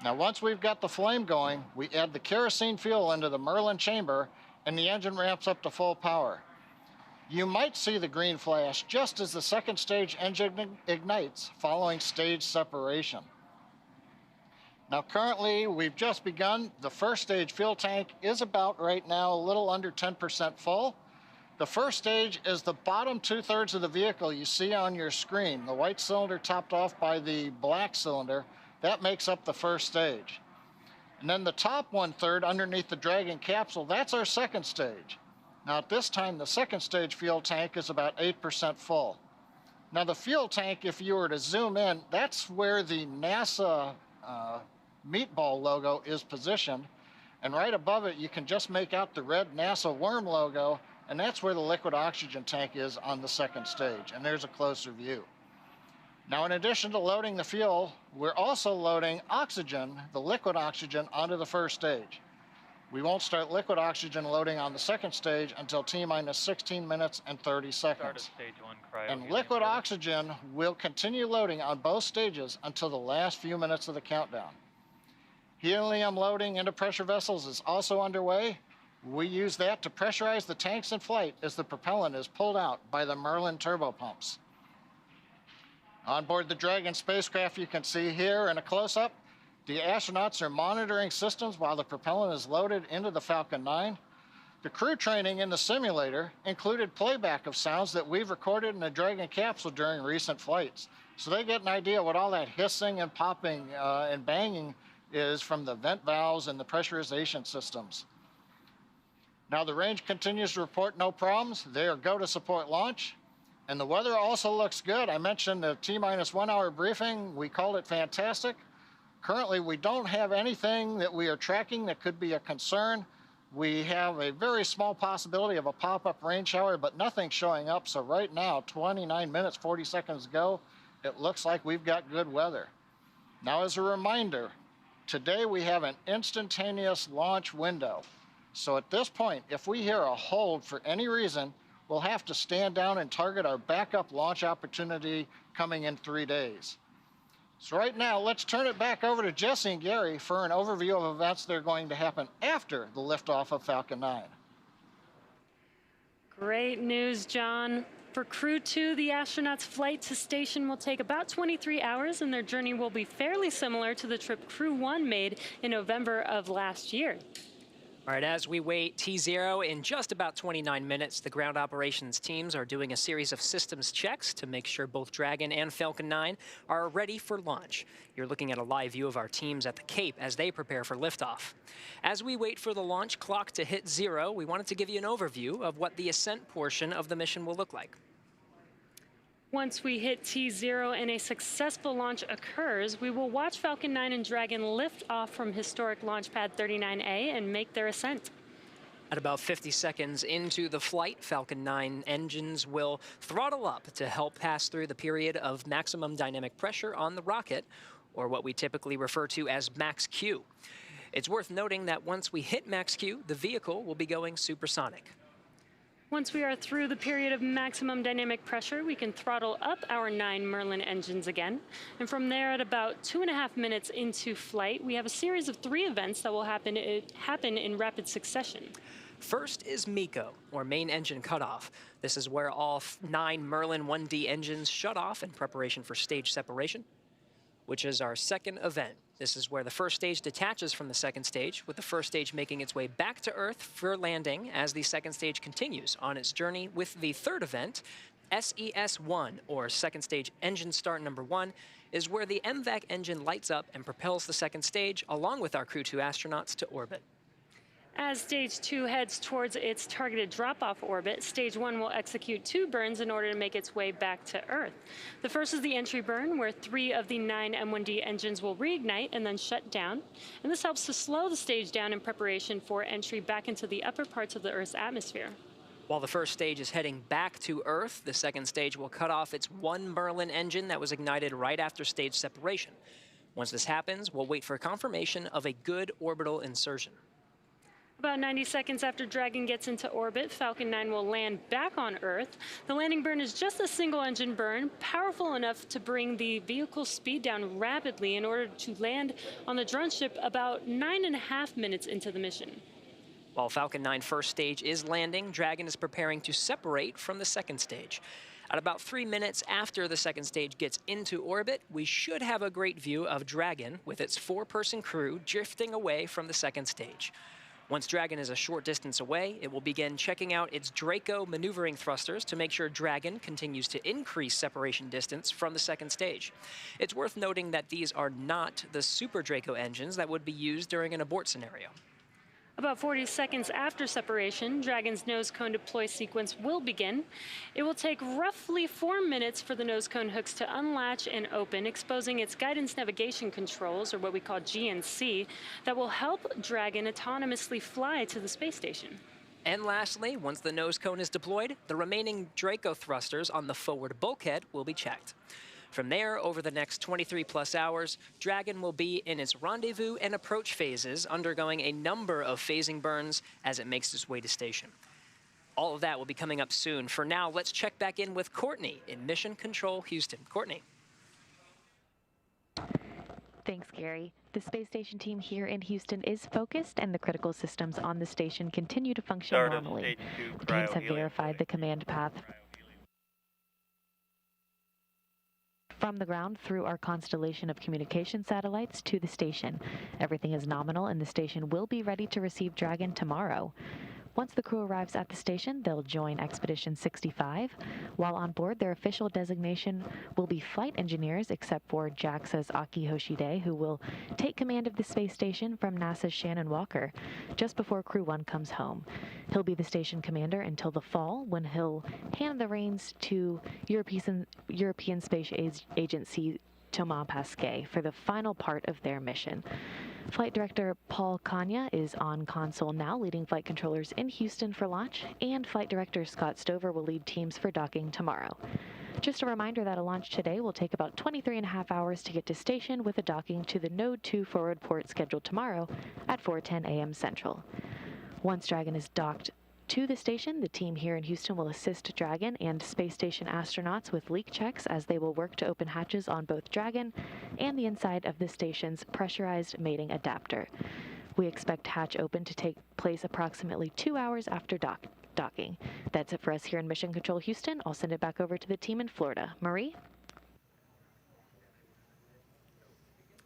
Now, once we've got the flame going, we add the kerosene fuel into the Merlin chamber, and the engine ramps up to full power. You might see the green flash just as the second stage engine ignites following stage separation. Now, currently, we've just begun. The first stage fuel tank is about right now a little under 10% full. The first stage is the bottom 2/3 of the vehicle you see on your screen. The white cylinder topped off by the black cylinder, that makes up the first stage. And then the top 1/3 underneath the Dragon capsule, that's our second stage. Now at this time, the second stage fuel tank is about 8% full. Now the fuel tank, if you were to zoom in, that's where the NASA meatball logo is positioned. And right above it, you can just make out the red NASA worm logo, and that's where the liquid oxygen tank is on the second stage. And there's a closer view. Now, in addition to loading the fuel, we're also loading oxygen, the liquid oxygen, onto the first stage. We won't start liquid oxygen loading on the second stage until T-minus 16 minutes and 30 seconds. Stage 1 cryo. And liquid oxygen will continue loading on both stages until the last few minutes of the countdown. Helium loading into pressure vessels is also underway. We use that to pressurize the tanks in flight as the propellant is pulled out by the Merlin turbopumps. On board the Dragon spacecraft, you can see here in a close-up, the astronauts are monitoring systems while the propellant is loaded into the Falcon 9. The crew training in the simulator included playback of sounds that we've recorded in the Dragon capsule during recent flights. So they get an idea what all that hissing and popping and banging is from the vent valves and the pressurization systems. Now the range continues to report no problems. They are go to support launch. And the weather also looks good. I mentioned the T-minus 1 hour briefing. We called it fantastic. Currently, we don't have anything that we are tracking that could be a concern. We have a very small possibility of a pop-up rain shower, but nothing showing up. So right now, 29 minutes, 40 seconds ago, it looks like we've got good weather. Now, as a reminder, today we have an instantaneous launch window. So at this point, if we hear a hold for any reason, we'll have to stand down and target our backup launch opportunity coming in 3 days. So right now, let's turn it back over to Jesse and Gary for an overview of events that are going to happen after the liftoff of Falcon 9. Great news, John. For Crew-2, the astronauts' flight to station will take about 23 hours, and their journey will be fairly similar to the trip Crew-1 made in November of last year. All right, as we wait T0 in just about 29 minutes, the ground operations teams are doing a series of systems checks to make sure both Dragon and Falcon 9 are ready for launch. You're looking at a live view of our teams at the Cape as they prepare for liftoff. As we wait for the launch clock to hit 0, we wanted to give you an overview of what the ascent portion of the mission will look like. Once we hit T0 and a successful launch occurs, we will watch Falcon 9 and Dragon lift off from historic launch pad 39A and make their ascent. At about 50 seconds into the flight, Falcon 9 engines will throttle up to help pass through the period of maximum dynamic pressure on the rocket, or what we typically refer to as max Q. It's worth noting that once we hit max Q, the vehicle will be going supersonic. Once we are through the period of maximum dynamic pressure, we can throttle up our 9 Merlin engines again. And from there, at about 2.5 minutes into flight, we have a series of 3 events that will happen in rapid succession. First is MECO, or main engine cutoff. This is where all 9 Merlin 1D engines shut off in preparation for stage separation, which is our second event. This is where the first stage detaches from the second stage, with the first stage making its way back to Earth for landing as the second stage continues on its journey with the third event. SES-1, or second stage engine start number 1, is where the MVAC engine lights up and propels the second stage along with our Crew-2 astronauts to orbit. As Stage 2 heads towards its targeted drop-off orbit, Stage 1 will execute 2 burns in order to make its way back to Earth. The first is the entry burn, where 3 of the 9 M1D engines will reignite and then shut down. And this helps to slow the stage down in preparation for entry back into the upper parts of the Earth's atmosphere. While the first stage is heading back to Earth, the second stage will cut off its 1 Merlin engine that was ignited right after stage separation. Once this happens, we'll wait for confirmation of a good orbital insertion. About 90 seconds after Dragon gets into orbit, Falcon 9 will land back on Earth. The landing burn is just a single engine burn, powerful enough to bring the vehicle's speed down rapidly in order to land on the drone ship about 9.5 minutes into the mission. While Falcon 9 first stage is landing, Dragon is preparing to separate from the second stage. At about 3 minutes after the second stage gets into orbit, we should have a great view of Dragon with its 4-person crew drifting away from the second stage. Once Dragon is a short distance away, it will begin checking out its Draco maneuvering thrusters to make sure Dragon continues to increase separation distance from the second stage. It's worth noting that these are not the Super Draco engines that would be used during an abort scenario. About 40 seconds after separation, Dragon's nose cone deploy sequence will begin. It will take roughly 4 minutes for the nose cone hooks to unlatch and open, exposing its guidance navigation controls, or what we call GNC, that will help Dragon autonomously fly to the space station. And lastly, once the nose cone is deployed, the remaining Draco thrusters on the forward bulkhead will be checked. From there, over the next 23+ hours, Dragon will be in its rendezvous and approach phases, undergoing a number of phasing burns as it makes its way to station. All of that will be coming up soon. For now, let's check back in with Courtney in Mission Control Houston. Courtney. Thanks, Gary. The space station team here in Houston is focused, and the critical systems on the station continue to function normally. The teams have verified the command path from the ground through our constellation of communication satellites to the station. Everything is nominal, and the station will be ready to receive Dragon tomorrow. Once the crew arrives at the station, they'll join Expedition 65. While on board, their official designation will be flight engineers, except for JAXA's Aki Hoshide, who will take command of the space station from NASA's Shannon Walker, just before Crew 1 comes home. He'll be the station commander until the fall, when he'll hand the reins to European Space Agency Thomas Pesquet for the final part of their mission. Flight Director Paul Kanya is on console now, leading flight controllers in Houston for launch, and Flight Director Scott Stover will lead teams for docking tomorrow. Just a reminder that a launch today will take about 23.5 hours to get to station, with a docking to the Node 2 forward port scheduled tomorrow at 4:10 a.m. Central. Once Dragon is docked to the station, the team here in Houston will assist Dragon and space station astronauts with leak checks, as they will work to open hatches on both Dragon and the inside of the station's pressurized mating adapter. We expect hatch open to take place approximately 2 hours after docking. That's it for us here in Mission Control Houston. I'll send it back over to the team in Florida. Marie?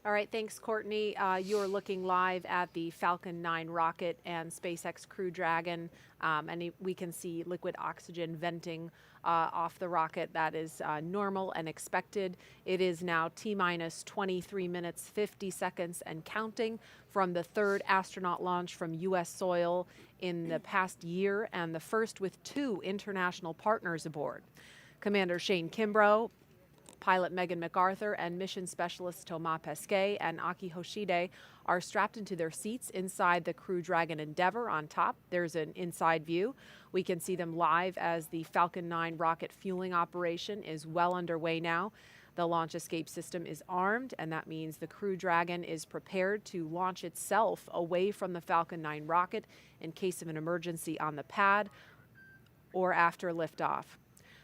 All right, thanks, Courtney. You're looking live at the Falcon 9 rocket and SpaceX Crew Dragon, and we can see liquid oxygen venting off the rocket. That is normal and expected. It is now T-minus 23 minutes, 50 seconds and counting from the third astronaut launch from U.S. soil in the past year, and the first with 2 international partners aboard. Commander Shane Kimbrough, pilot Megan MacArthur, and mission specialist Thomas Pesquet and Aki Hoshide are strapped into their seats inside the Crew Dragon Endeavour on top. There's an inside view. We can see them live as the Falcon 9 rocket fueling operation is well underway now. The launch escape system is armed, and that means the Crew Dragon is prepared to launch itself away from the Falcon 9 rocket in case of an emergency on the pad or after liftoff.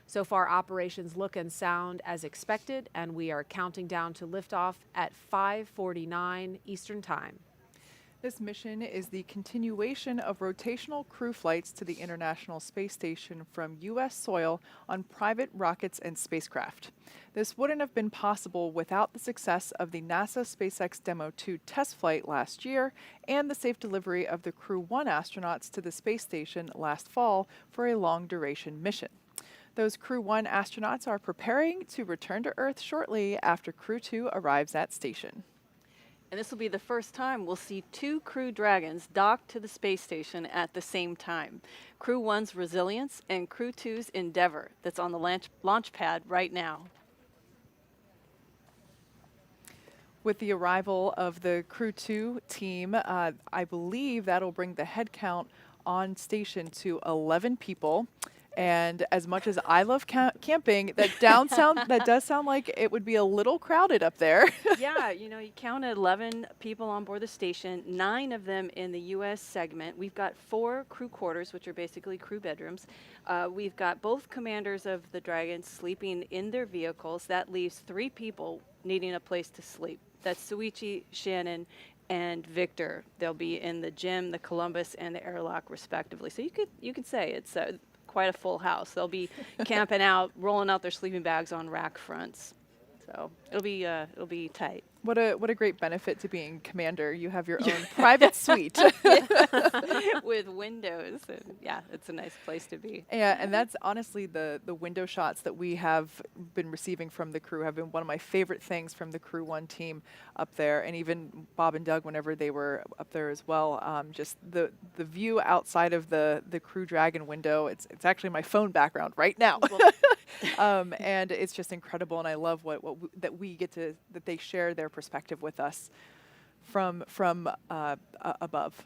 So far, operations look and sound as expected, and we are counting down to liftoff at 5:49 Eastern Time. This mission is the continuation of rotational crew flights to the International Space Station from U.S. soil on private rockets and spacecraft. This wouldn't have been possible without the success of the NASA SpaceX Demo 2 test flight last year and the safe delivery of the Crew 1 astronauts to the space station last fall for a long-duration mission. Those Crew 1 astronauts are preparing to return to Earth shortly after Crew 2 arrives at station. And this will be the first time we'll see 2 Crew Dragons docked to the space station at the same time. Crew 1's Resilience and Crew 2's Endeavour, that's on the launch pad right now. With the arrival of the Crew 2 team, I believe that'll bring the head count on station to 11 people. And as much as I love camping, that does sound like it would be a little crowded up there. Yeah, you know, you counted 11 people on board the station, 9 of them in the U.S. segment. We've got 4 crew quarters, which are basically crew bedrooms. We've got both commanders of the Dragon sleeping in their vehicles. That leaves 3 people needing a place to sleep. That's Suichi, Shannon, and Victor. They'll be in the gym, the Columbus, and the airlock, respectively. So you could say it's quite a full house. They'll be camping out, rolling out their sleeping bags on rack fronts. So it'll be tight. What a great benefit to being commander. You have your own private suite with windows. And yeah, it's a nice place to be. Yeah, and that's honestly the window shots that we have been receiving from the crew have been one of my favorite things from the Crew-1 team up there, and even Bob and Doug whenever they were up there as well. Just the view outside of the Crew Dragon window. It's actually my phone background right now. And it's just incredible, and I love that we get to, that they share their perspective with us from above.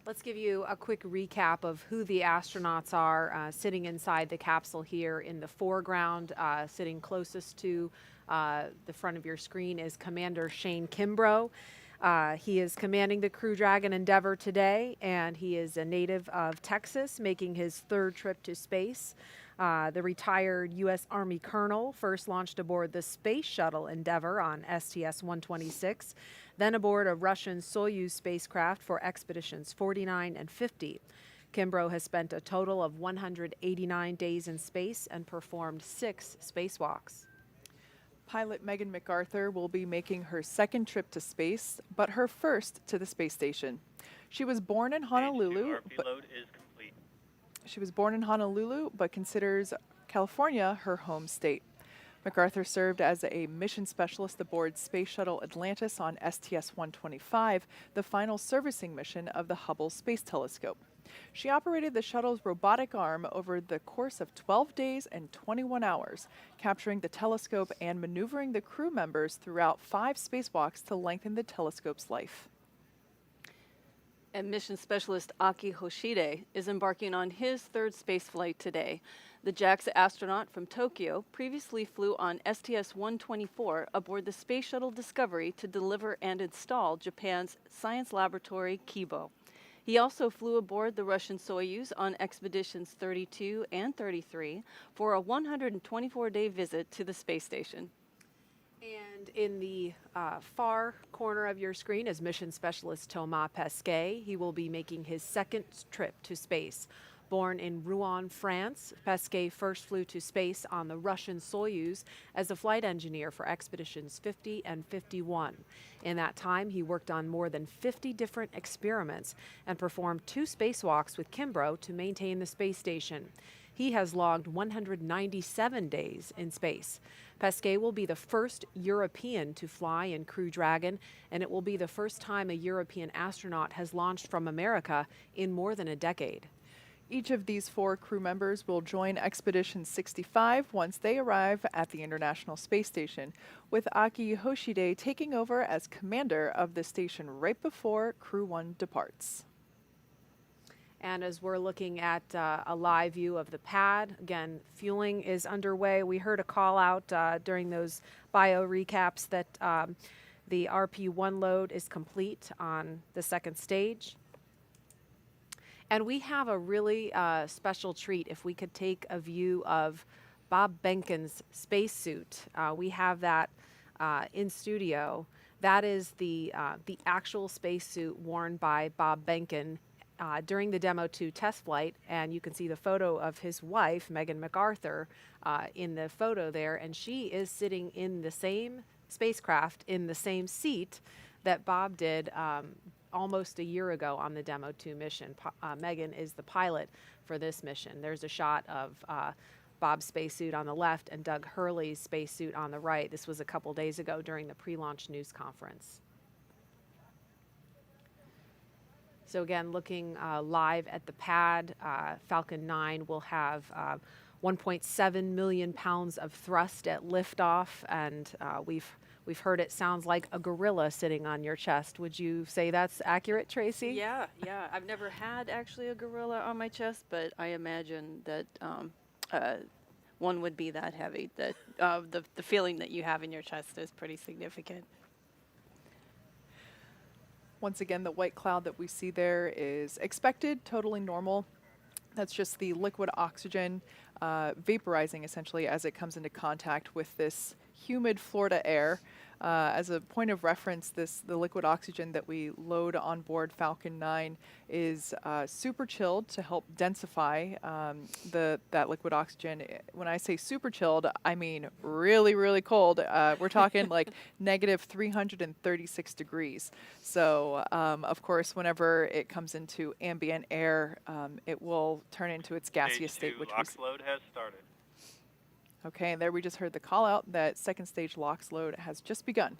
Let's give you a quick recap of who the astronauts are sitting inside the capsule here in the foreground. Sitting closest to the front of your screen is Commander Shane Kimbrough. He is commanding the Crew Dragon Endeavour today, and he is a native of Texas, making his 3rd trip to space. The retired U.S. Army colonel first launched aboard the Space Shuttle Endeavour on STS-126, then aboard a Russian Soyuz spacecraft for expeditions 49 and 50. Kimbrough has spent a total of 189 days in space and performed 6 spacewalks. Pilot Megan MacArthur will be making her 2nd trip to space, but her first to the space station. She was born in Honolulu. She was born in Honolulu, but considers California her home state. MacArthur served as a mission specialist aboard Space Shuttle Atlantis on STS-125, the final servicing mission of the Hubble Space Telescope. She operated the shuttle's robotic arm over the course of 12 days and 21 hours, capturing the telescope and maneuvering the crew members throughout 5 spacewalks to lengthen the telescope's life. And mission specialist Aki Hoshide is embarking on his 3rd spaceflight today. The JAXA astronaut from Tokyo previously flew on STS-124 aboard the Space Shuttle Discovery to deliver and install Japan's science laboratory Kibo. He also flew aboard the Russian Soyuz on expeditions 32 and 33 for a 124-day visit to the space station. And in the far corner of your screen is mission specialist Thomas Pesquet. He will be making his 2nd trip to space. Born in Rouen, France, Pesquet first flew to space on the Russian Soyuz as a flight engineer for expeditions 50 and 51. In that time, he worked on more than 50 different experiments and performed 2 spacewalks with Kimbrough to maintain the space station. He has logged 197 days in space. Pesquet will be the first European to fly in Crew Dragon, and it will be the first time a European astronaut has launched from America in more than a decade. Each of these 4 crew members will join Expedition 65 once they arrive at the International Space Station, with Aki Hoshide taking over as commander of the station right before Crew-1 departs. And as we're looking at a live view of the pad, again, fueling is underway. We heard a call out during those bio recaps that the RP-1 load is complete on the 2nd stage. And we have a really special treat if we could take a view of Bob Behnken's spacesuit. We have that in studio. That is the actual spacesuit worn by Bob Behnken during the Demo 2 test flight, and you can see the photo of his wife, Megan MacArthur, in the photo there, and she is sitting in the same spacecraft in the same seat that Bob did almost a year ago on the Demo 2 mission. Megan is the pilot for this mission. There's a shot of Bob's spacesuit on the left and Doug Hurley's spacesuit on the right. This was a couple days ago during the pre-launch news conference. So again, looking live at the pad, Falcon 9 will have 1.7 million pounds of thrust at liftoff, and We've heard it sounds like a gorilla sitting on your chest. Would you say that's accurate, Tracy? Yeah, yeah. I've never had actually a gorilla on my chest, but I imagine that one would be that heavy. That the feeling that you have in your chest is pretty significant. Once again, the white cloud that we see there is expected, totally normal. That's just the liquid oxygen vaporizing essentially as it comes into contact with this humid Florida air. As a point of reference, the liquid oxygen that we load on board Falcon 9 is super chilled to help densify that liquid oxygen. When I say super chilled, I mean really, really cold. We're talking like negative 336 degrees. So, of course, whenever it comes into ambient air, it will turn into its gaseous state. Stage 2 LOX load has started. Okay, and there we just heard the call out that second stage LOX load has just begun.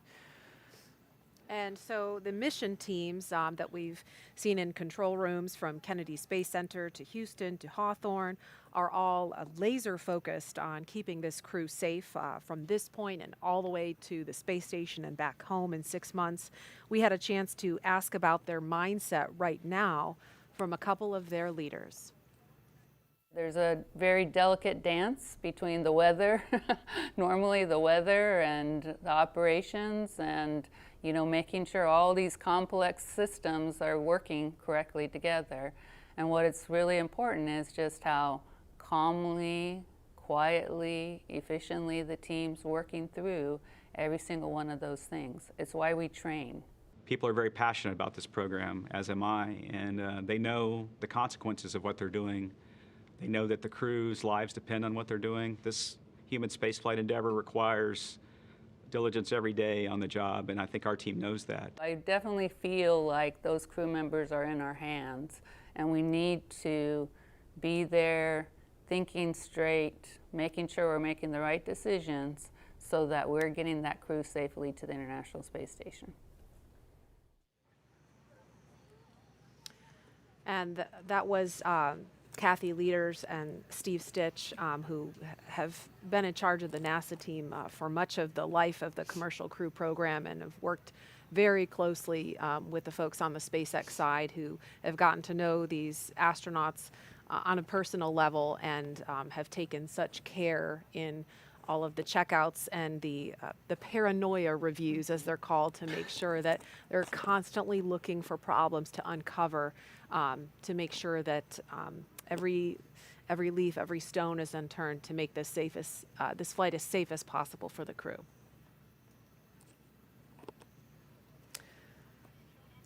And so the mission teams that we've seen in control rooms from Kennedy Space Center to Houston to Hawthorne are all laser focused on keeping this crew safe from this point and all the way to the space station and back home in 6 months. We had a chance to ask about their mindset right now from a couple of their leaders. There's a very delicate dance between the weather, normally the weather and the operations, and making sure all these complex systems are working correctly together. And what it's really important is just how calmly, quietly, efficiently the team's working through every single one of those things. It's why we train. People are very passionate about this program, as am I, and they know the consequences of what they're doing. They know that the crew's lives depend on what they're doing. This human spaceflight endeavor requires diligence every day on the job, and I think our team knows that. I definitely feel like those crew members are in our hands, and we need to be there thinking straight, making sure we're making the right decisions so that we're getting that crew safely to the International Space Station. And that was Kathy Leaders and Steve Stitch, who have been in charge of the NASA team for much of the life of the commercial crew program and have worked very closely with the folks on the SpaceX side who have gotten to know these astronauts on a personal level and have taken such care in all of the checkouts and the paranoia reviews, as they're called, to make sure that they're constantly looking for problems to uncover, to make sure that every leaf, every stone is unturned to make this flight as safe as possible for the crew.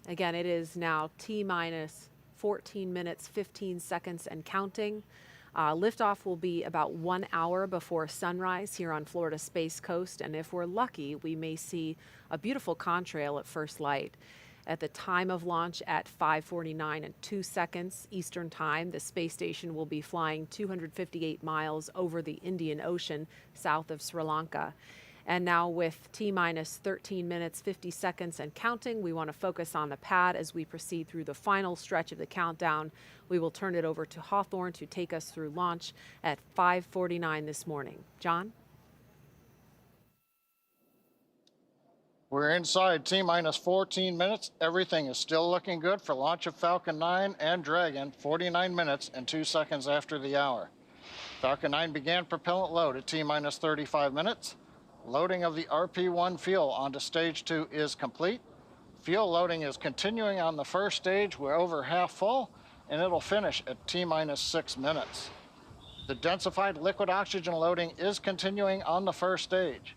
Again, it is now T-minus 14 minutes, 15 seconds and counting. Liftoff will be about 1 hour before sunrise here on Florida's Space Coast, and if we're lucky, we may see a beautiful contrail at first light. At the time of launch at 5:49 and 2 seconds Eastern Time, the space station will be flying 258 miles over the Indian Ocean south of Sri Lanka. And now with T-minus 13 minutes, 50 seconds and counting, we want to focus on the pad as we proceed through the final stretch of the countdown. We will turn it over to Hawthorne to take us through launch at 5:49 this morning. John? We're inside T-minus 14 minutes. Everything is still looking good for launch of Falcon 9 and Dragon, 49 minutes and 2 seconds after the hour. Falcon 9 began propellant load at T-minus 35 minutes. Loading of the RP-1 fuel onto stage 2 is complete. Fuel loading is continuing on the first stage. We're over half full, and it'll finish at T-minus 6 minutes. The densified liquid oxygen loading is continuing on the first stage.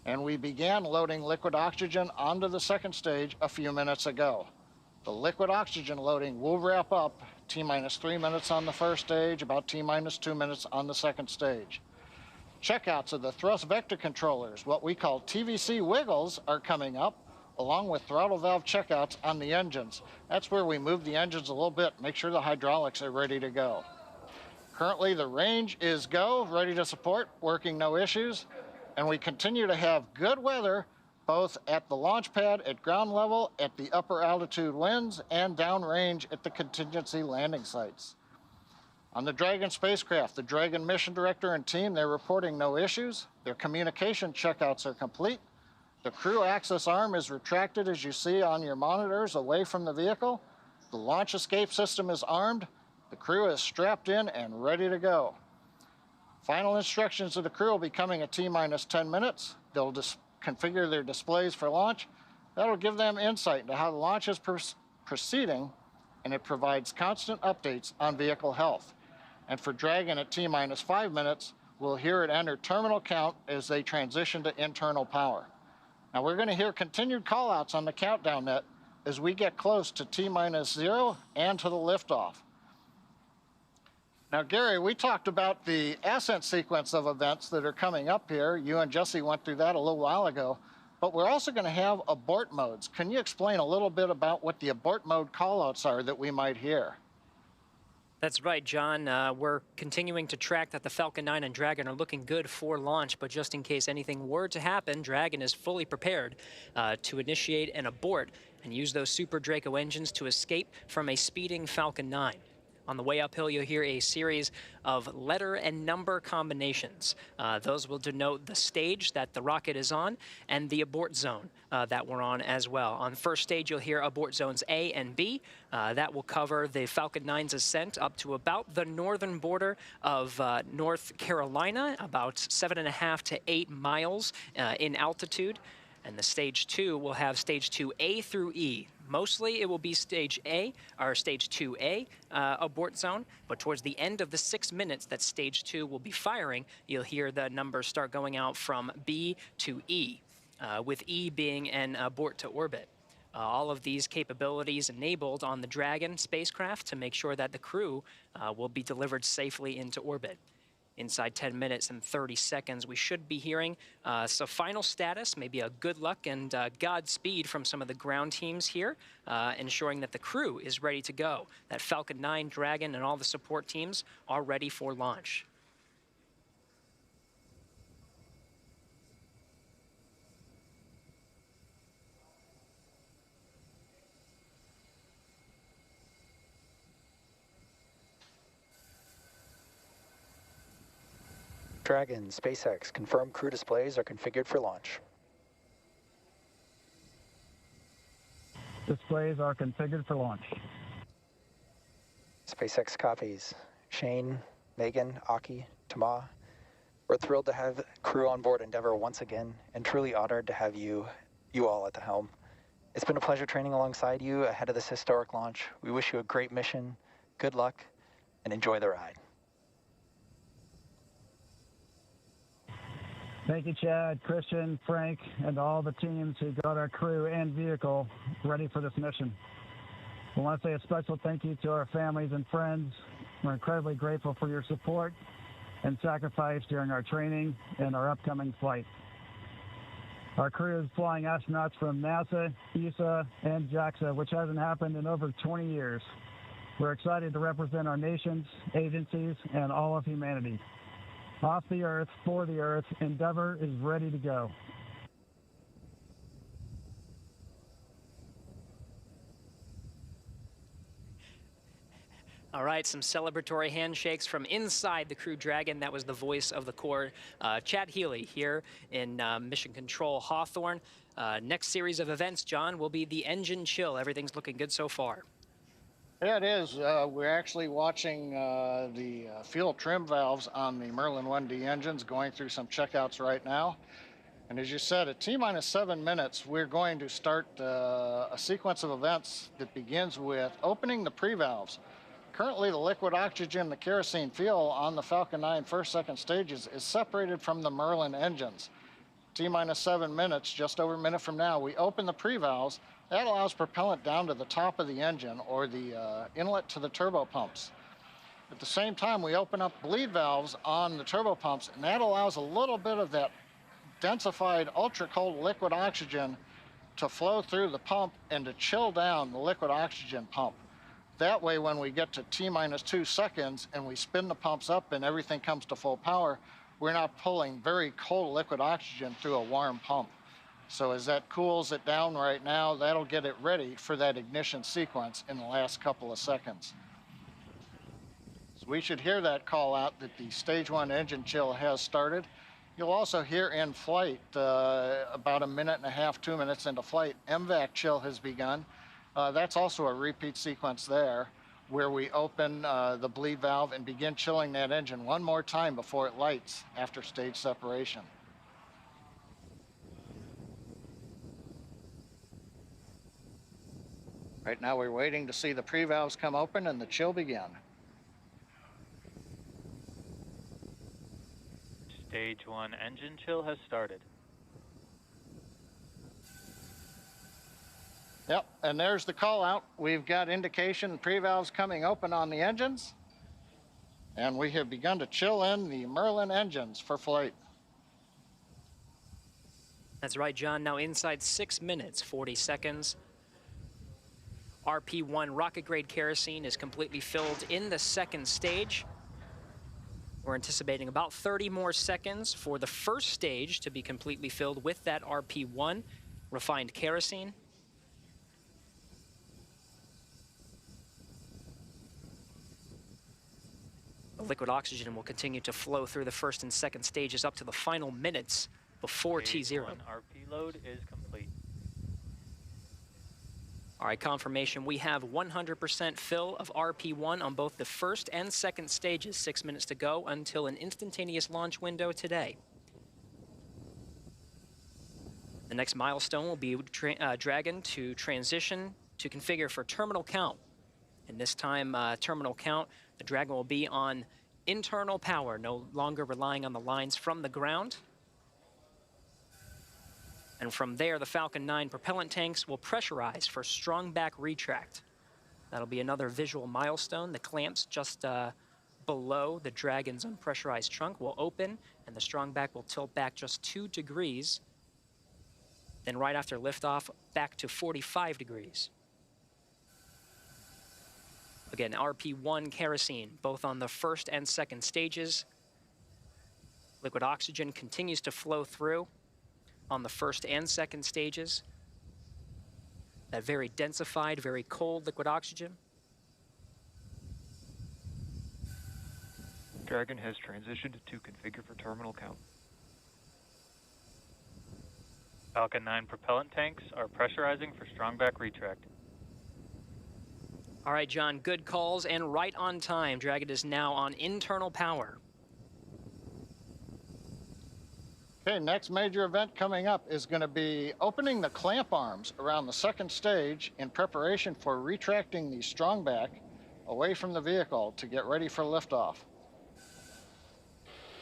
And we began loading liquid oxygen onto the second stage a few minutes ago. The liquid oxygen loading will wrap up T-minus 3 minutes on the first stage, about T-minus 2 minutes on the second stage. Checkouts of the thrust vector controllers, what we call TVC wiggles, are coming up, along with throttle valve checkouts on the engines. That's where we move the engines a little bit, make sure the hydraulics are ready to go. Currently, the range is go, ready to support, working no issues. And we continue to have good weather, both at the launch pad at ground level, at the upper altitude winds, and downrange at the contingency landing sites. On the Dragon spacecraft, the Dragon mission director and team, they're reporting no issues. Their communication checkouts are complete. The crew access arm is retracted, as you see on your monitors, away from the vehicle. The launch escape system is armed. The crew is strapped in and ready to go. Final instructions of the crew will be coming at T-minus 10 minutes. They'll configure their displays for launch. That'll give them insight into how the launch is proceeding, and it provides constant updates on vehicle health. And for Dragon at T-minus 5 minutes, we'll hear it enter terminal count as they transition to internal power. Now we're going to hear continued callouts on the countdown net as we get close to T-minus 0 and to the liftoff. Now, Gary, we talked about the ascent sequence of events that are coming up here. You and Jesse went through that a little while ago, but we're also going to have abort modes. Can you explain a little bit about what the abort mode callouts are that we might hear? That's right, John. We're continuing to track that the Falcon 9 and Dragon are looking good for launch, but just in case anything were to happen, Dragon is fully prepared to initiate an abort and use those Super Draco engines to escape from a speeding Falcon 9. On the way uphill, you'll hear a series of letter and number combinations. Those will denote the stage that the rocket is on and the abort zone that we're on as well. On the first stage, you'll hear abort zones A and B. That will cover the Falcon 9's ascent up to about the northern border of North Carolina, about 7.5 to 8 miles in altitude. And the stage 2 will have stage 2A through E. Mostly it will be stage A, or stage 2A abort zone, but towards the end of the 6 minutes that stage 2 will be firing, you'll hear the numbers start going out from B to E, with E being an abort to orbit. All of these capabilities enabled on the Dragon spacecraft to make sure that the crew will be delivered safely into orbit. Inside 10 minutes and 30 seconds, we should be hearing some final status, maybe a good luck and Godspeed from some of the ground teams here, ensuring that the crew is ready to go, that Falcon 9, Dragon, and all the support teams are ready for launch. Dragon, SpaceX, confirmed crew displays are configured for launch. Displays are configured for launch. SpaceX copies. Shane, Megan, Aki, Tama. We're thrilled to have crew on board Endeavour once again, and truly honored to have you all at the helm. It's been a pleasure training alongside you ahead of this historic launch. We wish you a great mission, good luck, and enjoy the ride. Thank you, Chad, Christian, Frank, and all the teams who got our crew and vehicle ready for this mission. I want to say a special thank you to our families and friends. We're incredibly grateful for your support and sacrifice during our training and our upcoming flight. Our crew is flying astronauts from NASA, ESA, and JAXA, which hasn't happened in over 20 years. We're excited to represent our nations, agencies, and all of humanity. Off the Earth, for the Earth, Endeavour is ready to go. All right, some celebratory handshakes from inside the Crew Dragon. That was the voice of the Corps, Chad Healy, here in Mission Control Hawthorne. Next series of events, John, will be the engine chill. Everything's looking good so far. Yeah, it is. We're actually watching the fuel trim valves on the Merlin 1D engines, going through some checkouts right now. And as you said, at T-minus 7 minutes, we're going to start a sequence of events that begins with opening the pre-valves. Currently, the liquid oxygen, the kerosene fuel on the Falcon 9 first, second stages is separated from the Merlin engines. T-minus 7 minutes, just over a minute from now, we open the pre-valves. That allows propellant down to the top of the engine or the inlet to the turbo pumps. At the same time, we open up bleed valves on the turbo pumps, and that allows a little bit of that densified ultra-cold liquid oxygen to flow through the pump and to chill down the liquid oxygen pump. That way, when we get to T-minus 2 seconds and we spin the pumps up and everything comes to full power, we're not pulling very cold liquid oxygen through a warm pump. So as that cools it down right now, that'll get it ready for that ignition sequence in the last couple of seconds. So we should hear that call out that the stage 1 engine chill has started. You'll also hear in flight, about a minute and a half, 2 minutes into flight, MVAC chill has begun. That's also a repeat sequence there, where we open the bleed valve and begin chilling that engine one more time before it lights after stage separation. Right now we're waiting to see the pre-valves come open and the chill begin. Stage 1 engine chill has started. Yep, and there's the call out. We've got indication pre-valves coming open on the engines, and we have begun to chill in the Merlin engines for flight. That's right, John. Now inside 6 minutes, 40 seconds. RP1 rocket-grade kerosene is completely filled in the second stage. We're anticipating about 30 more seconds for the first stage to be completely filled with that RP1 refined kerosene. The liquid oxygen will continue to flow through the first and second stages up to the final minutes before Stage T0. 1 RP load is complete. All right, confirmation. We have 100% fill of RP1 on both the first and second stages. 6 minutes to go until an instantaneous launch window today. The next milestone will be Dragon to transition to configure for terminal count. And this time, terminal count, the Dragon will be on internal power, no longer relying on the lines from the ground. And from there, the Falcon 9 propellant tanks will pressurize for strong back retract. That'll be another visual milestone. The clamps just below the Dragon's unpressurized trunk will open, and the strong back will tilt back just 2 degrees. Then right after liftoff, back to 45 degrees. Again, RP1 kerosene, both on the first and second stages. Liquid oxygen continues to flow through on the first and second stages. That very densified, very cold liquid oxygen. Dragon has transitioned to configure for terminal count. Falcon 9 propellant tanks are pressurizing for strong back retract. All right, John, good calls and right on time. Dragon is now on internal power. Okay, next major event coming up is going to be opening the clamp arms around the second stage in preparation for retracting the strong back away from the vehicle to get ready for liftoff.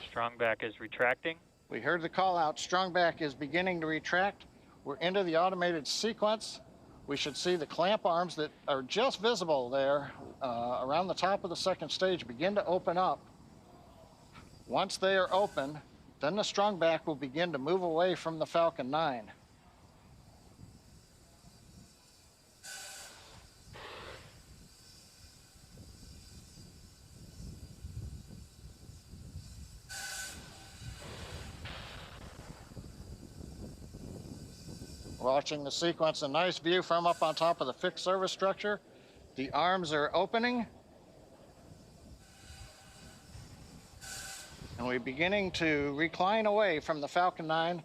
Strong back is retracting. We heard the call out. Strong back is beginning to retract. We're into the automated sequence. We should see the clamp arms that are just visible there around the top of the second stage begin to open up. Once they are open, then the strong back will begin to move away from the Falcon 9. Watching the sequence, a nice view from up on top of the fixed service structure. The arms are opening. And we're beginning to recline away from the Falcon 9.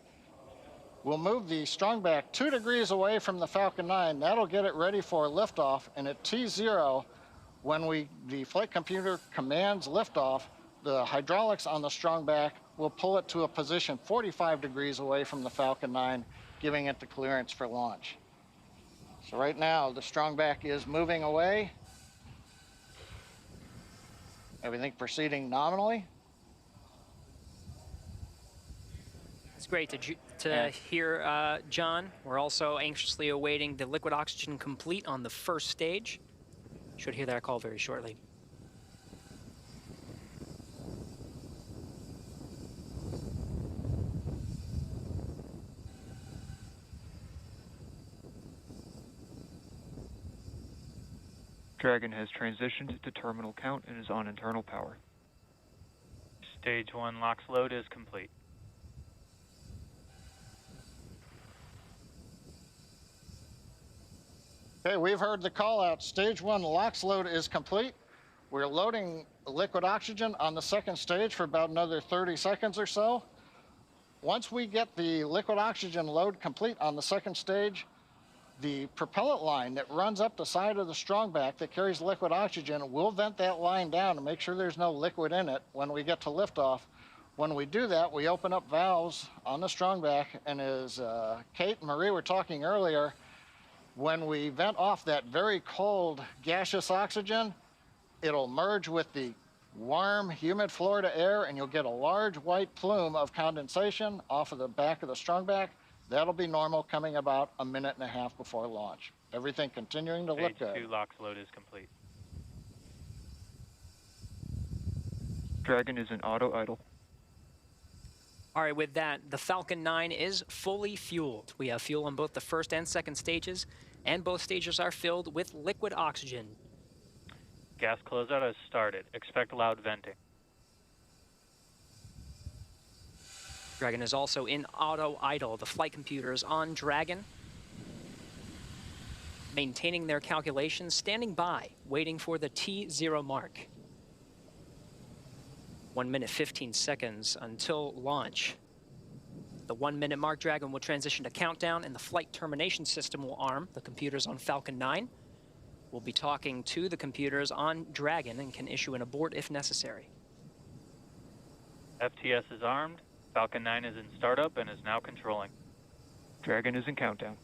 We'll move the strong back 2 degrees away from the Falcon 9. That'll get it ready for liftoff. And at T0, when the flight computer commands liftoff, the hydraulics on the strong back will pull it to a position 45 degrees away from the Falcon 9, giving it the clearance for launch. So right now, the strong back is moving away. Everything proceeding nominally. It's great to hear, John. We're also anxiously awaiting the liquid oxygen complete on the first stage. Should hear that call very shortly. Dragon has transitioned to terminal count and is on internal power. Stage 1 LOX load is complete. Okay, we've heard the call out. Stage 1 LOX load is complete. We're loading liquid oxygen on the second stage for about another 30 seconds or so. Once we get the liquid oxygen load complete on the second stage, the propellant line that runs up the side of the strongback that carries liquid oxygen, we'll vent that line down to make sure there's no liquid in it when we get to liftoff. When we do that, we open up valves on the strongback, and as Kate and Marie were talking earlier, when we vent off that very cold gaseous oxygen, it'll merge with the warm, humid Florida air, and you'll get a large white plume of condensation off of the back of the strongback. That'll be normal, coming about a minute and a half before launch. Everything continuing to look good. Stage 2 LOX load is complete. Dragon is in auto idle. All right, with that, the Falcon 9 is fully fueled. We have fuel on both the first and second stages, and both stages are filled with liquid oxygen. Gas closeout has started. Expect loud venting. Dragon is also in auto idle. The flight computers on Dragon, maintaining their calculations, standing by, waiting for the T0 mark. 1 minute, 15 seconds until launch. The 1 minute mark, Dragon will transition to countdown, and the flight termination system will arm the computers on Falcon 9. We'll be talking to the computers on Dragon and can issue an abort if necessary. FTS is armed. Falcon 9 is in startup and is now controlling. Dragon is in countdown.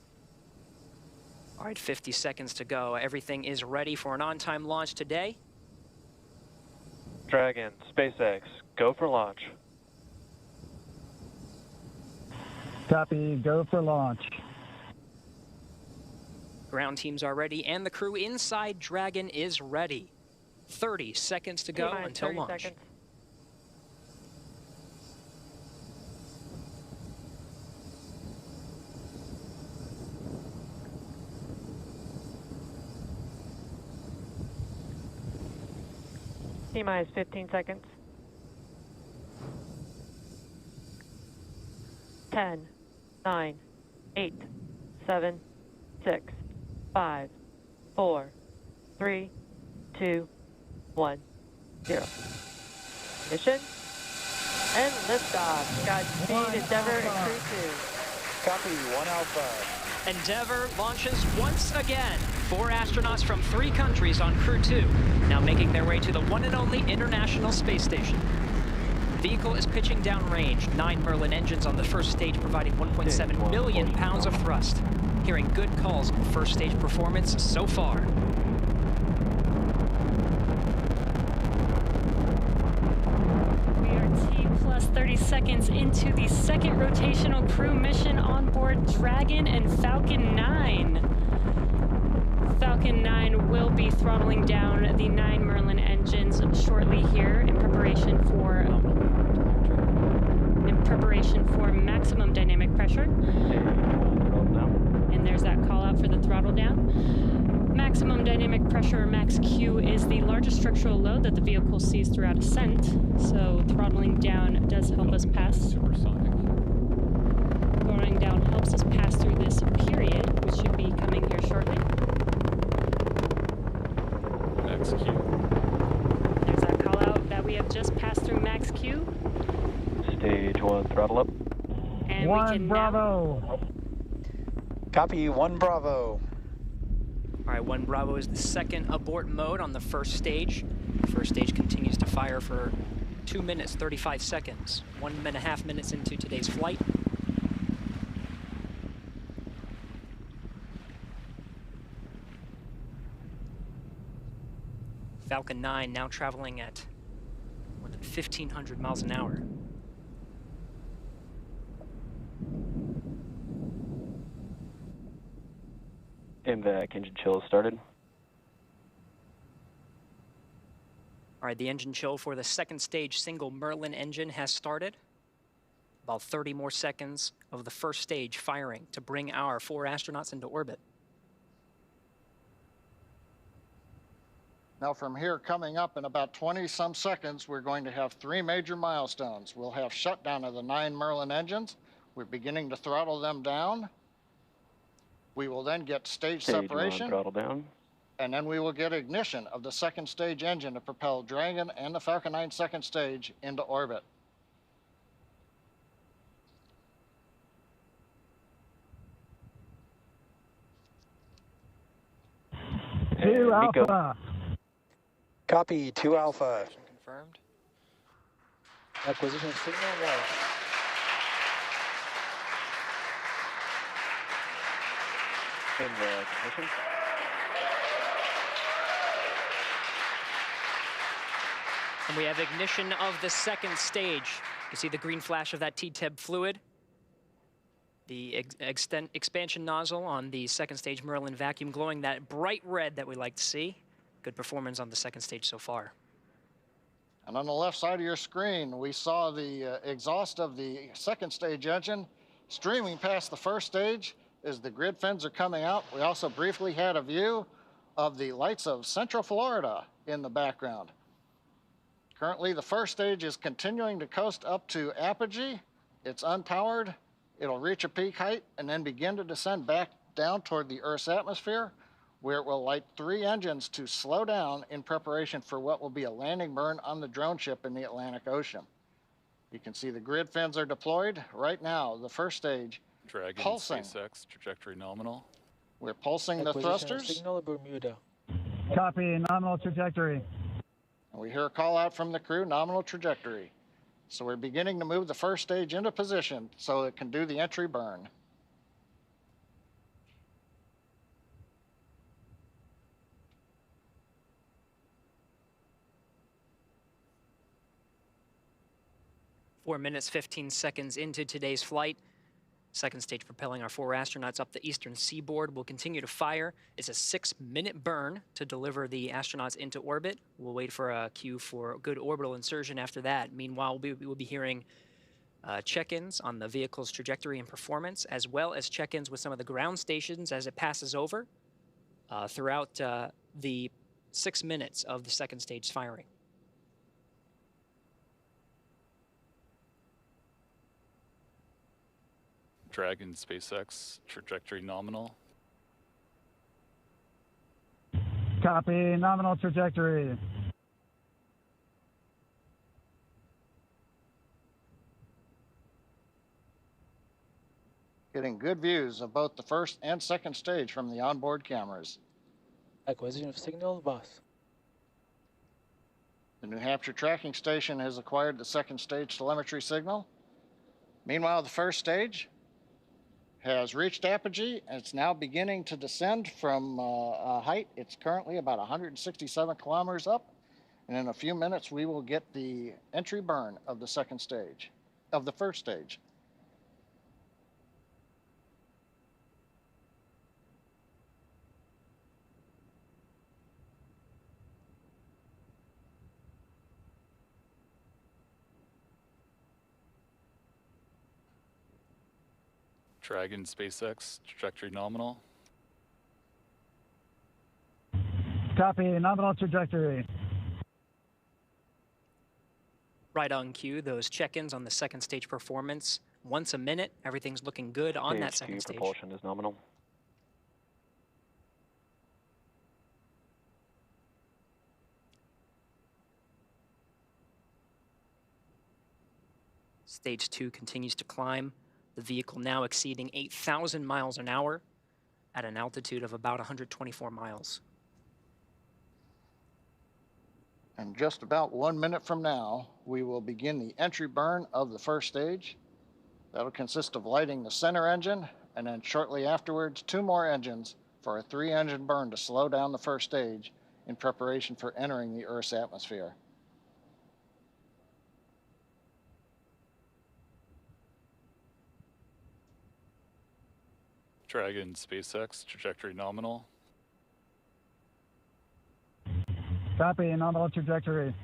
All right, 50 seconds to go. Everything is ready for an on-time launch today. Dragon, SpaceX, go for launch. Copy, go for launch. Ground teams are ready, and the crew inside Dragon is ready. 30 seconds to go until launch. Seconds. T-minus 15 seconds. 10, 9, 8, 7, 6, 5, 4, 3, 2, 1, 0. Mission and liftoff. Godspeed, Endeavour and Crew-2. Copy, 1 Alpha. Endeavour launches once again. 4 astronauts from 3 countries on Crew-2, now making their way to the one and only International Space Station. The vehicle is pitching downrange. 9 Merlin engines on the first stage, providing 1.7 million pounds of thrust. Hearing good calls on first stage performance so far. We are T plus 30 seconds into the second rotational crew mission on board Dragon and Falcon 9. Falcon 9 will be throttling down the 9 Merlin engines shortly here in preparation for maximum dynamic pressure. And there's that call out for the throttle down. Maximum dynamic pressure, max Q, is the largest structural load that the vehicle sees throughout ascent. So throttling down does help us pass. Throttling down helps us pass through this period, which should be coming here shortly. Max Q. There's that call out that we have just passed through max Q. Stage 1, throttle up. And 1 we can Bravo. Copy, 1 Bravo. All right, 1 Bravo is the second abort mode on the first stage. The first stage continues to fire for 2 minutes, 35 seconds. 1.5 minutes into today's flight. Falcon 9 now traveling at more than 1,500 miles an hour. MVAC engine chill has started. All right, the engine chill for the second stage single Merlin engine has started. About 30 more seconds of the first stage firing to bring our 4 astronauts into orbit. Now from here, coming up in about 20-some seconds, we're going to have 3 major milestones. We'll have shutdown of the 9 Merlin engines. We're beginning to throttle them down. We will then get stage separation. 1, throttle down. And then we will get ignition of the second stage engine to propel Dragon and the Falcon 9 second stage into orbit. 2 And Miko. Alpha. Copy, 2 Alpha. Confirmed. Acquisition of signal, and ignition. And we have ignition of the second stage. You see the green flash of that TTEB fluid. The expansion nozzle on the second stage Merlin vacuum glowing that bright red that we like to see. Good performance on the second stage so far. And on the left side of your screen, we saw the exhaust of the second stage engine streaming past the first stage as the grid fins are coming out. We also briefly had a view of the lights of Central Florida in the background. Currently, the first stage is continuing to coast up to apogee. It's unpowered. It'll reach a peak height and then begin to descend back down toward the Earth's atmosphere, where it will light 3 engines to slow down in preparation for what will be a landing burn on the drone ship in the Atlantic Ocean. You can see the grid fins are deployed right now. The first stage Dragon, pulsing. SpaceX, trajectory nominal. We're pulsing the thrusters. Signal of Bermuda. Copy, nominal trajectory. And we hear a call out from the crew, nominal trajectory. So we're beginning to move the first stage into position so it can do the entry burn. Four minutes, 15 seconds into today's flight. Second stage propelling our 4 astronauts up the eastern seaboard. We'll continue to fire. It's a 6-minute burn to deliver the astronauts into orbit. We'll wait for a cue for good orbital insertion after that. Meanwhile, we'll be hearing check-ins on the vehicle's trajectory and performance, as well as check-ins with some of the ground stations as it passes over throughout the 6 minutes of the second stage firing. Dragon, SpaceX, trajectory nominal. Copy, nominal trajectory. Getting good views of both the first and second stage from the onboard cameras. Acquisition of signal, boss. The New Hampshire tracking station has acquired the second stage telemetry signal. Meanwhile, the first stage has reached apogee, and it's now beginning to descend from a height. It's currently about 167 kilometers up, and in a few minutes we will get the entry burn of the second stage, of the first stage. Dragon, SpaceX, trajectory nominal. Copy, nominal trajectory. Right on cue, those check-ins on the second stage performance. Once a minute, everything's looking good on that second stage. Propulsion is nominal. Stage 2 continues to climb. The vehicle now exceeding 8,000 miles an hour at an altitude of about 124 miles. And just about 1 minute from now, we will begin the entry burn of the first stage. That'll consist of lighting the center engine, and then shortly afterwards, 2 more engines for a 3-engine burn to slow down the first stage in preparation for entering the Earth's atmosphere. Dragon, SpaceX, trajectory nominal. Copy, nominal trajectory.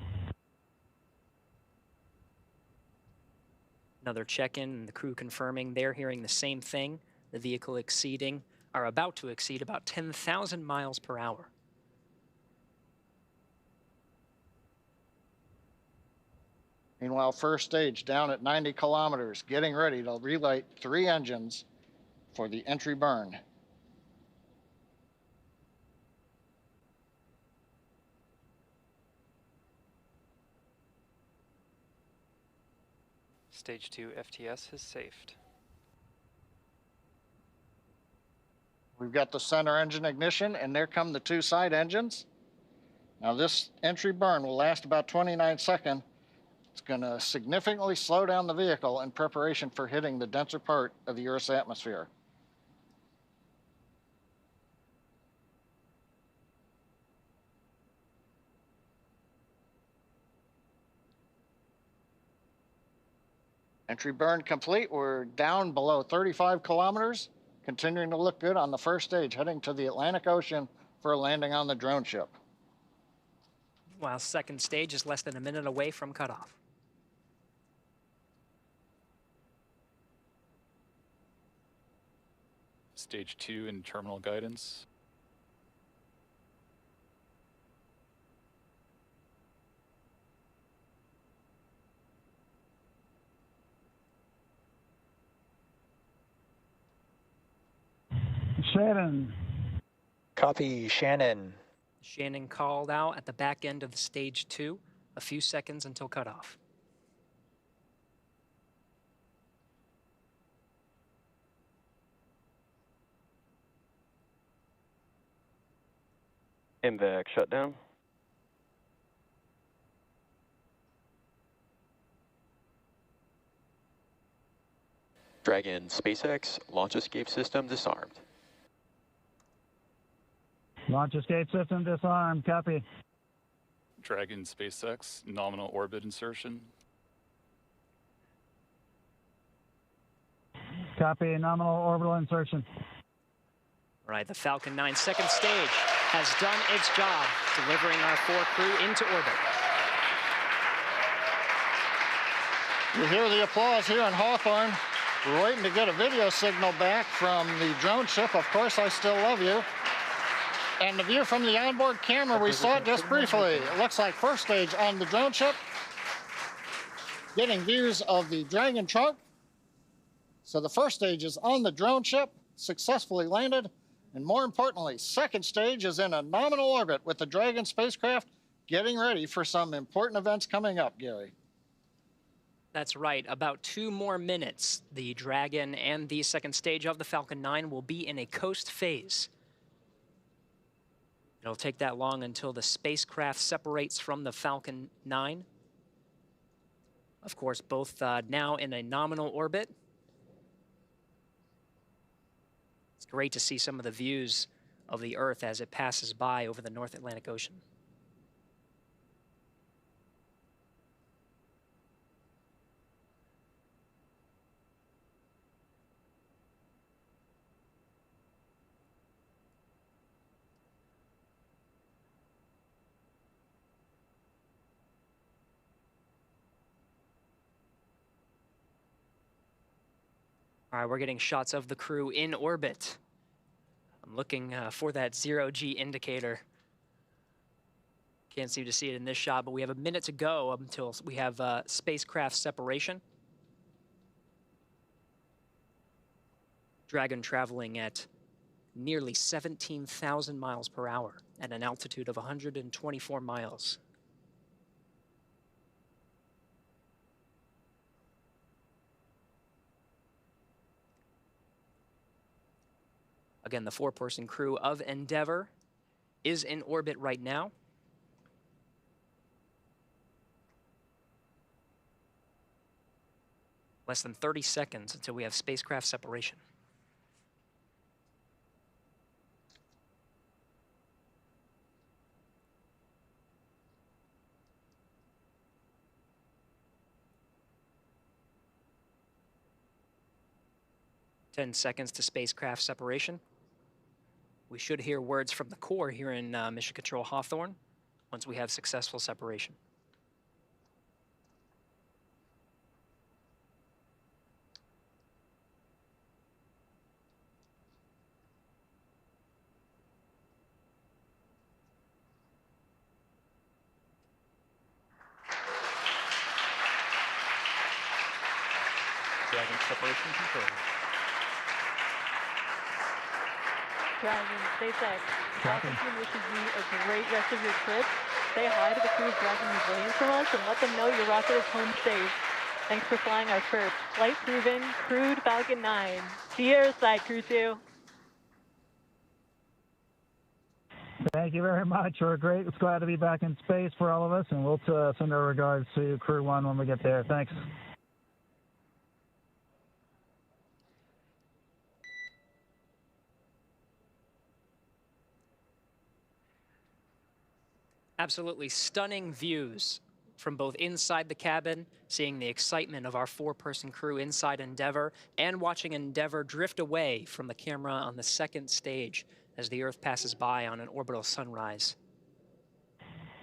Another check-in, and the crew confirming they're hearing the same thing. The vehicle exceeding, or about to exceed, about 10,000 miles per hour. Meanwhile, first stage down at 90 kilometers, getting ready to relight 3 engines for the entry burn. Stage 2 FTS has safed. We've got the center engine ignition, and there come the two side engines. Now this entry burn will last about 29 seconds. It's going to significantly slow down the vehicle in preparation for hitting the denser part of the Earth's atmosphere. Entry burn complete. We're down below 35 kilometers, continuing to look good on the first stage, heading to the Atlantic Ocean for a landing on the drone ship. While second stage is less than a minute away from cutoff. Stage 2 in terminal guidance. Shannon. Copy, Shannon. Shannon called out at the back end of stage 2, a few seconds until cutoff. MVAC shutdown. Dragon SpaceX launch escape system disarmed. Launch escape system disarmed. Copy. Dragon SpaceX nominal orbit insertion. Copy. Nominal orbital insertion. All right, the Falcon 9 second stage has done its job, delivering our 4 crew into orbit. You hear the applause here in Hawthorne. We're waiting to get a video signal back from the drone ship. Of course, I still love you. And the view from the onboard camera, we saw it just briefly. It looks like first stage on the drone ship. Getting views of the Dragon trunk. So the first stage is on the drone ship, successfully landed. And more importantly, second stage is in a nominal orbit with the Dragon spacecraft getting ready for some important events coming up, Gary. That's right. About 2 more minutes. The Dragon and the second stage of the Falcon 9 will be in a coast phase. It'll take that long until the spacecraft separates from the Falcon 9. Of course, both now in a nominal orbit. It's great to see some of the views of the Earth as it passes by over the North Atlantic Ocean. All right, we're getting shots of the crew in orbit. I'm looking for that 0G indicator. Can't seem to see it in this shot, but we have a minute to go until we have spacecraft separation. Dragon traveling at nearly 17,000 miles per hour at an altitude of 124 miles. Again, the 4-person crew of Endeavour is in orbit right now. Less than 30 seconds until we have spacecraft separation. Ten seconds to spacecraft separation. We should hear words from the core here in Mission Control Hawthorne once we have successful separation. Dragon separation control. Dragon, SpaceX, Falcon team wishes you a great rest of your trip. Say hi to the crew of Dragon who's waiting for us and let them know your rocket is home safe. Thanks for flying our first flight-proven, crewed Falcon 9. See you airside, Crew-2. Thank you very much. We're great. It's glad to be back in space for all of us, and we'll send our regards to Crew-1 when we get there. Thanks. Absolutely stunning views from both inside the cabin, seeing the excitement of our 4-person crew inside Endeavour, and watching Endeavour drift away from the camera on the second stage as the Earth passes by on an orbital sunrise.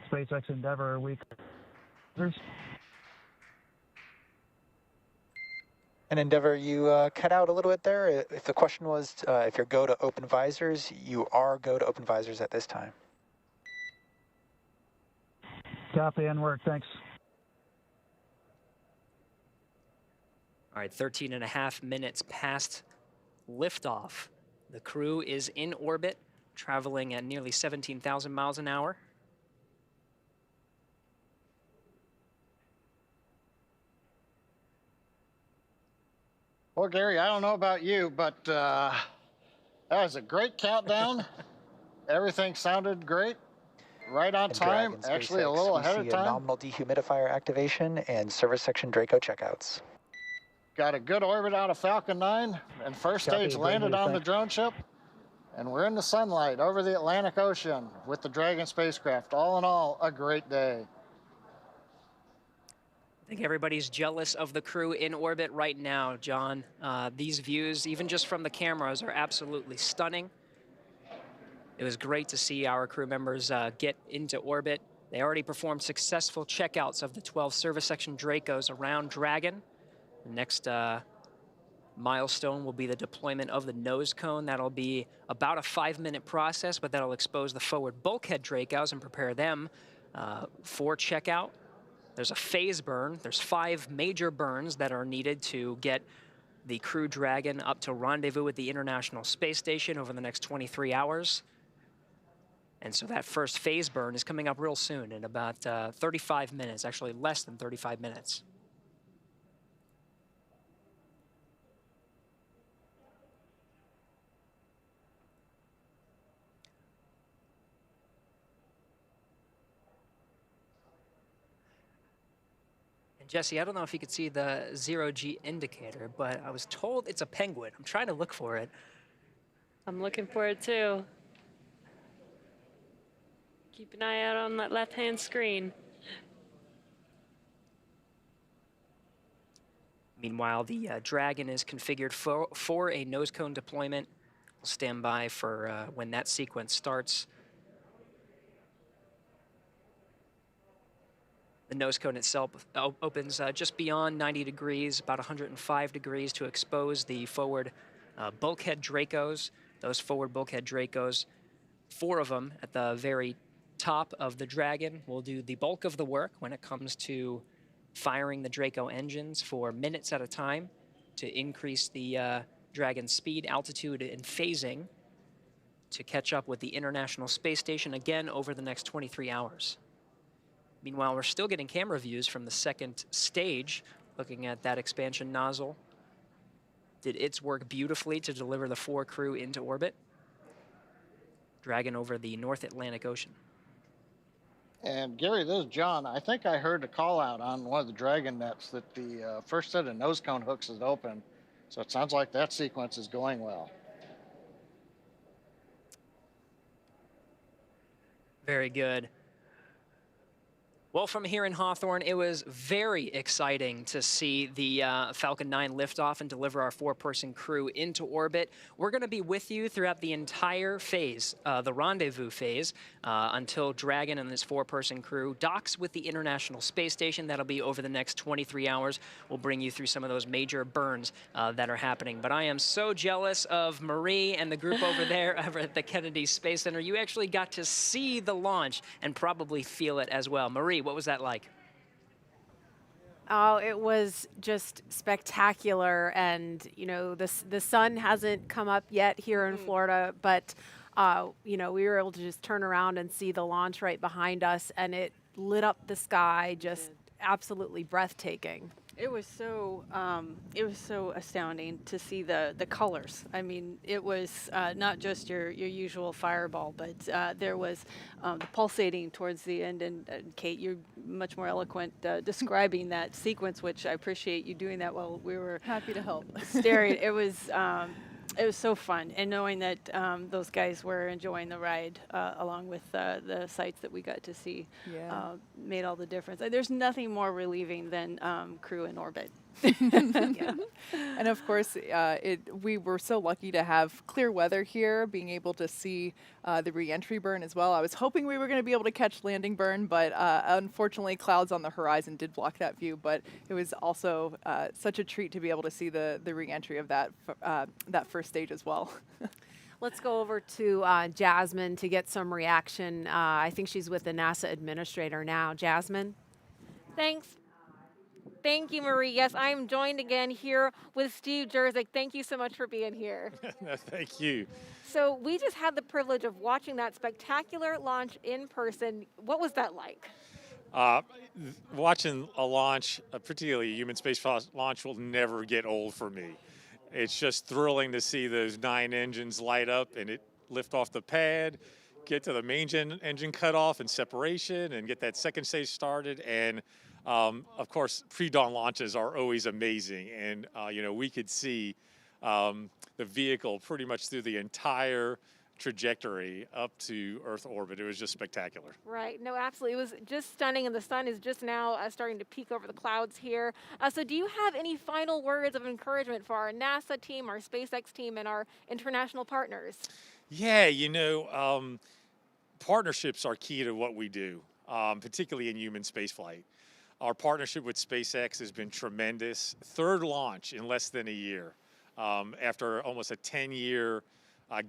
SpaceX Endeavour week. And Endeavour, you cut out a little bit there. If the question was if you're go to open visors, you are go to open visors at this time. Copy and work. Thanks. All right, 13.5 minutes past liftoff. The crew is in orbit, traveling at nearly 17,000 miles an hour. Well, Gary, I don't know about you, but that was a great countdown. Everything sounded great. Right on time, Dragon, actually a SpaceX, little we ahead see of time. A nominal dehumidifier activation and service section Draco checkouts. Got a good orbit out of Falcon 9, and first Copy, stage landed on the thanks. drone ship. And we're in the sunlight over the Atlantic Ocean with the Dragon spacecraft. All in all, a great day. I think everybody's jealous of the crew in orbit right now, John. These views, even just from the cameras, are absolutely stunning. It was great to see our crew members get into orbit. They already performed successful checkouts of the 12 service section Dracos around Dragon. The next milestone will be the deployment of the nose cone. That'll be about a 5-minute process, but that'll expose the forward bulkhead Dracos and prepare them for checkout. There's a phase burn. There's 5 major burns that are needed to get the Crew Dragon up to rendezvous with the International Space Station over the next 23 hours. And so that first phase burn is coming up real soon in about 35 minutes, actually less than 35 minutes. And Jesse, I don't know if you could see the 0G indicator, but I was told it's a penguin. I'm trying to look for it. I'm looking for it too. Keep an eye out on that left-hand screen. Meanwhile, the Dragon is configured for a nose cone deployment. We'll stand by for when that sequence starts. The nose cone itself opens just beyond 90 degrees, about 105 degrees, to expose the forward bulkhead Dracos. Those forward bulkhead Dracos, 4 of them at the very top of the Dragon, will do the bulk of the work when it comes to firing the Draco engines for minutes at a time to increase the Dragon's speed, altitude, and phasing to catch up with the International Space Station again over the next 23 hours. Meanwhile, we're still getting camera views from the second stage, looking at that expansion nozzle. Did its work beautifully to deliver the 4 crew into orbit. Dragon over the North Atlantic Ocean. And Gary, this is John. I think I heard a call out on one of the Dragon nets that the first set of nose cone hooks is open. So it sounds like that sequence is going well. Very good. Well, from here in Hawthorne, it was very exciting to see the Falcon 9 liftoff and deliver our 4-person crew into orbit. We're going to be with you throughout the entire phase, the rendezvous phase, until Dragon and this 4-person crew docks with the International Space Station. That'll be over the next 23 hours. We'll bring you through some of those major burns that are happening. But I am so jealous of Marie and the group over there over at the Kennedy Space Center. You actually got to see the launch and probably feel it as well. Marie, what was that like? Oh, it was just spectacular. And, you know, the sun hasn't come up yet here in Florida, but, you know, we were able to just turn around and see the launch right behind us, and it lit up the sky, just absolutely breathtaking. It was so astounding to see the colors. I mean, it was not just your usual fireball, but there was the pulsating towards the end. And Kate, you're much more eloquent describing that sequence, which I appreciate you doing that while we were happy to help. staring. It was so fun, and knowing that those guys were enjoying the ride along with the sights that we got to see made all the difference. There's nothing more relieving than Crew in orbit. And of course, we were so lucky to have clear weather here, being able to see the re-entry burn as well. I was hoping we were going to be able to catch landing burn, but unfortunately clouds on the horizon did block that view. But it was also such a treat to be able to see the re-entry of that first stage as well. Let's go over to Jasmine to get some reaction. I think she's with the NASA administrator now. Jasmine? Thanks. Thank you, Marie. Yes, I am joined again here with Steve Jerzik. Thank you so much for being here. Thank you. So we just had the privilege of watching that spectacular launch in person. What was that like? Watching a launch, particularly a human space launch, will never get old for me. It's just thrilling to see those 9 engines light up and it lift off the pad, get to the main engine cutoff and separation, and get that second stage started. And of course, pre-dawn launches are always amazing, and we could see the vehicle pretty much through the entire trajectory up to Earth orbit. It was just spectacular. Right. No, absolutely. It was just stunning, and the sun is just now starting to peek over the clouds here. So do you have any final words of encouragement for our NASA team, our SpaceX team, and our international partners? Yeah, partnerships are key to what we do, particularly in human spaceflight. Our partnership with SpaceX has been tremendous. 3rd launch in less than a year, after almost a 10-year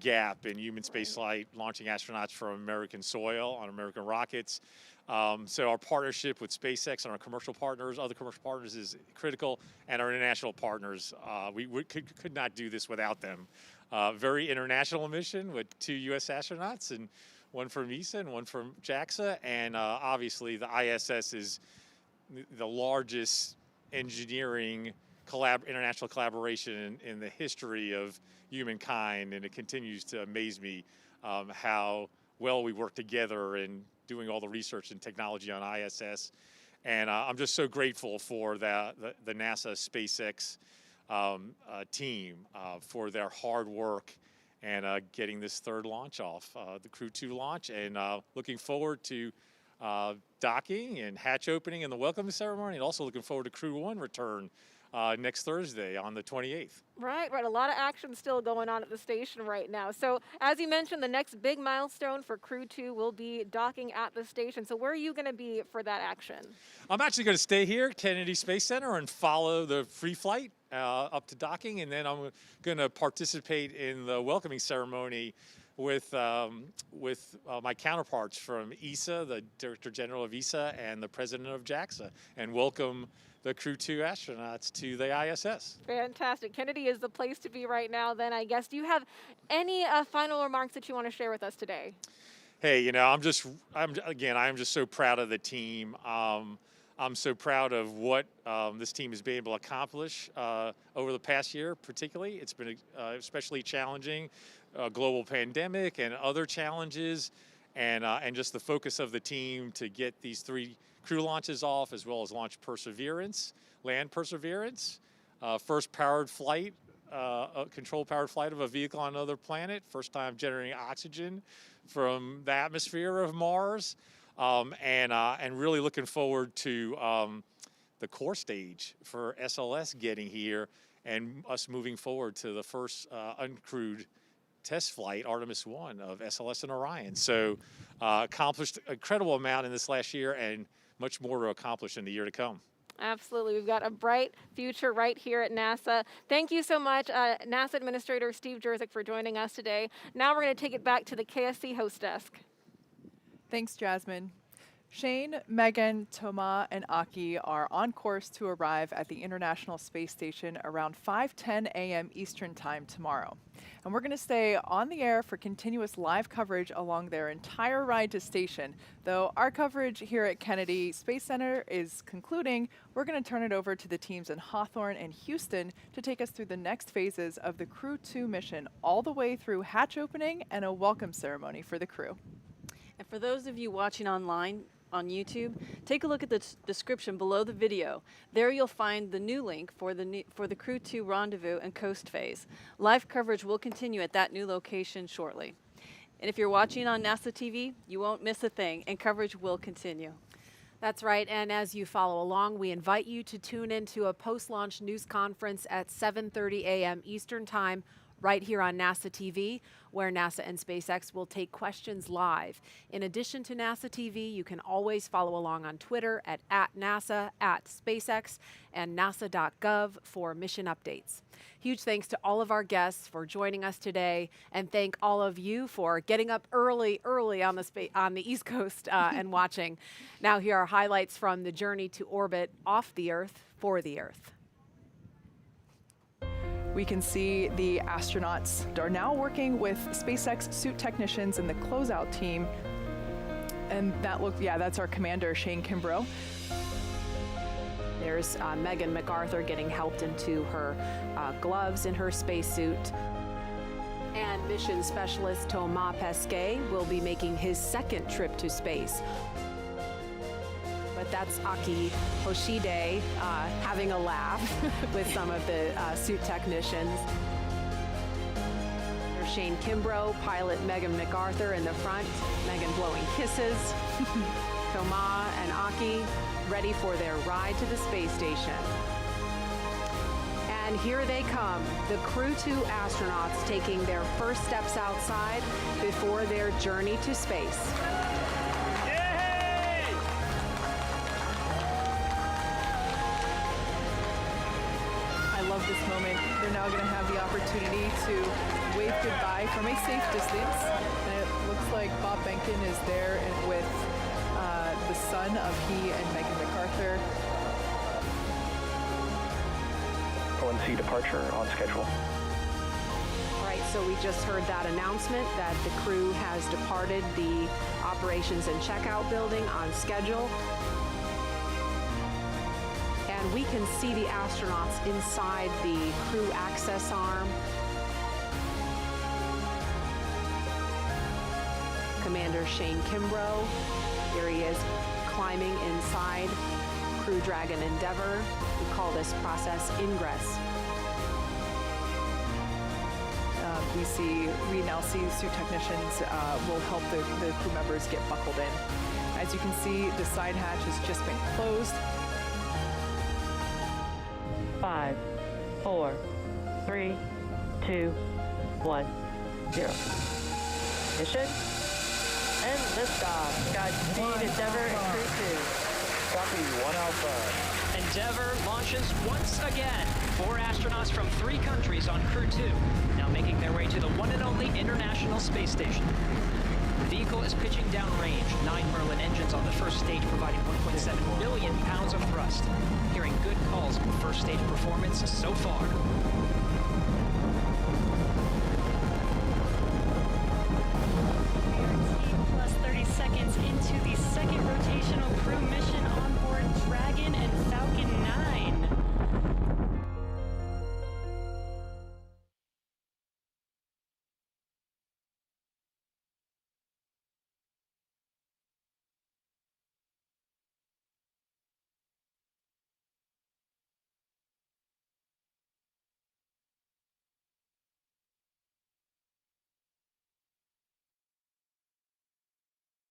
gap in human spaceflight, launching astronauts from American soil on American rockets. So our partnership with SpaceX and our commercial partners, other commercial partners, is critical, and our international partners. We could not do this without them. Very international mission with 2 U.S. astronauts, and one from ESA and one from JAXA, and obviously the ISS is the largest engineering international collaboration in the history of humankind, and it continues to amaze me how well we work together in doing all the research and technology on ISS. And I'm just so grateful for the NASA SpaceX team for their hard work and getting this 3rd launch off, the Crew-2 launch, and looking forward to docking and hatch opening and the welcome ceremony, and also looking forward to Crew-1 return next Thursday on the 28th. Right. A lot of action still going on at the station right now. So as you mentioned, the next big milestone for Crew-2 will be docking at the station. So where are you going to be for that action? I'm actually going to stay here at Kennedy Space Center and follow the free flight up to docking, and then I'm going to participate in the welcoming ceremony with my counterparts from ESA, the Director General of ESA, and the President of JAXA, and welcome the Crew-2 astronauts to the ISS. Fantastic. Kennedy is the place to be right now then, I guess. Do you have any final remarks that you want to share with us today? Hey, I'm just so proud of the team. I'm so proud of what this team has been able to accomplish over the past year, particularly. It's been especially challenging, global pandemic and other challenges, and just the focus of the team to get these 3 Crew launches off, as well as launch perseverance, land perseverance, first powered flight, controlled powered flight of a vehicle on another planet, first time generating oxygen from the atmosphere of Mars, and really looking forward to the core stage for SLS getting here and us moving forward to the first uncrewed test flight, Artemis 1 of SLS and Orion. So accomplished an incredible amount in this last year, and much more to accomplish in the year to come. Absolutely. We've got a bright future right here at NASA. Thank you so much, NASA Administrator Steve Jerzik, for joining us today. Now we're going to take it back to the KSC host desk. Thanks, Jasmine. Shane, Megan, Thomas, and Aki are on course to arrive at the International Space Station around 5:10 a.m. Eastern Time tomorrow. And we're going to stay on the air for continuous live coverage along their entire ride to station. Though our coverage here at Kennedy Space Center is concluding, we're going to turn it over to the teams in Hawthorne and Houston to take us through the next phases of the Crew-2 mission, all the way through hatch opening and a welcome ceremony for the crew. And for those of you watching online on YouTube, take a look at the description below the video. There you'll find the new link for the Crew-2 rendezvous and coast phase. Live coverage will continue at that new location shortly. And if you're watching on NASA TV, you won't miss a thing, and coverage will continue. That's right, and as you follow along, we invite you to tune into a post-launch news conference at 7:30 a.m. Eastern Time, right here on NASA TV, where NASA and SpaceX will take questions live. In addition to NASA TV, you can always follow along on Twitter at @NASA, @SpaceX, and nasa.gov for mission updates. Huge thanks to all of our guests for joining us today, and thank all of you for getting up early on the East Coast and watching. Now here are highlights from the journey to orbit off the Earth for the Earth. We can see the astronauts are now working with SpaceX suit technicians and the closeout team. And that's our commander, Shane Kimbrough. There's Megan MacArthur getting helped into her gloves in her spacesuit. And mission specialist Thomas Pesquet will be making his second trip to space. But that's Aki Hoshide having a laugh with some of the suit technicians. There's Shane Kimbrough, pilot Megan MacArthur in the front, Megan blowing kisses. Thomas and Aki ready for their ride to the space station. And here they come, the Crew-2 astronauts taking their first steps outside before their journey to space. This moment, they're now going to have the opportunity to wave goodbye from a safe distance. And it looks like Bob Behnken is there with the son of he and Megan MacArthur. ONC departure on schedule. All right, so we just heard that announcement that the crew has departed the operations and checkout building on schedule. And we can see the astronauts inside the crew access arm. Commander Shane Kimbrough, here he is climbing inside Crew Dragon Endeavour. We call this process ingress. We now see suit technicians will help the crew members get buckled in. As you can see, the side hatch has just been closed. 5, 4, 3, 2, 1, 0. Mission and liftoff. Godspeed, Endeavour and Crew-2. Copy, 1 Alpha. Endeavour launches once again. 4 astronauts from 3 countries on Crew-2, now making their way to the one and only International Space Station. The vehicle is pitching downrange, 9 Merlin engines on the first stage providing 1.7 billion pounds of thrust. Hearing good calls for first stage performance so far.